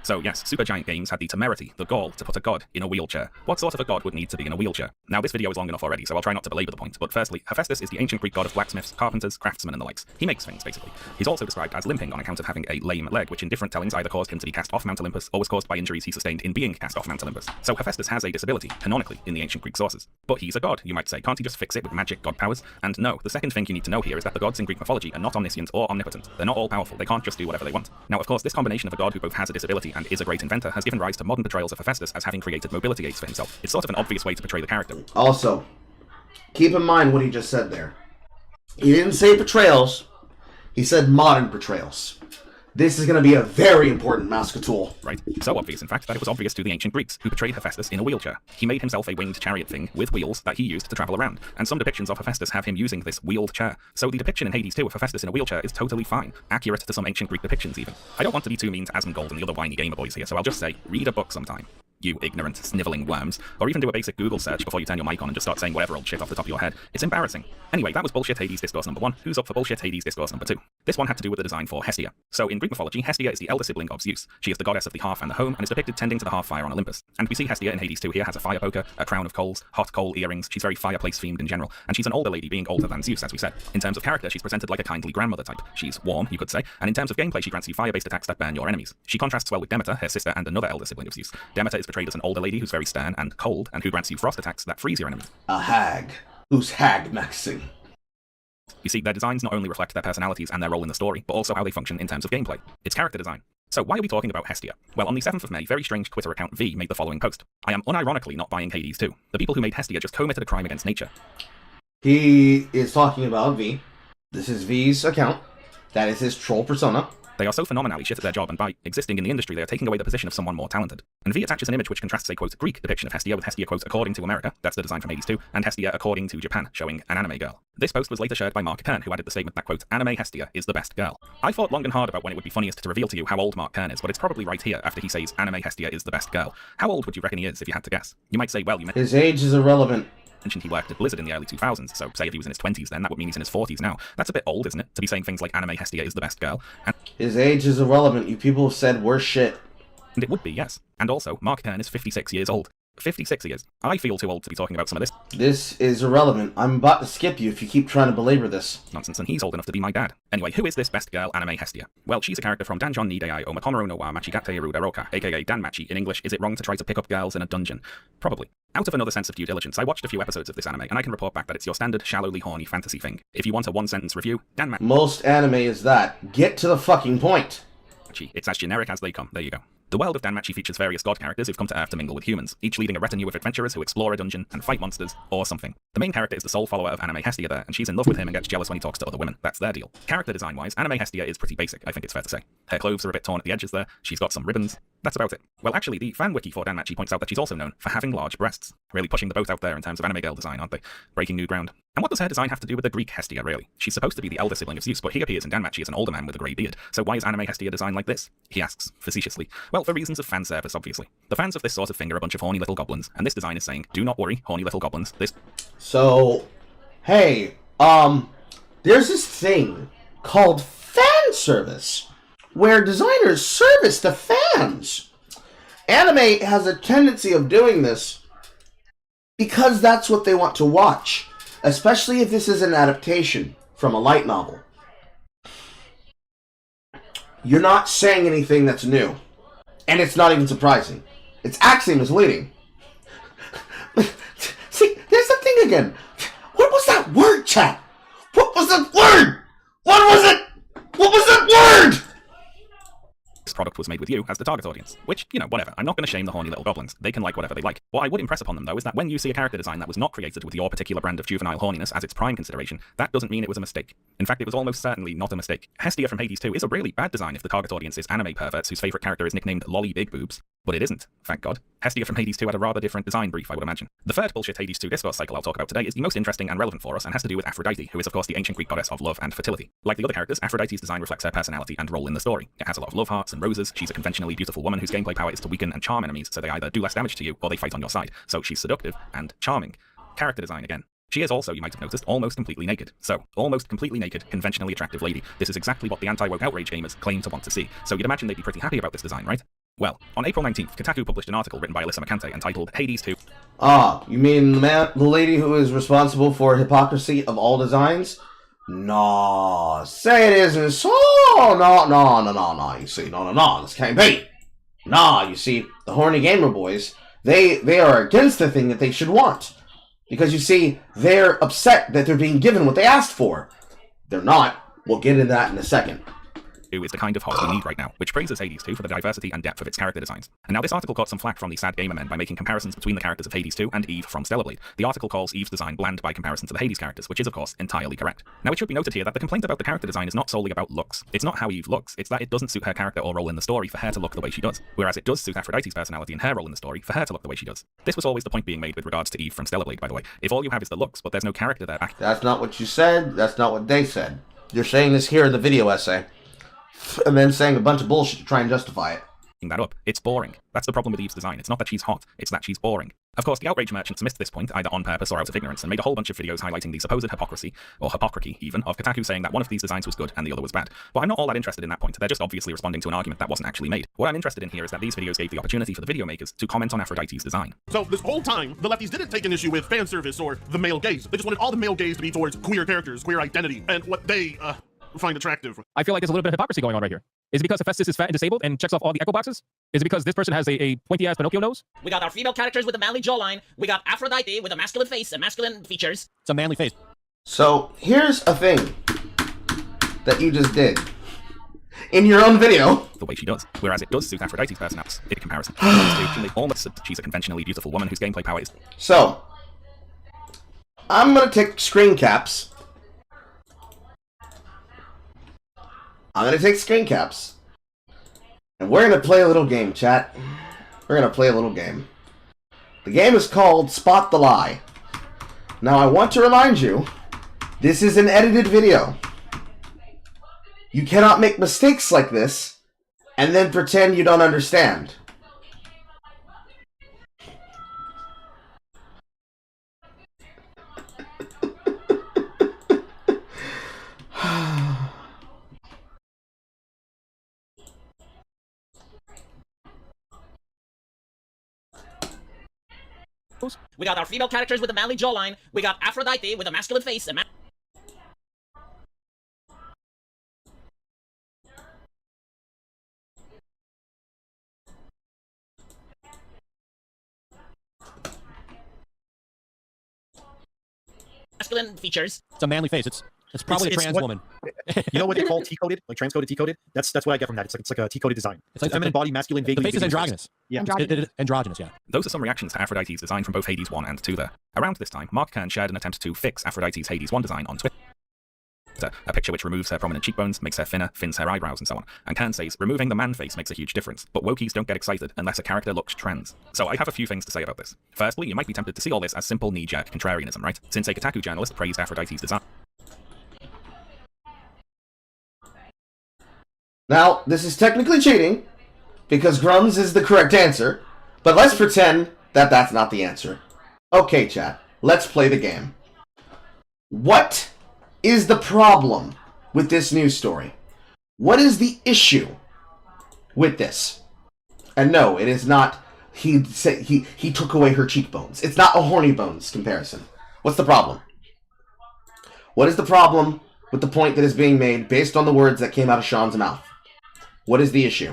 So yes, Supergiant Games had the temerity, the gall, to put a god in a wheelchair. What sort of a god would need to be in a wheelchair? Now this video is long enough already, so I'll try not to belabor the point, but firstly, Hephaestus is the ancient Greek god of blacksmiths, carpenters, craftsmen, and the likes. He makes things, basically. He's also described as limping on account of having a lame leg, which in different tellings either caused him to be cast off Mount Olympus, or was caused by injuries he sustained in being cast off Mount Olympus. So Hephaestus has a disability, canonically, in the ancient Greek sources. But he's a god, you might say. Can't he just fix it with magic god powers? And no, the second thing you need to know here is that the gods in Greek mythology are not omniscient or omnipotent. They're not all powerful, they can't just do whatever they want. Now, of course, this combination of a god who both has a disability and is a great inventor has given rise to modern portrayals of Hephaestus as having created mobility aids for himself. It's sort of an obvious way to portray the character. Also, keep in mind what he just said there. He didn't say portrayals, he said modern portrayals. This is going to be a very important masker tool. Right. So obvious, in fact, that it was obvious to the ancient Greeks, who portrayed Hephaestus in a wheelchair. He made himself a winged chariot thing with wheels that he used to travel around, and some depictions of Hephaestus have him using this wheeled chair. So the depiction in Hades 2 of Hephaestus in a wheelchair is totally fine, accurate to some ancient Greek depictions even. I don't want to be too mean to Asmongold and the other whiny gamer boys here, so I'll just say, read a book sometime. You ignorant, snivelling worms. Or even do a basic Google search before you turn your mic on and just start saying whatever old shit off the top of your head. It's embarrassing. Anyway, that was Bullshit Hades Discourse number 1. Who's up for Bullshit Hades Discourse number 2? This one had to do with the design for Hestia. So in Greek mythology, Hestia is the elder sibling of Zeus. She is the goddess of the hearth and the home, and is depicted tending to the hearth fire on Olympus. And we see Hestia in Hades 2 here has a fire poker, a crown of coals, hot coal earrings. She's very fireplace themed in general, and she's an older lady being older than Zeus, as we said. In terms of character, she's presented like a kindly grandmother type. She's warm, you could say, and in terms of gameplay, she grants you fire-based attacks that burn your enemies. She contrasts well with Demeter, her sister and another elder sibling of Zeus. Demeter is portrayed as an older lady who's very stern and cold, and who grants you frost attacks that freeze your enemies. A hag. Who's hag-maxing? You see, their designs not only reflect their personalities and their role in the story, but also how they function in terms of gameplay. It's character design. So why are we talking about Hestia? Well, on the 7th of May, very strange Twitter account V made the following post. I am unironically not buying Hades 2. The people who made Hestia just committed a crime against nature. He is talking about V. This is V's account. That is his troll persona. They are so phenomenally shit at their job, and by existing in the industry, they are taking away the position of someone more talented. And V attaches an image which contrasts a, quote, Greek depiction of Hestia with Hestia, quote, according to America, that's the design from Hades 2, and Hestia according to Japan, showing an anime girl. This post was later shared by Mark Kern, who added the statement that, quote, anime Hestia is the best girl. I thought long and hard about when it would be funniest to reveal to you how old Mark Kern is, but it's probably right here after he says anime Hestia is the best girl. How old would you reckon he is if you had to guess? You might say, well, you his age is irrelevant. Mentioned he worked at Blizzard in the early 2000s, so say if he was in his 20s then, that would mean he's in his 40s now. That's a bit old, isn't it, to be saying things like anime Hestia is the best girl? And his age is irrelevant. You people have said worse shit. And it would be, yes. And also, Mark Kern is 56 years old. 56 years. I feel too old to be talking about some of this. This is irrelevant. I'm about to skip you if you keep trying to belabor this. Nonsense, and he's old enough to be my dad. Anyway, who is this best girl anime Hestia? Well, she's a character from Danjon Nidai o Makomoro no wa Machigate Ruda Roka, aka Danmachi. In English, is it wrong to try to pick up girls in a dungeon? Probably. Out of another sense of due diligence, I watched a few episodes of this anime, and I can report back that it's your standard shallowly horny fantasy thing. If you want a one-sentence review, Danmachi. Most anime is that. Get to the fucking point. It's as generic as they come. There you go. The world of Danmachi features various god characters who've come to Earth to mingle with humans, each leading a retinue of adventurers who explore a dungeon and fight monsters, or something. The main character is the sole follower of anime Hestia there, and she's in love with him and gets jealous when he talks to other women. That's their deal. Character design-wise, anime Hestia is pretty basic, I think it's fair to say. Her clothes are a bit torn at the edges there, she's got some ribbons. That's about it. Well, actually, the fan wiki for Danmachi points out that she's also known for having large breasts. Really pushing the boat out there in terms of anime girl design, aren't they? Breaking new ground. And what does her design have to do with the Greek Hestia, really? She's supposed to be the elder sibling of Zeus, but he appears in Danmachi as an older man with a grey beard. So why is anime Hestia designed like this? He asks, facetiously. Well, for reasons of fan service, obviously. The fans of this sort of thing are a bunch of horny little goblins, and this design is saying, do not worry, horny little goblins, this... So, hey, there's this thing called fan service, where designers service the fans. Anime has a tendency of doing this because that's what they want to watch, especially if this is an adaptation from a light novel. You're not saying anything that's new, and it's not even surprising. It's actually misleading. See, there's the thing again. What was that word, chat? What was that word? What was it? What was that word? This product was made with you as the target audience. Which, you know, whatever. I'm not going to shame the horny little goblins. They can like whatever they like. What I would impress upon them, though, is that when you see a character design that was not created with your particular brand of juvenile horniness as its prime consideration, that doesn't mean it was a mistake. In fact, it was almost certainly not a mistake. Hestia from Hades 2 is a really bad design if the target audience is anime perverts whose favorite character is nicknamed Lolly Big Boobs. But it isn't, thank God. Hestia from Hades 2 had a rather different design brief, I would imagine. The third bullshit Hades 2 discourse cycle I'll talk about today is the most interesting and relevant for us and has to do with Aphrodite, who is of course the ancient Greek goddess of love and fertility. Like the other characters, Aphrodite's design reflects her personality and role in the story. It has a lot of love hearts and roses, she's a conventionally beautiful woman whose gameplay power is to weaken and charm enemies so they either do less damage to you or they fight on your side. So she's seductive and charming. Character design again. She is also, you might have noticed, almost completely naked. So, almost completely naked, conventionally attractive lady. This is exactly what the anti-woke outrage gamers claim to want to see. So you'd imagine they'd be pretty happy about this design, right? Well, on April 19th, Kotaku published an article written by Alyssa Mercante entitled Hades 2. Ah, you mean the lady who is responsible for hypocrisy of all designs? No, say it isn't so. No, you see, no, this can't be. Nah, you see, the horny gamer boys, they are against the thing that they should want. Because you see, they're upset that they're being given what they asked for. They're not. We'll get into that in a second. Is the kind of hot we need right now, which praises Hades 2 for the diversity and depth of its character designs. And now this article caught some flack from the sad gamer men by making comparisons between the characters of Hades 2 and Eve from Stellar Blade. The article calls Eve's design bland by comparison to the Hades characters, which is of course entirely correct. Now it should be noted here that the complaint about the character design is not solely about looks. It's not how Eve looks, it's that it doesn't suit her character or role in the story for her to look the way she does. Whereas it does suit Aphrodite's personality and her role in the story for her to look the way she does. This was always the point being made with regards to Eve from Stellar Blade, by the way. If all you have is the looks, but there's no character there back. That's not what you said, that's not what they said. You're saying this here in the video essay. And then saying a bunch of bullshit to try and justify it. That up. It's boring. That's the problem with Eve's design. It's not that she's hot, it's that she's boring. Of course, the outrage merchants missed this point, either on purpose or out of ignorance, and made a whole bunch of videos highlighting the supposed hypocrisy, or hypocrisy even, of Kotaku saying that one of these designs was good and the other was bad. But I'm not all that interested in that point. They're just obviously responding to an argument that wasn't actually made. What I'm interested in here is that these videos gave the opportunity for the video makers to comment on Aphrodite's design. So this whole time, the lefties didn't take an issue with fan service or the male gaze. They just wanted all the male gaze to be towards queer characters, queer identity, and what they, find attractive. I feel like there's a little bit of hypocrisy going on right here. Is it because Hephaestus is fat and disabled and checks off all the echo boxes? Is it because this person has a pointy-ass Pinocchio nose? We got our female characters with a manly jawline. We got Aphrodite with a masculine face and masculine features. It's a manly face. So, here's a thing that you just did. In your own video. The way she does. Whereas it does suit Aphrodite's personality. In comparison. She's a conventionally beautiful woman whose gameplay power is... So, I'm gonna take screen caps. And we're going to play a little game, chat. We're going to play a little game. The game is called Spot the Lie. Now, I want to remind you, this is an edited video. You cannot make mistakes like this and then pretend you don't understand. We got our female characters with a manly jawline. We got Aphrodite with a masculine face and masculine features. It's a manly face. It's probably a trans woman. You know what they call T-coded? Like transcoded, T-coded? That's what I get from that. It's like a T-coded design. It's like feminine body, masculine, vaguely. The face is androgynous. Yeah. Androgynous, yeah. Those are some reactions to Aphrodite's design from both Hades 1 and 2 there. Around this time, Mark Kern shared an attempt to fix Aphrodite's Hades 1 design on Twitter. A picture which removes her prominent cheekbones, makes her thinner, thins her eyebrows, and so on. And Kern says, removing the man face makes a huge difference, but wokies don't get excited unless a character looks trans. So I have a few things to say about this. Firstly, you might be tempted to see all this as simple knee-jerk contrarianism, right? Since a Kotaku journalist praised Aphrodite's design. Now, this is technically cheating, because Grums is the correct answer, but let's pretend that that's not the answer. Okay, chat, let's play the game. What is the problem with this news story? What is the issue with this? And no, it is not he took away her cheekbones. It's not a horny bones comparison. What's the problem? What is the problem with the point that is being made based on the words that came out of Sean's mouth? What is the issue?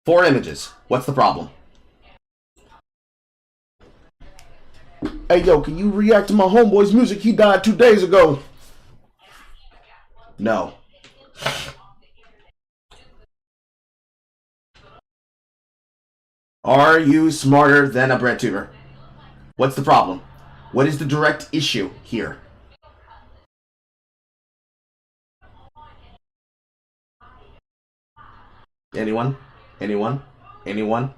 4 images. What's the problem? Hey, yo, can you react to my homeboy's music? He died 2 days ago. No. Are you smarter than a breadtuber? What's the problem? What is the direct issue here? Anyone? Anyone? Anyone?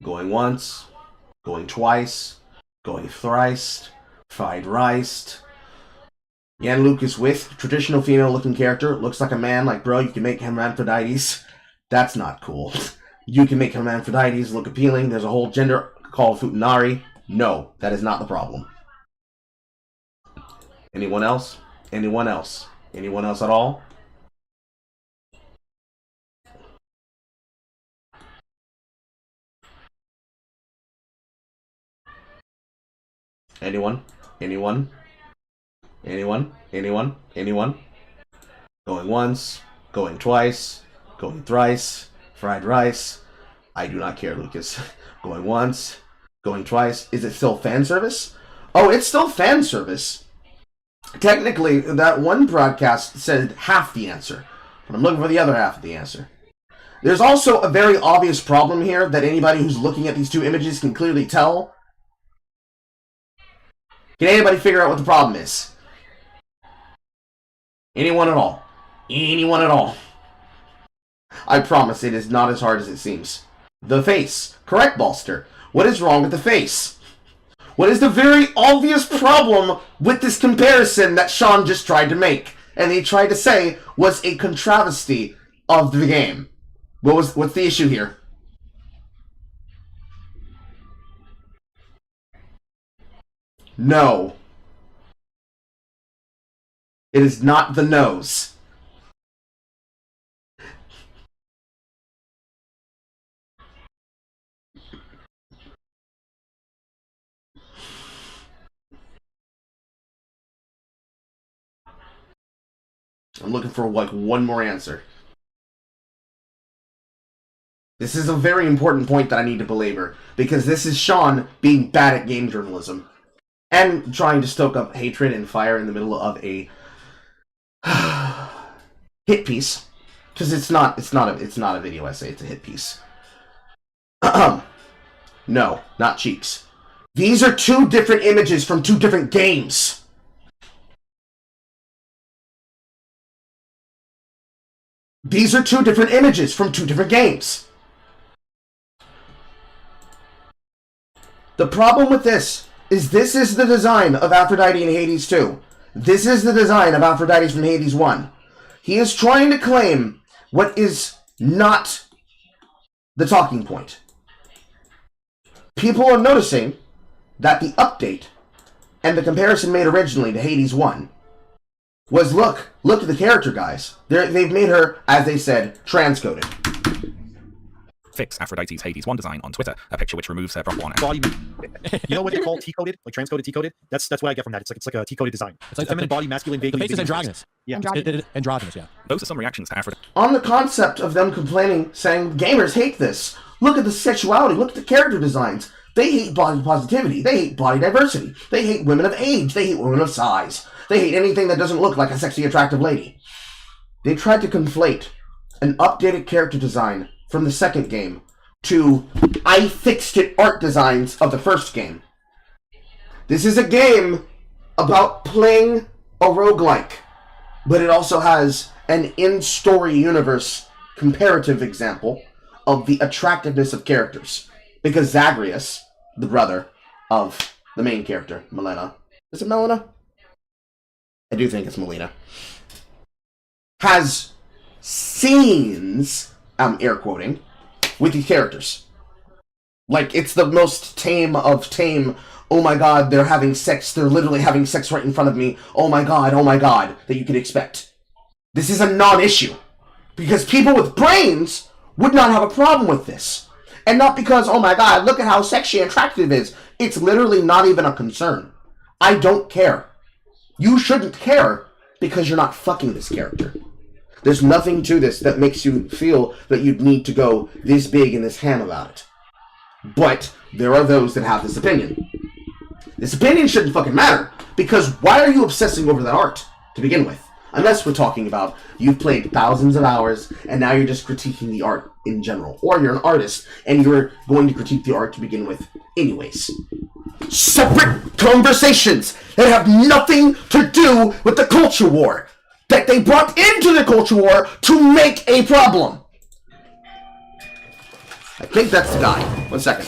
Going once, going twice, going thrice, fried rice. Jan Lucas with traditional female-looking character. Looks like a man. Like, bro, you can make hermaphrodites. That's not cool. You can make hermaphrodites look appealing. There's a whole gender called futanari. No, that is not the problem. Anyone else? Anyone else? Anyone else at all? Anyone? Anyone? Anyone? Anyone? Anyone? Going once, going twice, going thrice, fried rice. I do not care, Lucas. Going once, going twice. Is it still fan service? Oh, it's still fan service. Technically, that one broadcast said half the answer, but I'm looking for the other half of the answer. There's also a very obvious problem here that anybody who's looking at these two images can clearly tell. Can anybody figure out what the problem is? Anyone at all? Anyone at all? I promise it is not as hard as it seems. The face. Correct, Bolster. What is wrong with the face? What is the very obvious problem with this comparison that Sean just tried to make? And he tried to say was a contravesty of the game. What's the issue here? No. It is not the nose. I'm looking for like one more answer. This is a very important point that I need to belabor, because this is Sean being bad at game journalism and trying to stoke up hatred and fire in the middle of a hit piece, because it's not a video essay, it's a hit piece. No, not cheeks. These are two different images from two different games. These are two different images from two different games. The problem with this is the design of Aphrodite in Hades 2. This is the design of Aphrodite from Hades 1. He is trying to claim what is not the talking point. People are noticing that the update and the comparison made originally to Hades 1 was, look at the character, guys. They've made her, as they said, transcoded. Fix Aphrodite's Hades 1 design on Twitter, a picture which removes her prop 1. Body, you know what they call T-coded? Like transcoded, T-coded? That's what I get from that. It's like a T-coded design. It's like feminine body, masculine, the vaguely. face is androgynous. Yeah. Androgynous, yeah. Those are some reactions to Aphrodite. On the concept of them complaining, saying, gamers hate this. Look at the sexuality, look at the character designs. They hate body positivity. They hate body diversity. They hate women of age. They hate women of size. They hate anything that doesn't look like a sexy, attractive lady. They tried to conflate an updated character design from the second game to I fixed it art designs of the first game. This is a game about playing a roguelike, but it also has an in-story universe comparative example of the attractiveness of characters. Because Zagreus, the brother of the main character, Melina. Is it Melina? I do think it's Melina. Has scenes, I'm air quoting, with these characters. Like, it's the most tame of tame, oh my god, they're having sex, they're literally having sex right in front of me, oh my god, that you could expect. This is a non-issue. Because people with brains would not have a problem with this. And not because, oh my god, look at how sexy and attractive it is. It's literally not even a concern. I don't care. You shouldn't care because you're not fucking this character. There's nothing to this that makes you feel that you'd need to go this big and this ham about it. But there are those that have this opinion. This opinion shouldn't fucking matter, because why are you obsessing over that art to begin with? Unless we're talking about you've played thousands of hours and now you're just critiquing the art in general. Or you're an artist and you're going to critique the art to begin with anyways. Separate conversations that have nothing to do with the culture war. That they brought into the culture war to make a problem. I think that's the guy. 1 second.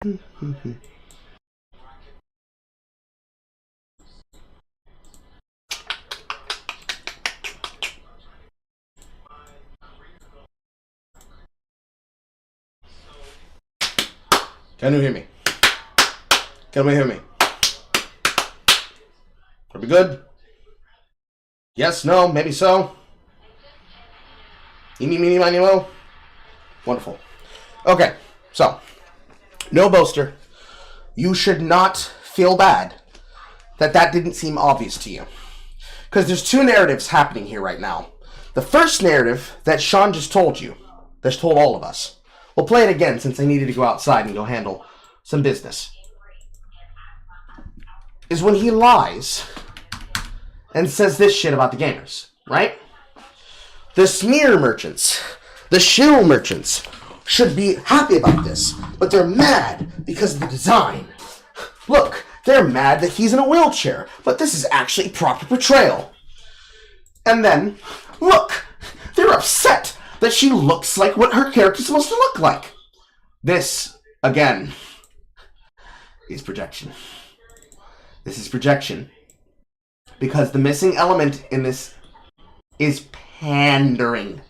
Can you hear me? Can we hear me? Are we good? Yes, no, maybe so. Eeny, meeny, miny, mo. Wonderful. Okay, so, no boaster. You should not feel bad that that didn't seem obvious to you. Because there's two narratives happening here right now. The first narrative that Sean just told you, that's told all of us. We'll play it again since I needed to go outside and go handle some business. Is when he lies and says this shit about the gamers, right? The smear merchants, the shill merchants, should be happy about this, but they're mad because of the design. Look, they're mad that he's in a wheelchair, but this is actually proper portrayal. And then, look, they're upset that she looks like what her character's supposed to look like. This, again, is projection. This is projection. Because the missing element in this is pandering.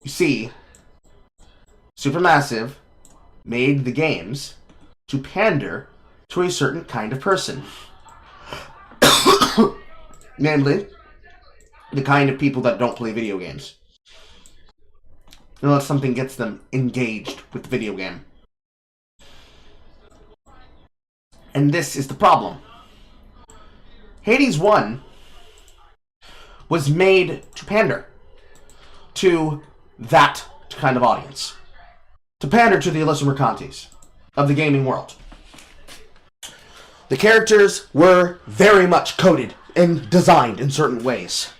You see, Supermassive made the games to pander to a certain kind of person. Namely, the kind of people that don't play video games. Unless something gets them engaged with the video game. And this is the problem. Hades 1 was made to pander to that kind of audience. To pander to the Alyssa Mercantes of the gaming world. The characters were very much coded and designed in certain ways.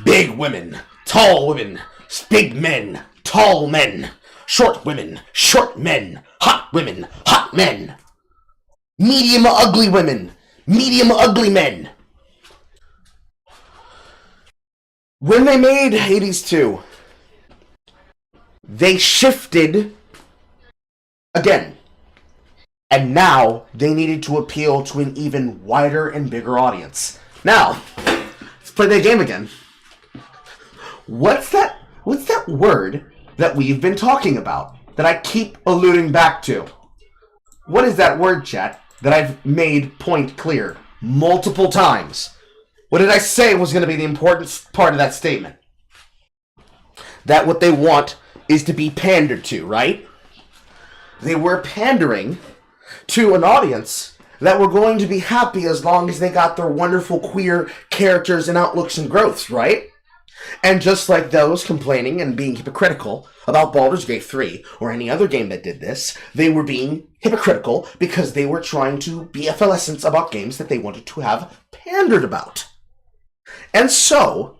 Big women, tall women, big men, tall men, short women, short men, hot women, hot men, medium ugly women, medium ugly men. When they made Hades 2, they shifted again. And now they needed to appeal to an even wider and bigger audience. Now, let's play that game again. What's that word that we've been talking about that I keep alluding back to? What is that word, chat, that I've made point clear multiple times? What did I say was going to be the important part of that statement? That what they want is to be pandered to, right? They were pandering to an audience that were going to be happy as long as they got their wonderful queer characters and outlooks and growths, right? And just like those complaining and being hypocritical about Baldur's Gate 3 or any other game that did this, they were being hypocritical because they were trying to be effervescent about games that they wanted to have pandered about. And so,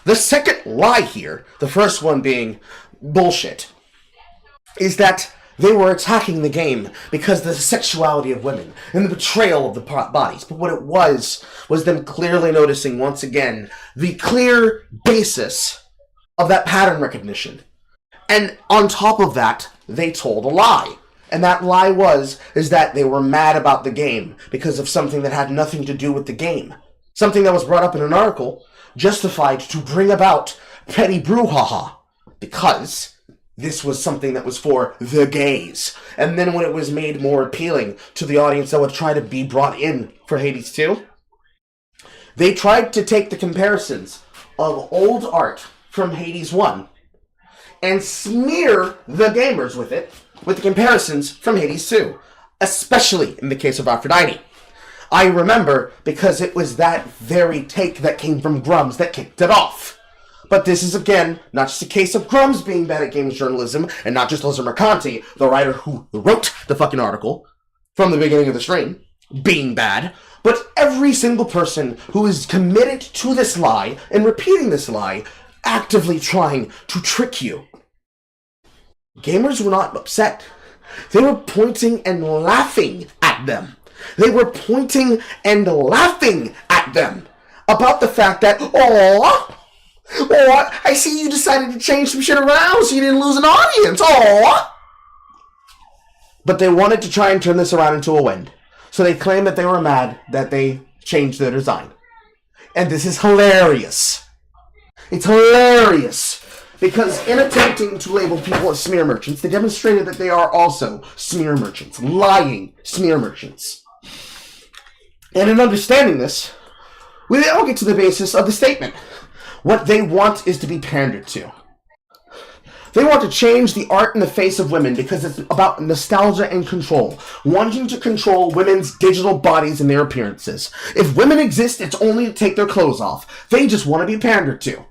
the second lie here, the first one being bullshit, is that they were attacking the game because of the sexuality of women and the betrayal of the bodies. But what it was them clearly noticing, once again, the clear basis of that pattern recognition. And on top of that, they told a lie. And that lie is that they were mad about the game because of something that had nothing to do with the game. Something that was brought up in an article justified to bring about petty brouhaha because this was something that was for the gays. And then when it was made more appealing to the audience that would try to be brought in for Hades 2, they tried to take the comparisons of old art from Hades 1 and smear the gamers with it, with the comparisons from Hades 2, especially in the case of Aphrodite. I remember because it was that very take that came from Grums that kicked it off. But this is, again, not just a case of Grums being bad at games journalism, and not just Alyssa Mercante, the writer who wrote the fucking article from the beginning of the stream, being bad, but every single person who is committed to this lie and repeating this lie, actively trying to trick you. Gamers were not upset. They were pointing and laughing at them. They were pointing and laughing at them about the fact that, oh, I see you decided to change some shit around so you didn't lose an audience. Aww. But they wanted to try and turn this around into a win. So they claim that they were mad that they changed their design. And this is hilarious. It's hilarious. Because in attempting to label people as smear merchants, they demonstrated that they are also smear merchants. Lying smear merchants. And in understanding this, we now get to the basis of the statement. What they want is to be pandered to. They want to change the art and the face of women because it's about nostalgia and control. Wanting to control women's digital bodies and their appearances. If women exist, it's only to take their clothes off. They just want to be pandered to.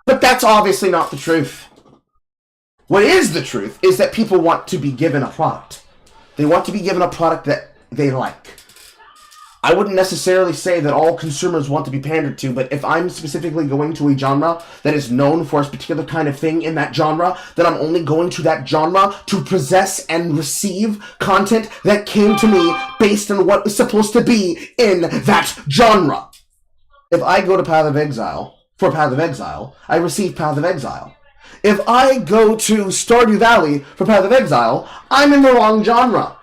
But that's obviously not the truth. What is the truth is that people want to be given a product. They want to be given a product that they like. I wouldn't necessarily say that all consumers want to be pandered to, but if I'm specifically going to a genre that is known for a particular kind of thing in that genre, then I'm only going to that genre to possess and receive content that came to me based on what was supposed to be in that genre. If I go to Path of Exile, for Path of Exile, I receive Path of Exile. If I go to Stardew Valley for Path of Exile, I'm in the wrong genre.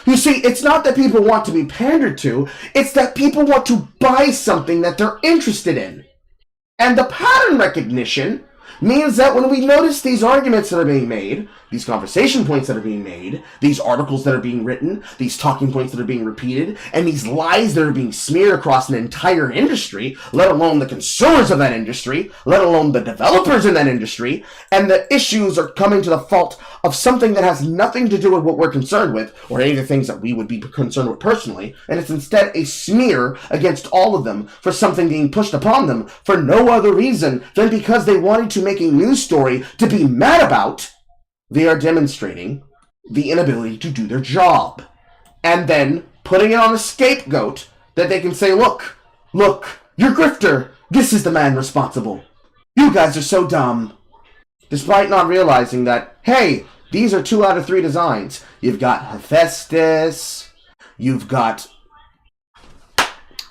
You see, it's not that people want to be pandered to, it's that people want to buy something that they're interested in. And the pattern recognition means that when we notice these arguments that are being made, these conversation points that are being made, these articles that are being written, these talking points that are being repeated, and these lies that are being smeared across an entire industry, let alone the consumers of that industry, let alone the developers in that industry, and the issues are coming to the fault of something that has nothing to do with what we're concerned with, or any of the things that we would be concerned with personally, and it's instead a smear against all of them for something being pushed upon them for no other reason than because they wanted to make a news story to be mad about. They are demonstrating the inability to do their job. And then putting it on a scapegoat that they can say, look, you're grifter. This is the man responsible. You guys are so dumb. Despite not realizing that, hey, these are 2 out of 3 designs. You've got Hephaestus, you've got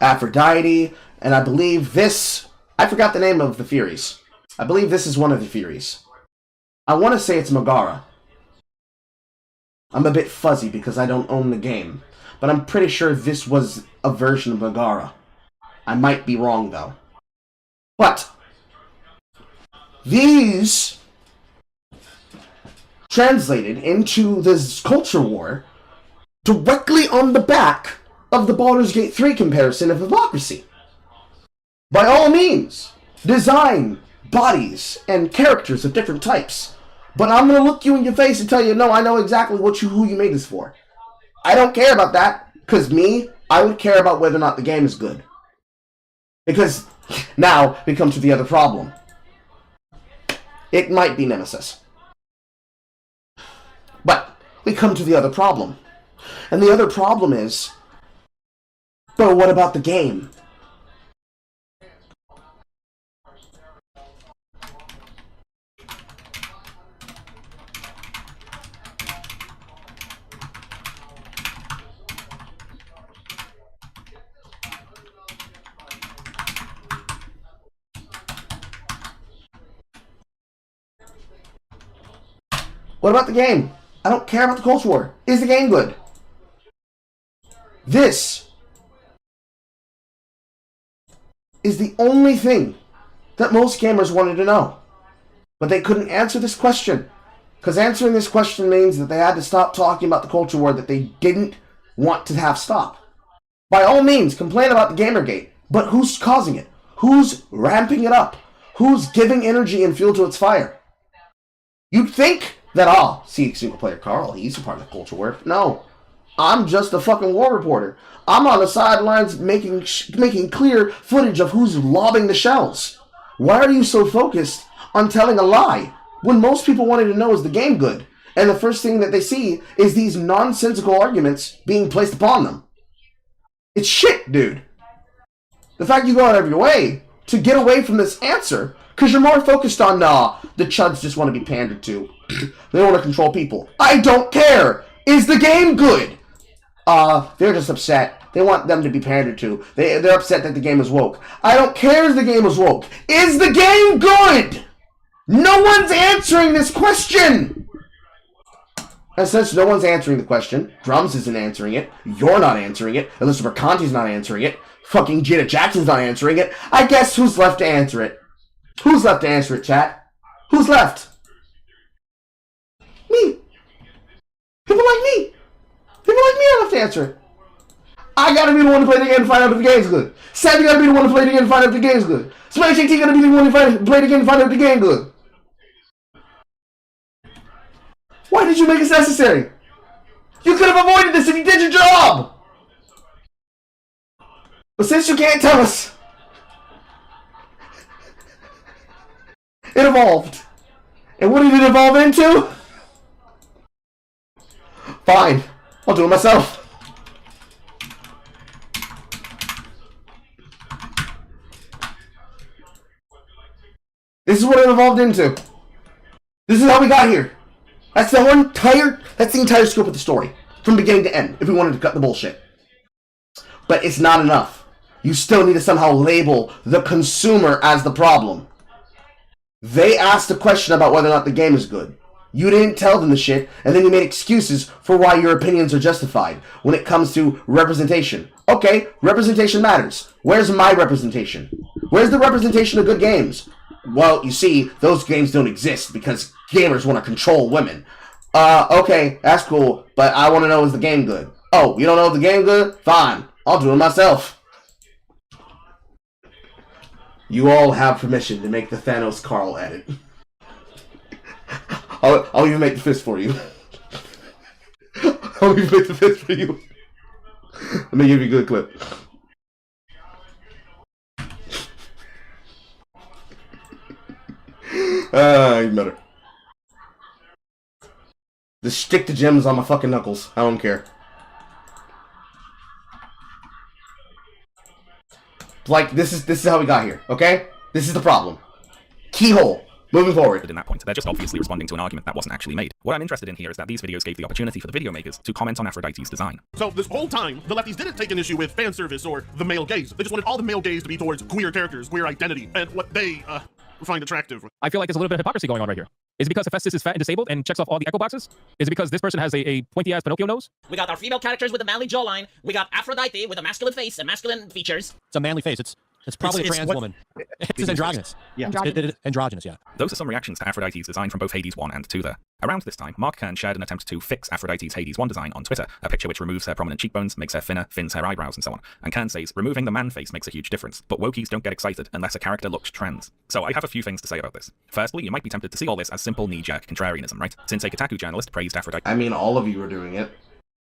Aphrodite, and I believe this, I forgot the name of the Furies. I believe this is one of the Furies. I want to say it's Megara. I'm a bit fuzzy because I don't own the game, but I'm pretty sure this was a version of Megara. I might be wrong though. But these translated into this culture war directly on the back of the Baldur's Gate 3 comparison of hypocrisy. By all means, design bodies and characters of different types. But I'm going to look you in your face and tell you, no, I know exactly who you made this for. I don't care about that, because I would care about whether or not the game is good. Because now we come to the other problem. It might be Nemesis. But we come to the other problem. And the other problem is, but what about the game? What about the game? I don't care about the culture war. Is the game good? This is the only thing that most gamers wanted to know. But they couldn't answer this question. Because answering this question means that they had to stop talking about the culture war that they didn't want to have stop. By all means, complain about the Gamergate. But who's causing it? Who's ramping it up? Who's giving energy and fuel to its fire? You'd think that, see single player Carl, he's a part of the culture war. No. I'm just a fucking war reporter. I'm on the sidelines making clear footage of who's lobbing the shells. Why are you so focused on telling a lie when most people wanted to know is the game good? And the first thing that they see is these nonsensical arguments being placed upon them. It's shit, dude. The fact you go out of your way to get away from this answer because you're more focused on, the chuds just want to be pandered to. They want to control people. I don't care. Is the game good? They're just upset. They want them to be pandered to. They're upset that the game is woke. I don't care if the game is woke. Is the game good? No one's answering this question. And since no one's answering the question, Drums isn't answering it, you're not answering it, Alyssa Mercante's not answering it, fucking Janet Jackson's not answering it, I guess who's left to answer it? Who's left to answer it, chat? Who's left? Me. People like me. People like me are left to answer it. I gotta be the one to play the game and find out if the game's good. Sam, you gotta be the one to play the game and find out if the game's good. Smash JT gotta be the one to play the game and find out if the game's good. Why did you make this necessary? You could have avoided this if you did your job! But since you can't tell us, it evolved. And what did it evolve into? Fine. I'll do it myself. This is what it evolved into. This is how we got here. That's the entire scope of the story. From beginning to end, if we wanted to cut the bullshit. But it's not enough. You still need to somehow label the consumer as the problem. They asked a question about whether or not the game is good. You didn't tell them the shit, and then you made excuses for why your opinions are justified when it comes to representation. Okay, representation matters. Where's my representation? Where's the representation of good games? Well, you see, those games don't exist because gamers want to control women. Okay, that's cool, but I want to know, is the game good? Oh, you don't know if the game good? Fine, I'll do it myself. You all have permission to make the Thanos Carl edit. I'll even make the fist for you. I'll even make the fist for you. Let me give you a good clip. Even better. Just stick the gems on my fucking knuckles. I don't care. Like, this is how we got here, okay? This is the problem. Keyhole. Moving forward. In that point, they're just obviously responding to an argument that wasn't actually made. What I'm interested in here is that these videos gave the opportunity for the video makers to comment on Aphrodite's design. So this whole time, the lefties didn't take an issue with fan service or the male gaze. They just wanted all the male gaze to be towards queer characters, queer identity, and what they find attractive. I feel like there's a little bit of hypocrisy going on right here. Is it because Hephaestus is fat and disabled and checks off all the echo boxes? Is it because this person has a pointy-ass Pinocchio nose? We got our female characters with a manly jawline. We got Aphrodite with a masculine face and masculine features. It's a manly face. It's probably a trans woman. It's androgynous. Yeah. Androgynous, yeah. Those are some reactions to Aphrodite's design from both Hades 1 and 2 there. Around this time, Mark Kern shared an attempt to fix Aphrodite's Hades 1 design on Twitter, a picture which removes her prominent cheekbones, makes her thinner, thins her eyebrows, and so on. And Kern says, removing the man face makes a huge difference, but wokies don't get excited unless a character looks trans. So I have a few things to say about this. Firstly, you might be tempted to see all this as simple knee-jerk contrarianism, right? Since a Kotaku journalist praised Aphrodite. I mean, all of you are doing it.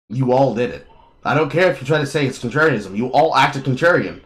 You all did it. I don't care if you try to say it's contrarianism. You all acted contrarian.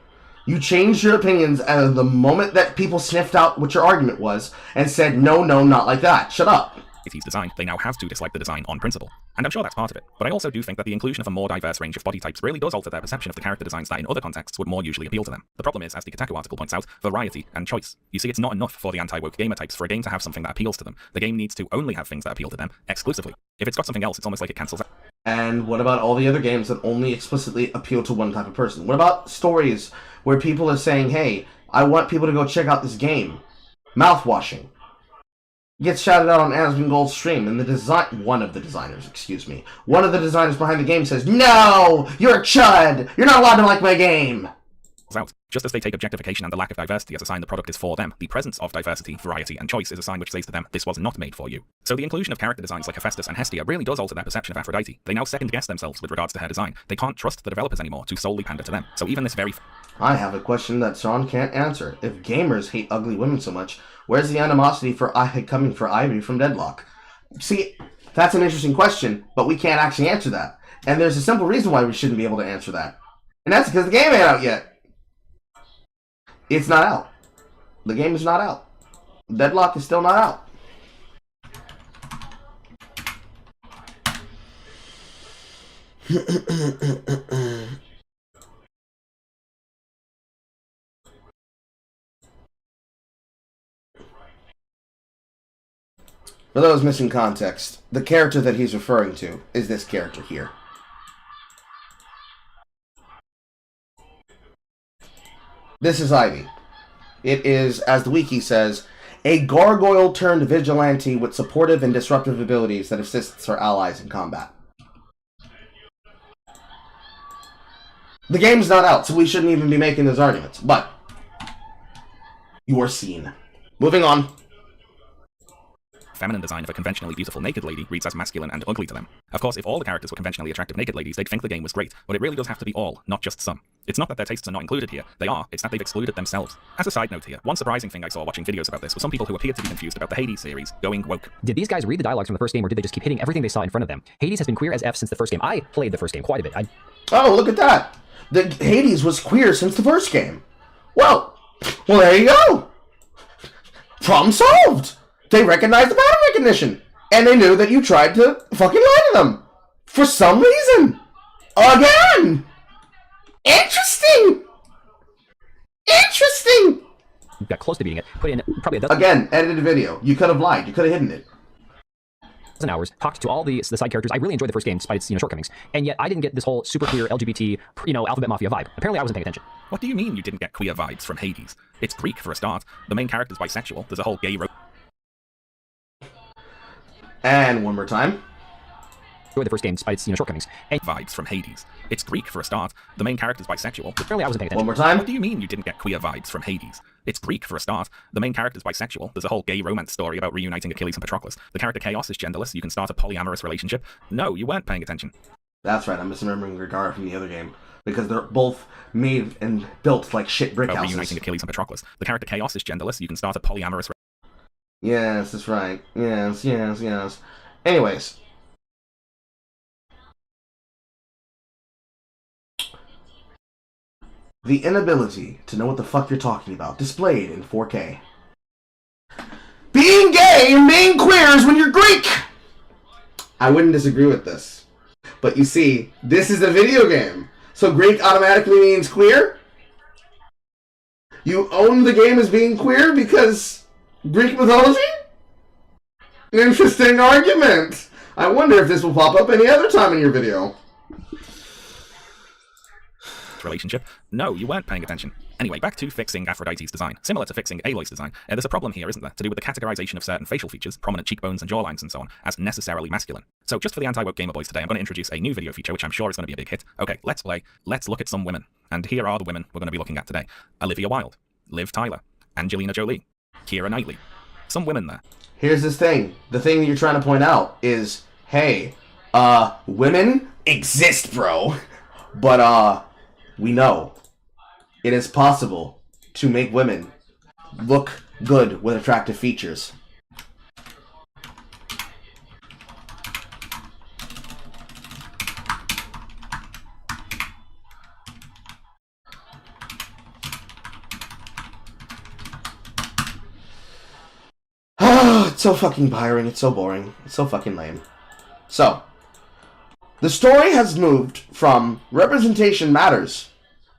You changed your opinions at the moment that people sniffed out what your argument was and said, no, not like that. Shut up. His design, they now have to dislike the design on principle. And I'm sure that's part of it. But I also do think that the inclusion of a more diverse range of body types really does alter their perception of the character designs that in other contexts would more usually appeal to them. The problem is, as the Kotaku article points out, variety and choice. You see, it's not enough for the anti-woke gamer types for a game to have something that appeals to them. The game needs to only have things that appeal to them, exclusively. If it's got something else, it's almost like it cancels out. And what about all the other games that only explicitly appeal to one type of person? What about stories where people are saying, hey, I want people to go check out this game? Mouthwashing. Gets shouted out on Asmon Gold's stream, and one of the designers behind the game says, no! You're a chud! You're not allowed to like my game! Out. Just as they take objectification and the lack of diversity as a sign the product is for them, the presence of diversity, variety, and choice is a sign which says to them, this was not made for you. So the inclusion of character designs like Hephaestus and Hestia really does alter their perception of Aphrodite. They now second-guess themselves with regards to her design. They can't trust the developers anymore to solely pander to them. So even this very... I have a question that Sean can't answer. If gamers hate ugly women so much, where's the animosity for coming for Ivy from Deadlock? See, that's an interesting question, but we can't actually answer that. And there's a simple reason why we shouldn't be able to answer that. And that's because the game ain't out yet. It's not out. The game is not out. Deadlock is still not out. For those missing context, the character that he's referring to is this character here. This is Ivy. It is, as the wiki says, A gargoyle turned vigilante with supportive and disruptive abilities that assists her allies in combat. The game's not out, so we shouldn't even be making those arguments, but you are seen. Moving on. Feminine design of a conventionally beautiful naked lady reads as masculine and ugly to them. Of course, if all the characters were conventionally attractive naked ladies, they'd think the game was great, but it really does have to be all, not just some. It's not that their tastes are not included here, they are, it's that they've excluded themselves. As a side note here, one surprising thing I saw watching videos about this was some people who appeared to be confused about the Hades series going woke. Did these guys read the dialogues from the first game, or did they just keep hitting everything they saw in front of them? Hades has been queer as F since the first game. I played the first game quite a bit. Oh, look at that! The Hades was queer since the first game. Well, there you go! Problem solved! They recognized the pattern recognition! And they knew that you tried to fucking lie to them. For some reason. Again! Interesting! Interesting! Got close to beating it. Put in probably a dozen... Again, edited video. You could have lied. You could have hidden it. Hours, talked to all the side characters. I really enjoyed the first game despite its shortcomings. And yet I didn't get this whole super queer LGBT, Alphabet Mafia vibe. Apparently I wasn't paying attention. What do you mean you didn't get queer vibes from Hades? It's Greek for a start. The main character's bisexual. There's a whole gay And one more time. Enjoyed the first game despite its shortcomings. And vibes from Hades. It's Greek for a start. The main character's bisexual. Apparently I wasn't paying attention. One more time. What do you mean you didn't get queer vibes from Hades? It's Greek for a start. The main character's bisexual. There's a whole gay romance story about reuniting Achilles and Patroclus. The character Chaos is genderless. You can start a polyamorous relationship. No, you weren't paying attention. That's right, I'm misremembering Regard from the other game. Because they're both made and built like shit brick houses. Reuniting Achilles and Patroclus. The character Chaos is genderless. You can start a polyamorous Yes, that's right. Yes. Anyways. The inability to know what the fuck you're talking about, displayed in 4K. Being gay and being queer is when you're Greek! I wouldn't disagree with this. But you see, this is a video game. So Greek automatically means queer? You own the game as being queer because Greek mythology? Interesting argument. I wonder if this will pop up any other time in your video. relationship. No, you weren't paying attention. Anyway, back to fixing Aphrodite's design. Similar to fixing Aloy's design, there's a problem here, isn't there, to do with the categorization of certain facial features, prominent cheekbones and jawlines and so on, as necessarily masculine. So just for the anti-woke gamer boys today, I'm going to introduce a new video feature, which I'm sure is going to be a big hit. Okay, let's play. Let's look at some women. And here are the women we're going to be looking at today. Olivia Wilde, Liv Tyler, Angelina Jolie, Keira Knightley. Some women there. Here's this thing. The thing that you're trying to point out is, hey, women exist, bro. But, we know it is possible to make women look good with attractive features. It's so fucking tiring. It's so boring. It's so fucking lame. So, the story has moved from representation matters,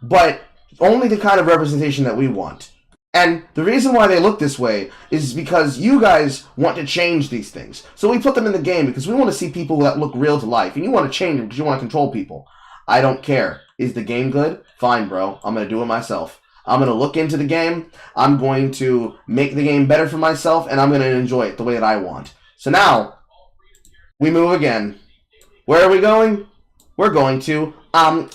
but only the kind of representation that we want. And the reason why they look this way is because you guys want to change these things. So we put them in the game because we want to see people that look real to life. And you want to change them because you want to control people. I don't care. Is the game good? Fine, bro. I'm going to do it myself. I'm going to look into the game. I'm going to make the game better for myself. And I'm going to enjoy it the way that I want. So now, we move again. Where are we going? We're going to,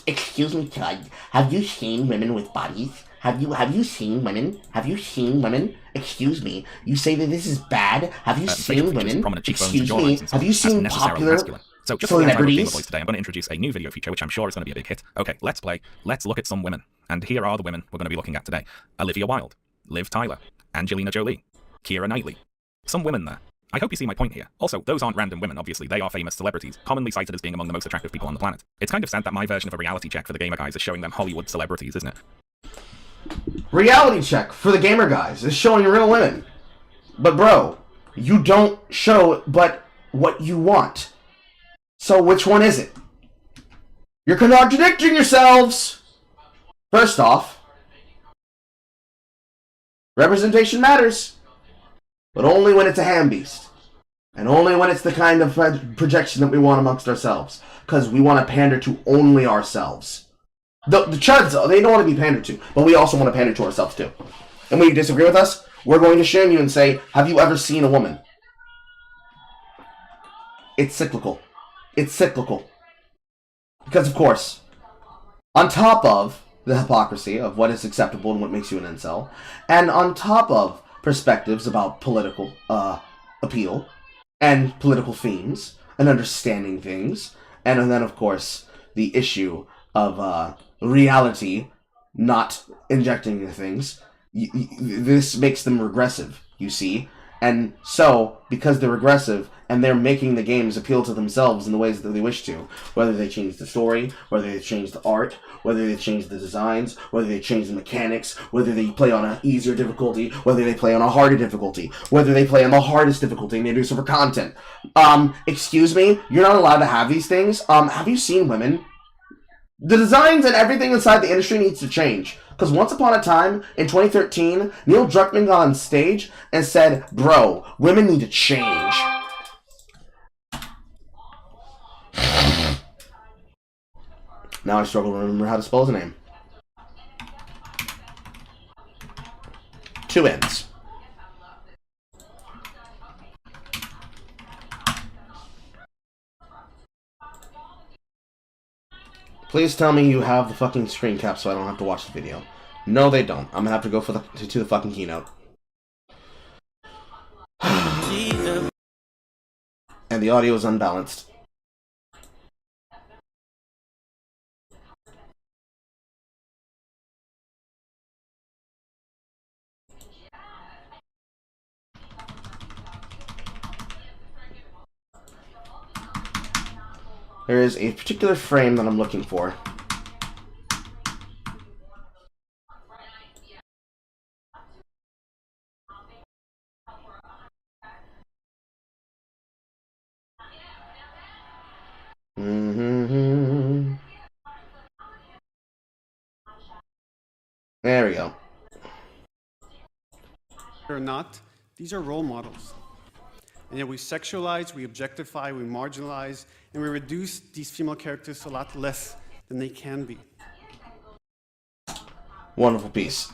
excuse me, Todd. Have you seen women with bodies? Have you seen women? Have you seen women? Excuse me. You say that this is bad? Have you seen women? Excuse me. Have you seen popular so just for the celebrities? Boys today, I'm going to introduce a new video feature, which I'm sure is going to be a big hit. Okay, let's play. Let's look at some women. And here are the women we're going to be looking at today. Olivia Wilde, Liv Tyler, Angelina Jolie, Keira Knightley. Some women there. I hope you see my point here. Also, those aren't random women, obviously. They are famous celebrities, commonly cited as being among the most attractive people on the planet. It's kind of sad that my version of a reality check for the gamer guys is showing them Hollywood celebrities, isn't it? Reality check for the gamer guys is showing real women. But bro, you don't show but what you want. So which one is it? You're contradicting yourselves! First off, representation matters. But only when it's a ham beast. And only when it's the kind of projection that we want amongst ourselves. Because we want to pander to only ourselves. The chuds, they don't want to be pandered to. But we also want to pander to ourselves too. And when you disagree with us, we're going to shame you and say, have you ever seen a woman? It's cyclical. It's cyclical. Because, of course, on top of the hypocrisy of what is acceptable and what makes you an incel, and on top of perspectives about political appeal and political themes and understanding things, and then, of course, the issue of reality not injecting into things, this makes them regressive, you see. And so, because they're regressive, and they're making the games appeal to themselves in the ways that they wish to, whether they change the story, whether they change the art, whether they change the designs, whether they change the mechanics, whether they play on an easier difficulty, whether they play on a harder difficulty, whether they play on the hardest difficulty and they do so for content. Excuse me, you're not allowed to have these things. Have you seen women? The designs and everything inside the industry needs to change. Because once upon a time, in 2013, Neil Druckmann got on stage and said, bro, women need to change. Now I struggle to remember how to spell his name. 2 N's. Please tell me you have the fucking screen cap so I don't have to watch the video. No, they don't. I'm gonna have to go to the fucking keynote. And the audio is unbalanced. There is a particular frame that I'm looking for. There we go. Or not, these are role models. And yet we sexualize, we objectify, we marginalize, and we reduce these female characters a lot less than they can be. Wonderful piece.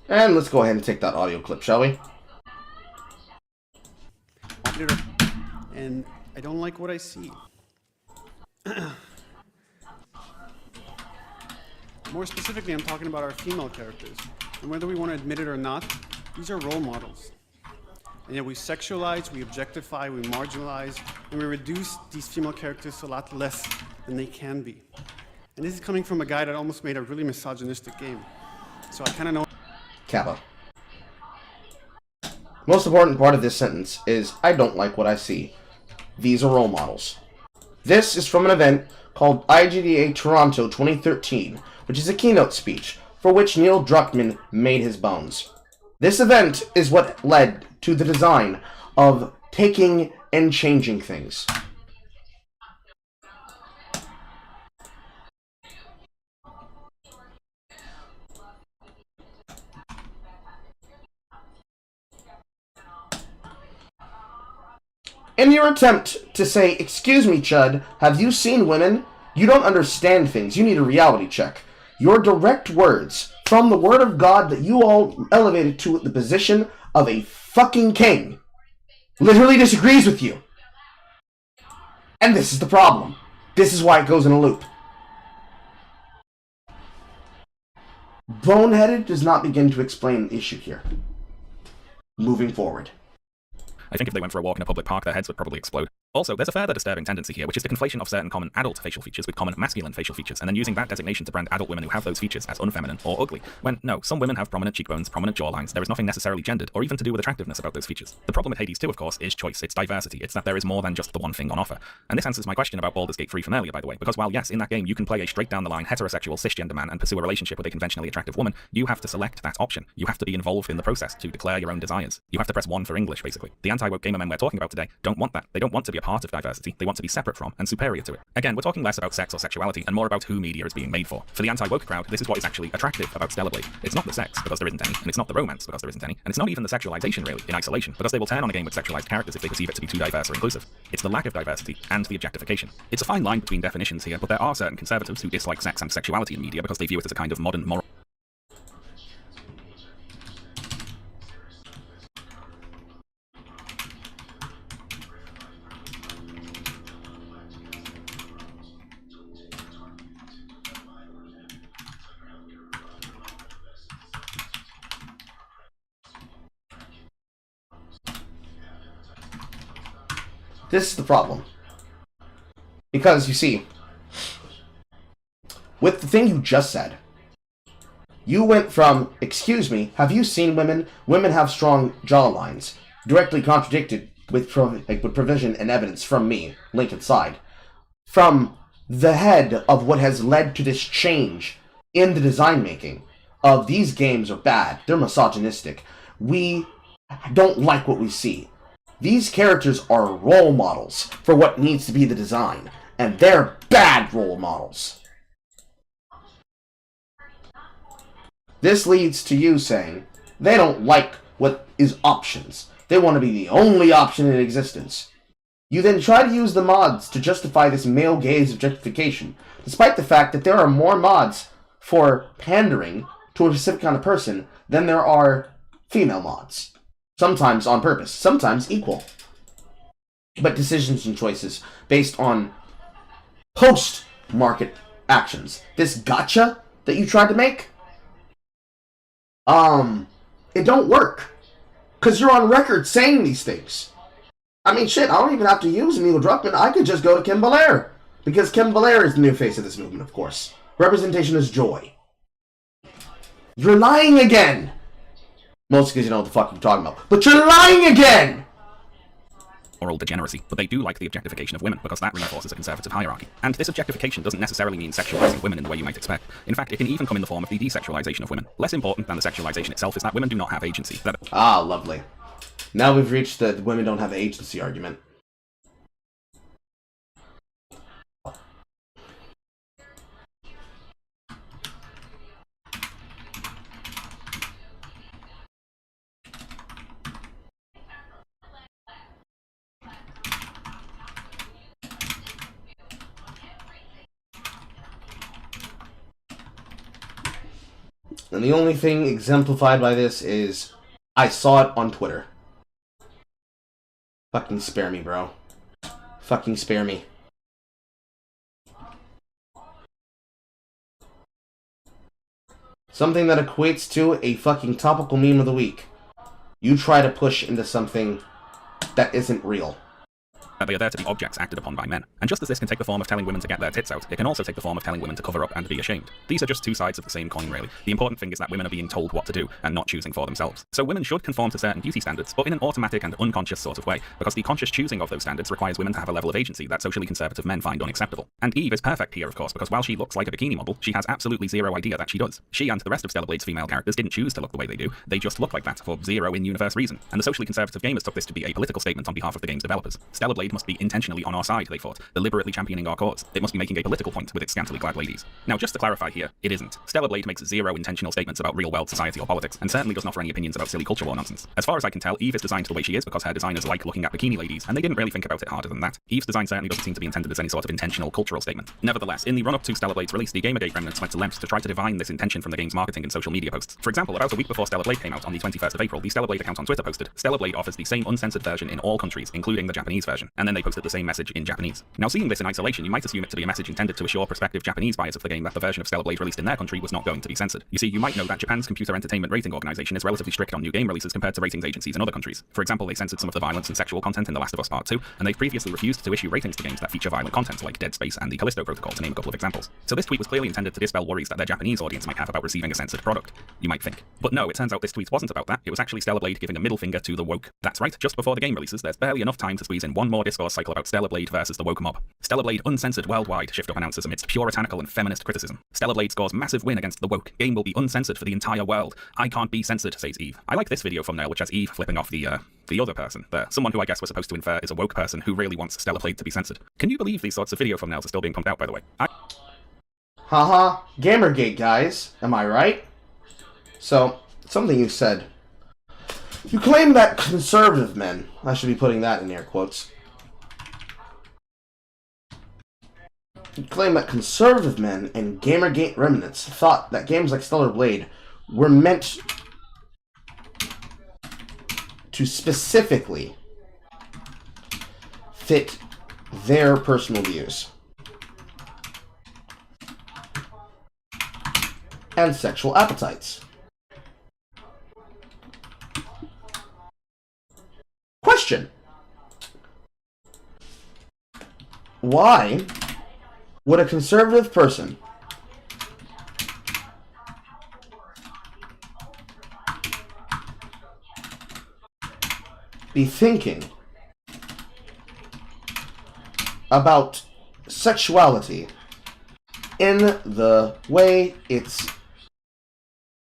And let's go ahead and take that audio clip, shall we? And I don't like what I see. More specifically, I'm talking about our female characters. And whether we want to admit it or not, these are role models. And yet we sexualize, we objectify, we marginalize, and we reduce these female characters a lot less than they can be. And this is coming from a guy that almost made a really misogynistic game. So I kind of know... Kappa. Most important part of this sentence is, I don't like what I see. These are role models. This is from an event called IGDA Toronto 2013, which is a keynote speech for which Neil Druckmann made his bones. This event is what led to the design of taking and changing things. In your attempt to say, excuse me, Chud, have you seen women? You don't understand things. You need a reality check. Your direct words from the word of God that you all elevated to the position of a fucking king literally disagrees with you. And this is the problem. This is why it goes in a loop. Boneheaded does not begin to explain the issue here. Moving forward. I think if they went for a walk in a public park, their heads would probably explode. Also, there's a further disturbing tendency here, which is the conflation of certain common adult facial features with common masculine facial features, and then using that designation to brand adult women who have those features as unfeminine or ugly. When, no, some women have prominent cheekbones, prominent jawlines, there is nothing necessarily gendered or even to do with attractiveness about those features. The problem with Hades 2, of course, is choice, it's diversity, it's that there is more than just the one thing on offer. And this answers my question about Baldur's Gate 3 from earlier, by the way, because while yes, in that game you can play a straight-down-the-line heterosexual cisgender man and pursue a relationship with a conventionally attractive woman, you have to select that option. You have to be involved in the process to declare your own desires. You have to press 1 for English, basically. The anti-woke gamer men we're talking about today don't want that. They don't want to be a part of diversity. They want to be separate from and superior to it. Again, we're talking less about sex or sexuality and more about who media is being made for. For the anti-woke crowd, this is what is actually attractive about Stellar Blade. It's not the sex, because there isn't any, and it's not the romance, because there isn't any, and it's not even the sexualization, really, in isolation, because they will turn on a game with sexualized characters if they perceive it to be too diverse or inclusive. It's the lack of diversity and the objectification. It's a fine line between definitions here, but there are certain conservatives who dislike sex and sexuality in media because they view it as a kind of modern moral... This is the problem. Because, you see, with the thing you just said, you went from, excuse me, have you seen women? Women have strong jawlines. Directly contradicted with provision and evidence from me, link inside. From the head of what has led to this change in the design making of these games are bad. They're misogynistic. We don't like what we see. These characters are role models for what needs to be the design, and they're bad role models. This leads to you saying they don't like what is options. They want to be the only option in existence. You then try to use the mods to justify this male gaze objectification, despite the fact that there are more mods for pandering to a specific kind of person than there are female mods. Sometimes on purpose, sometimes equal. But decisions and choices based on post-market actions. This gotcha that you tried to make, it don't work. Because you're on record saying these things. I mean, shit, I don't even have to use Neil Druckmann. I could just go to Kim Belair. Because Kim Belair is the new face of this movement, of course. Representation is joy. You're lying again! Mostly because you know what the fuck you're talking about. But you're lying again! Moral degeneracy, but they do like the objectification of women because that reinforces a conservative hierarchy. And this objectification doesn't necessarily mean sexualizing women in the way you might expect. In fact, it can even come in the form of the desexualization of women. Less important than the sexualization itself is that women do not have agency. Ah, lovely. Now we've reached the women don't have agency argument. And the only thing exemplified by this is I saw it on Twitter. Fucking spare me, bro. Fucking spare me. Something that equates to a fucking topical meme of the week. You try to push into something that isn't real. They are there to be objects acted upon by men. And just as this can take the form of telling women to get their tits out, it can also take the form of telling women to cover up and be ashamed. These are just two sides of the same coin, really. The important thing is that women are being told what to do and not choosing for themselves. So women should conform to certain beauty standards, but in an automatic and unconscious sort of way, because the conscious choosing of those standards requires women to have a level of agency that socially conservative men find unacceptable. And Eve is perfect here, of course, because while she looks like a bikini model, she has absolutely zero idea that she does. She and the rest of Stellar Blade's female characters didn't choose to look the way they do, they just look like that for zero in-universe reason. And the socially conservative gamers took this to be a political statement on behalf of the game's developers. Stellar Blade must be intentionally on our side, they thought, deliberately championing our cause. It must be making a political point with its scantily clad ladies. Now, just to clarify here, it isn't. Stellar Blade makes zero intentional statements about real-world society or politics, and certainly doesn't offer any opinions about silly culture war nonsense. As far as I can tell, Eve is designed the way she is because her designers like looking at bikini ladies, and they didn't really think about it harder than that. Eve's design certainly doesn't seem to be intended as any sort of intentional cultural statement. Nevertheless, in the run-up to Stellar Blade's release, the Gamergate remnants went to lengths to try to divine this intention from the game's marketing and social media posts. For example, about a week before Stellar Blade came out on the 21st of April, the Stellar Blade account on Twitter posted, Stellar Blade offers the same uncensored version in all countries, including the Japanese version, and then they posted the same message in Japanese. Now, seeing this in isolation, you might assume it to be a message intended to assure prospective Japanese buyers of the game that the version of Stellar Blade released in their country was not going to be censored. You see, you might know that Japan's Computer Entertainment Rating Organization is relatively strict on new game releases compared to ratings agencies in other countries. For example, they censored some of the violence and sexual content in The Last of Us Part 2, and they've previously refused to issue ratings to games that feature violent content like Dead Space and the Callisto Protocol, to name a couple of examples. So this tweet was clearly intended to dispel worries that their Japanese audience might have about receiving a censored product, you might think. But no, it turns out this tweet wasn't about that. It was actually Stellar Blade giving a middle finger to the woke. That's right, just before the game releases, there's barely enough time to squeeze in one more discourse cycle about Stellar Blade versus the woke mob. Stellar Blade uncensored worldwide, Shift Up announces amidst puritanical and feminist criticism. Stellar Blade scores massive win against the woke. Game will be uncensored for the entire world. I can't be censored, says Eve. I like this video thumbnail, which has Eve flipping off the other person there. Someone who I guess we're supposed to infer is a woke person who really wants Stellar Blade to be censored. Can you believe these sorts of video thumbnails are still being pumped out, by the way? Haha, Gamergate, guys. Am I right? So, something you said. You claim that conservative men, I should be putting that in air quotes. You claim that conservative men and Gamergate remnants thought that games like Stellar Blade were meant to specifically fit their personal views and sexual appetites. Question. Why would a conservative person be thinking about sexuality in the way it's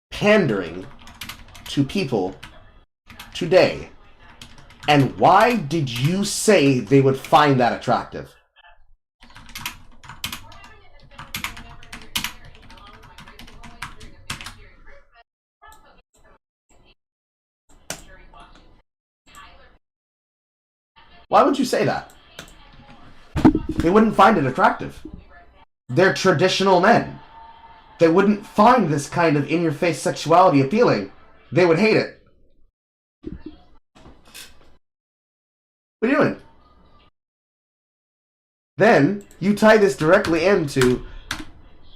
pandering to people today? And why did you say they would find that attractive? Why would you say that? They wouldn't find it attractive. They're traditional men. They wouldn't find this kind of in-your-face sexuality appealing. They would hate it. What are you doing? Then, you tie this directly into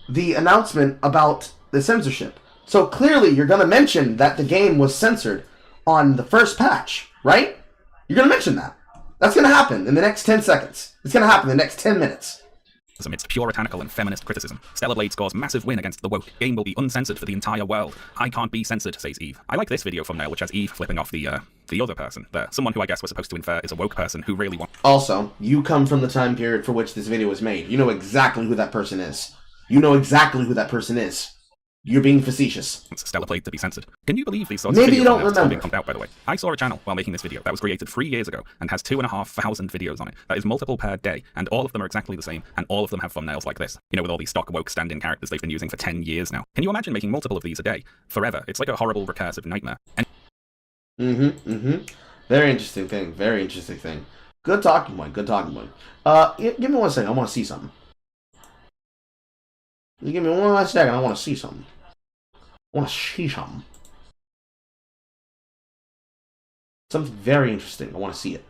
the announcement about the censorship. So clearly, you're going to mention that the game was censored on the first patch, right? You're going to mention that. That's going to happen in the next 10 seconds. It's going to happen in the next 10 minutes. Amidst puritanical and feminist criticism, Stellar Blade scores massive win against the woke. Game will be uncensored for the entire world. I can't be censored, says Eve. I like this video thumbnail, which has Eve flipping off the other person. Someone who I guess we're supposed to infer is a woke person who really wants... Also, you come from the time period for which this video was made. You know exactly who that person is. You know exactly who that person is. You're being facetious. Stellar Blade to be censored. Can you believe these sorts Maybe of videos you don't are still remember. being pumped out, by the way? I saw a channel while making this video that was created 3 years ago and has 2,500 videos on it. That is multiple per day, and all of them are exactly the same, and all of them have thumbnails like this. You know, with all these stock woke stand-in characters they've been using for 10 years now. Can you imagine making multiple of these a day? Forever. It's like a horrible recursive nightmare. And Very interesting thing. Very interesting thing. Good talking point. Good talking point. Give me 1 second. I want to see something. You give me 1 second. I want to see something. I want to see something. Something very interesting. I want to see it.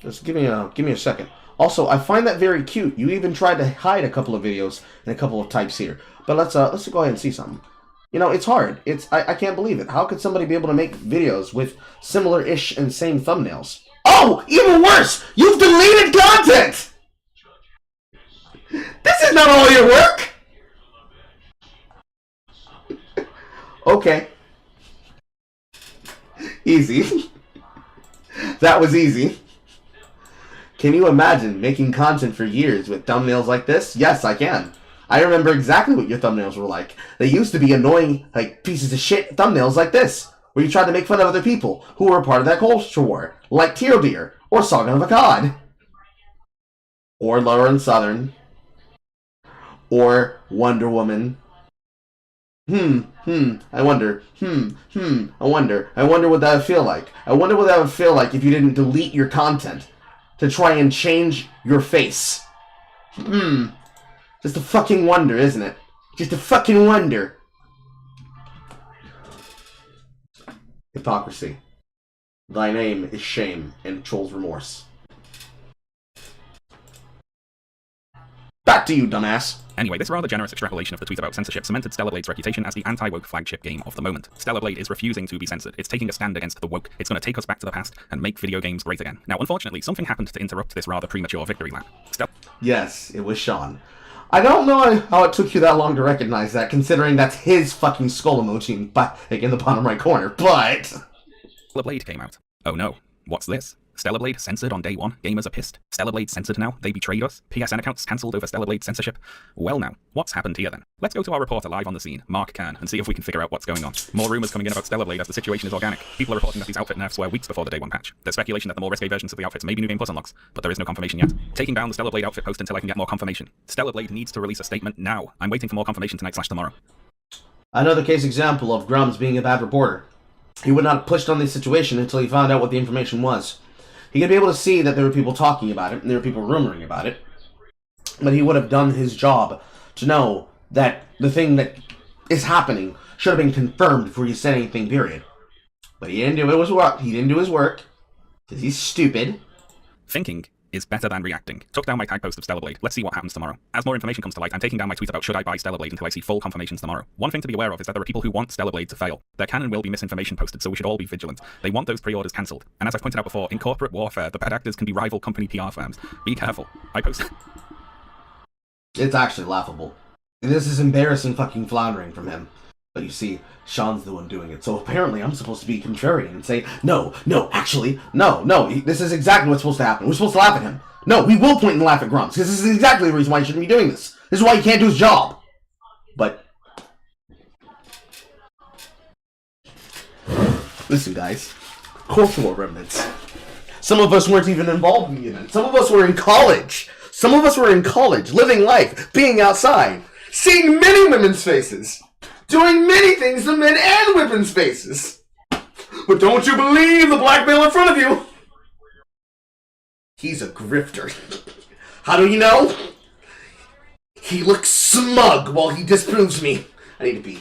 Just give me a second. Also, I find that very cute. You even tried to hide a couple of videos and a couple of types here. But let's go ahead and see something. You know, it's hard. I can't believe it. How could somebody be able to make videos with similar-ish and same thumbnails? Oh, even worse! You've deleted content! This is not all your work! Okay. Easy. That was easy. Can you imagine making content for years with thumbnails like this? Yes, I can. I remember exactly what your thumbnails were like. They used to be annoying, like, pieces of shit thumbnails like this, where you tried to make fun of other people who were a part of that culture war, like Teal Deer, or Saga of Akkad, or Lauren Southern, or Wonder Woman. I wonder what that would feel like. I wonder what that would feel like if you didn't delete your content to try and change your face. Just a fucking wonder, isn't it? Just a fucking wonder. Hypocrisy. Thy name is shame and trolls remorse. Back to you, dumbass. Anyway, this rather generous extrapolation of the tweet about censorship cemented Stellar Blade's reputation as the anti-woke flagship game of the moment. Stellar Blade is refusing to be censored. It's taking a stand against the woke. It's going to take us back to the past and make video games great again. Now, unfortunately, something happened to interrupt this rather premature victory lap. Yes, it was Sean. I don't know how it took you that long to recognize that, considering that's his fucking skull emoji in the bottom right corner, but... Stellar Blade came out. Oh no, what's this? Stellar Blade censored on day one. Gamers are pissed. Stellar Blade censored now. They betrayed us. PSN accounts cancelled over Stellar Blade censorship. Well now, what's happened here then? Let's go to our reporter live on the scene, Mark Kern, and see if we can figure out what's going on. More rumours coming in about Stellar Blade as the situation is organic. People are reporting that these outfit nerfs were weeks before the day one patch. There's speculation that the more risque versions of the outfits may be New Game Plus unlocks, but there is no confirmation yet. Taking down the Stellar Blade outfit post until I can get more confirmation. Stellar Blade needs to release a statement now. I'm waiting for more confirmation tonight/tomorrow. Another case example of Grums being a bad reporter. He would not have pushed on the situation until he found out what the information was. He could be able to see that there were people talking about it, and there were people rumoring about it, but he would have done his job to know that the thing that is happening should have been confirmed before you said anything, period. But he didn't do it. He didn't do his work because he's stupid. Thinking is better than reacting. Took down my tag post of Stellar Blade. Let's see what happens tomorrow. As more information comes to light, I'm taking down my tweet about should I buy Stellar Blade until I see full confirmations tomorrow. One thing to be aware of is that there are people who want Stellar Blade to fail. There can and will be misinformation posted, so we should all be vigilant. They want those pre-orders cancelled. And as I've pointed out before, in corporate warfare, the bad actors can be rival company PR firms. Be careful. I post. It's actually laughable. And this is embarrassing fucking floundering from him. But you see, Sean's the one doing it, so apparently I'm supposed to be contrarian and say, no, actually, no, this is exactly what's supposed to happen. We're supposed to laugh at him. No, we will point and laugh at Grumps, because this is exactly the reason why he shouldn't be doing this. This is why he can't do his job. But listen, guys, cultural remnants. Some of us weren't even involved in the event. Some of us were in college. Living life, being outside, seeing many women's faces, doing many things to men and women's faces. But don't you believe the blackmail in front of you? He's a grifter. How do you know? He looks smug while he disproves me. I need to be.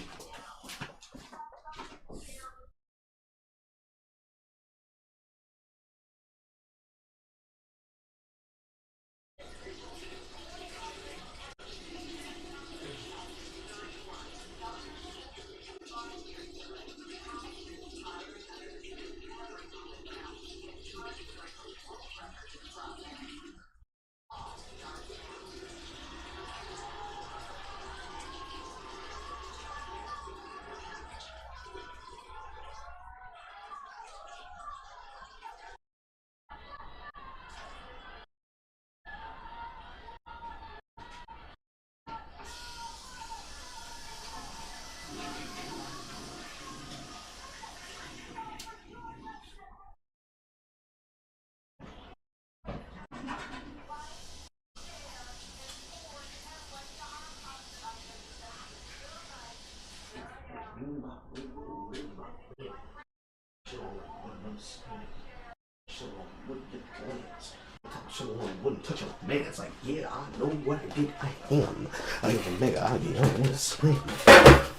Someone wouldn't touch a man. It's like, yeah, I know what I did. I am a mega idea. I want to scream.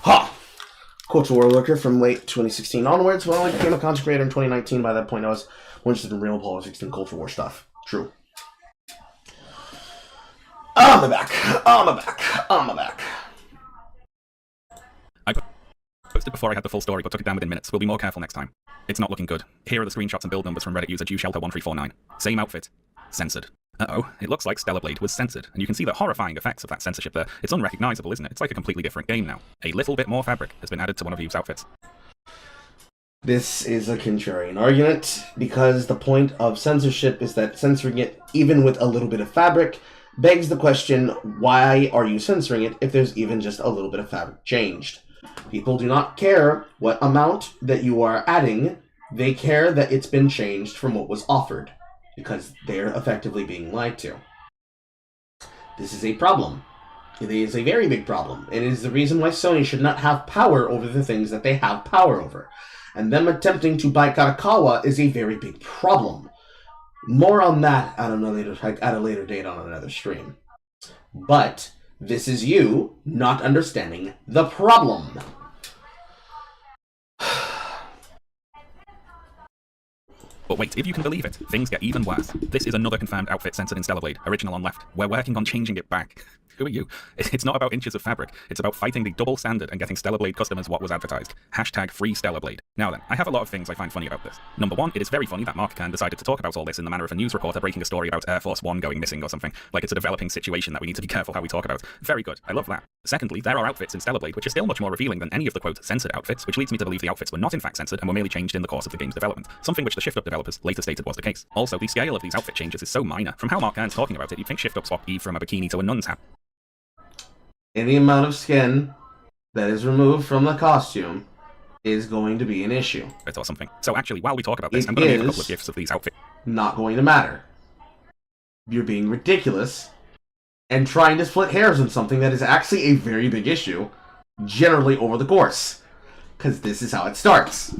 Ha! Cultural worker from late 2016 onwards. Well, I became a content creator in 2019. By that point, I was more interested in real politics than culture war stuff. True. I'm back. I posted before I had the full story, but took it down within minutes. We'll be more careful next time. It's not looking good. Here are the screenshots and build numbers from Reddit user JewShelter1349. Same outfit. Censored. Uh-oh, it looks like Stellar Blade was censored, and you can see the horrifying effects of that censorship there. It's unrecognizable, isn't it? It's like a completely different game now. A little bit more fabric has been added to one of Eve's outfits. This is a contrarian argument, because the point of censorship is that censoring it, even with a little bit of fabric, begs the question, why are you censoring it if there's even just a little bit of fabric changed? People do not care what amount that you are adding, they care that it's been changed from what was offered, because they're effectively being lied to. This is a problem. It is a very big problem. It is the reason why Sony should not have power over the things that they have power over. And them attempting to buy Karakawa is a very big problem. More on that at a later date on another stream. But this is you not understanding the problem. But wait, if you can believe it, things get even worse. This is another confirmed outfit censored in Stellar Blade, original on left. We're working on changing it back. Who are you? It's not about inches of fabric. It's about fighting the double standard and getting Stellar Blade customers what was advertised. Hashtag free Stellar Blade. Now then, I have a lot of things I find funny about this. Number one, it is very funny that Mercante decided to talk about all this in the manner of a news reporter breaking a story about Air Force One going missing or something. Like it's a developing situation that we need to be careful how we talk about. Very good. I love that. Secondly, there are outfits in Stellar Blade which are still much more revealing than any of the quote censored outfits, which leads me to believe the outfits were not in fact censored and were merely changed in the course of the game's development. Something which the Shift Up developers later stated was the case. Also, the scale of these outfit changes is so minor. From how Mercante's talking about it, you'd think Shift Up swapped Eve from a bikini to a nun's hat. Any amount of skin that is removed from the costume is going to be an issue. Or something. So actually, while we talk about this, I'm going to leave a couple of gifs of these outfits. Not going to matter. You're being ridiculous and trying to split hairs on something that is actually a very big issue, generally over the course. Because this is how it starts.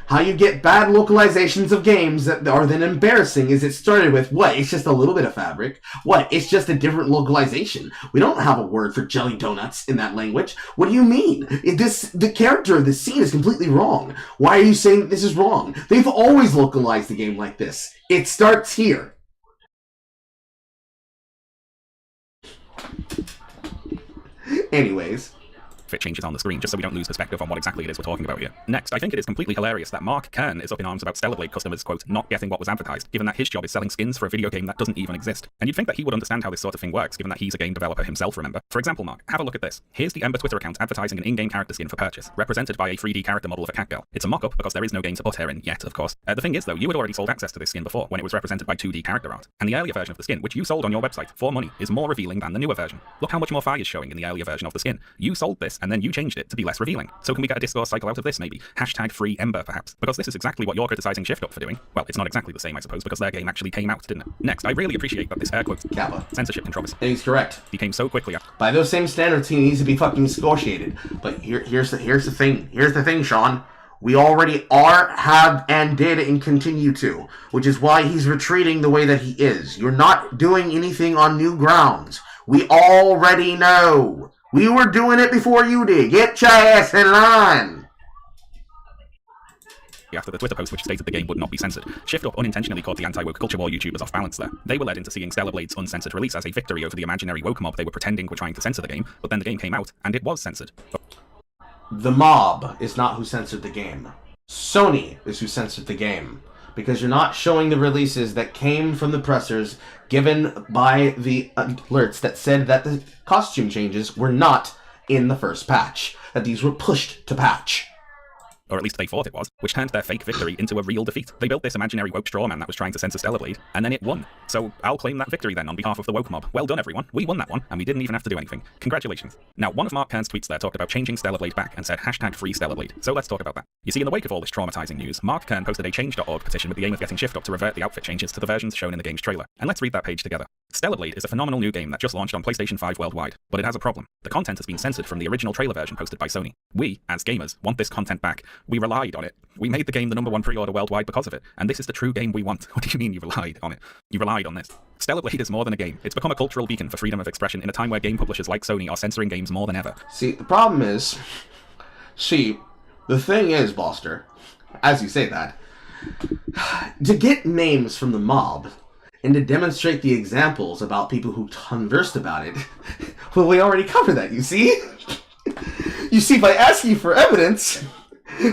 How you get bad localizations of games that are then embarrassing is it started with, what, it's just a little bit of fabric? What, it's just a different localization? We don't have a word for jelly donuts in that language. What do you mean? The character of this scene is completely wrong. Why are you saying that this is wrong? They've always localized the game like this. It starts here. Anyways. Fit changes on the screen just so we don't lose perspective on what exactly it is we're talking about here. Next, I think it is completely hilarious that Mark Kern is up in arms about Stellar Blade customers, quote, not getting what was advertised, given that his job is selling skins for a video game that doesn't even exist. And you'd think that he would understand how this sort of thing works, given that he's a game developer himself, remember? For example, Mark, have a look at this. Here's the Ember Twitter account advertising an in-game character skin for purchase, represented by a 3D character model of a cat girl. It's a mock-up because there is no game to put her in yet, of course. The thing is, though, you had already sold access to this skin before, when it was represented by 2D character art. And the earlier version of the skin, which you sold on your website for money, is more revealing than the newer version. Look how much more fire is showing in the earlier version of the skin. You sold this, and then you changed it to be less revealing. So can we get a discourse cycle out of this, maybe? Hashtag free Ember, perhaps? Because this is exactly what you're criticizing Shift Up for doing. Well, it's not exactly the same, I suppose, because their game actually came out, didn't it? Next, I really appreciate that this air quotes Kappa censorship controversy. He's correct. Became so quickly. By those same standards, he needs to be fucking negotiated. But here's the thing. Here's the thing, Sean. We already are, have, and did, and continue to. Which is why he's retreating the way that he is. You're not doing anything on new grounds. We already know. We were doing it before you did. Get your ass in line. After the Twitter post which stated the game would not be censored, Shift Up unintentionally caught the anti-woke culture war YouTubers off balance there. They were led into seeing Stellar Blade's uncensored release as a victory over the imaginary woke mob they were pretending were trying to censor the game, but then the game came out, and it was censored. The mob is not who censored the game. Sony is who censored the game. Because you're not showing the releases that came from the pressers given by the alerts that said that the costume changes were not in the first patch. That these were pushed to patch. Or at least they thought it was, which turned their fake victory into a real defeat. They built this imaginary woke strawman that was trying to censor Stellar Blade, and then it won. So I'll claim that victory then on behalf of the woke mob. Well done, everyone. We won that one, and we didn't even have to do anything. Congratulations. Now, one of Mark Kern's tweets there talked about changing Stellar Blade back and said hashtag free Stellar Blade. So let's talk about that. You see, in the wake of all this traumatizing news, Mark Kern posted a change.org petition with the aim of getting Shift Up to revert the outfit changes to the versions shown in the game's trailer. And let's read that page together. Stellar Blade is a phenomenal new game that just launched on PlayStation 5 worldwide, but it has a problem. The content has been censored from the original trailer version posted by Sony. We, as gamers, want this content back. We relied on it. We made the game the #1 pre-order worldwide because of it, and this is the true game we want. What do you mean you relied on it? You relied on this. Stellar Blade is more than a game. It's become a cultural beacon for freedom of expression in a time where game publishers like Sony are censoring games more than ever. See, the problem is... the thing is, Boster, as you say that, to get names from the mob and to demonstrate the examples about people who conversed about it, well, we already covered that, you see? You see, by asking for evidence,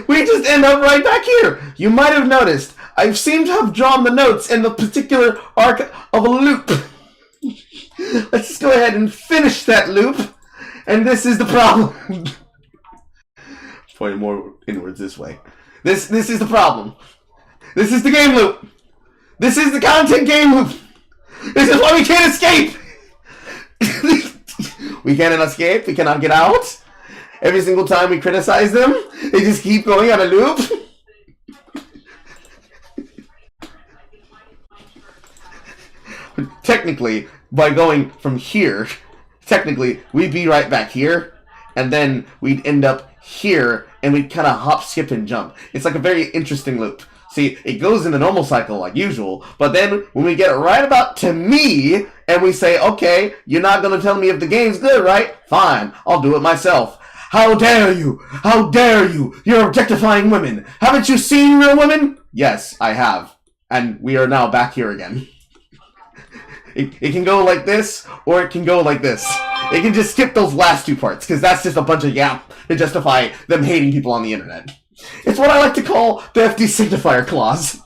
we just end up right back here. You might have noticed, I seem to have drawn the notes in the particular arc of a loop. Let's just go ahead and finish that loop, and this is the problem. Pointing more inwards this way. This is the problem. This is the game loop. This is the content game loop. This is why we can't escape. We cannot escape. We cannot get out. Every single time we criticize them, they just keep going on a loop. Technically, by going from here, we'd be right back here, and then we'd end up here, and we'd kind of hop, skip, and jump. It's like a very interesting loop. See, it goes in the normal cycle like usual, but then when we get right about to me, and we say, okay, you're not going to tell me if the game's good, right? Fine, I'll do it myself. How dare you? How dare you? You're objectifying women. Haven't you seen real women? Yes, I have. And we are now back here again. It can go like this, or it can go like this. It can just skip those last two parts, because that's just a bunch of yap to justify them hating people on the internet. It's what I like to call the FD signifier clause.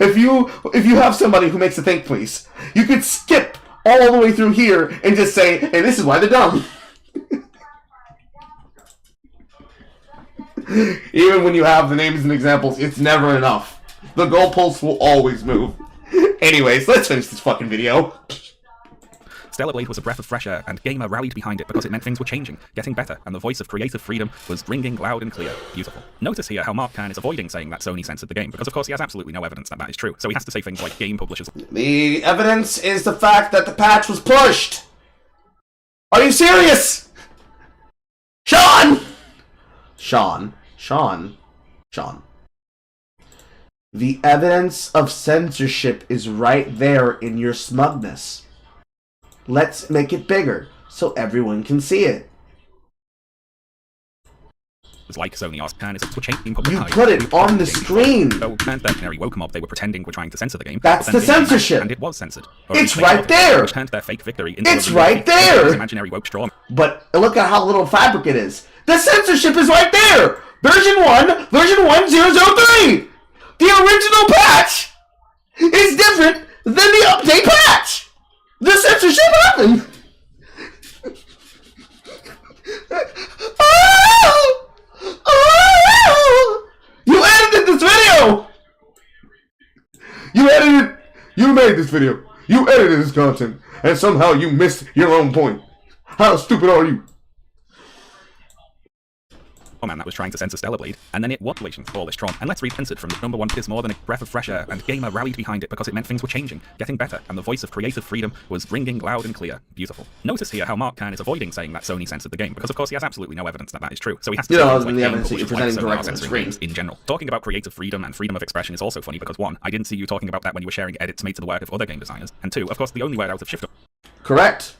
If you have somebody who makes a think please, you could skip all the way through here and just say, hey, this is why they're dumb. Even when you have the names and examples, it's never enough. The goalposts will always move. Anyways, let's finish this fucking video. Stellar Blade was a breath of fresh air, and Gamer rallied behind it because it meant things were changing, getting better, and the voice of creative freedom was ringing loud and clear. Beautiful. Notice here how Mark Kern is avoiding saying that Sony censored the game, because of course he has absolutely no evidence that that is true, so he has to say things like game publishers. The evidence is the fact that the patch was pushed! Are you serious? Sean! Sean, Sean. The evidence of censorship is right there in your smugness. Let's make it bigger so everyone can see it. It's like Sony asked Canis to change in public You eye. put it on the screen. So turned their canary woke mob they were pretending were trying to censor the game. That's but then the they didn't, censorship. And it was censored. Or It's they right thought it was, there. Which turned their fake victory into It's a right there. Imaginary woke straw. But look at how little fabric it is. The censorship is right there. Version 1, version 1003. The original patch is different than the update patch. The censorship happened. You edited this video! You made this video. You edited this content. And somehow you missed your own point. How stupid are you? Oh man, that was trying to censor Stellar Blade, and then it what relations for this Tron, and let's read censored from the number one piss more than a breath of fresh air, and Gamer rallied behind it because it meant things were changing, getting better, and the voice of creative freedom was ringing loud and clear. Beautiful. Notice here how Mark Kern is avoiding saying that Sony censored the game, because of course he has absolutely no evidence that that is true, so he has to say things like the game evidence that you're publishers presenting like Sony are directly on censoring screen. games in general. Talking about creative freedom and freedom of expression is also funny because 1, I didn't see you talking about that when you were sharing edits made to the work of other game designers, and 2, of course the only word out of shift. Correct.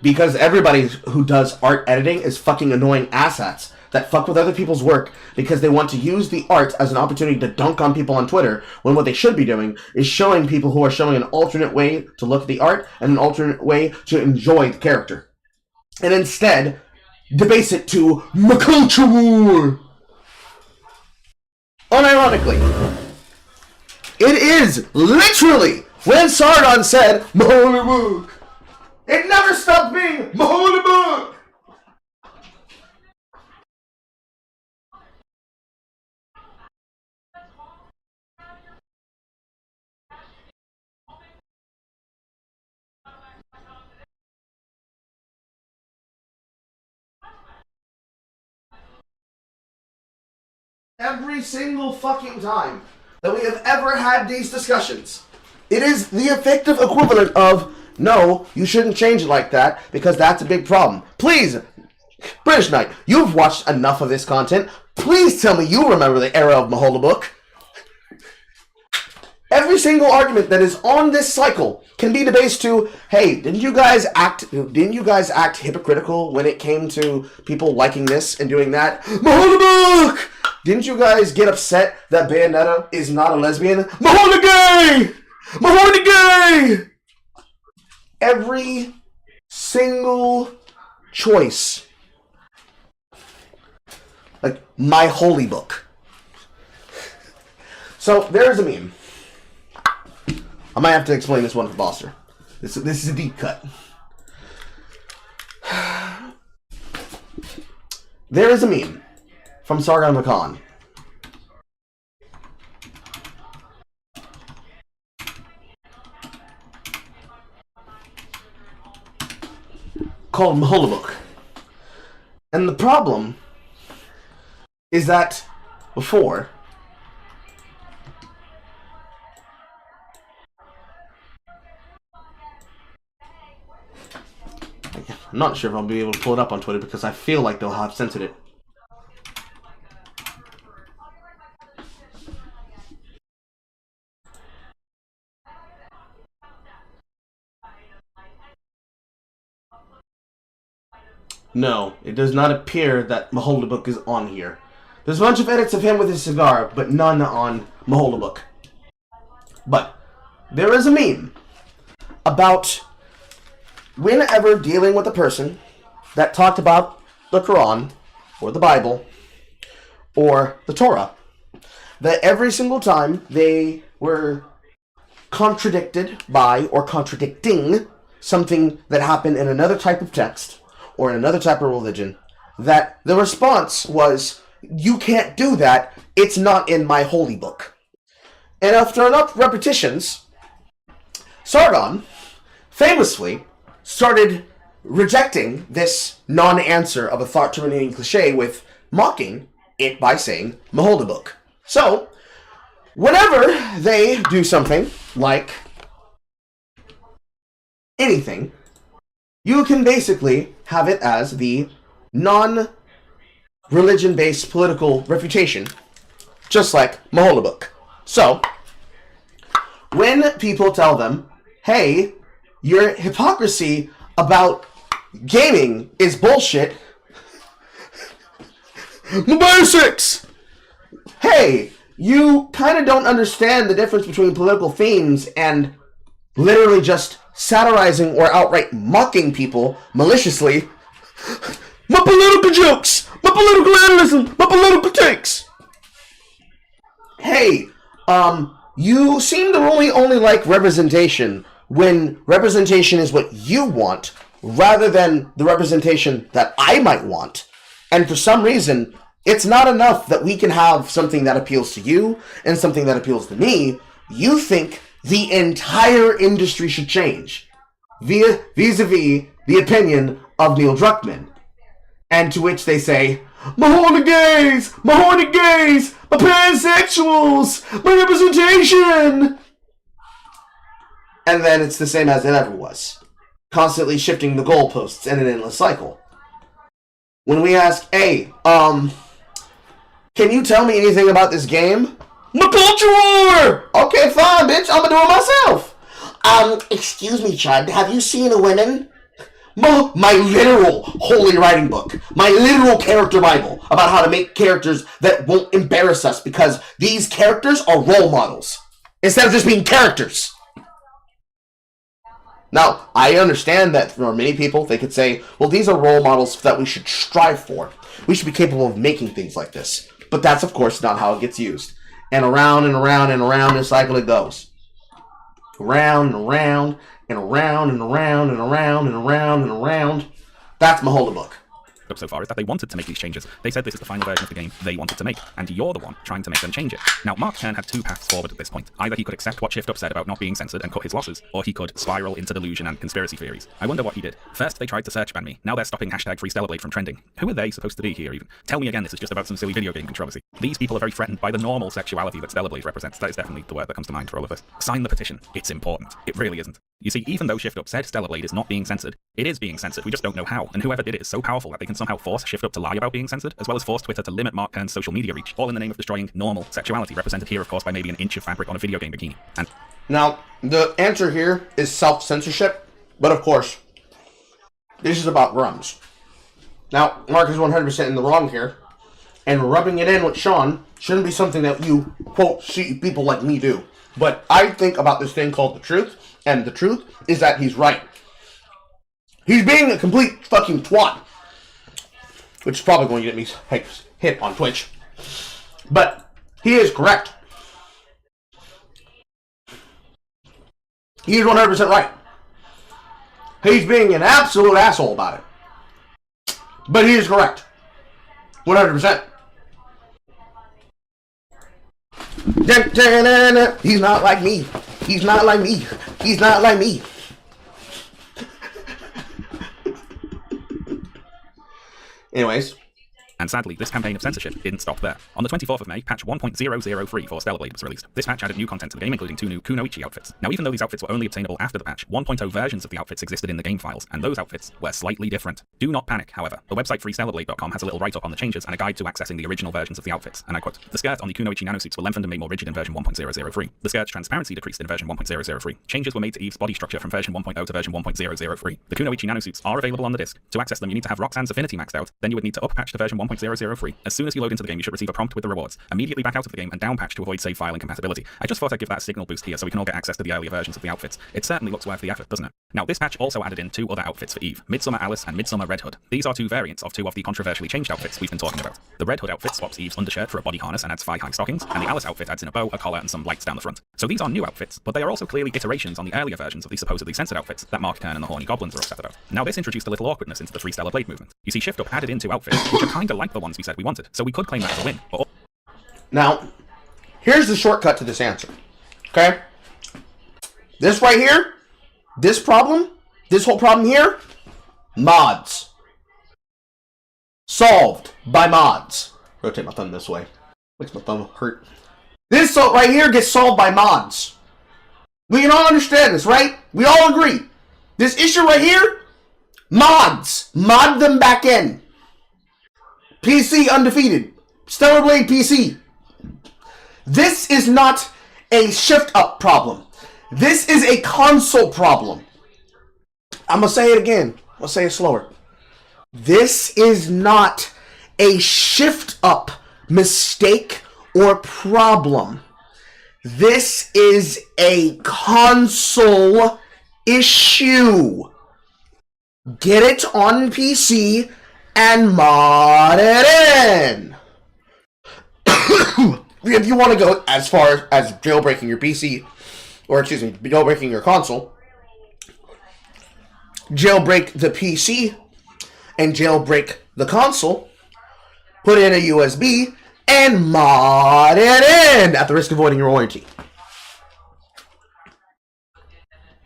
Because everybody who does art editing is fucking annoying asshats that fuck with other people's work because they want to use the art as an opportunity to dunk on people on Twitter, when what they should be doing is showing people who are showing an alternate way to look at the art and an alternate way to enjoy the character. And instead, debase it to culture war. Unironically, it is literally when Sardon said, "Holy book." It never stopped being the holy book. Every single fucking time that we have ever had these discussions, it is the effective equivalent of, no, you shouldn't change it like that because that's a big problem. Please, British Knight, you've watched enough of this content. Please tell me you remember the era of Mahola Book. Every single argument that is on this cycle can be debased to, hey, didn't you guys act hypocritical when it came to people liking this and doing that? Mahola Book! Didn't you guys get upset that Bayonetta is not a lesbian? Mahola gay! Mahola gay! Every single choice. Like, my holy book. So, there's a meme. I might have to explain this one for Boster. This is a deep cut. There is a meme from Sargon Lacan called Mahola Book. And the problem is that before, I'm not sure if I'll be able to pull it up on Twitter because I feel like they'll have censored it. No, it does not appear that Mahola Book is on here. There's a bunch of edits of him with his cigar, but none on Mahola Book. But there is a meme about whenever dealing with a person that talked about the Quran or the Bible or the Torah, that every single time they were contradicted by or contradicting something that happened in another type of text or in another type of religion, that the response was, you can't do that, it's not in my holy book. And after enough repetitions, Sargon famously started rejecting this non-answer of a thought-terminating cliche with mocking it by saying Mahola Book. So, whenever they do something like anything, you can basically have it as the non-religion-based political refutation just like Maholabook. So, when people tell them, hey, your hypocrisy about gaming is bullshit, the basics! Hey, you kind of don't understand the difference between political themes and literally just satirizing or outright mocking people maliciously. My political jokes! My political analysis! My political takes! Hey, you seem to only like representation when representation is what you want rather than the representation that I might want. And for some reason, it's not enough that we can have something that appeals to you and something that appeals to me. You think the entire industry should change vis-a-vis the opinion of Neil Druckmann. And to which they say, my horny gays, my pansexuals, my representation! And then it's the same as it ever was. Constantly shifting the goalposts in an endless cycle. When we ask, hey, can you tell me anything about this game? My culture war! Okay, fine, bitch, I'm gonna do it myself. Excuse me, Chud, have you seen a women? My literal holy writing book. My literal character bible about how to make characters that won't embarrass us because these characters are role models instead of just being characters. Now, I understand that for many people, they could say, well, these are role models that we should strive for. We should be capable of making things like this. But that's, of course, not how it gets used. And around and around and around this cycle it goes. Around and around and around and around and around and around and around. That's Maholabook. So far is that they wanted to make these changes. They said this is the final version of the game they wanted to make, and you're the one trying to make them change it. Now, Mark Kern had two paths forward at this point. Either he could accept what ShiftUp said about not being censored and cut his losses, or he could spiral into delusion and conspiracy theories. I wonder what he did. First, they tried to search ban me. Now they're stopping hashtag #FreeStellarBlade from trending. Who are they supposed to be here even? Tell me again this is just about some silly video game controversy. These people are very threatened by the normal sexuality that StellarBlade represents. That is definitely the word that comes to mind for all of us. Sign the petition. It's important. It really isn't. You see, even though ShiftUp said StellarBlade is not being censored, it is being censored. We just don't know how. And whoever did it is so powerful that they can somehow force ShiftUp to lie about being censored, as well as force Twitter to limit Mark Kern's social media reach, all in the name of destroying normal sexuality, represented here, of course, by maybe an inch of fabric on a video game bikini. And now, the answer here is self-censorship, but of course, this is about grums. Now, Mark is 100% in the wrong here, and rubbing it in with Sean shouldn't be something that you, quote, see people like me do. But I think about this thing called the truth, and the truth is that he's right. He's being a complete fucking twat. Which is probably going to get me hit on Twitch. But he is correct. He is 100% right. He's being an absolute asshole about it. But he is correct. 100%. He's not like me. He's not like me. He's not like me. Anyways. And sadly, this campaign of censorship didn't stop there. On the 24th of May, patch 1.003 for StellarBlade was released. This patch added new content to the game, including 2 new Kunoichi outfits. Now, even though these outfits were only obtainable after the patch, 1.0 versions of the outfits existed in the game files, and those outfits were slightly different. Do not panic, however. The website freestellarblade.com has a little write-up on the changes and a guide to accessing the original versions of the outfits, and I quote, the skirts on the Kunoichi nanosuits were lengthened and made more rigid in version 1.003. The skirt's transparency decreased in version 1.003. Changes were made to Eve's body structure from version 1.0 to version 1.003. The Kunoichi nanosuits are available on the disc. To access them, you need to have Roxanne's affinity maxed out, then you would need to up-patch to version 1.003. As soon as you load into the game, you should receive a prompt with the rewards. Immediately back out of the game and downpatch to avoid save file incompatibility. I just thought I'd give that a signal boost here so we can all get access to the earlier versions of the outfits. It certainly looks worth the effort, doesn't it? Now, this patch also added in 2 other outfits for Eve, Midsummer Alice and Midsummer Red Hood. These are 2 variants of 2 of the controversially changed outfits we've been talking about. The Red Hood outfit swaps Eve's undershirt for a body harness and adds thigh-high stockings, and the Alice outfit adds in a bow, a collar, and some lights down the front. So these are new outfits, but they are also clearly iterations on the earlier versions of the supposedly censored outfits that Mark Kern and the Horny Goblins are upset about. Now, this introduced a little awkwardness into the FreeStellarBlade movement. You see, ShiftUp added in 2 outfits, which are kinda like the ones we said we wanted, so we could claim that as a win, but... Now, here's the shortcut to this answer. Okay? This right here, this whole problem here, mods. Solved by mods. Rotate my thumb this way. Makes my thumb hurt. This right here gets solved by mods. We can all understand this, right? We all agree. This issue right here, mods. Mod them back in. PC undefeated. StellarBlade PC. This is not a shift-up problem. This is a console problem. I'm going to say it again. I'll say it slower. This is not a shift-up mistake or problem. This is a console issue. Get it on PC and mod it in. If you want to go as far as jailbreaking your PC, or excuse me, jailbreaking your console, jailbreak the PC and jailbreak the console, put in a USB, and mod it in at the risk of voiding your warranty.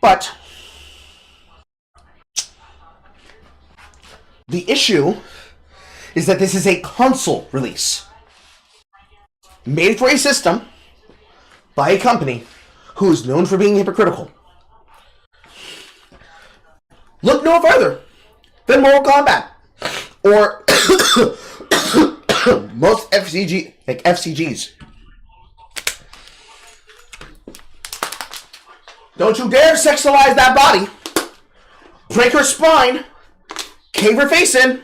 But the issue is that this is a console release made for a system by a company who is known for being hypocritical. Look no further than Mortal Kombat or most FCGs. Don't you dare sexualize that body, break her spine, cave her face in,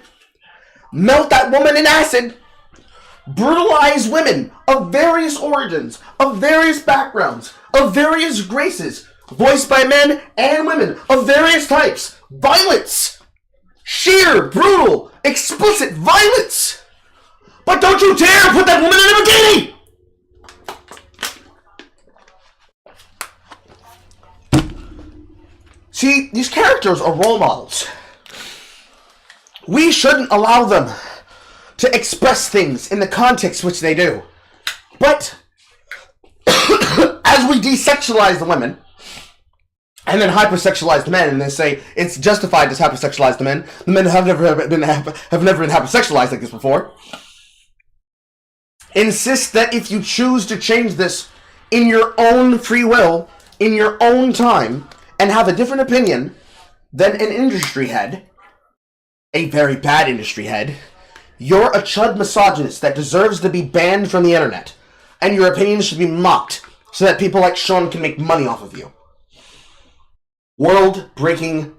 melt that woman in acid, brutalize women of various origins, of various backgrounds, of various graces, voiced by men and women of various types. Violence! Sheer, brutal, explicit violence! But don't you dare put that woman in a bikini! See, these characters are role models. We shouldn't allow them to express things in the context which they do. But as we desexualize the women, and then hypersexualize the men, and then say it's justified to hypersexualize the men have never been hypersexualized like this before. Insist that if you choose to change this in your own free will, in your own time, and have a different opinion than an industry head, a very bad industry head, you're a chud misogynist that deserves to be banned from the internet, and your opinions should be mocked so that people like Sean can make money off of you. World-breaking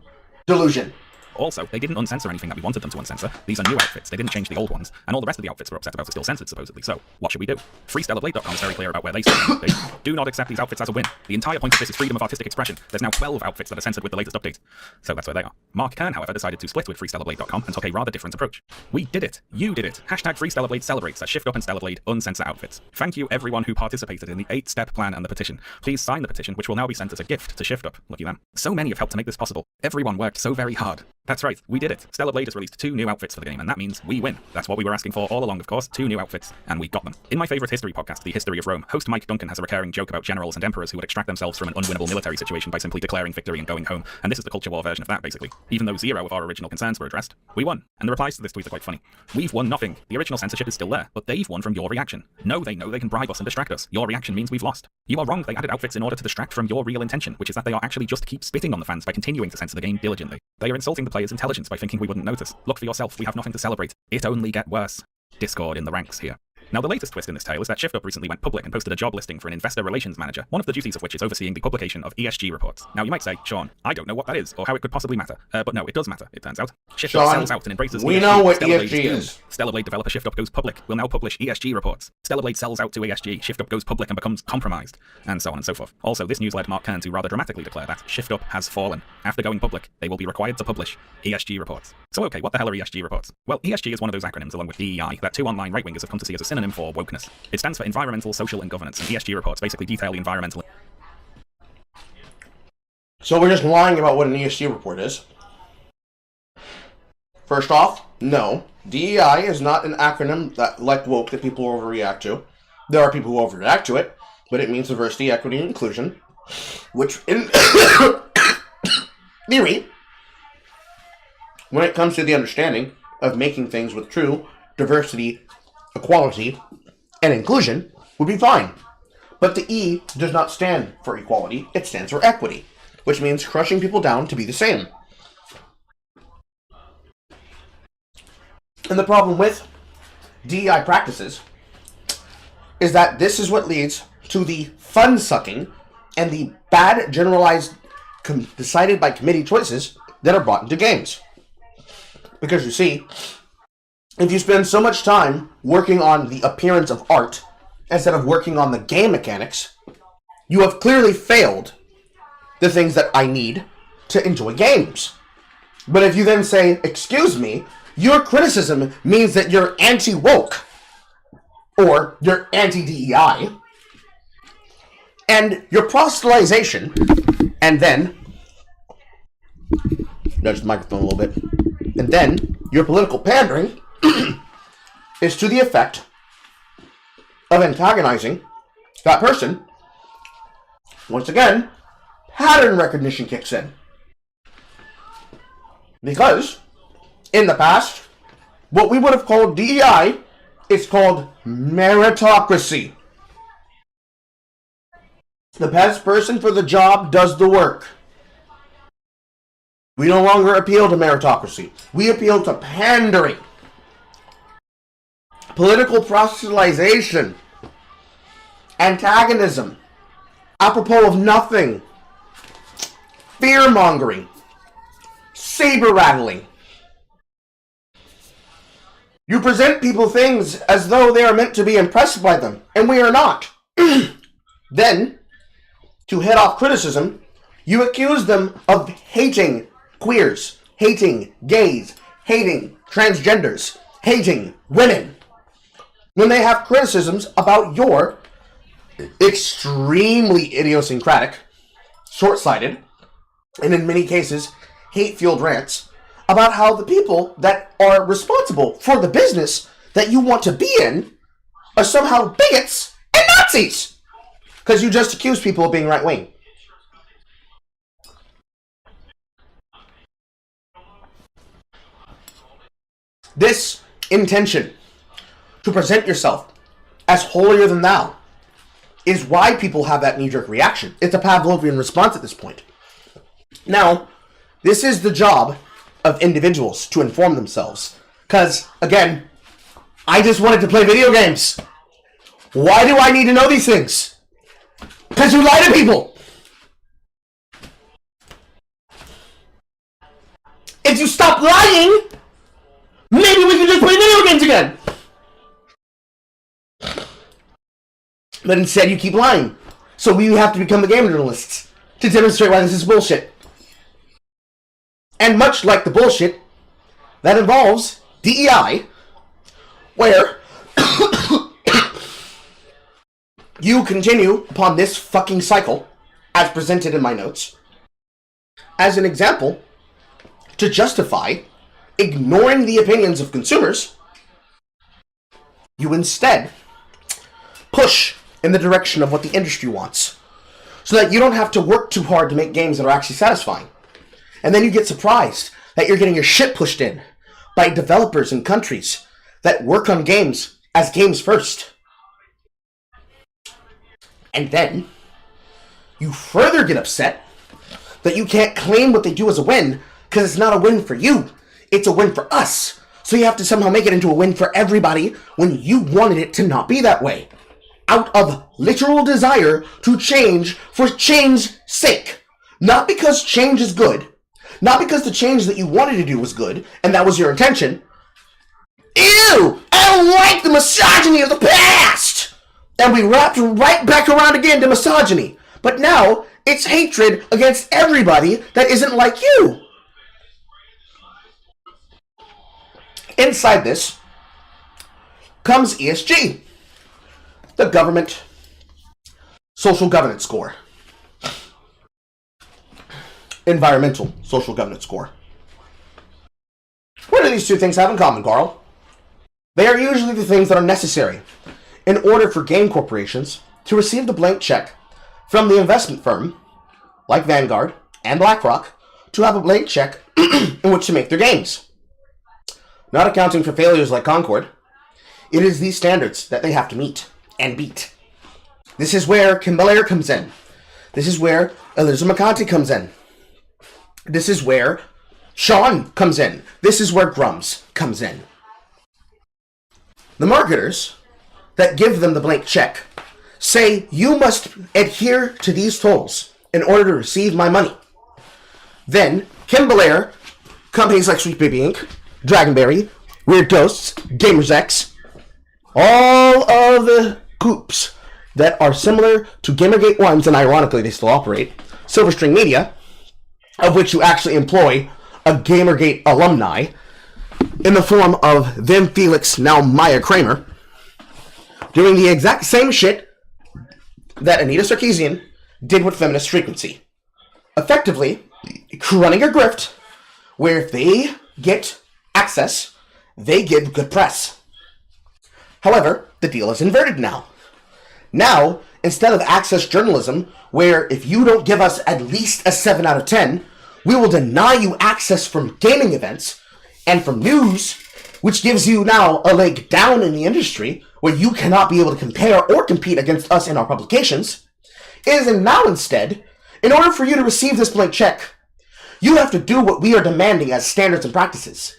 delusion. Also, they didn't uncensor anything that we wanted them to uncensor. These are new outfits. They didn't change the old ones. And all the rest of the outfits we're upset about are still censored, supposedly. So, what should we do? FreeStellarBlade.com is very clear about where they stand. They do not accept these outfits as a win. The entire point of this is freedom of artistic expression. There's now 12 outfits that are censored with the latest update. So that's where they are. Mark Kern, however, decided to split with FreeStellarBlade.com and took a rather different approach. We did it. You did it. Hashtag FreeStellarBlade celebrates as Shift Up and Stellarblade uncensor outfits. Thank you everyone who participated in the 8-step plan and the petition. Please sign the petition, which will now be sent as a gift to Shift Up. Lucky them. So many have helped to make this possible. Everyone worked so very hard. That's right, we did it. Stellarblade has released 2 new outfits for the game, and that means we win. That's what we were asking for all along, of course, 2 new outfits, and we got them. In my favourite history podcast, The History of Rome, host Mike Duncan has a recurring joke about generals and emperors who would extract themselves from an unwinnable military situation by simply declaring victory and going home, and this is the culture war version of that, basically. Even though 0 of our original concerns were addressed, we won. And the replies to this tweet are quite funny. We've won nothing. The original censorship is still there, but they've won from your reaction. No, they know they can bribe us and distract us. Your reaction means we've lost. You are wrong, they added outfits in order to distract from your real intention, which is that they are actually just keep spitting on the fans by continuing to censor the game diligently. They are insulting the player's intelligence by thinking we wouldn't notice. Look for yourself, we have nothing to celebrate. It only get worse. Discord in the ranks here. Now, the latest twist in this tale is that ShiftUp recently went public and posted a job listing for an investor relations manager, one of the duties of which is overseeing the publication of ESG reports. Now, you might say, Sean, I don't know what that is, or how it could possibly matter. But no, it does matter, it turns out. ShiftUp sells out and embraces we ESG. know what Stellarblade ESG is. Stellarblade developer ShiftUp goes public, will now publish ESG reports. Stellarblade sells out to ESG, ShiftUp goes public and becomes compromised, and so on and so forth. Also, this news led Mark Kern to rather dramatically declare that ShiftUp has fallen. After going public, they will be required to publish ESG reports. So okay, what the hell are ESG reports? Well, ESG is one of those acronyms, along with DEI, that 2 online right-wingers have come to see as a synonym for wokeness. It stands for environmental, social, and governance, and ESG reports basically detail the environmental... So we're just lying about what an ESG report is. First off, no. DEI is not an acronym that, like woke, that people overreact to. There are people who overreact to it, but it means diversity, equity, and inclusion, which, in theory, when it comes to the understanding of making things with true diversity, equality, and inclusion, would be fine. But the E does not stand for equality, it stands for equity, which means crushing people down to be the same. And the problem with DEI practices is that this is what leads to the fun-sucking and the bad generalized decided by committee choices that are brought into games. Because you see, if you spend so much time working on the appearance of art instead of working on the game mechanics, you have clearly failed the things that I need to enjoy games. But if you then say, excuse me, your criticism means that you're anti-woke, or you're anti-DEI, and your proselytization, and then, nudge the microphone a little bit, and then your political pandering is to the effect of antagonizing that person. Once again, pattern recognition kicks in. Because, in the past, what we would have called DEI is called meritocracy. The best person for the job does the work. We no longer appeal to meritocracy. We appeal to pandering. Political proselytization. Antagonism. Apropos of nothing. Fear-mongering. Saber-rattling. You present people things as though they are meant to be impressed by them, and we are not. Then, to head off criticism, you accuse them of hating queers, hating gays, hating transgenders, hating women, when they have criticisms about your extremely idiosyncratic, short-sighted, and in many cases, hate-fueled rants about how the people that are responsible for the business that you want to be in are somehow bigots and Nazis! Because you just accuse people of being right-wing. This intention to present yourself as holier than thou is why people have that knee-jerk reaction. It's a Pavlovian response at this point. Now, this is the job of individuals to inform themselves. Because, again, I just wanted to play video games. Why do I need to know these things? Because you lie to people! If you stop lying, maybe we can just play video games again! But instead you keep lying. So we have to become the game journalists to demonstrate why this is bullshit. And much like the bullshit that involves DEI, where you continue upon this fucking cycle, as presented in my notes, as an example, to justify ignoring the opinions of consumers, you instead push in the direction of what the industry wants, so that you don't have to work too hard to make games that are actually satisfying. And then you get surprised that you're getting your shit pushed in by developers in countries that work on games as games first. And then you further get upset that you can't claim what they do as a win because it's not a win for you. It's a win for us. So you have to somehow make it into a win for everybody when you wanted it to not be that way. Out of literal desire to change for change's sake. Not because change is good. Not because the change that you wanted to do was good, and that was your intention. Ew! I don't like the misogyny of the past! And we wrapped right back around again to misogyny. But now, it's hatred against everybody that isn't like you. Inside this comes ESG. The government social governance score. Environmental social governance score. What do these two things have in common, Carl? They are usually the things that are necessary in order for game corporations to receive the blank check from the investment firm, like Vanguard and BlackRock, to have a blank check in which to make their games. Not accounting for failures like Concord, it is these standards that they have to meet and beat. This is where Kim Belair comes in. This is where Alyssa Mercante comes in. This is where Sean comes in. This is where Grums comes in. The marketers that give them the blank check say, you must adhere to these totals in order to receive my money, then Kim Belair, companies like Sweet Baby Inc., Dragonberry, Weird Ghosts, Gamers X, all of the groups that are similar to Gamergate ones, and ironically they still operate, Silverstring Media, of which you actually employ a Gamergate alumni in the form of them Felix, now Maya Kramer, doing the exact same shit that Anita Sarkeesian did with Feminist Frequency. Effectively, running a grift where if they get access, they get good press. However, the deal is inverted now. Now, instead of access journalism, where if you don't give us at least a 7 out of 10, we will deny you access from gaming events and from news, which gives you now a leg down in the industry, where you cannot be able to compare or compete against us in our publications, is now instead, in order for you to receive this blank check, you have to do what we are demanding as standards and practices.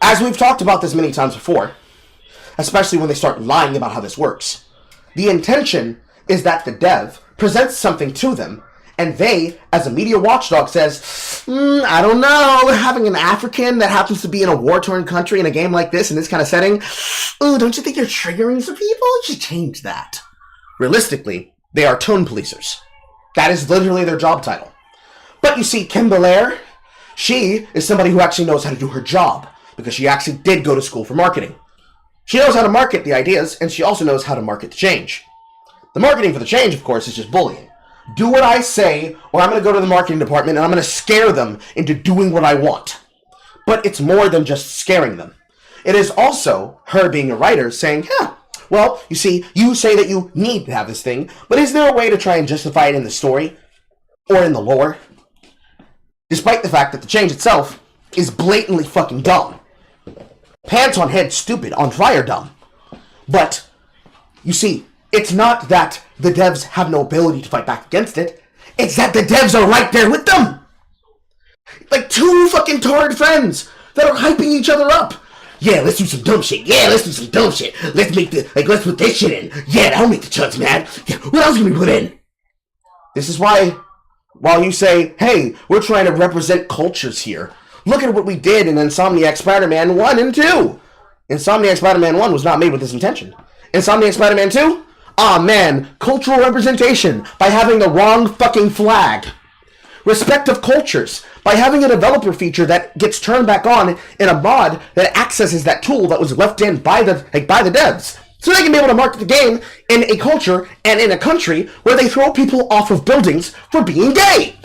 As we've talked about this many times before, especially when they start lying about how this works, the intention is that the dev presents something to them, and they, as a media watchdog, says, I don't know, having an African that happens to be in a war-torn country in a game like this, in this kind of setting, don't you think you're triggering some people? You should change that. Realistically, they are tone policers. That is literally their job title. But you see, Kim Belair, she is somebody who actually knows how to do her job, because she actually did go to school for marketing. She knows how to market the ideas, and she also knows how to market the change. The marketing for the change, of course, is just bullying. Do what I say, or I'm going to go to the marketing department and I'm going to scare them into doing what I want. But it's more than just scaring them. It is also her being a writer saying, well, you see, you say that you need to have this thing, but is there a way to try and justify it in the story? Or in the lore? Despite the fact that the change itself is blatantly fucking dumb. Pants on head stupid, on fire dumb. But, you see, it's not that the devs have no ability to fight back against it. It's that the devs are right there with them. Like two fucking torrid friends that are hyping each other up. Yeah, let's do some dumb shit. Yeah, let's do some dumb shit. Let's put this shit in. Yeah, that'll make the chuds mad. Yeah, what else can we put in? This is why, while you say, hey, we're trying to represent cultures here, look at what we did in Insomniac Spider-Man 1 and 2. Insomniac Spider-Man 1 was not made with this intention. Insomniac Spider-Man 2? Ah, man, cultural representation by having the wrong fucking flag. Respect of cultures by having a developer feature that gets turned back on in a mod that accesses that tool that was left in by the devs. So they can be able to market the game in a culture and in a country where they throw people off of buildings for being gay.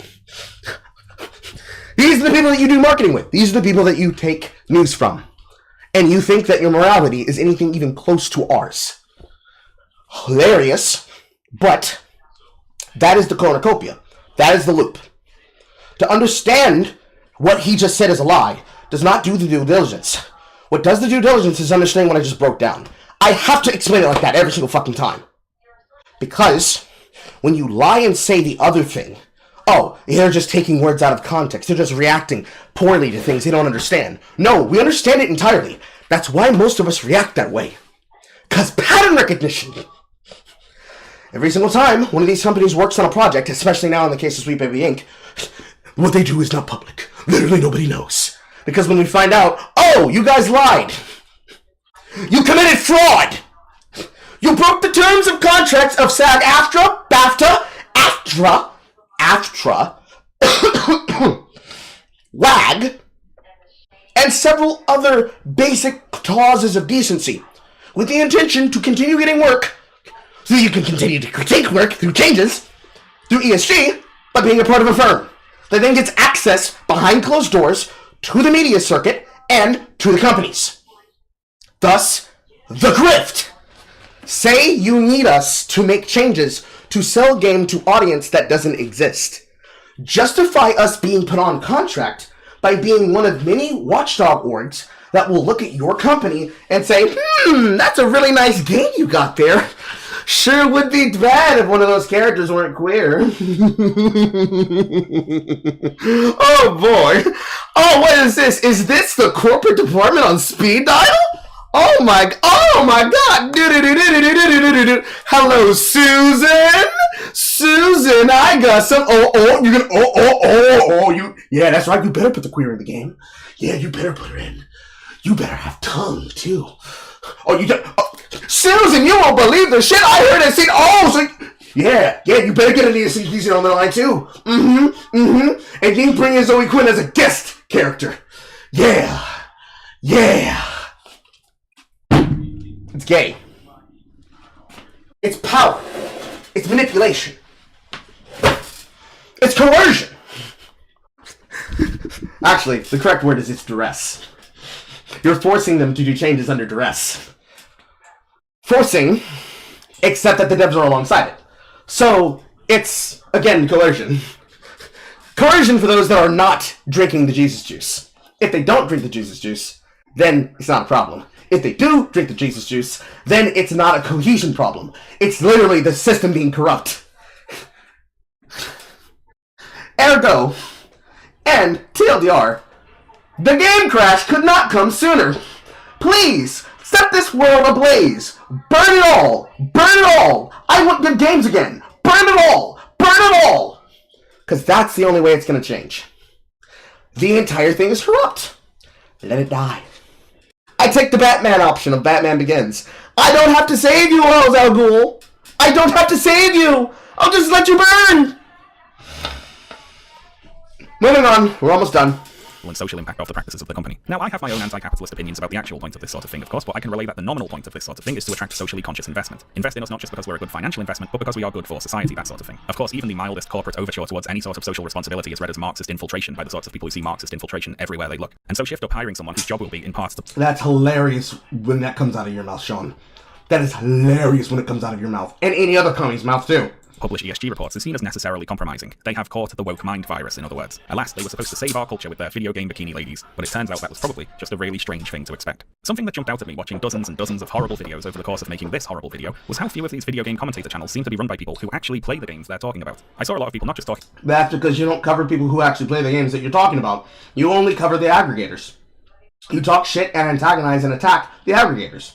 These are the people that you do marketing with. These are the people that you take news from. And you think that your morality is anything even close to ours. Hilarious, but that is the cornucopia. That is the loop. To understand what he just said is a lie does not do the due diligence. What does the due diligence is understanding what I just broke down. I have to explain it like that every single fucking time. Because when you lie and say the other thing, oh, they're just taking words out of context. They're just reacting poorly to things they don't understand. No, we understand it entirely. That's why most of us react that way. Because pattern recognition. Every single time one of these companies works on a project, especially now in the case of Sweet Baby Inc., what they do is not public. Literally nobody knows. Because when we find out, oh, you guys lied. You committed fraud. You broke the terms of contracts of SAG-AFTRA, BAFTA, AFTRA, WAG, and several other basic clauses of decency, with the intention to continue getting work, so you can continue to critique work through changes, through ESG, by being a part of a firm that then gets access behind closed doors to the media circuit and to the companies. Thus, the grift. Say you need us to make changes to sell game to audience that doesn't exist. Justify us being put on contract by being one of many watchdog orgs that will look at your company and say, that's a really nice game you got there. Sure would be bad if one of those characters weren't queer. Oh boy. Oh, what is this? Is this the corporate department on speed dial? Oh my God! Hello, Susan. Susan, I got some. You're gonna. You. Yeah, that's right. You better put the queer in the game. Yeah, you better put her in. You better have tongue too. Susan, you won't believe the shit I heard and seen. Yeah, you better get these on the line too. And you bring in Zoe Quinn as a guest character. Yeah. It's gay. It's power. It's manipulation. It's coercion. Actually, the correct word is it's duress. You're forcing them to do changes under duress. Forcing, except that the devs are alongside it. So, it's, again, coercion. Coercion for those that are not drinking the Jesus juice. If they don't drink the Jesus juice, then it's not a problem. If they do drink the Jesus juice, then it's not a cohesion problem. It's literally the system being corrupt. Ergo, and TLDR, the game crash could not come sooner. Please, set this world ablaze. Burn it all. Burn it all. I want good games again. Burn it all. Burn it all. Because that's the only way it's going to change. The entire thing is corrupt. Let it die. I take the Batman option of Batman Begins. I don't have to save you, Ra's al Ghul. I don't have to save you. I'll just let you burn. Moving on. We're almost done. And social impact of the practices of the company. Now, I have my own anti-capitalist opinions about the actual point of this sort of thing, of course, but I can relay that the nominal point of this sort of thing is to attract socially conscious investment. Invest in us not just because we're a good financial investment, but because we are good for society, that sort of thing. Of course, even the mildest corporate overture towards any sort of social responsibility is read as Marxist infiltration by the sorts of people who see Marxist infiltration everywhere they look. And so shift up hiring someone whose job will be, in parts, to... That's hilarious when that comes out of your mouth, Sean. That is hilarious when it comes out of your mouth. And any other company's mouth, too. Publish ESG reports is seen as necessarily compromising. They have caught the woke mind virus, in other words. Alas, they were supposed to save our culture with their video game bikini ladies, but it turns out that was probably just a really strange thing to expect. Something that jumped out at me watching dozens and dozens of horrible videos over the course of making this horrible video was how few of these video game commentator channels seem to be run by people who actually play the games they're talking about. I saw a lot of people not just talking... That's because you don't cover people who actually play the games that you're talking about. You only cover the aggregators. You talk shit and antagonize and attack the aggregators.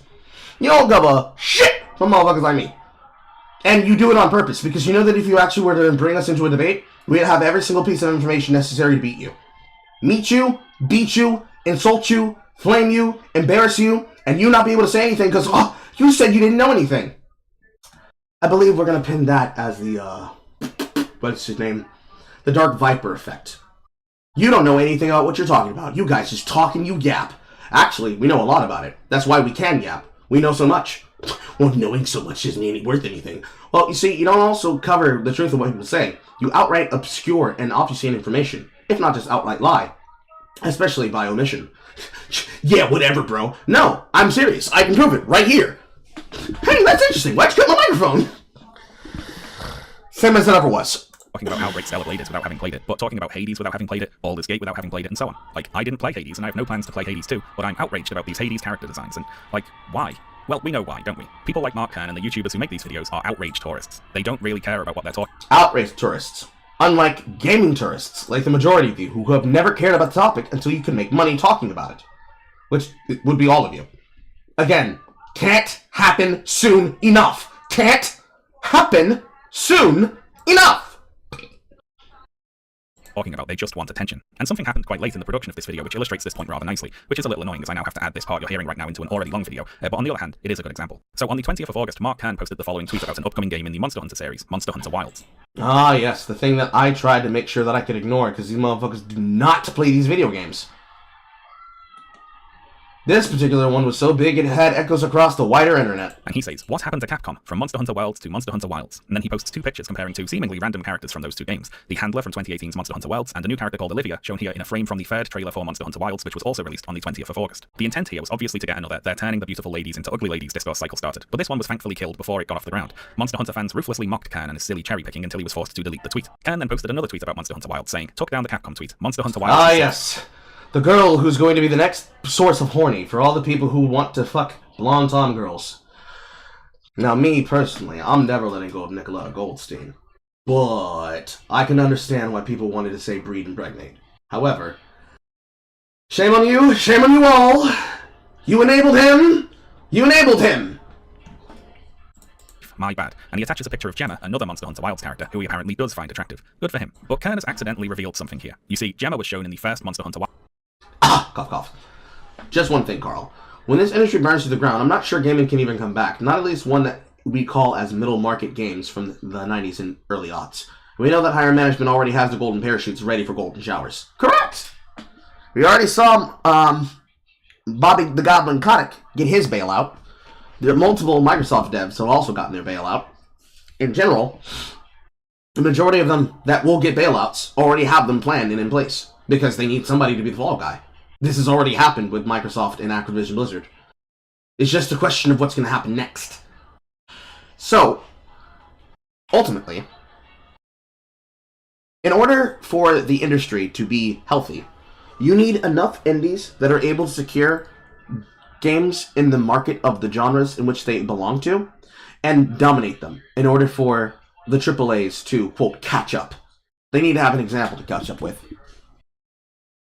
You don't give a shit from motherfuckers like me. And you do it on purpose, because you know that if you actually were to bring us into a debate, we'd have every single piece of information necessary to beat you. Meet you, beat you, insult you, flame you, embarrass you, and you not be able to say anything because, you said you didn't know anything. I believe we're going to pin that as the, what's his name? The Dark Viper effect. You don't know anything about what you're talking about. You guys just talk and you yap. Actually, we know a lot about it. That's why we can yap. We know so much. Well, knowing so much isn't worth anything. Well, you see, you don't also cover the truth of what people say. You outright obscure and obfuscate information, if not just outright lie. Especially by omission. Yeah, whatever, bro. No, I'm serious. I can prove it right here. Hey, that's interesting. Why'd you cut my microphone? Same as it ever was. Talking about how great Stellar Blade is without having played it, but talking about Hades without having played it, Baldur's Gate without having played it, and so on. Like, I didn't play Hades, and I have no plans to play Hades 2, but I'm outraged about these Hades character designs, and, like, why? Well, we know why, don't we? People like Mark Kern and the YouTubers who make these videos are outraged tourists. They don't really care about what they're talking. Outraged tourists. Unlike gaming tourists, like the majority of you, who have never cared about the topic until you can make money talking about it. Which would be all of you. Again, can't happen soon enough. Can't happen soon enough. Talking about they just want attention. And something happened quite late in the production of this video which illustrates this point rather nicely, which is a little annoying as I now have to add this part you're hearing right now into an already long video, but on the other hand, it is a good example. So on the 20th of August, Mark Kern posted the following tweet about an upcoming game in the Monster Hunter series, Monster Hunter Wilds. Ah yes, the thing that I tried to make sure that I could ignore because these motherfuckers do not play these video games. This particular one was so big it had echoes across the wider internet. And he says, what happened to Capcom? From Monster Hunter Wilds to Monster Hunter Wilds. And then he posts two pictures comparing two seemingly random characters from those two games. The Handler from 2018's Monster Hunter Wilds, and a new character called Olivia, shown here in a frame from the third trailer for Monster Hunter Wilds, which was also released on the 20th of August. The intent here was obviously to get another "they're turning the beautiful ladies into ugly ladies" discourse cycle started, but this one was thankfully killed before it got off the ground. Monster Hunter fans ruthlessly mocked Kern and his silly cherry picking until he was forced to delete the tweet. Kern then posted another tweet about Monster Hunter Wilds saying, took down the Capcom tweet, Monster Hunter Wilds. Ah yes. The girl who's going to be the next source of horny for all the people who want to fuck blonde Tom girls. Now, me, personally, I'm never letting go of Nicola Goldstein. But I can understand why people wanted to say breed and pregnate. However, shame on you all. You enabled him You enabled him! My bad. And he attaches a picture of Gemma, another Monster Hunter Wilds character, who he apparently does find attractive. Good for him. But Kern has accidentally revealed something here. You see, Gemma was shown in the first Monster Hunter Wilds. Cough, cough. Just one thing, Carl. When this industry burns to the ground, I'm not sure gaming can even come back. Not at least one that we call as middle market games from the 90s and early aughts. We know that higher management already has the golden parachutes ready for golden showers. Correct! We already saw Bobby the Goblin Kotick get his bailout. There are multiple Microsoft devs who have also gotten their bailout. In general, the majority of them that will get bailouts already have them planned and in place because they need somebody to be the fall guy. This has already happened with Microsoft and Activision Blizzard. It's just a question of what's going to happen next. So, ultimately, in order for the industry to be healthy, you need enough indies that are able to secure games in the market of the genres in which they belong to and dominate them in order for the AAAs to, quote, catch up. They need to have an example to catch up with.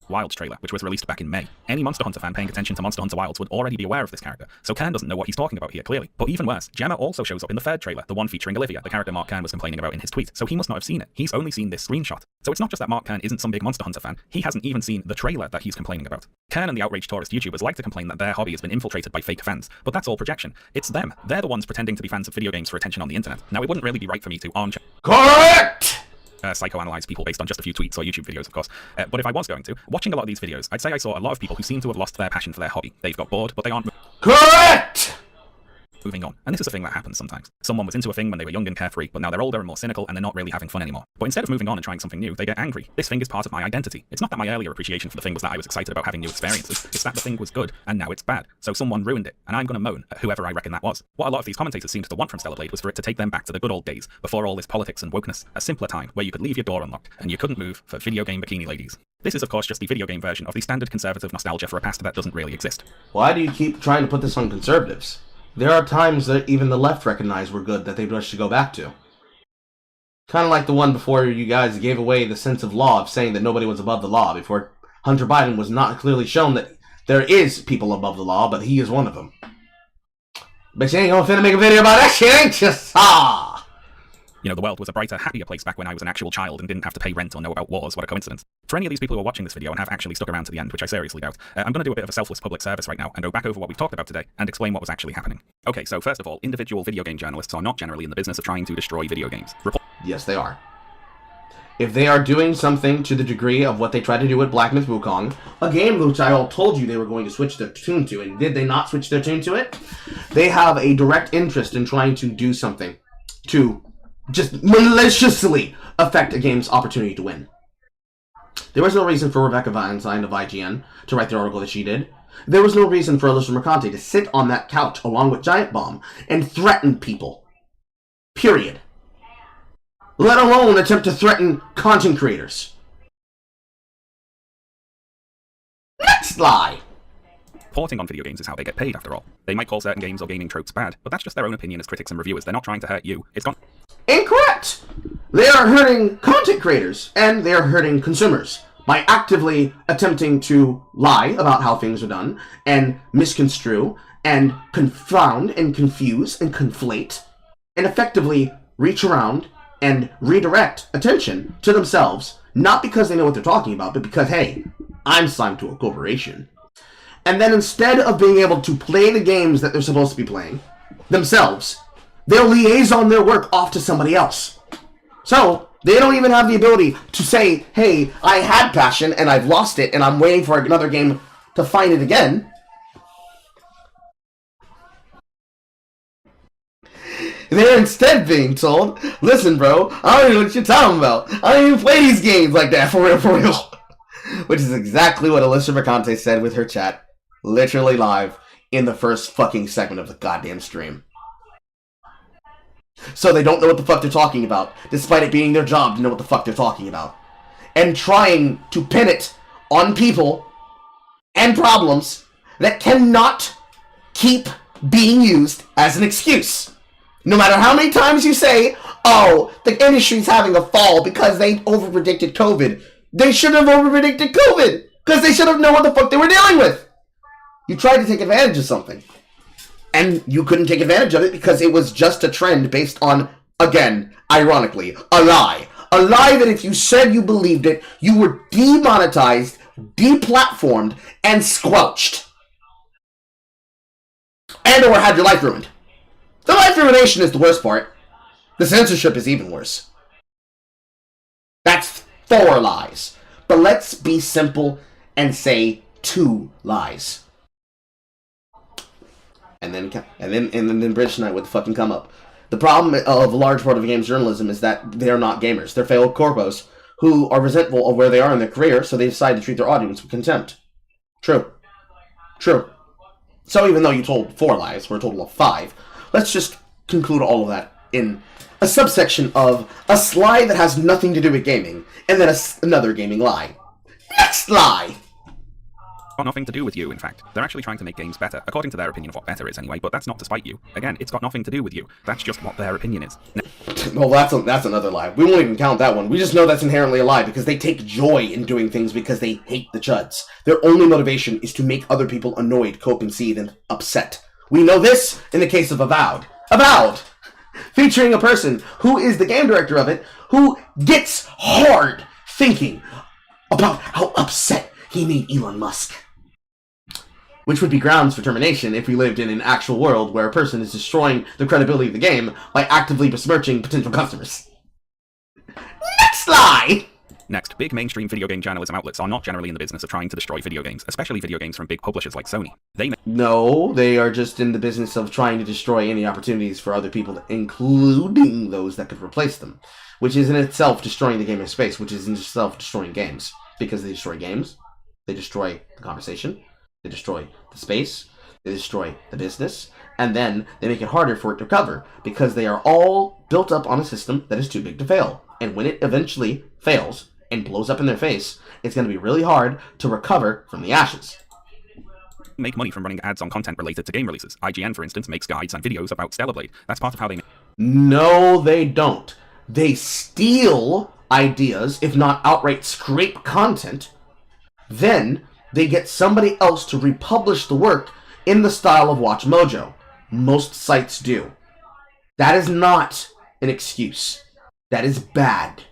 Wilds trailer, which was released back in May. Any Monster Hunter fan paying attention to Monster Hunter Wilds would already be aware of this character, so Kern doesn't know what he's talking about here, clearly. But even worse, Gemma also shows up in the third trailer, the one featuring Olivia, the character Mark Kern was complaining about in his tweet, so he must not have seen it. He's only seen this screenshot. So it's not just that Mark Kern isn't some big Monster Hunter fan, he hasn't even seen the trailer that he's complaining about. Kern and the outraged tourist YouTubers like to complain that their hobby has been infiltrated by fake fans, but that's all projection. It's them. They're the ones pretending to be fans of video games for attention on the internet. Now, it wouldn't really be right for me to armchair psychoanalyze people based on just a few tweets or YouTube videos, of course. But if I was going to, watching a lot of these videos, I'd say I saw a lot of people who seem to have lost their passion for their hobby. They've got bored, but they aren't correct! Moving on. And this is a thing that happens sometimes. Someone was into a thing when they were young and carefree, but now they're older and more cynical and they're not really having fun anymore. But instead of moving on and trying something new, they get angry. This thing is part of my identity. It's not that my earlier appreciation for the thing was that I was excited about having new experiences. It's that the thing was good, and now it's bad. So someone ruined it, and I'm gonna moan at whoever I reckon that was. What a lot of these commentators seemed to want from Stellar Blade was for it to take them back to the good old days, before all this politics and wokeness, a simpler time where you could leave your door unlocked, and you couldn't move for video game bikini ladies. This is of course just the video game version of the standard conservative nostalgia for a past that doesn't really exist. Why do you keep trying to put this on conservatives? There are times that even the left recognize were good that they wish to go back to. Kind of like the one before you guys gave away the sense of law of saying that nobody was above the law, before Hunter Biden was not clearly shown that there is people above the law, but he is one of them. But you ain't gonna finna make a video about that shit, ain't you? Ah! You know, the world was a brighter, happier place back when I was an actual child and didn't have to pay rent or know about wars. What a coincidence. For any of these people who are watching this video and have actually stuck around to the end, which I seriously doubt, I'm going to do a bit of a selfless public service right now and go back over what we've talked about today and explain what was actually happening. Okay, so first of all, individual video game journalists are not generally in the business of trying to destroy video games. Yes, they are. If they are doing something to the degree of what they tried to do with Black Myth Wukong, a game which I all told you they were going to switch their tune to, and did they not switch their tune to it? They have a direct interest in trying to do something to just maliciously affect a game's opportunity to win. There was no reason for Rebecca Weinstein of IGN to write the article that she did. There was no reason for Alyssa Mercante to sit on that couch along with Giant Bomb and threaten people. Period. Let alone attempt to threaten content creators. Next lie! Porting on video games is how they get paid, after all. They might call certain games or gaming tropes bad, but that's just their own opinion as critics and reviewers. They're not trying to hurt you. It's gone. Incorrect! They are hurting content creators, and they are hurting consumers by actively attempting to lie about how things are done, and misconstrue, and confound, and confuse, and conflate, and effectively reach around and redirect attention to themselves, not because they know what they're talking about, but because, hey, I'm signed to a corporation. And then instead of being able to play the games that they're supposed to be playing themselves, they'll liaison their work off to somebody else. So, they don't even have the ability to say, hey, I had passion and I've lost it and I'm waiting for another game to find it again. They're instead being told, listen bro, I don't even know what you're talking about. I don't even play these games like that, for real. Which is exactly what Alyssa Mercante said with her chat, literally live, in the first fucking segment of the goddamn stream. So they don't know what the fuck they're talking about, despite it being their job to know what the fuck they're talking about. And trying to pin it on people and problems that cannot keep being used as an excuse. No matter how many times you say, oh, the industry's having a fall because they overpredicted COVID. They shouldn't have overpredicted COVID, because they should have known what the fuck they were dealing with. You tried to take advantage of something. And you couldn't take advantage of it because it was just a trend based on, again, ironically, a lie. A lie that if you said you believed it, you were demonetized, deplatformed, and squelched. And or had your life ruined. The life ruination is the worst part. The censorship is even worse. That's 4 lies. But let's be simple and say 2 lies. And then British Knight would fucking come up. The problem of a large part of games journalism is that they are not gamers. They're failed corpos who are resentful of where they are in their career, so they decide to treat their audience with contempt. True. True. So even though you told 4 lies, for a total of 5, let's just conclude all of that in a subsection of a lie that has nothing to do with gaming, and then another gaming lie. Next lie! Got nothing to do with you, in fact. They're actually trying to make games better, according to their opinion of what better is anyway, but that's not to spite you. Again, it's got nothing to do with you. That's just what their opinion is. Well, that's another lie. We won't even count that one. We just know that's inherently a lie because they take joy in doing things because they hate the chuds. Their only motivation is to make other people annoyed, cope, and seethe, and upset. We know this in the case of Avowed. Avowed! Featuring a person who is the game director of it, who gets hard thinking about how upset he made Elon Musk. Which would be grounds for termination if we lived in an actual world where a person is destroying the credibility of the game by actively besmirching potential customers. Next lie! Next, big mainstream video game journalism outlets are not generally in the business of trying to destroy video games, especially video games from big publishers like Sony. No, they are just in the business of trying to destroy any opportunities for other people, including those that could replace them. Which is in itself destroying the gamer space, which is in itself destroying games. Because they destroy games, they destroy the conversation, they destroy the space, they destroy the business, and then they make it harder for it to recover, because they are all built up on a system that is too big to fail. And when it eventually fails and blows up in their face, it's going to be really hard to recover from the ashes. Make money from running ads on content related to game releases. IGN, for instance, makes guides and videos about Stellar Blade. That's part of how they make. No, they don't. They steal ideas, if not outright scrape content. Then they get somebody else to republish the work in the style of Watch Mojo. Most sites do. That is not an excuse. That is bad.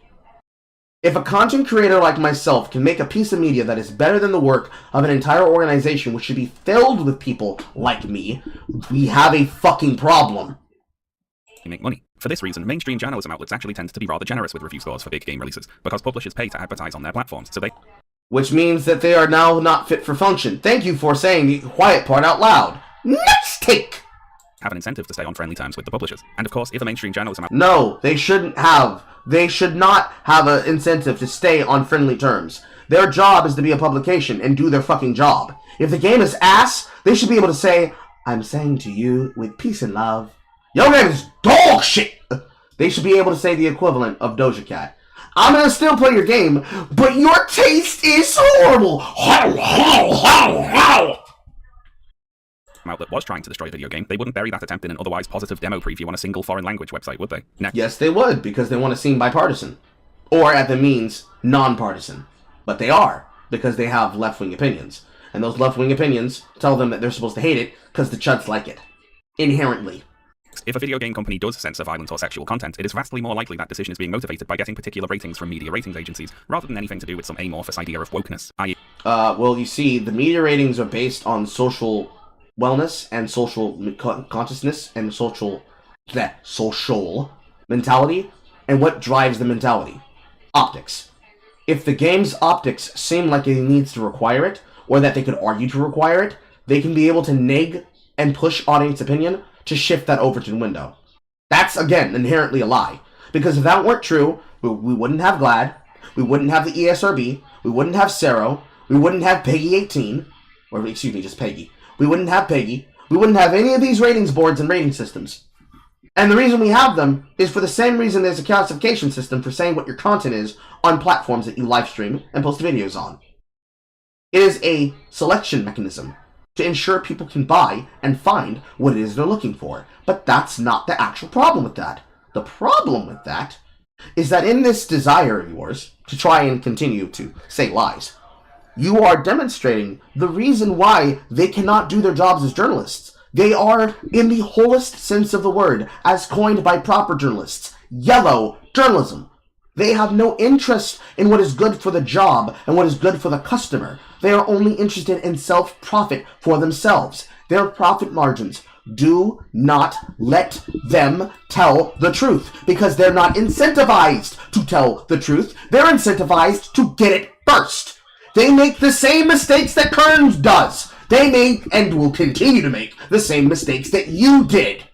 If a content creator like myself can make a piece of media that is better than the work of an entire organization which should be filled with people like me, we have a fucking problem. Make money. For this reason, mainstream journalism outlets actually tend to be rather generous with review scores for big game releases, because publishers pay to advertise on their platforms, so they... Which means that they are now not fit for function. Thank you for saying the quiet part out loud. Next take! Have an incentive to stay on friendly terms with the publishers. And of course, if a mainstream journalism... No, they shouldn't have. They should not have an incentive to stay on friendly terms. Their job is to be a publication and do their fucking job. If the game is ass, they should be able to say, I'm saying to you with peace and love, your game is dog shit! They should be able to say the equivalent of Doja Cat. I'm gonna still play your game, but your taste is horrible! Outlet was trying to destroy a video game, they wouldn't bury that attempt in an otherwise positive demo preview on a single foreign language website, would they? Yes, they would, because they want to seem bipartisan. Or, at the means, non-partisan. But they are, because they have left-wing opinions. And those left-wing opinions tell them that they're supposed to hate it, because the chuds like it. Inherently. If a video game company does censor violent or sexual content, it is vastly more likely that decision is being motivated by getting particular ratings from media ratings agencies, rather than anything to do with some amorphous idea of wokeness, i.e. Well, you see, the media ratings are based on social wellness and social consciousness and social mentality, and what drives the mentality. Optics. If the game's optics seem like it needs to require it, or that they could argue to require it, they can be able to neg and push audience opinion to shift that over to the window. That's, again, inherently a lie. Because if that weren't true, we wouldn't have GLAD, we wouldn't have the ESRB, we wouldn't have Cero, we wouldn't have Peggy 18, or excuse me, just Peggy. We wouldn't have Peggy, we wouldn't have any of these ratings boards and rating systems. And the reason we have them is for the same reason there's a classification system for saying what your content is on platforms that you live stream and post videos on. It is a selection mechanism to ensure people can buy and find what it is they're looking for. But that's not the actual problem with that. The problem with that is that in this desire of yours to try and continue to say lies, you are demonstrating the reason why they cannot do their jobs as journalists. They are, in the wholest sense of the word, as coined by proper journalists, yellow journalism. They have no interest in what is good for the job and what is good for the customer. They are only interested in self-profit for themselves. Their profit margins. Do not let them tell the truth, because they're not incentivized to tell the truth. They're incentivized to get it first. They make the same mistakes that Kearns does. They make, and will continue to make, the same mistakes that you did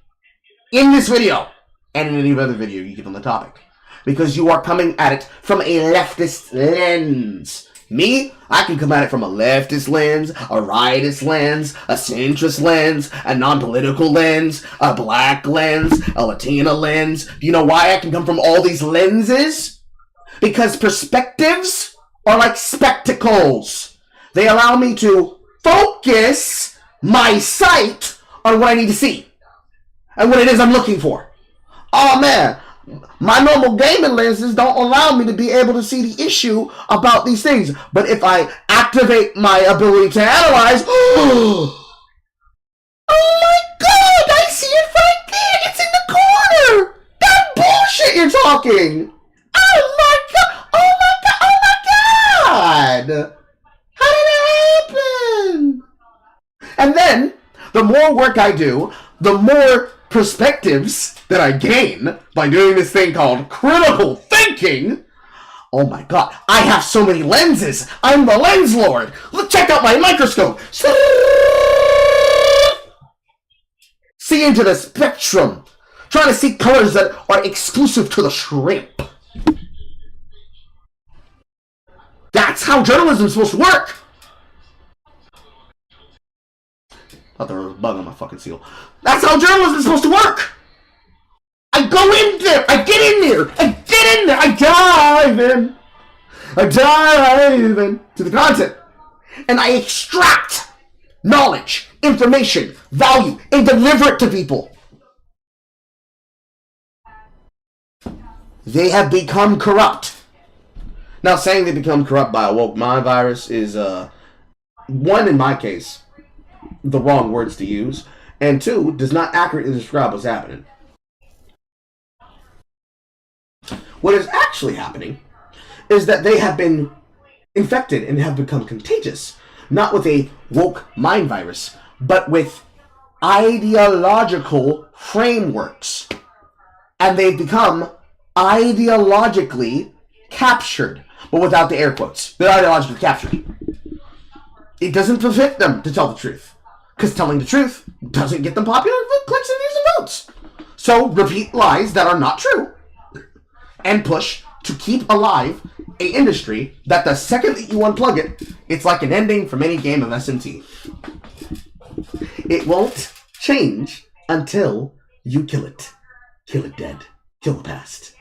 in this video and in any other video you get on the topic, because you are coming at it from a leftist lens. Me, I can come at it from a leftist lens, a rightist lens, a centrist lens, a non-political lens, a black lens, a Latina lens. You know why I can come from all these lenses? Because perspectives are like spectacles. They allow me to focus my sight on what I need to see and what it is I'm looking for. Oh man, my normal gaming lenses don't allow me to be able to see the issue about these things. But if I activate my ability to analyze, oh my god, I see it right there. It's in the corner. That bullshit you're talking. Oh my god. Oh my god. Oh my god. How did that happen? And then, the more work I do, the more perspectives that I gain by doing this thing called critical thinking. Oh my god, I have so many lenses. I'm the lens lord. Let's check out my microscope. See into the spectrum. Trying to see colors that are exclusive to the shrimp. That's how journalism is supposed to work. Thought there was a bug on my fucking seal. That's how journalism is supposed to work. I go in there. I get in there. I get in there. I dive in. I dive in to the content. And I extract knowledge, information, value, and deliver it to people. They have become corrupt. Now, saying they become corrupt by a woke mind virus is, one, in my case, the wrong words to use, and two, does not accurately describe what's happening. What is actually happening is that they have been infected and have become contagious, not with a woke mind virus, but with ideological frameworks. And they've become ideologically captured, but without the air quotes. They're ideologically captured. It doesn't befit them to tell the truth, because telling the truth doesn't get them popular clicks and views and votes. So repeat lies that are not true and push to keep alive a industry that the second that you unplug it, it's like an ending from any game of SMT. It won't change until you kill it. Kill it dead. Kill the past.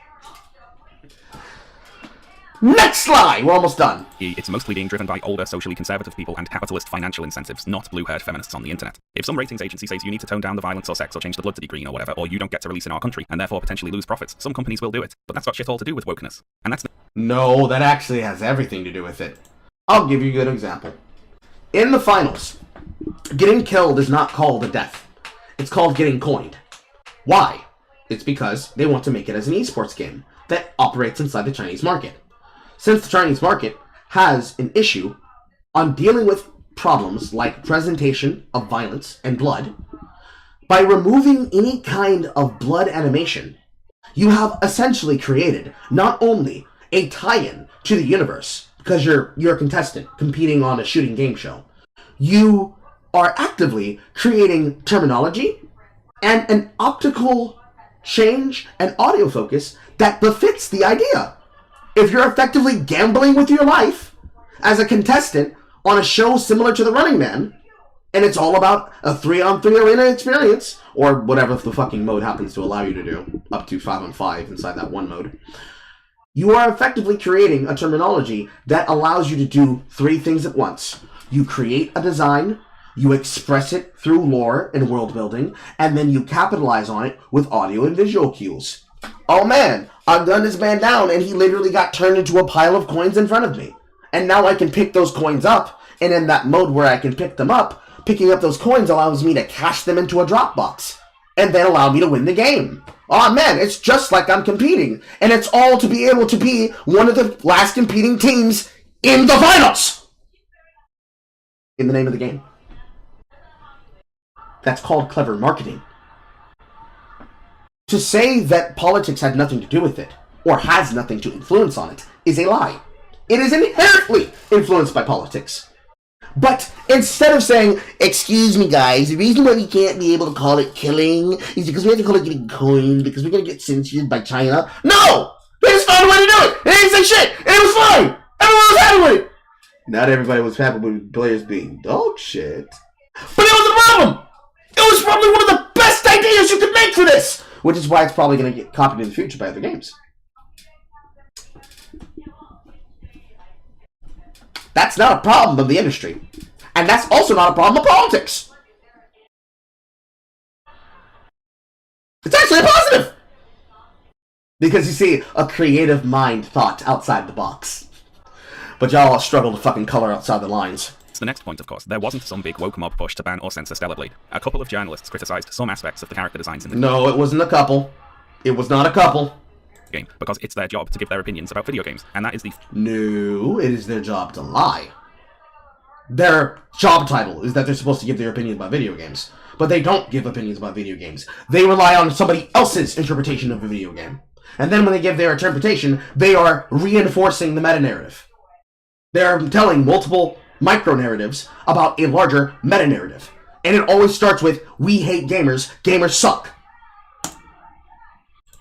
Next lie! We're almost done. It's mostly being driven by older, socially conservative people and capitalist financial incentives, not blue-haired feminists on the internet. If some ratings agency says you need to tone down the violence or sex or change the blood to be green or whatever, or you don't get to release in our country and therefore potentially lose profits, some companies will do it. But that's got shit all to do with wokeness. And that's... No, that actually has everything to do with it. I'll give you a good example. In the finals, getting killed is not called a death. It's called getting coined. Why? It's because they want to make it as an esports game that operates inside the Chinese market. Since the Chinese market has an issue on dealing with problems like presentation of violence and blood, by removing any kind of blood animation, you have essentially created not only a tie-in to the universe, because you're a contestant competing on a shooting game show, you are actively creating terminology and an optical change and audio focus that befits the idea. If you're effectively gambling with your life as a contestant on a show similar to The Running Man, and it's all about a 3-on-3 arena experience, or whatever the fucking mode happens to allow you to do, up to 5-on-5 inside that one mode, you are effectively creating a terminology that allows you to do 3 things at once. You create a design, you express it through lore and world building, and then you capitalize on it with audio and visual cues. Oh man, I've gunned this man down and he literally got turned into a pile of coins in front of me. And now I can pick those coins up, and in that mode where I can pick them up, picking up those coins allows me to cash them into a drop box and then allow me to win the game. Oh man, it's just like I'm competing. And it's all to be able to be one of the last competing teams in the finals! In the name of the game. That's called clever marketing. To say that politics had nothing to do with it, or has nothing to influence on it, is a lie. It is inherently influenced by politics. But instead of saying, excuse me guys, the reason why we can't be able to call it killing is because we have to call it getting coins, because we're going to get censored by China. No! They just found a way to do it! They didn't say shit! And it was fine! Everyone was happy with it! Not everybody was happy with players being dog shit. But it was a problem! It was probably one of the best ideas you could make for this! Which is why it's probably going to get copied in the future by other games. That's not a problem of the industry. And that's also not a problem of politics. It's actually a positive! Because you see, a creative mind thought outside the box. But y'all struggle to fucking color outside the lines. The next point, of course, there wasn't some big woke mob push to ban or censor Stellar Blade. A couple of journalists criticized some aspects of the character designs in the No, it wasn't a couple. It was not a couple. Game, because it's their job to give their opinions about video games, and that is the... No, it is their job to lie. Their job title is that they're supposed to give their opinion about video games. But they don't give opinions about video games. They rely on somebody else's interpretation of a video game. And then when they give their interpretation, they are reinforcing the meta-narrative. They're telling multiple micro-narratives about a larger meta-narrative. And it always starts with, we hate gamers, gamers suck.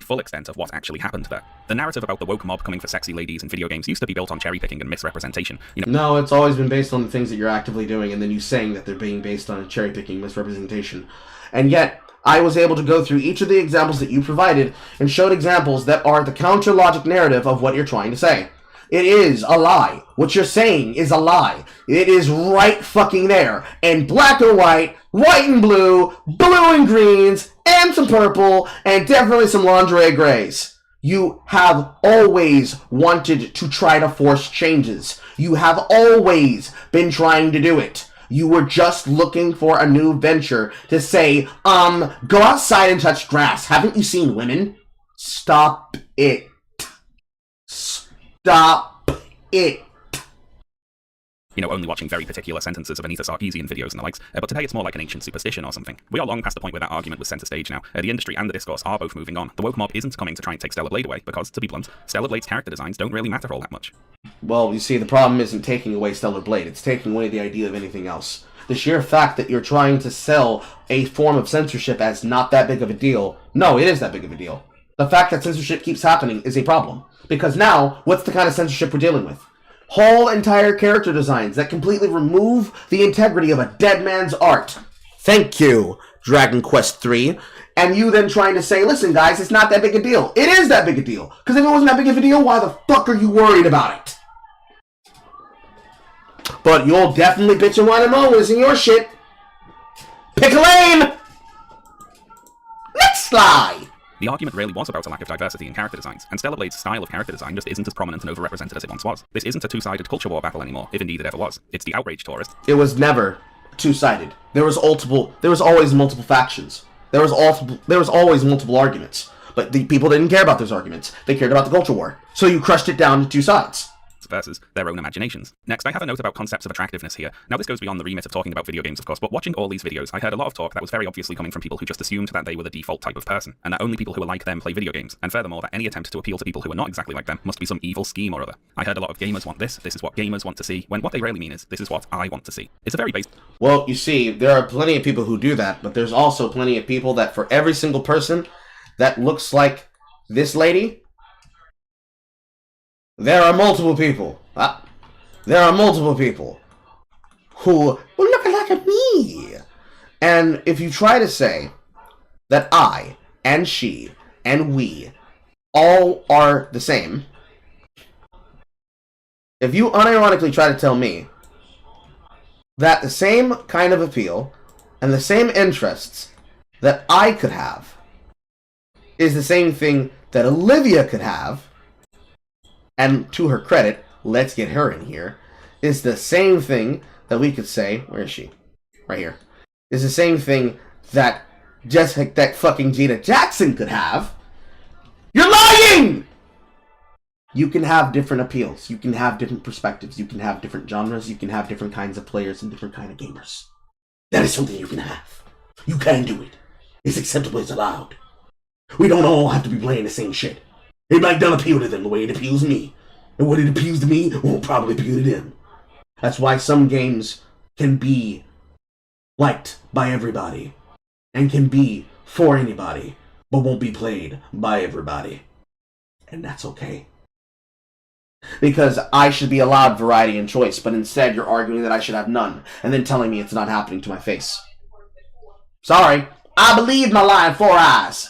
Full extent of what actually happened there. The narrative about the woke mob coming for sexy ladies in video games used to be built on cherry-picking and misrepresentation. No, it's always been based on the things that you're actively doing, and then you saying that they're being based on cherry-picking misrepresentation. And yet, I was able to go through each of the examples that you provided and showed examples that are the counter-logic narrative of what you're trying to say. It is a lie. What you're saying is a lie. It is right fucking there. And black and white and blue and greens, and some purple, and definitely some lingerie grays. You have always wanted to try to force changes. You have always been trying to do it. You were just looking for a new venture to say, go outside and touch grass. Haven't you seen women? Stop it. Stop it. You know, only watching very particular sentences of Anita Sarkeesian videos and the likes, but today it's more like an ancient superstition or something. We are long past the point where that argument was center stage now. The industry and the discourse are both moving on. The woke mob isn't coming to try and take Stellar Blade away, because, to be blunt, Stellar Blade's character designs don't really matter all that much. Well, you see, the problem isn't taking away Stellar Blade, it's taking away the idea of anything else. The sheer fact that you're trying to sell a form of censorship as not that big of a deal, no, it is that big of a deal. The fact that censorship keeps happening is a problem. Because now, what's the kind of censorship we're dealing with? Whole entire character designs that completely remove the integrity of a dead man's art. Thank you, Dragon Quest III. And you then trying to say, listen guys, it's not that big a deal. It is that big a deal. Because if it wasn't that big of a deal, why the fuck are you worried about it? But you'll definitely bitch and whine and moan when it's in your shit. Pick a lane! Next slide! The argument really was about a lack of diversity in character designs, and Stellar Blade's style of character design just isn't as prominent and overrepresented as it once was. This isn't a two-sided culture war battle anymore, if indeed it ever was. It's the outrage tourist. It was never two-sided. There was always multiple factions. There was always multiple arguments. But the people didn't care about those arguments. They cared about the culture war. So you crushed it down to two sides. Versus their own imaginations. Next, I have a note about concepts of attractiveness here. Now, this goes beyond the remit of talking about video games, of course, but watching all these videos, I heard a lot of talk that was very obviously coming from people who just assumed that they were the default type of person, and that only people who are like them play video games, and furthermore, that any attempt to appeal to people who are not exactly like them must be some evil scheme or other. I heard a lot of gamers want this is what gamers want to see, when what they really mean is, this is what I want to see. It's a very basic... Well, you see, there are plenty of people who do that, but there's also plenty of people that for every single person that looks like this lady, there are multiple people. There are multiple people who look like me. And if you try to say that I and she and we all are the same, if you unironically try to tell me that the same kind of appeal and the same interests that I could have is the same thing that Olivia could have, and to her credit, let's get her in here, is the same thing that we could say, where is she? right here, is the same thing that that fucking Gina Jackson could have. You're lying! You can have different appeals. You can have different perspectives. You can have different genres. You can have different kinds of players and different kind of gamers. That is something you can have. You can do it. It's acceptable. It's allowed. We don't all have to be playing the same shit. It might not appeal to them the way it appeals to me. And what it appeals to me won't probably appeal to them. That's why some games can be liked by everybody. And can be for anybody. But won't be played by everybody. And that's okay. Because I should be allowed variety and choice, but instead you're arguing that I should have none, and then telling me it's not happening to my face. Sorry, I believe my lie in 4 eyes.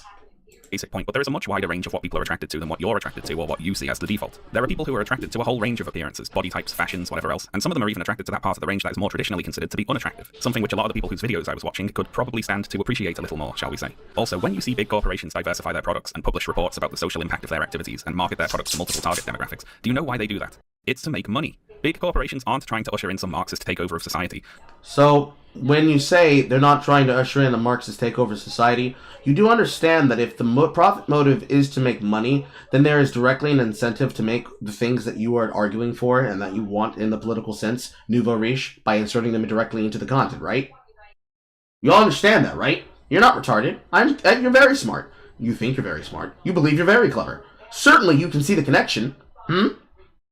Basic point, but there is a much wider range of what people are attracted to than what you're attracted to or what you see as the default. There are people who are attracted to a whole range of appearances, body types, fashions, whatever else, and some of them are even attracted to that part of the range that is more traditionally considered to be unattractive, something which a lot of the people whose videos I was watching could probably stand to appreciate a little more, shall we say. Also, when you see big corporations diversify their products and publish reports about the social impact of their activities and market their products to multiple target demographics, do you know why they do that? It's to make money. Big corporations aren't trying to usher in some Marxist takeover of society. So, when you say they're not trying to usher in a Marxist takeover of society, you do understand that if the profit motive is to make money, then there is directly an incentive to make the things that you are arguing for and that you want in the political sense nouveau riche by inserting them directly into the content, right? You all understand that, right? You're not retarded. You're very smart. You think you're very smart. You believe you're very clever. Certainly you can see the connection.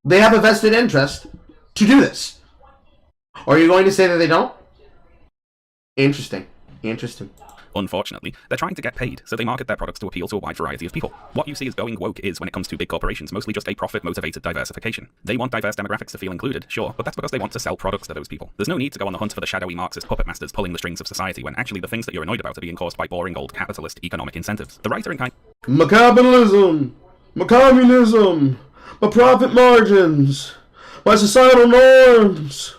They have a vested interest to do this. Or are you going to say that they don't? Interesting. Interesting. Unfortunately, they're trying to get paid, so they market their products to appeal to a wide variety of people. What you see as going woke is, when it comes to big corporations, mostly just a profit-motivated diversification. They want diverse demographics to feel included, sure, but that's because they want to sell products to those people. There's no need to go on the hunt for the shadowy Marxist puppet masters pulling the strings of society when actually the things that you're annoyed about are being caused by boring old capitalist economic incentives. The writer in kind... Macapitalism! Macommunism! My profit margins! My societal norms!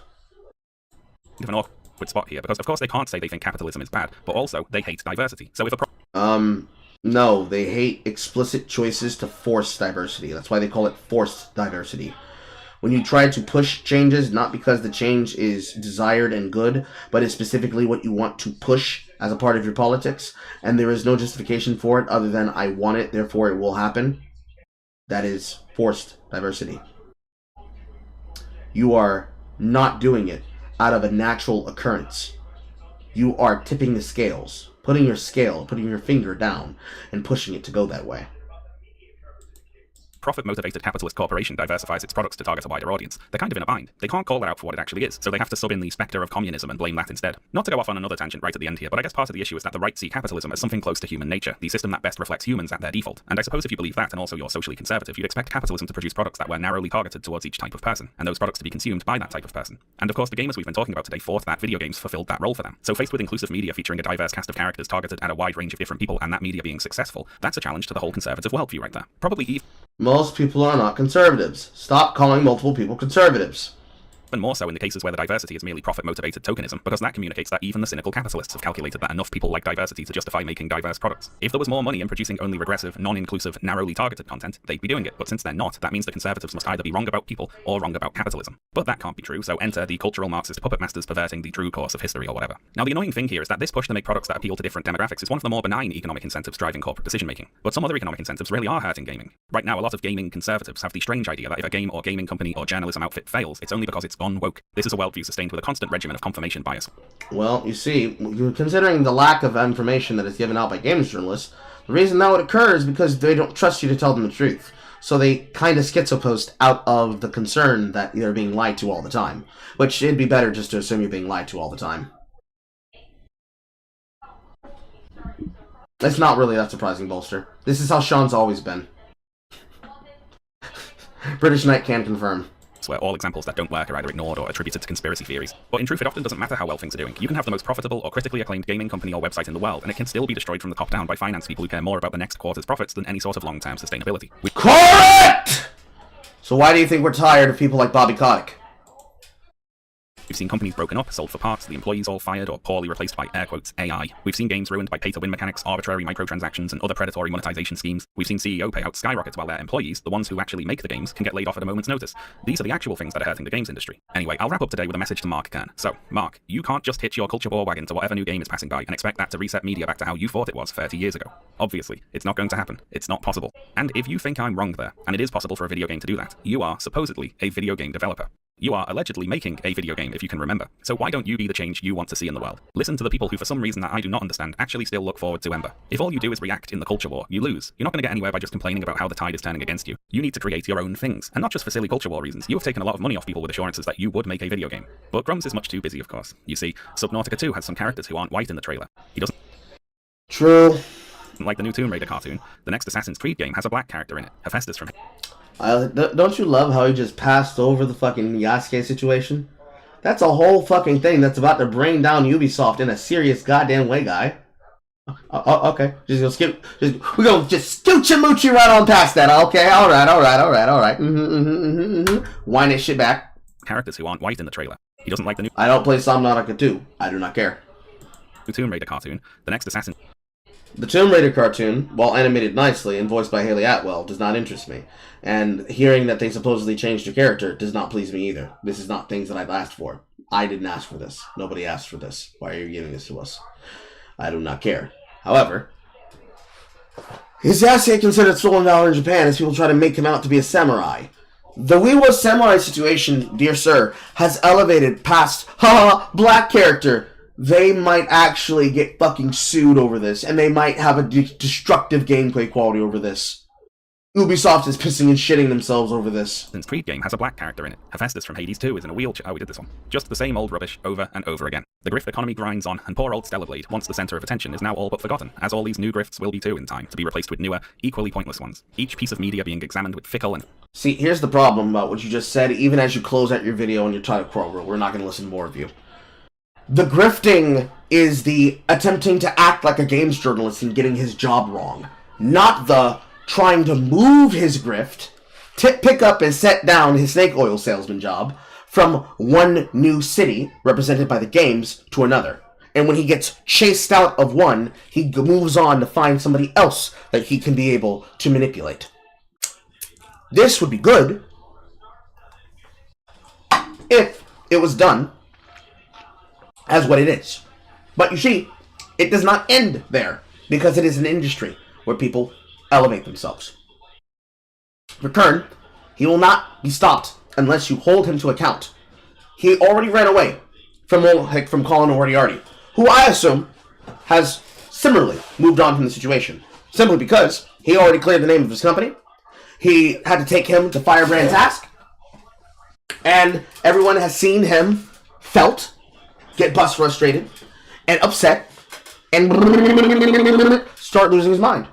Give an awkward spot here, because of course they can't say they think capitalism is bad, but also they hate diversity. So if a no, they hate explicit choices to force diversity. That's why they call it forced diversity. When you try to push changes, not because the change is desired and good, but is specifically what you want to push as a part of your politics, and there is no justification for it other than I want it, therefore it will happen, that is forced diversity. You are not doing it out of a natural occurrence. You are tipping the scales, putting your finger down, and pushing it to go that way. Profit-motivated capitalist corporation diversifies its products to target a wider audience. They're kind of in a bind. They can't call it out for what it actually is, so they have to sub in the spectre of communism and blame that instead. Not to go off on another tangent right at the end here, but I guess part of the issue is that the right see capitalism as something close to human nature, the system that best reflects humans at their default. And I suppose if you believe that, and also you're socially conservative, you'd expect capitalism to produce products that were narrowly targeted towards each type of person, and those products to be consumed by that type of person. And of course, the gamers we've been talking about today thought that video games fulfilled that role for them. So faced with inclusive media featuring a diverse cast of characters targeted at a wide range of different people, and that media being successful, that's a challenge to the whole conservative worldview right there. Probably even most people are not conservatives. Stop calling multiple people conservatives. And more so in the cases where the diversity is merely profit-motivated tokenism, because that communicates that even the cynical capitalists have calculated that enough people like diversity to justify making diverse products. If there was more money in producing only regressive, non-inclusive, narrowly targeted content, they'd be doing it, but since they're not, that means the conservatives must either be wrong about people or wrong about capitalism. But that can't be true, so enter the cultural Marxist puppet masters perverting the true course of history or whatever. Now the annoying thing here is that this push to make products that appeal to different demographics is one of the more benign economic incentives driving corporate decision-making, but some other economic incentives really are hurting gaming. Right now, a lot of gaming conservatives have the strange idea that if a game or gaming company or journalism outfit fails, it's only because it's gone woke. This is a worldview sustained with a constant regimen of confirmation bias. Well, you see, considering the lack of information that is given out by games journalists, the reason that would occur is because they don't trust you to tell them the truth. So they kind of schizopost out of the concern that they're being lied to all the time. Which it'd be better just to assume you're being lied to all the time. It's not really that surprising, Bolster. This is how Sean's always been. British Knight can confirm. Where all examples that don't work are either ignored or attributed to conspiracy theories. But in truth, it often doesn't matter how well things are doing. You can have the most profitable or critically acclaimed gaming company or website in the world, and it can still be destroyed from the top down by finance people who care more about the next quarter's profits than any sort of long-term sustainability. Correct! So why do you think we're tired of people like Bobby Kotick? We've seen companies broken up, sold for parts, the employees all fired or poorly replaced by air quotes AI. We've seen games ruined by pay-to-win mechanics, arbitrary microtransactions, and other predatory monetization schemes. We've seen CEO payouts skyrocket while their employees, the ones who actually make the games, can get laid off at a moment's notice. These are the actual things that are hurting the games industry. Anyway, I'll wrap up today with a message to Mark Kern. So, Mark, you can't just hitch your culture war wagon to whatever new game is passing by and expect that to reset media back to how you thought it was 30 years ago. Obviously, it's not going to happen. It's not possible. And if you think I'm wrong there, and it is possible for a video game to do that, you are supposedly a video game developer. You are allegedly making a video game, if you can remember. So why don't you be the change you want to see in the world? Listen to the people who, for some reason that I do not understand, actually still look forward to Ember. If all you do is react in the culture war, you lose. You're not going to get anywhere by just complaining about how the tide is turning against you. You need to create your own things, and not just for silly culture war reasons. You have taken a lot of money off people with assurances that you would make a video game. But Grums is much too busy, of course. You see, Subnautica 2 has some characters who aren't white in the trailer. He doesn't True. like the new Tomb Raider cartoon. The next Assassin's Creed game has a black character in it, Hephaestus from Don't you love how he just passed over the fucking Yasuke situation? That's a whole fucking thing that's about to bring down Ubisoft in a serious goddamn way, guy. Okay. Just gonna skip. We're gonna just scoochie-moochie right on past that. Okay, alright. Wind that shit back. Characters who aren't white in the trailer. He doesn't like the new I don't play Subnautica 2. I do not care. Tomb Raider cartoon. The next Assassin. The Tomb Raider cartoon, while animated nicely and voiced by Haley Atwell, does not interest me. And hearing that they supposedly changed her character does not please me either. This is not things that I've asked for. I didn't ask for this. Nobody asked for this. Why are you giving this to us? I do not care. However, is Yasuke considered stolen valor in Japan as people try to make him out to be a samurai? The Wiwa samurai situation, dear sir, has elevated past, black character. They might actually get fucking sued over this, and they might have a destructive gameplay quality over this. Ubisoft is pissing and shitting themselves over this. Assassin's Creed game has a black character in it. Hephaestus from Hades 2 is in a wheelchair. Oh, we did this one. Just the same old rubbish over and over again. The grift economy grinds on, and poor old Stellar Blade, once the center of attention, is now all but forgotten, as all these new grifts will be too in time, to be replaced with newer, equally pointless ones. Each piece of media being examined with fickle and... See, here's the problem about what you just said. Even as you close out your video and you're trying to quarrel, we're not going to listen to more of you. The grifting is the attempting to act like a games journalist and getting his job wrong. Not the trying to move his grift, pick up and set down his snake oil salesman job from one new city, represented by the games, to another. And when he gets chased out of one, he moves on to find somebody else that he can be able to manipulate. This would be good if it was done as what it is. But you see, it does not end there, because it is an industry where people elevate themselves. For Kern, he will not be stopped unless you hold him to account. He already ran away from Colin Moriarty, who I assume has similarly moved on from the situation, simply because he already cleared the name of his company. He had to take him to Firebrand task, and everyone has seen him get bus frustrated and upset and start losing his mind.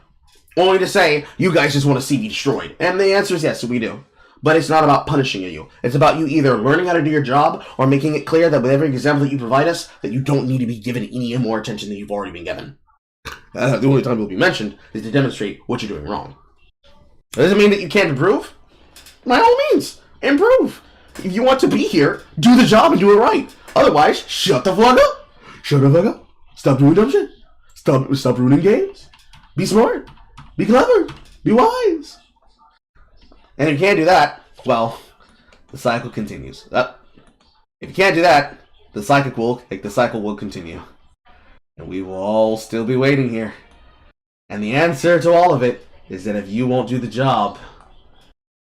Only to say, you guys just want to see me destroyed. And the answer is yes, we do. But it's not about punishing you. It's about you either learning how to do your job or making it clear that with every example that you provide us, that you don't need to be given any more attention than you've already been given. The only time it will be mentioned is to demonstrate what you're doing wrong. Does it mean that you can't improve? By all means, improve. If you want to be here, do the job and do it right. Otherwise, shut the fuck up. Shut the fuck up. Stop doing dumb shit. Stop ruining games. Be smart. Be clever. Be wise. And if you can't do that, well, the cycle continues. If you can't do that, the cycle will continue. And we will all still be waiting here. And the answer to all of it is that if you won't do the job,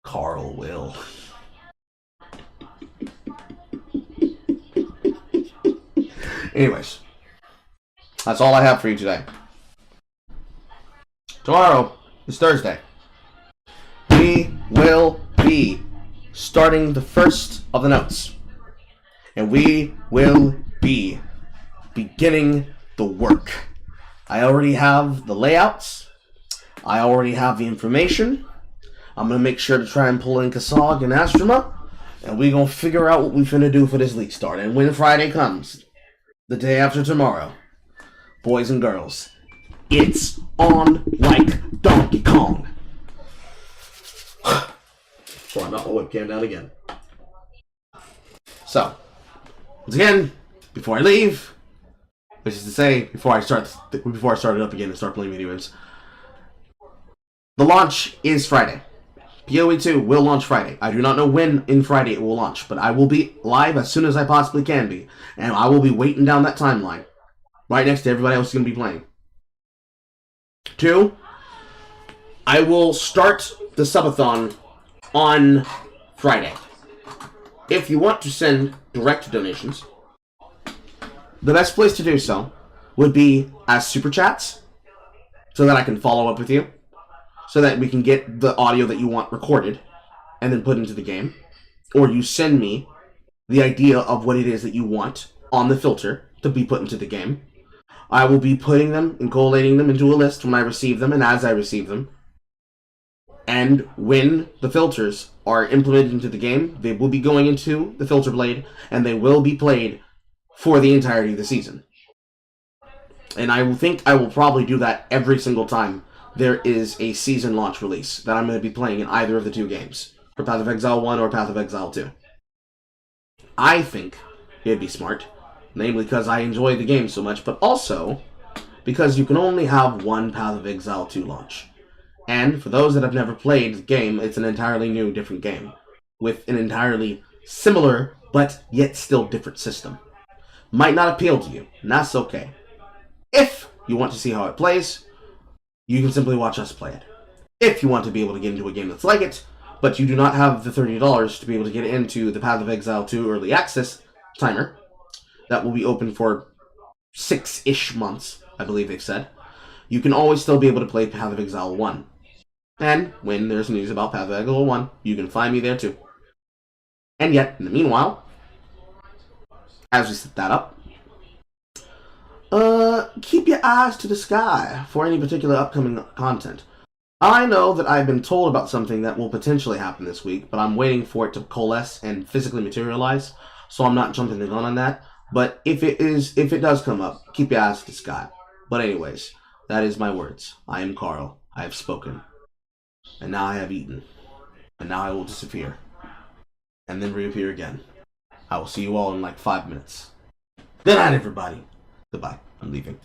Carl will. Anyways, that's all I have for you today. Tomorrow is Thursday. We will be starting the first of the notes. And we will be beginning the work. I already have the layouts. I already have the information. I'm going to make sure to try and pull in Kasog and Astroma. And we're going to figure out what we're finna do for this league start. And when Friday comes, the day after tomorrow, boys and girls, it's on like Donkey Kong. Sorry, I knocked my webcam down again. So, Once again, before I leave, which is to say, before I start it up again and start playing video games, the launch is Friday. POE2 will launch Friday. I do not know when in Friday it will launch, but I will be live as soon as I possibly can be, and I will be waiting down that timeline, right next to everybody else who's going to be playing. 2, I will start the Subathon on Friday. If you want to send direct donations, the best place to do so would be as super chats, so that I can follow up with you, so that we can get the audio that you want recorded and then put into the game. Or you send me the idea of what it is that you want on the filter to be put into the game. I will be putting them and collating them into a list when I receive them and as I receive them. And when the filters are implemented into the game, they will be going into the filter blade and they will be played for the entirety of the season. And I think I will probably do that every single time there is a season launch release that I'm going to be playing in either of the 2 games, for Path of Exile 1 or Path of Exile 2. I think it'd be smart, namely because I enjoy the game so much, but also because you can only have one Path of Exile 2 launch. And for those that have never played the game, it's an entirely new, different game, with an entirely similar, but yet still different system. Might not appeal to you, and that's okay. If you want to see how it plays, you can simply watch us play it. If you want to be able to get into a game that's like it, but you do not have the $30 to be able to get into the Path of Exile 2 Early Access timer, that will be open for 6-ish months, I believe they've said, you can always still be able to play Path of Exile 1. And when there's news about Path of Exile 1, you can find me there too. And yet, in the meanwhile, as we set that up, keep your eyes to the sky for any particular upcoming content. I know that I've been told about something that will potentially happen this week, but I'm waiting for it to coalesce and physically materialize, so I'm not jumping the gun on that. But if it does come up, keep your eyes to the sky. But anyways, that is my words. I am Carl. I have spoken. And now I have eaten. And now I will disappear. And then reappear again. I will see you all in like 5 minutes. Good night, everybody. Goodbye. I'm leaving.